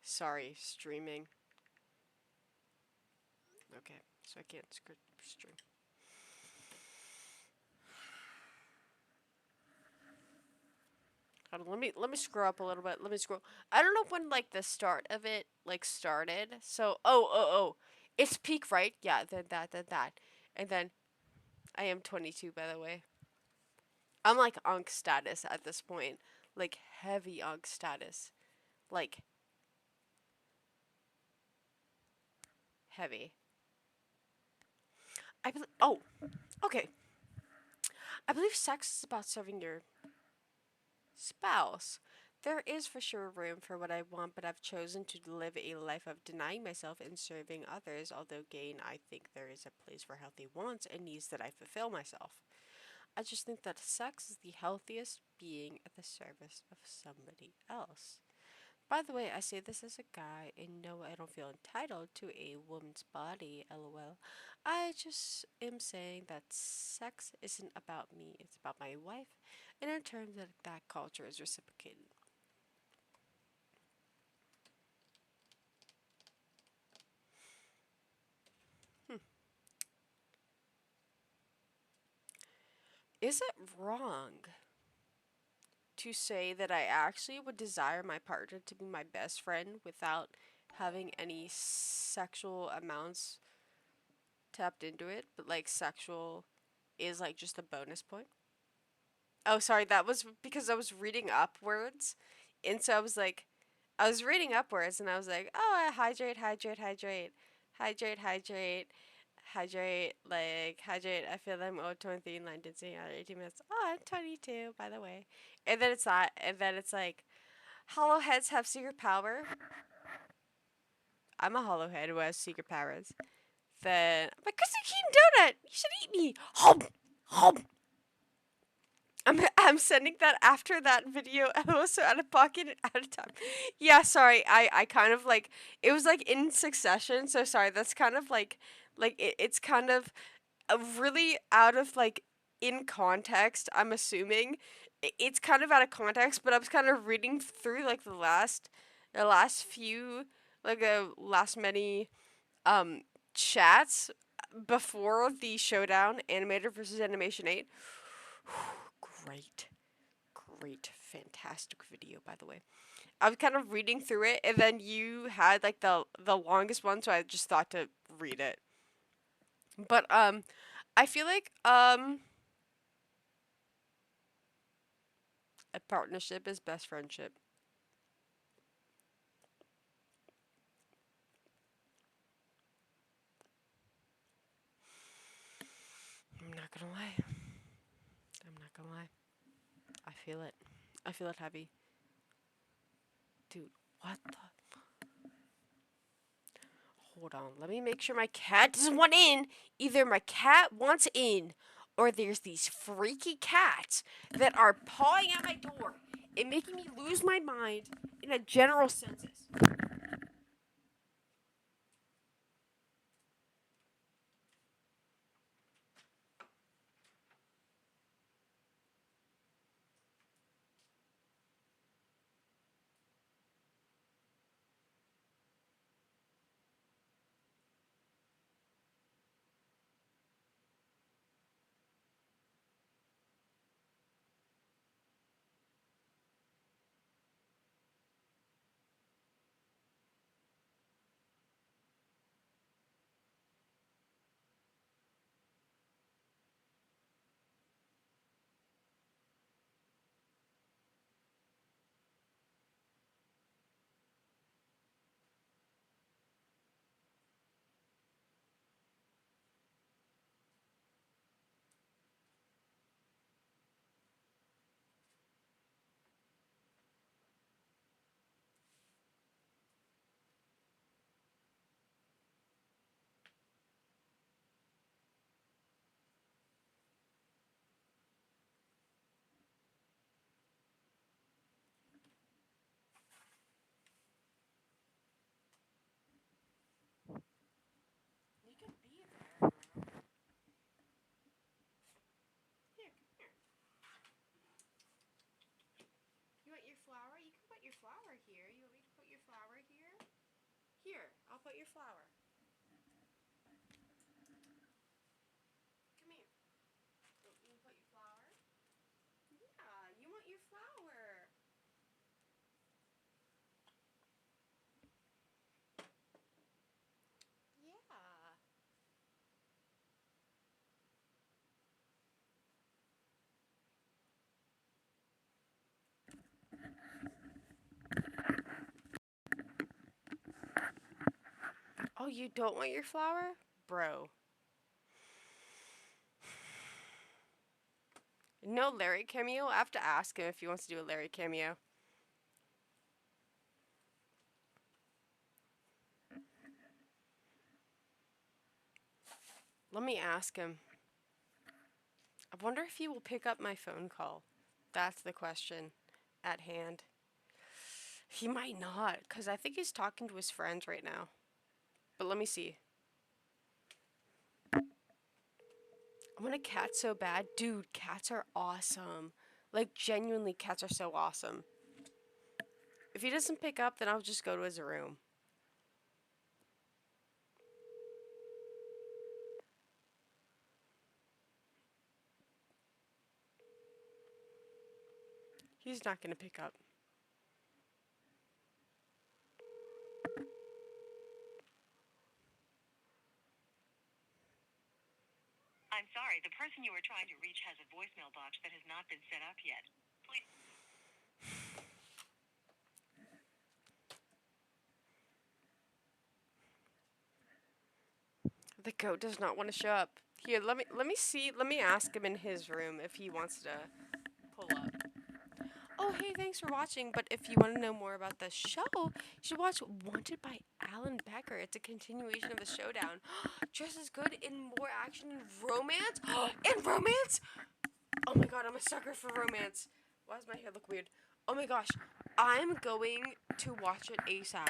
Sorry, streaming. Okay, so I can't stream. Hold on, let me scroll up a little bit. Let me scroll. I don't know when like the start of it like started. So oh, it's peak, right? Yeah, then that, and then I am 22 by the way. I'm like Unk status at this point, like heavy Unk status, like heavy. Oh, okay. I believe sex is about serving your spouse. There is for sure room for what I want, but I've chosen to live a life of denying myself and serving others. Although, again, I think there is a place for healthy wants and needs that I fulfill myself. I just think that sex is the healthiest being at the service of somebody else. By the way, I say this as a guy, and no, I don't feel entitled to a woman's body, lol. I just am saying that sex isn't about me, it's about my wife, and in terms that that culture is reciprocated. Is it wrong to say that I actually would desire my partner to be my best friend without having any sexual amounts tapped into it, but like sexual is like just a bonus point? Oh, sorry, that was because I was reading upwards. And so I was reading upwards and I was like, oh, hydrate, hydrate, hydrate, hydrate, hydrate, hydrate, like, hydrate. I feel I'm 23 and line dancing out 18 minutes. Oh, I'm 22, by the way. And then it's not, and then it's like, hollow heads have secret power. I'm a hollow head who has secret powers. Then, I'm like, Krispy Kreme donut! You should eat me! Hum! Hum! I'm sending that after that video. I'm also out of pocket and out of time. Yeah, sorry. I kind of like it was like in succession. So sorry. That's kind of like it's kind of really out of like in context. I'm assuming it's kind of out of context. But I was kind of reading through like the last few like last many um chats before the showdown animator versus animation 8. Great, great, fantastic video, by the way. I was kind of reading through it, and then you had like the longest one, so I just thought to read it. But I feel like a partnership is best friendship. I'm not gonna lie. I'm not gonna lie. I feel it. I feel it heavy. Dude, what the? Hold on. Let me make sure my cat doesn't want in. Either my cat wants in, or there's these freaky cats that are pawing at my door and making me lose my mind in a general census. want your flower. Come here. Don't you put your flower? Yeah, you want your flower. Yeah. Oh, you don't want your flower? Bro. No Larry cameo? I have to ask him if he wants to do a Larry cameo. Let me ask him. I wonder if he will pick up my phone call. That's the question at hand. He might not, because I think he's talking to his friends right now. But let me see. I want a cat so bad. Dude, cats are awesome. Like, genuinely, cats are so awesome. If he doesn't pick up, then I'll just go to his room. He's not going to pick up. I'm sorry, the person you are trying to reach has a voicemail box that has not been set up yet. Please. The goat does not want to show up. Here, let me see. Let me ask him in his room if he wants to pull up. Oh, hey, thanks for watching. But if you want to know more about the show, you should watch Wanted by Alan Becker. It's a continuation of the showdown. Just as good in more action and romance. In romance? Oh my god, I'm a sucker for romance. Why does my hair look weird? Oh my gosh, I'm going to watch it ASAP.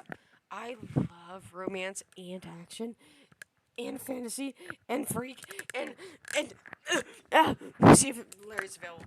I love romance and action and fantasy and freak and we'll see if Larry's available.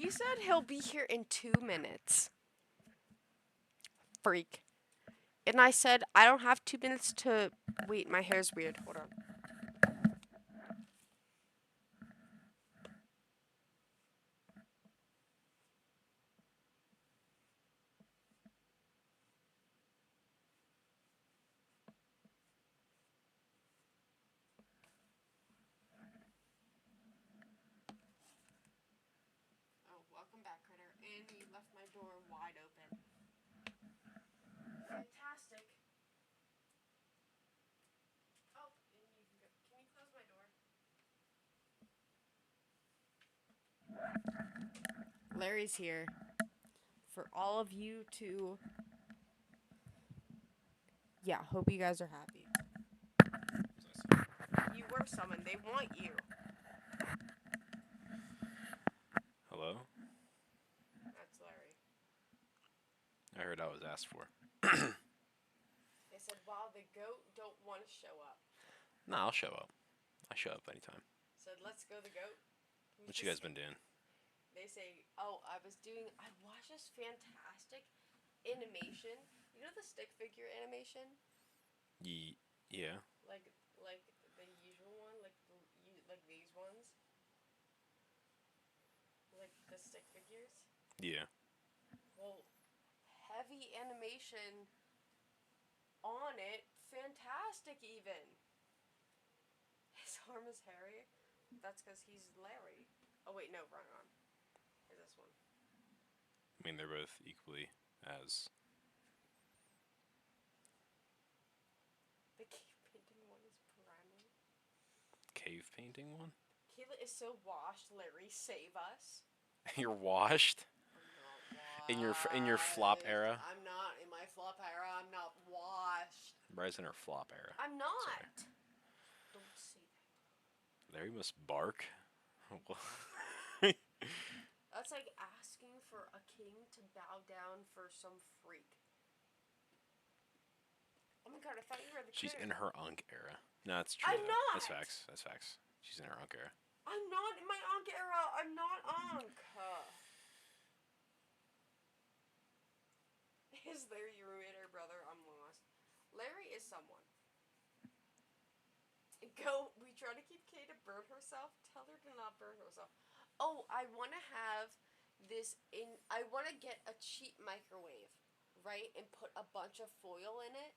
He said he'll be here in 2 minutes. Freak. And I said, I don't have 2 minutes to... Wait, my hair's weird. Hold on. Oh, welcome back, Critter. And you left my door wide open. Fantastic. Oh, and you can go. Can you close my door? Larry's here. For all of you to... Yeah, hope you guys are happy. You were summoned. They want you. Hello? That's Larry. I heard I was asked for. They said, wow, the goat don't want to show up. No, I'll show up. I show up anytime. Said, let's go the goat. What you guys been doing? They say, oh, I watched this fantastic animation. You know the stick figure animation? Yeah. Like the usual one? Like these ones? Like the stick figures? Yeah. Well, heavy animation on it. Fantastic, even. His arm is hairy. That's because he's Larry. Oh, wait, no, wrong arm. Here's this one. I mean, they're both equally as cave painting one? Kayla is so washed. Larry, save us. You're washed I'm not in your flop washed. era. I'm not in my flop era. I'm not washed. Bry's in her flop era. I'm not. Don't say that. Larry must bark. That's like asking for a king to bow down for some freak. Oh my god, I thought you were the She's critter. in her unk era. No, that's true. I'm though. not. That's facts. That's facts. She's in her unk era. I'm not in my Ankh era. I'm not Ankh. Is Larry your roommate or brother? I'm lost. Larry is someone. Go. We try to keep Kay to burn herself. Tell her to not burn herself. Oh, I want to have this in. I want to get a cheap microwave, right, and put a bunch of foil in it.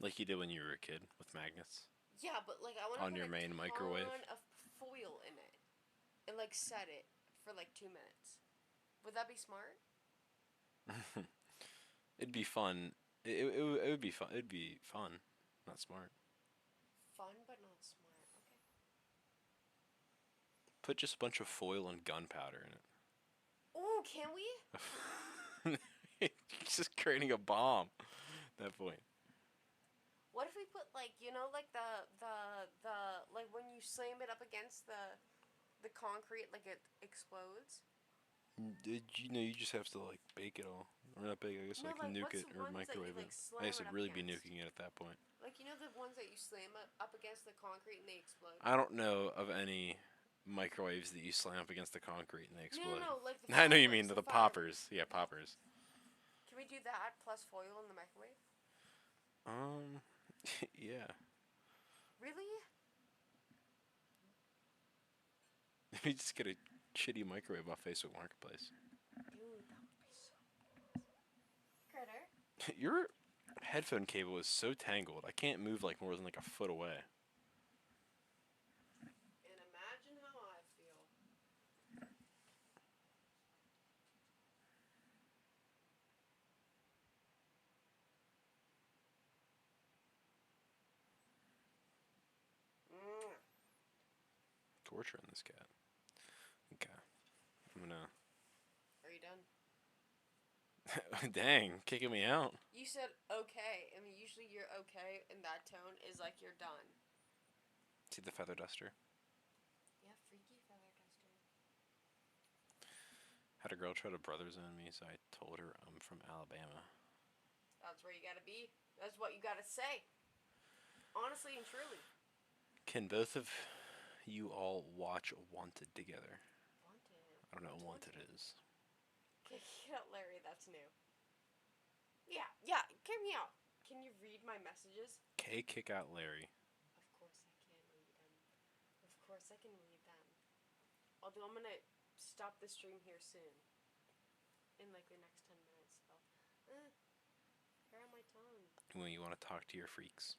Like you did when you were a kid with magnets. Yeah, but like I want to On put your a main microwave? ton of foil in it, and like set it for like 2 minutes. Would that be smart? It'd be fun. It would be fun. It'd be fun. Not smart. Fun, but not smart. Okay. Put just a bunch of foil and gunpowder in Ooh, can we? it. It's just creating a bomb at that point. What if we put like like the like when you slam it up against the concrete, like it explodes? You just have to like bake it all. Or not bake, I guess No, like like, nuke what's it the or ones that you, microwave like, it. slam I guess it it'd up really be against? nuking it at that point. Like the ones that you slam up against the concrete and they explode. I don't know of any microwaves that you slam up against the concrete and they explode. No, like the I know you fireworks, mean the fireworks. poppers. Yeah, poppers. Can we do that plus foil in the microwave? Yeah. Really? We just get a shitty microwave off Facebook Marketplace. Dude, that would be so cool. Critter. Your headphone cable is so tangled. I can't move like more than like a foot away. And imagine how I feel. Torturing this cat. Okay. I'm gonna. Are you done? Dang, kicking me out. You said okay, and usually your okay in that tone is like you're done. See the feather duster? Yeah, freaky feather duster. Had a girl try to brother zone me, so I told her I'm from Alabama. That's where you gotta be. That's what you gotta say. Honestly and truly. Can both of you all watch Wanted together? Wanted. I don't know what What's Wanted is. Kick out Larry, that's new. Yeah, kick me out. Can you read my messages? K kick out Larry. Of course I can read them. Of course I can read them. Although I'm gonna stop the stream here soon. In like the next 10 minutes, so. Hair on my tongue. When you want to talk to your freaks.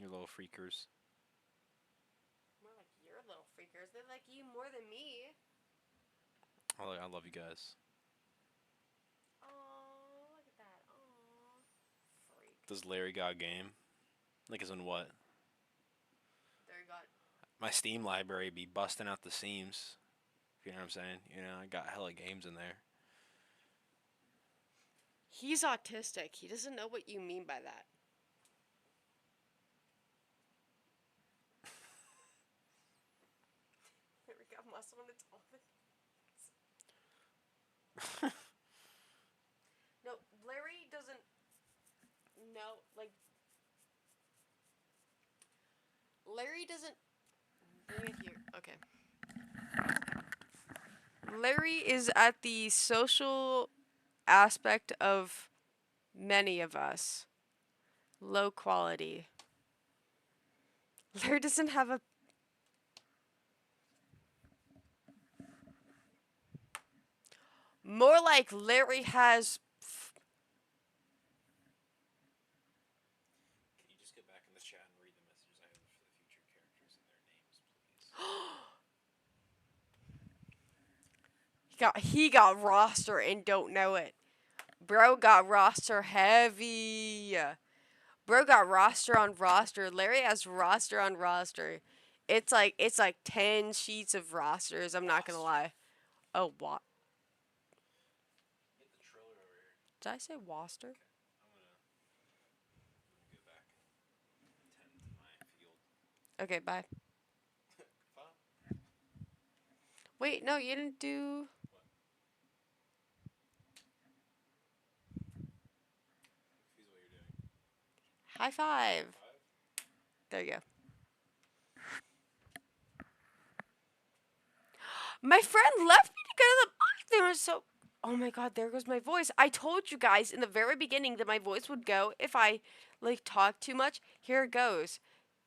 Your little freakers. More like your little freakers. They like you more than me. I love you guys. Oh, look at that. Oh, freak. Does Larry got game? Like as in what? There you go. My Steam library be busting out the seams. You know what I'm saying? You know, I got hella games in there. He's autistic. He doesn't know what you mean by that. Larry got muscle in its all. No, Larry doesn't know, like, Larry doesn't, bring it here, okay. Larry is at the social aspect of many of us. Low quality. Larry doesn't have a more like Larry has. Can you just get back in the chat and read the messages I have for the future characters and their names, please? He got roster and don't know it. Bro got roster heavy. Bro got roster on roster. Larry has roster on roster. It's like 10 sheets of rosters. I'm not gonna lie. Oh, what? Get the troller over here. Did I say Woster? I'm gonna go back and tend to my field. Okay, bye. Fine. Wait, no, you didn't do. Confused what you're doing. High five. 5? There you go. My friend left me to go to the bathroom. So, oh my god, there goes my voice. I told you guys in the very beginning that my voice would go if I like talk too much. Here it goes,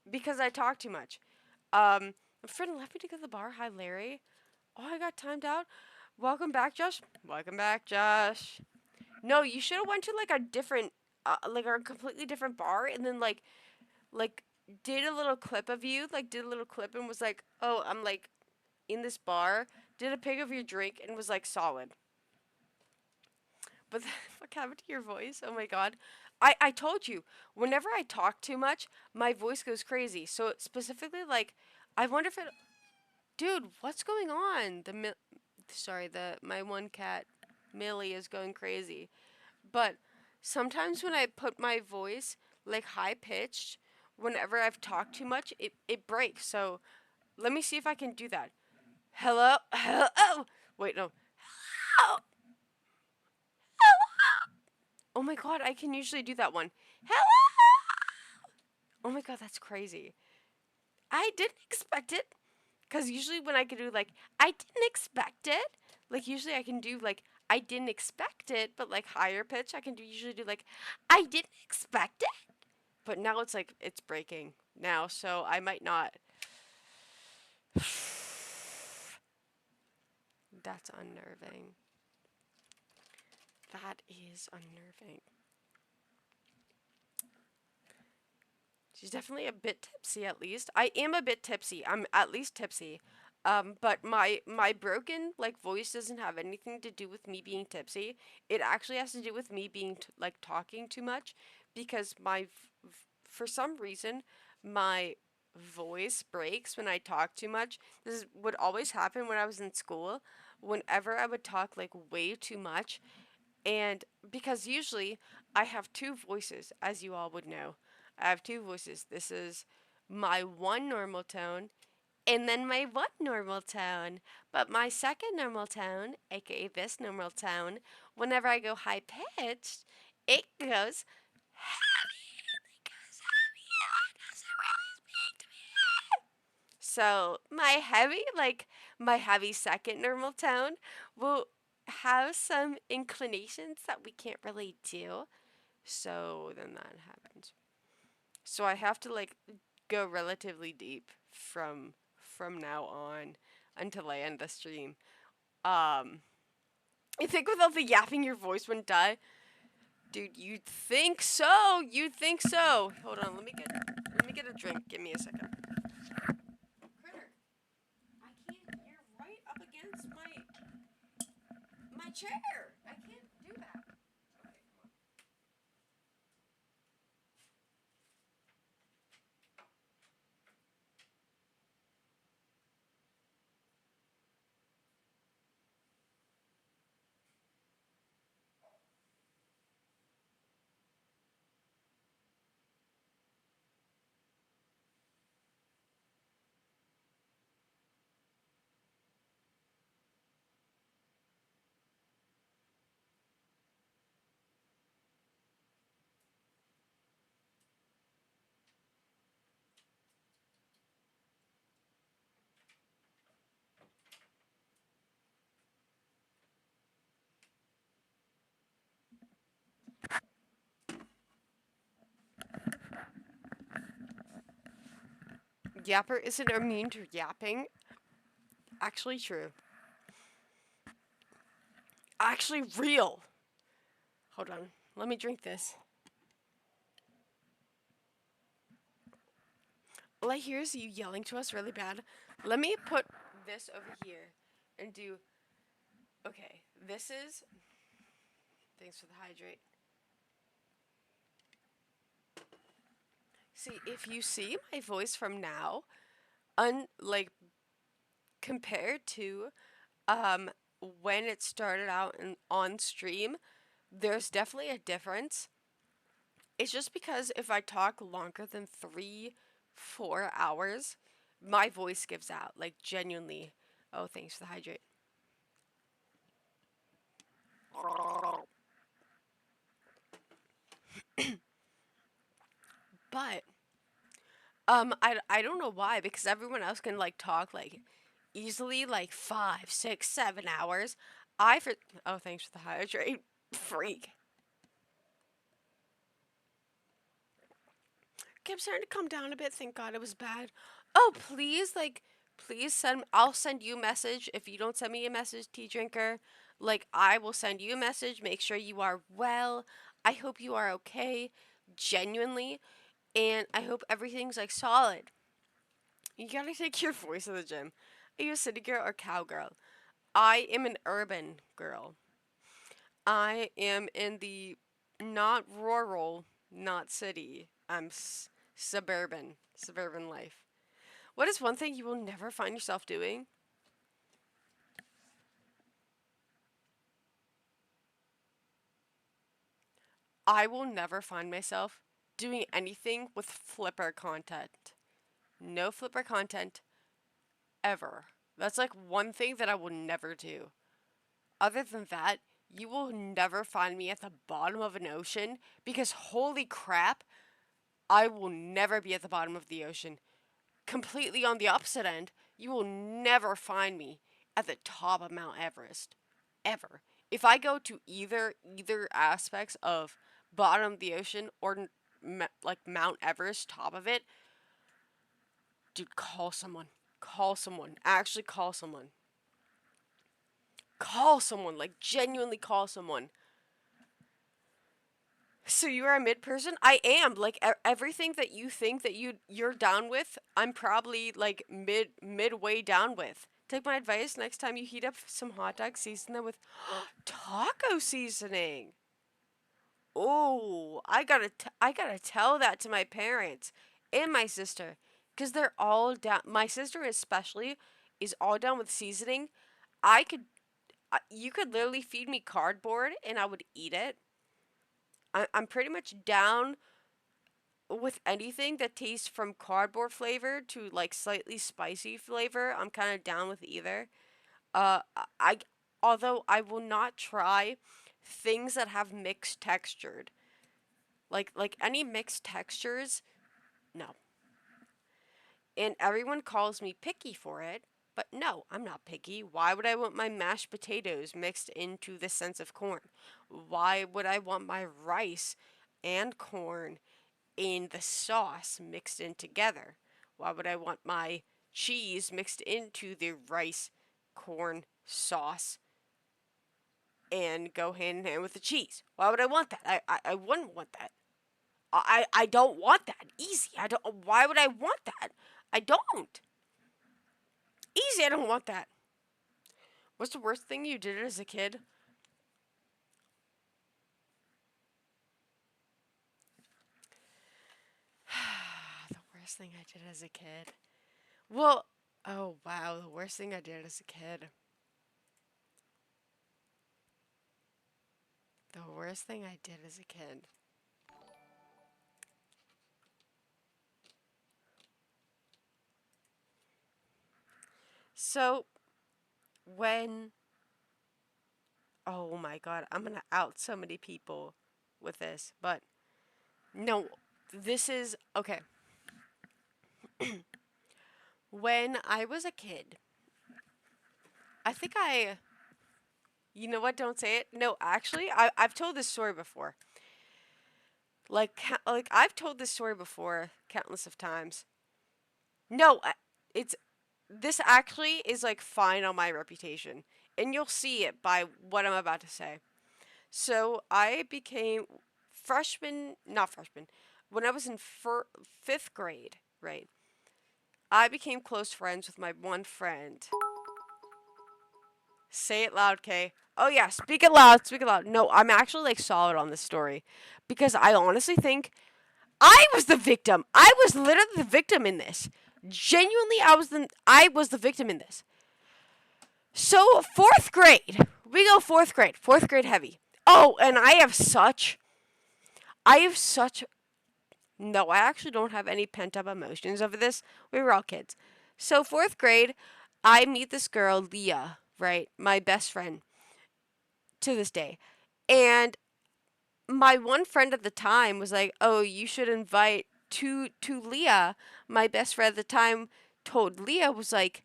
because I talk too much. My friend left me to go to the bar. Hi, Larry. Oh, I got timed out. Welcome back, Josh. Welcome back, Josh. No, you should have went to like a different, like a completely different bar, and then like did a little clip of you, like did a little clip and was like, oh, I'm like in this bar, did a pic of your drink and was like solid. But what happened to your voice? Oh my god. I told you, whenever I talk too much, my voice goes crazy. So specifically, like, I wonder if it. Dude, what's going on? My one cat, Millie, is going crazy. But sometimes when I put my voice like high pitched, whenever I've talked too much, it breaks. So let me see if I can do that. Hello? Hello? Wait, no. Hello? Hello? Oh my god, I can usually do that one. Hello? Oh my god, that's crazy. I didn't expect it. Because usually when I can do like, I didn't expect it. Like usually I can do like, I didn't expect it, but like higher pitch, I can usually do like, I didn't expect it. But now it's like, it's breaking now, so I might not. That's unnerving. That is unnerving. She's definitely a bit tipsy, at least. I am a bit tipsy. I'm at least tipsy. But my broken like voice doesn't have anything to do with me being tipsy. It actually has to do with me being like talking too much, because for some reason my voice breaks when I talk too much. This would always happen when I was in school. Whenever I would talk like way too much, and because usually I have two voices, as you all would know. I have two voices. This is my one normal tone, and then my one normal tone. But my second normal tone, aka this normal tone, whenever I go high pitched, it goes heavy. It goes heavy. It doesn't really speak to me. So my heavy second normal tone will have some inclinations that we can't really do. So then that happens. So I have to like go relatively deep from now on until I end the stream. I think with all the yapping your voice wouldn't die. Dude, you'd think so. You'd think so. Hold on, let me get a drink. Give me a second. Critter, I can't. You're right up against my chair. I can't do that. Okay, come on. Yapper isn't immune to yapping. Actually true. Actually real. Hold on. Let me drink this. All I hear is you yelling to us really bad. Let me put this over here and do. Okay, this is. Thanks for the hydrate. See, if you see my voice from now, like compared to um when it started out on stream, there's definitely a difference. It's just because if I talk longer than 3, 4 hours, my voice gives out. Like genuinely. Oh, thanks for the hydrate. But I don't know why, because everyone else can like talk like easily like 5, 6, 7 hours. Oh, thanks for the hydrate. Freak. Okay, I'm starting to calm down a bit. Thank God it was bad. Oh, please, please send. I'll send you a message if you don't send me a message, tea drinker. Like, I will send you a message. Make sure you are well. I hope you are okay, genuinely, and I hope everything's like solid. You gotta take your voice to the gym. Are you a city girl or cowgirl? I am an urban girl. I am in the not rural, not city. Suburban life. What is one thing you will never find yourself doing? I will never find myself doing anything with Flipper content. No Flipper content ever. That's like one thing that I will never do. Other than that, you will never find me at the bottom of an ocean because holy crap, I will never be at the bottom of the ocean. Completely on the opposite end, you will never find me at the top of Mount Everest. Ever. If I go to either aspects of bottom of the ocean or like Mount Everest, top of it, dude, call someone. Call someone. Actually call someone. Call someone. Like genuinely call someone. So you are a mid person? I am. Like everything that you think that you're down with, I'm probably like midway down with. Take my advice. Next time you heat up some hot dogs, season them with taco seasoning. Oh, I gotta tell that to my parents and my sister, cause they're all down. My sister especially is all down with seasoning. I could, you could literally feed me cardboard and I would eat it. I'm pretty much down with anything that tastes from cardboard flavor to like slightly spicy flavor. I'm kind of down with either. Uh, I although I will not try things that have mixed textured. Like any mixed textures, no. And everyone calls me picky for it, but no, I'm not picky. Why would I want my mashed potatoes mixed into the sense of corn? Why would I want my rice and corn in the sauce mixed in together? Why would I want my cheese mixed into the rice corn sauce and go hand in hand with the cheese? Why would I want that? I wouldn't want that. I don't want that. Easy. I don't. Why would I want that? I don't. Easy. I don't want that. What's the worst thing you did as a kid? The worst thing I did as a kid. Well, oh wow, the worst thing I did as a kid. The worst thing I did as a kid. So, when. Oh my god, I'm gonna out so many people with this, but. No, this is. Okay. When I was a kid, I think I. You know what? Don't say it. No, actually, I've told this story before. Like I've told this story before countless of times. No, it's this actually is like fine on my reputation, and you'll see it by what I'm about to say. So I became not freshman, when I was in 5th grade, right? I became close friends with my one friend. Say it loud, Kay. Oh yeah, speak it loud, speak it loud. No, I'm actually like solid on this story because I honestly think I was the victim. I was literally the victim in this. Genuinely, I was the victim in this. So 4th grade, we go 4th grade. 4th grade heavy. Oh, and I have such. No, I actually don't have any pent up emotions over this. We were all kids. So 4th grade, I meet this girl, Leah, right? My best friend to this day. And my one friend at the time was like, "Oh, you should invite to Leah." My best friend at the time told Leah was like,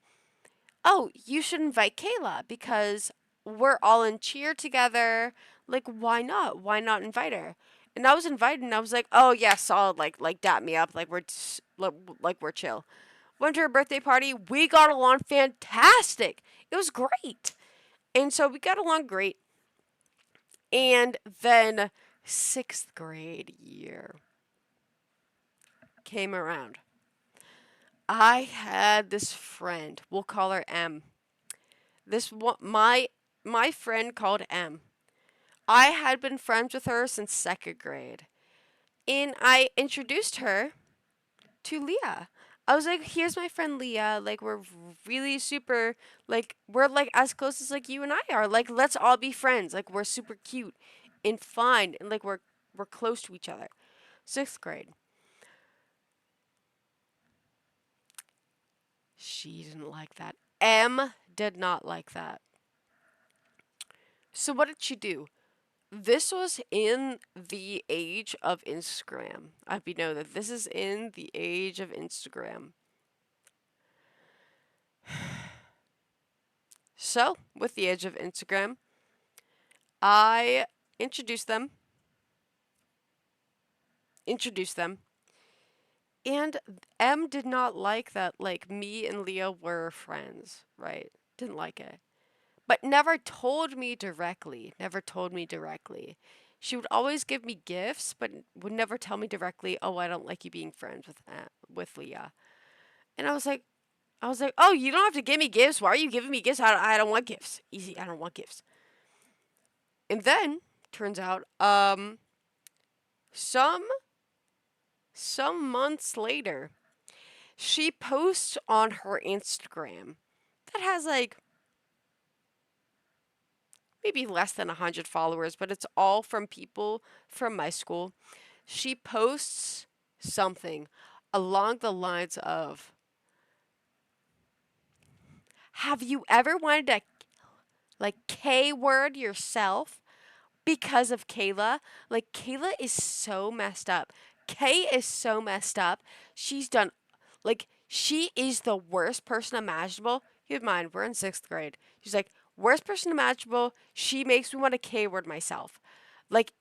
"Oh, you should invite Kayla because we're all in cheer together. Like, why not? Why not invite her?" And I was invited, and I was like, "Oh yeah, solid. Like dap me up. Like like we're chill." Went to her birthday party. We got along fantastic. It was great, and so we got along great. And then 6th grade year came around. I had this friend. We'll call her M. This one, my friend called M. I had been friends with her since 2nd grade, and I introduced her to Leah. I was like, "Here's my friend Leah. Like, we're really super. Like, we're like as close as like you and I are. Like, let's all be friends. Like, we're super cute and fun, and like we're close to each other." 6th grade. She didn't like that. M did not like that. So what did she do? This was in the age of Instagram. I hope you know that this is in the age of Instagram. So, with the age of Instagram, I introduced them, and M did not like that, like, me and Leah were friends, right? Didn't like it. But never told me directly. Never told me directly. She would always give me gifts, but would never tell me directly, "Oh, I don't like you being friends with Leah." And I was like, "Oh, you don't have to give me gifts. Why are you giving me gifts? I don't want gifts. Easy, I don't want gifts." And then turns out, some months later, she posts on her Instagram that has like maybe less than 100 followers, but it's all from people from my school. She posts something along the lines of, "Have you ever wanted to like K word yourself because of Kayla? Like, Kayla is so messed up. Kay is so messed up. She's done, like, she is the worst person imaginable." Keep in mind, we're in 6th grade. She's like, "Worst person imaginable. She makes me want to K word myself." Like,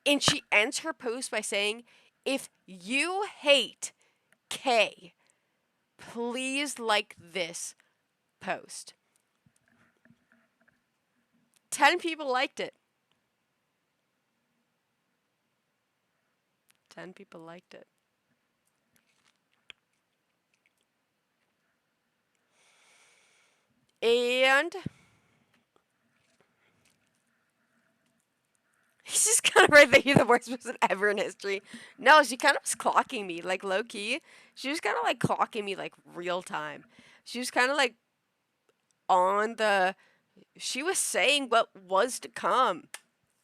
and she ends her post by saying, "If you hate Kay, please like this post." 10 people liked it. 10 people liked it. And he's just kind of right there. You're the worst person ever in history. No, she kind of was clocking me, like low key. She was kind of like clocking me, like real time. She was kind of like on the. She was saying what was to come.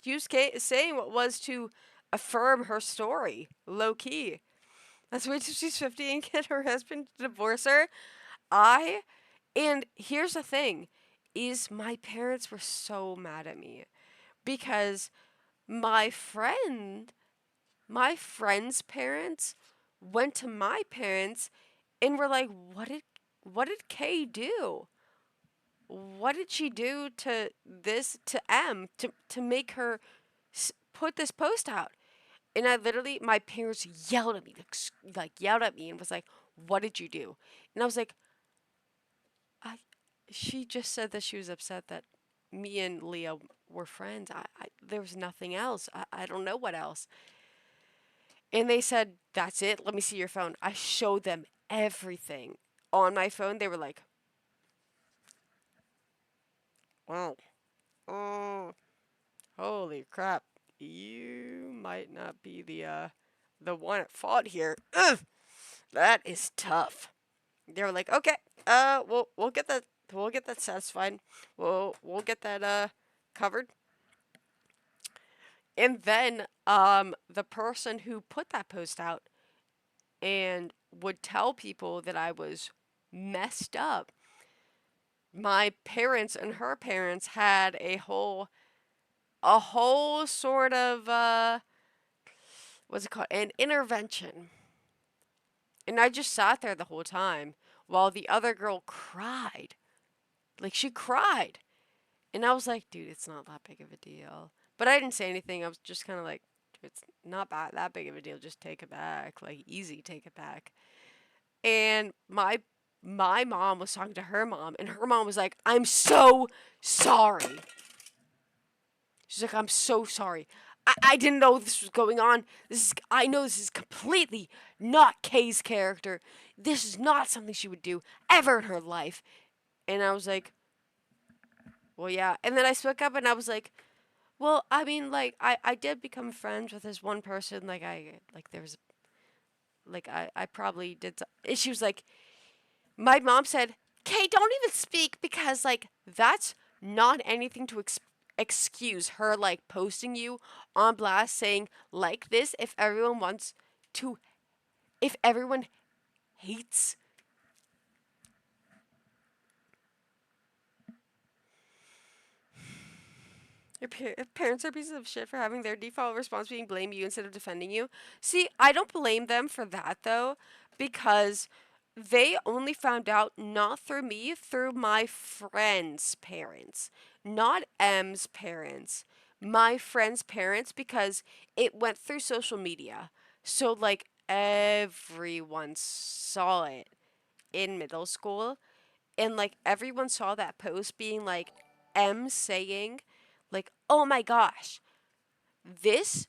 She was saying what was to affirm her story, low key. Let's wait till she's 50 and get her husband to divorce her. And here's the thing, is my parents were so mad at me because my friend, my friend's parents went to my parents and were like, what did Kay do? What did she do to this to M to make her put this post out?" And I literally, my parents yelled at me, like yelled at me and was like, "What did you do?" And I was like, I she just said that she was upset that me and Leah were friends. There was nothing else. I don't know what else. And they said, "That's it. Let me see your phone." I showed them everything on my phone. They were like, "Wow, oh, holy crap! You might not be the the one at fault here. Ugh, that is tough. They were like, okay, we'll get that satisfied. We'll get that covered. And then the person who put that post out and would tell people that I was messed up. My parents and her parents had a whole sort of what's it called? An intervention. And I just sat there the whole time while the other girl cried. Like she cried. And I was like, dude, it's not that big of a deal. But I didn't say anything. I was just kind of like, it's not that big of a deal. Just take it back. Like easy, take it back. And my mom was talking to her mom, and her mom was like, I'm so sorry. She's like, I'm so sorry. I didn't know this was going on. I know this is completely not Kay's character. This is not something she would do ever in her life. And I was like, well, yeah. And then I spoke up and I was like, well, I mean, like, I did become friends with this one person. Like, there was, like, I probably did. And she was like, my mom said, Kay, don't even speak because, like, that's not anything to excuse her, like, posting you on blast saying, like this, if everyone hates. Your parents are pieces of shit for having their default response being blame you instead of defending you. See, I don't blame them for that, though, because they only found out not through me, through my friend's parents, not M's parents, my friend's parents, because it went through social media. So, like, everyone saw it in middle school, and, like, everyone saw that post being like, M saying, like, oh my gosh, this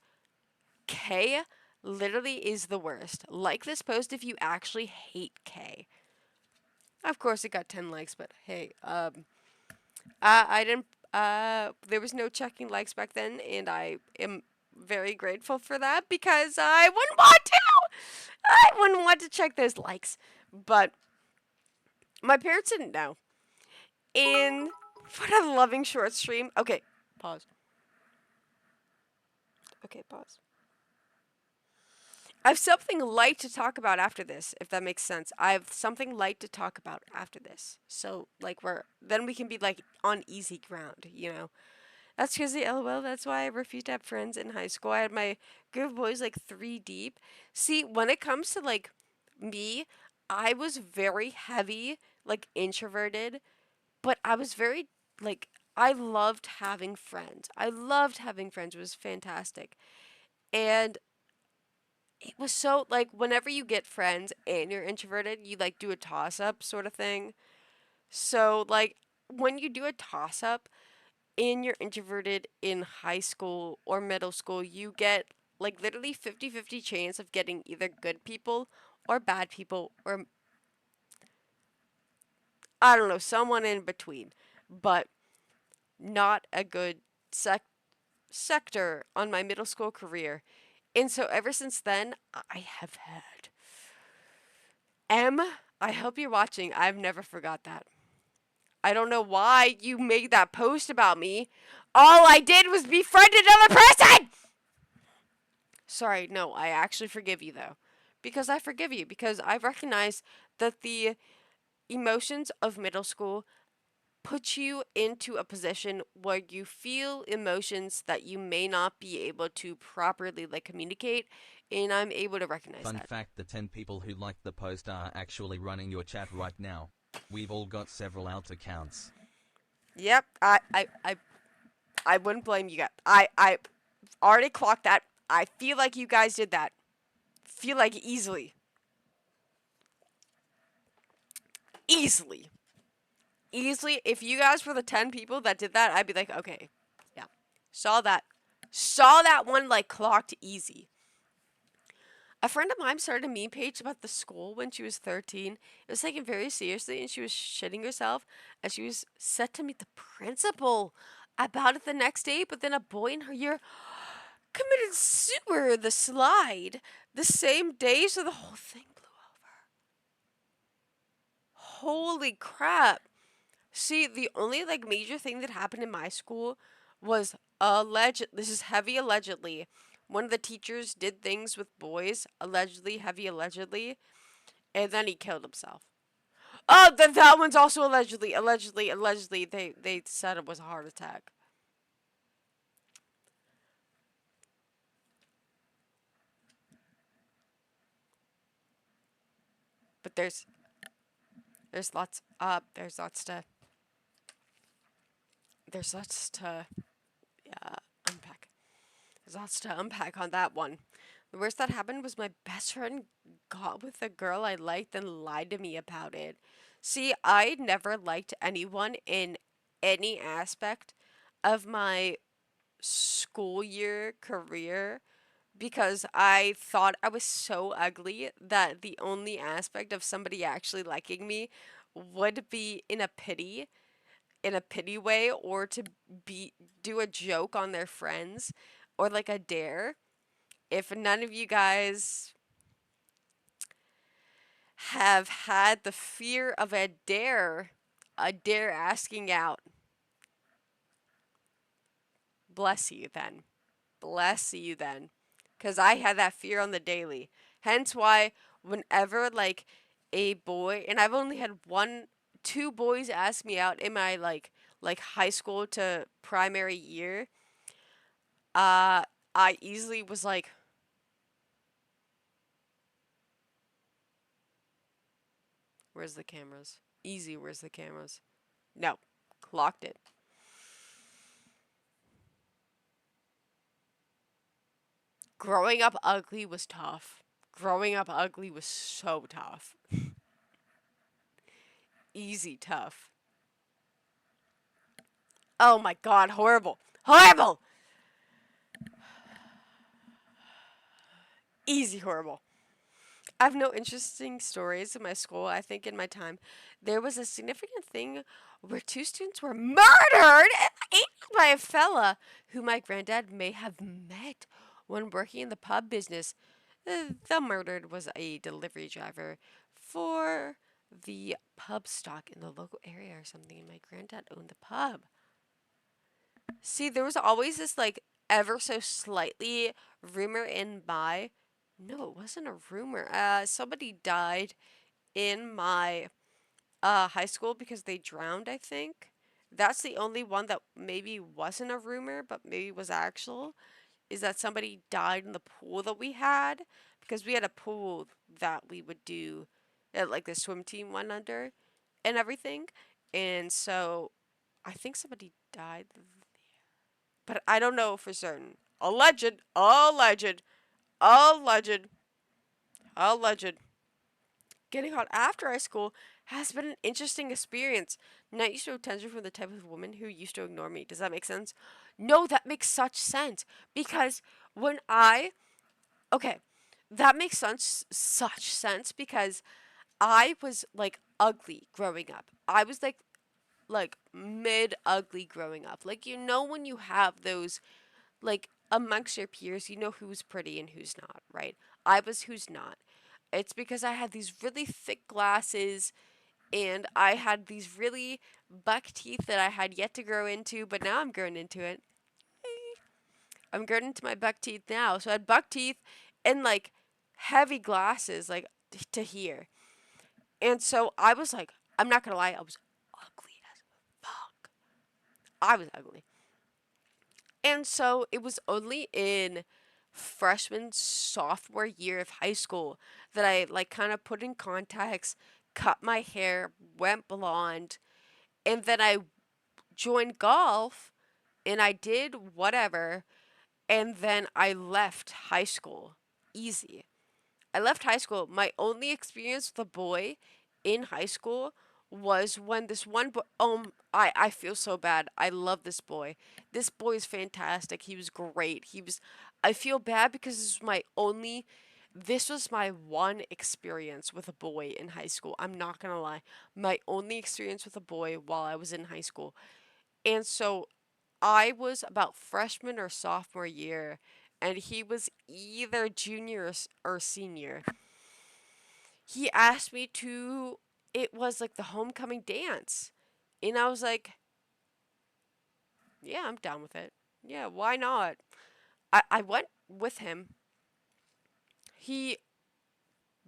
K literally is the worst. Like this post if you actually hate K. Of course, it got 10 likes, but hey, I didn't, there was no checking likes back then, and I am very grateful for that because I wouldn't want to! I wouldn't want to check those likes. But my parents didn't know. And what a loving short stream. Okay, pause. Okay, pause. I have something light to talk about after this, if that makes sense. I have something light to talk about after this. So, like, then we can be, like, on easy ground, you know? That's crazy, lol. That's why I refused to have friends in high school. I had my group of boys, like, 3 deep. See, when it comes to, like, me, I was very heavy, like, introverted. But I was very, like, I loved having friends. I loved having friends. It was fantastic. And it was so, like, whenever you get friends and you're introverted, you, like, do a toss-up sort of thing. So, like, when you do a toss-up and you're introverted in high school or middle school, you get, like, literally 50-50 chance of getting either good people or bad people or, I don't know, someone in between. But not a good sector on my middle school career. And so ever since then, I have had. I hope you're watching. I've never forgot that. I don't know why you made that post about me. All I did was befriend another person! Sorry, no, I actually forgive you, though. Because I forgive you. Because I recognize that the emotions of middle school put you into a position where you feel emotions that you may not be able to properly, like, communicate, and I'm able to recognize Fun that. fact, the 10 people who liked the post are actually running your chat right now. We've all got several alt accounts. Yep, I wouldn't blame you guys. I already clocked that. I feel like you guys did that. Feel like easily. Easily. If you guys were the 10 people that did that, I'd be like, okay, yeah. Saw that one, like, clocked easy. A friend of mine started a meme page about the school when she was 13. It was taken very seriously, and she was shitting herself, and she was set to meet the principal about it the next day, but then a boy in her year committed sewer the slide the same day, so the whole thing blew over. Holy crap. See, the only like major thing that happened in my school was this is heavy allegedly. One of the teachers did things with boys, allegedly, heavy allegedly, and then he killed himself. Oh, then that one's also allegedly. They said it was a heart attack. But there's lots to unpack. There's lots to unpack on that one. The worst that happened was my best friend got with a girl I liked and lied to me about it. See, I never liked anyone in any aspect of my school year career because I thought I was so ugly that the only aspect of somebody actually liking me would be in a pity way, or to do a joke on their friends, or like a dare. If none of you guys have had the fear of a dare asking out, bless you then. Bless you then. Because I had that fear on the daily. Hence why whenever like a boy, and I've only had two boys ask me out in my like high school to primary year, I easily was like, where's the cameras? Easy, where's the cameras? No, clocked it. Growing up ugly was tough. Growing up ugly was so tough. Easy tough. Oh my god, horrible. Horrible! Easy horrible. I have no interesting stories in my school. I think in my time, there was a significant thing where two students were murdered by a fella who my granddad may have met when working in the pub business. The murdered was a delivery driver for the pub stock in the local area or something, and my granddad owned the pub. See, there was always this like ever so slightly rumor in my. No, it wasn't a rumor. Somebody died in my high school because they drowned, I think. That's the only one that maybe wasn't a rumor, but maybe was actual. Is that somebody died in the pool that we had, because we had a pool that we would do, like the swim team went under and everything. And so I think somebody died, but I don't know for certain. Alleged, alleged, alleged, alleged. Getting hot after high school has been an interesting experience. Not used to attention from the type of woman who used to ignore me. Does that make sense? No, that makes such sense. Because when okay, that makes such sense because I was like ugly growing up. I was like mid ugly growing up. Like, you know, when you have those, like, amongst your peers, you know who's pretty and who's not, right? I was who's not. It's because I had these really thick glasses and I had these really buck teeth that I had yet to grow into, but now I'm growing into it. I'm growing into my buck teeth now. So I had buck teeth and like heavy glasses, like to here. And so I was like, I'm not gonna lie, I was ugly as fuck. I was ugly. And so it was only in freshman, sophomore year of high school that I like kind of put in contacts, cut my hair, went blonde, and then I joined golf and I did whatever, and then I left high school. Easy. I left high school. My only experience with a boy in high school was when this one boy. I feel so bad. I love this boy. This boy is fantastic. He was great. I feel bad because this was my one experience with a boy in high school. I'm not gonna lie. My only experience with a boy while I was in high school. And so I was about freshman or sophomore year, and he was either junior or senior. He asked me to, it was like the homecoming dance. And I was like, yeah, I'm down with it. Yeah, why not? I went with him. He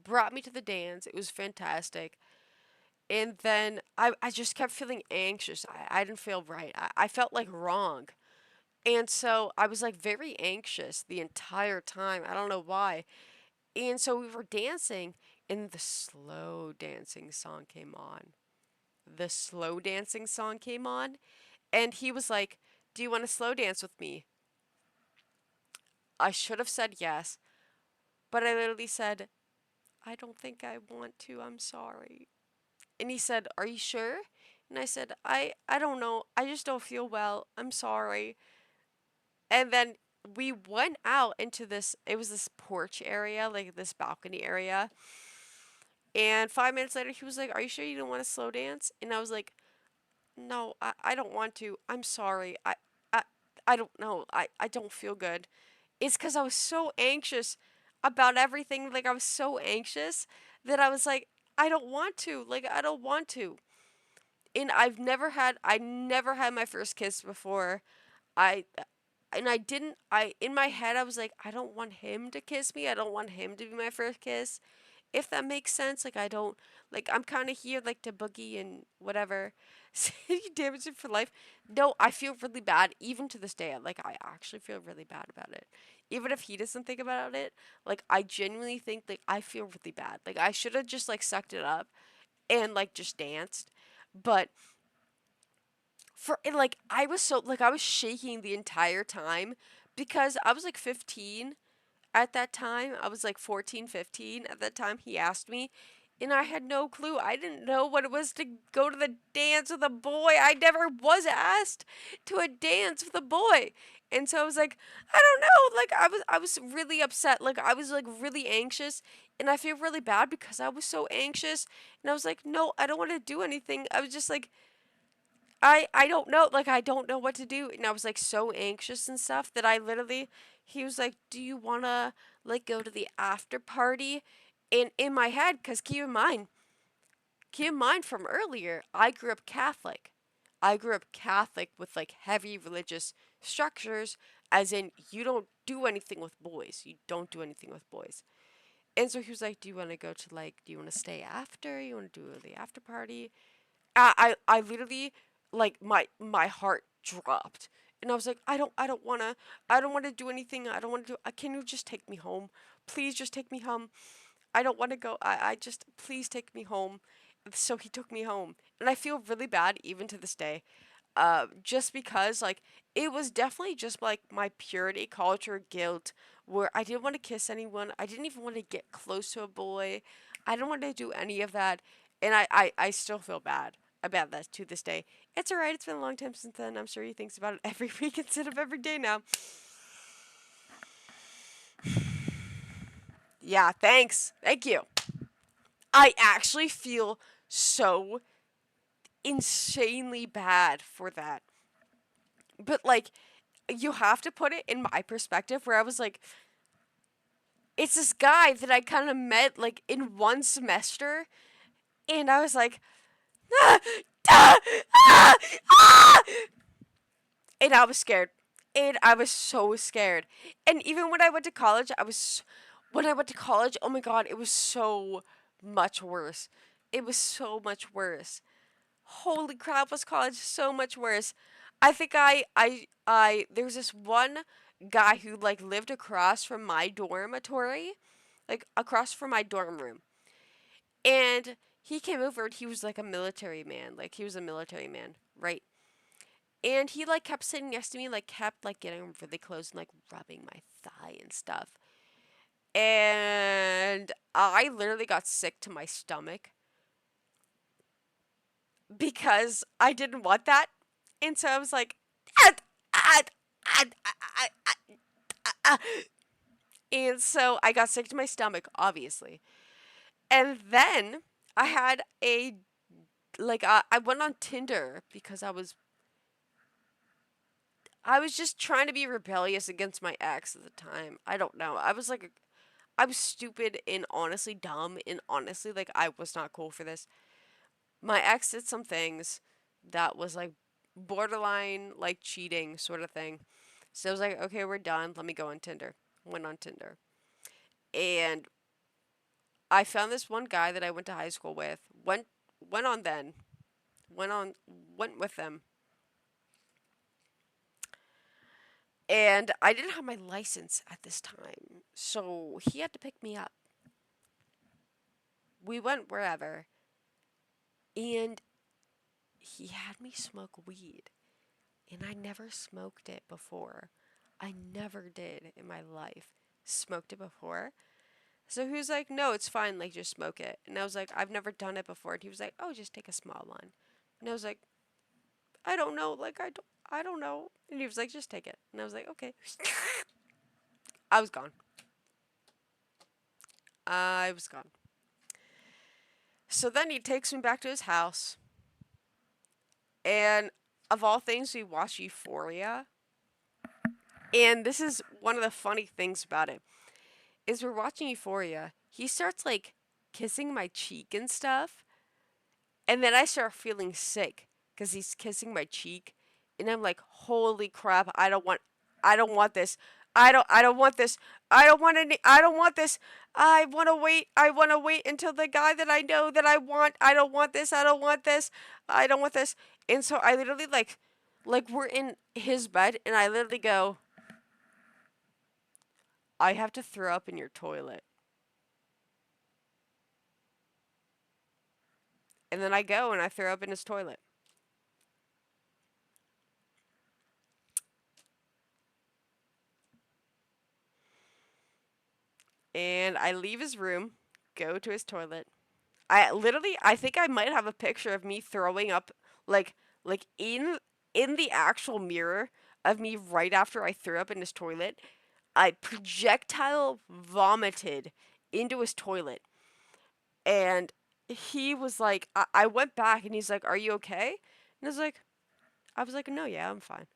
brought me to the dance. It was fantastic. And then I just kept feeling anxious. I didn't feel right. I felt like wrong. And so I was like very anxious the entire time. I don't know why. And so we were dancing, and the slow dancing song came on. The slow dancing song came on, and he was like, "Do you want to slow dance with me?" I should have said yes, but I literally said, "I don't think I want to. I'm sorry." And he said, "Are you sure?" And I said, I don't know. I just don't feel well. I'm sorry." And then we went out into this, it was this porch area, like this balcony area. And 5 minutes later, he was like, "Are you sure you don't want to slow dance?" And I was like, "No, I don't want to. I'm sorry. I, I don't know. I don't feel good." It's because I was so anxious about everything. Like, I was so anxious that I was like, I don't want to. Like, I don't want to. And I never had my first kiss before. I, and I didn't, in my head, I was like, I don't want him to kiss me. I don't want him to be my first kiss. If that makes sense, like, I don't, like, I'm kind of here, like, to boogie and whatever. You damage it for life. No, I feel really bad, even to this day. Like, I actually feel really bad about it. Even if he doesn't think about it, like, I genuinely think, like, I feel really bad. Like, I should have just, like, sucked it up and, like, just danced. But and, like, I was so, like, I was shaking the entire time because I was, like, 15 at that time. I was like 14, 15 at that time. He asked me, and I had no clue. I didn't know what it was to go to the dance with a boy. I never was asked to a dance with a boy. And so I was like, I don't know. Like, I was really upset. Like, I was like really anxious, and I feel really bad because I was so anxious. And I was like, no, I don't want to do anything. I was just like, I don't know, like, I don't know what to do. And I was like so anxious and stuff that I literally, he was like, "Do you want to like go to the after party?" And in my head, because keep in mind from earlier, I grew up Catholic. I grew up Catholic with like heavy religious structures, as in, you don't do anything with boys. You don't do anything with boys. And so he was like, "Do you want to go to like, do you want to stay after? You want to do the after party?" I literally, like, my heart dropped, and I was like, I don't wanna do anything. I don't want to do. Can you just take me home? Please just take me home. I don't want to go. I just, please take me home. So he took me home, and I feel really bad even to this day. Just because, like, it was definitely just like my purity culture guilt, where I didn't want to kiss anyone. I didn't even want to get close to a boy. I didn't want to do any of that, and I still feel bad about that to this day. It's alright. It's been a long time since then. I'm sure he thinks about it every week instead of every day now. Yeah, thanks. Thank you. I actually feel so insanely bad for that. But, like, you have to put it in my perspective, where I was like, it's this guy that I kind of met, like, in one semester, and I was like, ah, ah, ah, ah! And I was scared. And I was so scared. And even when I went to college, when I went to college, oh my god, it was so much worse. It was so much worse. Holy crap, was college so much worse. I think there's this one guy who, like, lived across from my dormitory, like, across from my dorm room. And he came over, and he was like a military man. Like, he was a military man, right? And he, like, kept sitting next to me, like, kept, like, getting really close and, like, rubbing my thigh and stuff. And I literally got sick to my stomach because I didn't want that. And so I was like, "Ah, ah, ah, ah, ah, ah, ah, ah." And so I got sick to my stomach, obviously. And then I had I went on Tinder because I was I was just trying to be rebellious against my ex at the time. I don't know. I was like, I was stupid and honestly dumb and honestly like I was not cool for this. My ex did some things that was like borderline like cheating sort of thing. So I was like, okay, we're done. Let me go on Tinder. Went on Tinder. And I found this one guy that I went to high school with. Went on then. Went with them. And I didn't have my license at this time. So he had to pick me up. We went wherever. And he had me smoke weed. And I never smoked it before. I never did in my life. Smoked it before. So he was like, no, it's fine. Like, just smoke it. And I was like, I've never done it before. And he was like, oh, just take a small one. And I was like, I don't know. Like, I don't know. And he was like, just take it. And I was like, okay. I was gone. I was gone. So then he takes me back to his house. And of all things, we watch Euphoria. And this is one of the funny things about it. Is we're watching Euphoria. He starts like kissing my cheek and stuff. And then I start feeling sick because he's kissing my cheek. And I'm like, holy crap, I don't want this. I don't want this. I don't want this. I want to wait until the guy that I know that I want. I don't want this. I don't want this. I don't want this. And so I literally like we're in his bed and I literally go, I have to throw up in your toilet. And then I go and I throw up in his toilet. And I leave his room, go to his toilet. I think I might have a picture of me throwing up like in the actual mirror of me right after I threw up in his toilet. I projectile vomited into his toilet. And he was like, I went back and he's like, are you okay? And I was like, no, yeah, I'm fine.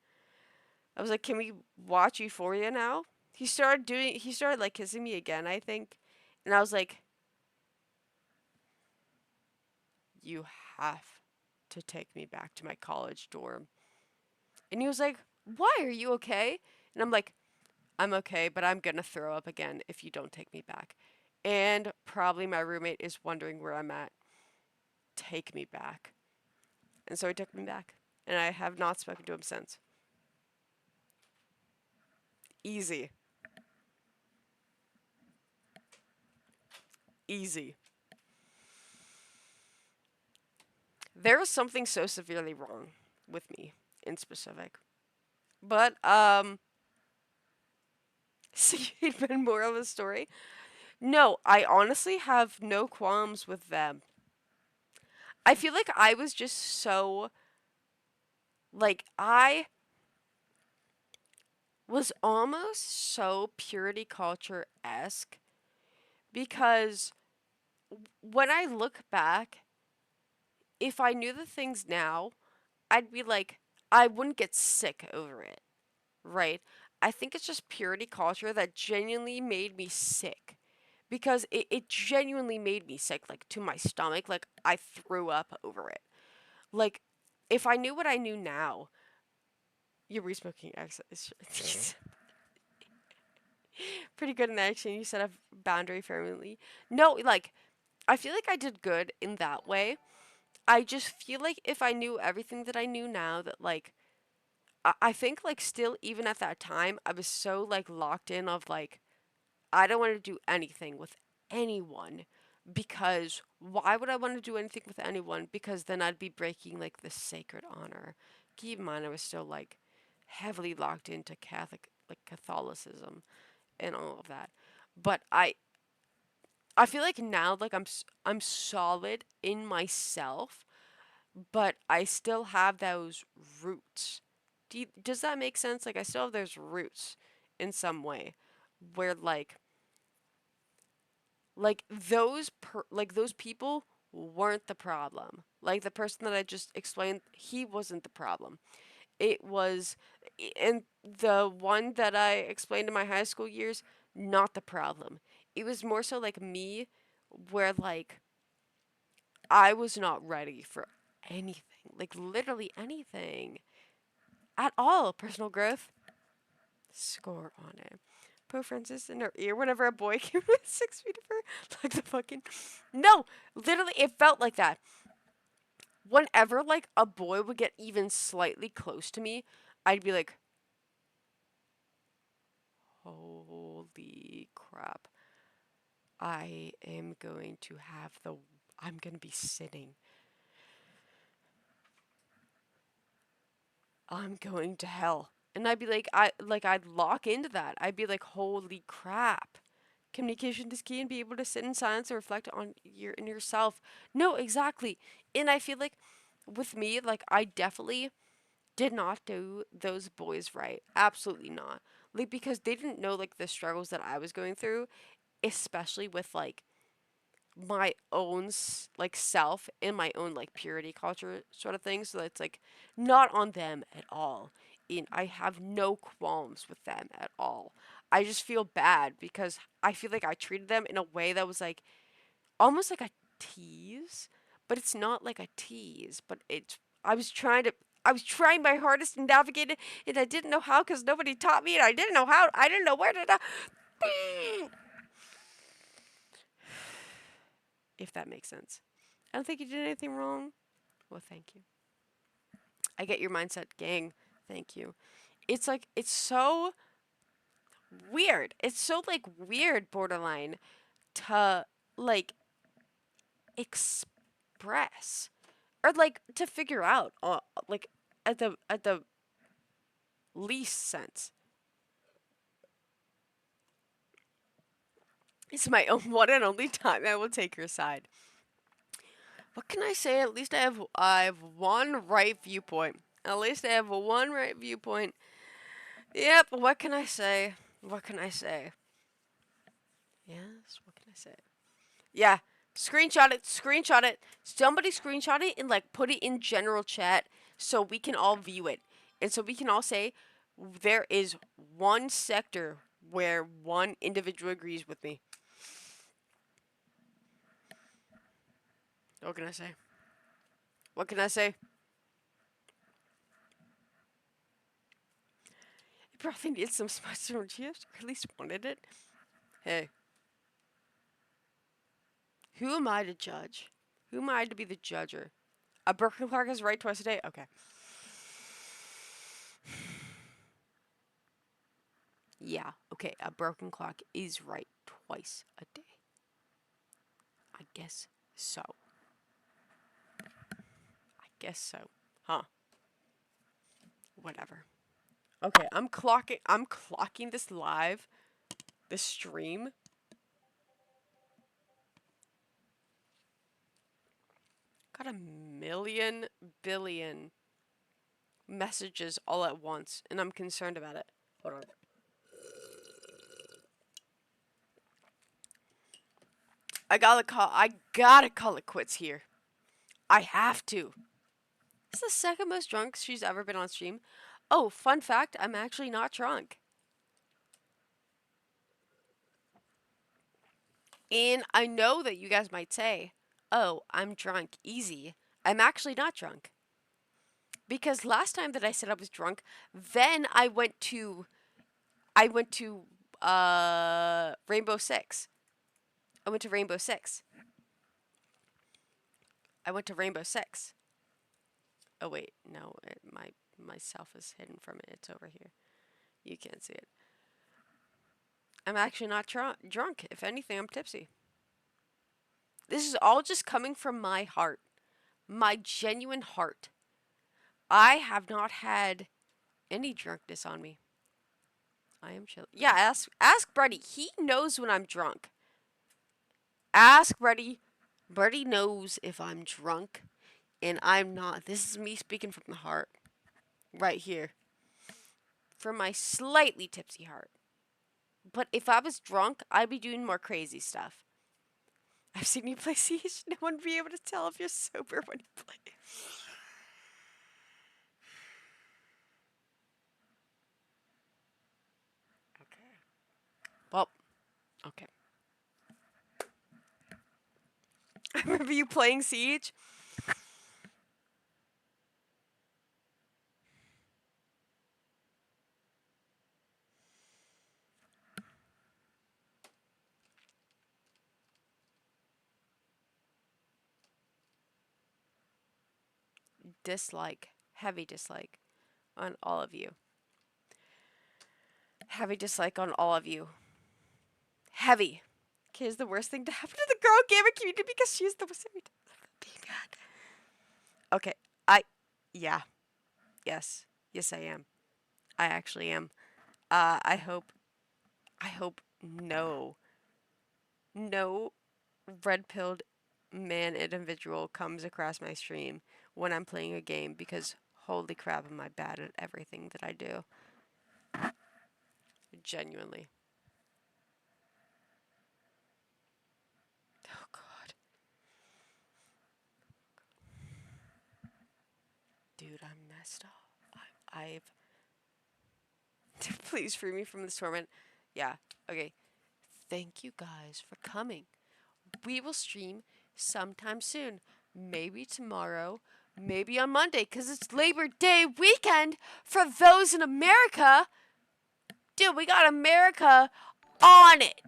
I was like, can we watch Euphoria now? He started like kissing me again, I think. And I was like, you have to take me back to my college dorm. And he was like, why, are you okay? And I'm like, I'm okay, but I'm gonna throw up again if you don't take me back. And probably my roommate is wondering where I'm at. Take me back. And so he took me back. And I have not spoken to him since. Easy. Easy. There was something so severely wrong with me in specific. But, see, even more of a story. No, I honestly have no qualms with them. I feel like I was just so, like, I was almost so purity culture-esque because when I look back, if I knew the things now, I'd be like, I wouldn't get sick over it, right? I think it's just purity culture that genuinely made me sick. Because it genuinely made me sick, like, to my stomach. Like, I threw up over it. Like, if I knew what I knew now, you're re-smoking access. Pretty good in that action. You set a boundary firmly. No, like, I feel like I did good in that way. I just feel like if I knew everything that I knew now, that, like, I think, like, still, even at that time, I was so, like, locked in of, like, I don't want to do anything with anyone because why would I want to do anything with anyone? Because then I'd be breaking like the sacred honor. Keep in mind, I was still like heavily locked into Catholicism and all of that. But I feel like now like I'm solid in myself, but I still have those roots. Does that make sense? Like I still have those roots in some way where those people weren't the problem. Like the person that I just explained, he wasn't the problem. It was, and the one that I explained in my high school years, not the problem. It was more so like me, where like I was not ready for anything, like literally anything at all. Personal growth, score on it. Pope Francis in her ear whenever a boy came with 6 feet of her, like the fucking. No, literally, it felt like that. Whenever like a boy would get even slightly close to me, I'd be like, holy crap. I am going to have the. I'm going to be sitting. I'm going to hell. And I'd be like, I'd lock into that. I'd be like, holy crap. Communication is key and be able to sit in silence and reflect on in yourself. No, exactly. And I feel like with me, like I definitely did not do those boys right. Absolutely not. Like because they didn't know like the struggles that I was going through, especially with like my own like self and my own like purity culture sort of thing. So it's like not on them at all. And I have no qualms with them at all. I just feel bad because I feel like I treated them in a way that was like almost like a tease, but it's not like a tease. But it's I was trying my hardest to navigate it, and I didn't know how because nobody taught me, and I didn't know how. I didn't know where to. If that makes sense. I don't think you did anything wrong. Well, thank you. I get your mindset, gang. Thank you. It's like it's so weird. It's so like weird borderline to like express or like to figure out like at the least sense. It's my own one and only time I will take your side. What can I say? At least I have one right viewpoint. At least I have one right viewpoint. Yep, what can I say? What can I say? Yes, what can I say? Yeah, screenshot it, screenshot it. Somebody screenshot it and like put it in general chat so we can all view it. And so we can all say there is one sector where one individual agrees with me. What can I say? What can I say? You probably needed some spice or chips, or at least wanted it. Hey. Who am I to judge? Who am I to be the judger? A broken clock is right twice a day? Okay. Yeah, okay, a broken clock is right twice a day. I guess so. I guess so. Huh. Whatever. Okay, I'm clocking this live, this stream. Got a million billion messages all at once, and I'm concerned about it. Hold on. I gotta call it quits here. I have to. This is the second most drunk she's ever been on stream. Oh, fun fact, I'm actually not drunk. And I know that you guys might say, oh, I'm drunk. Easy. I'm actually not drunk. Because last time that I said I was drunk, then I went to Rainbow Six. I went to Rainbow Six. I went to Rainbow Six. Oh wait, no, myself is hidden from it. It's over here. You can't see it. I'm actually not drunk. If anything, I'm tipsy. This is all just coming from my heart. My genuine heart. I have not had any drunkenness on me. I am chill. Yeah, ask Brady. He knows when I'm drunk. Ask Brady. Brady knows if I'm drunk and I'm not. This is me speaking from the heart. Right here. From my slightly tipsy heart. But if I was drunk, I'd be doing more crazy stuff. I've seen you play Siege. No one would be able to tell if you're sober when you play. Well, okay. I remember you playing Siege. Dislike, heavy dislike on all of you. Heavy dislike on all of you. Heavy. Okay, is the worst thing to happen to the girl gamer community because she's the worst. Okay, yeah, yes, yes, I am. I actually am. I hope no red-pilled man individual comes across my stream when I'm playing a game because holy crap, am I bad at everything that I do. Genuinely. Oh god. Dude, I'm messed up. I've please free me from this torment. Yeah, okay. Thank you guys for coming. We will stream sometime soon. Maybe tomorrow, maybe on Monday, because it's Labor Day weekend for those in America. Dude, we got America on it.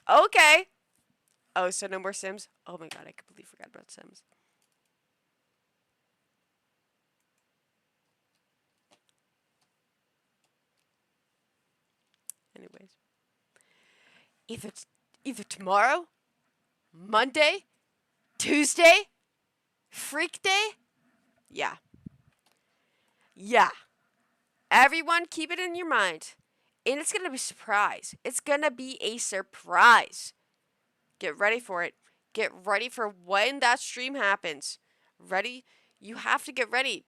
Okay. Oh, so no more Sims? Oh my god, I completely forgot about Sims. Anyways. Either tomorrow, Monday, Tuesday, Freak Day? Yeah. Yeah. Everyone keep it in your mind. And it's going to be a surprise. It's going to be a surprise. Get ready for it. Get ready for when that stream happens. Ready? You have to get ready.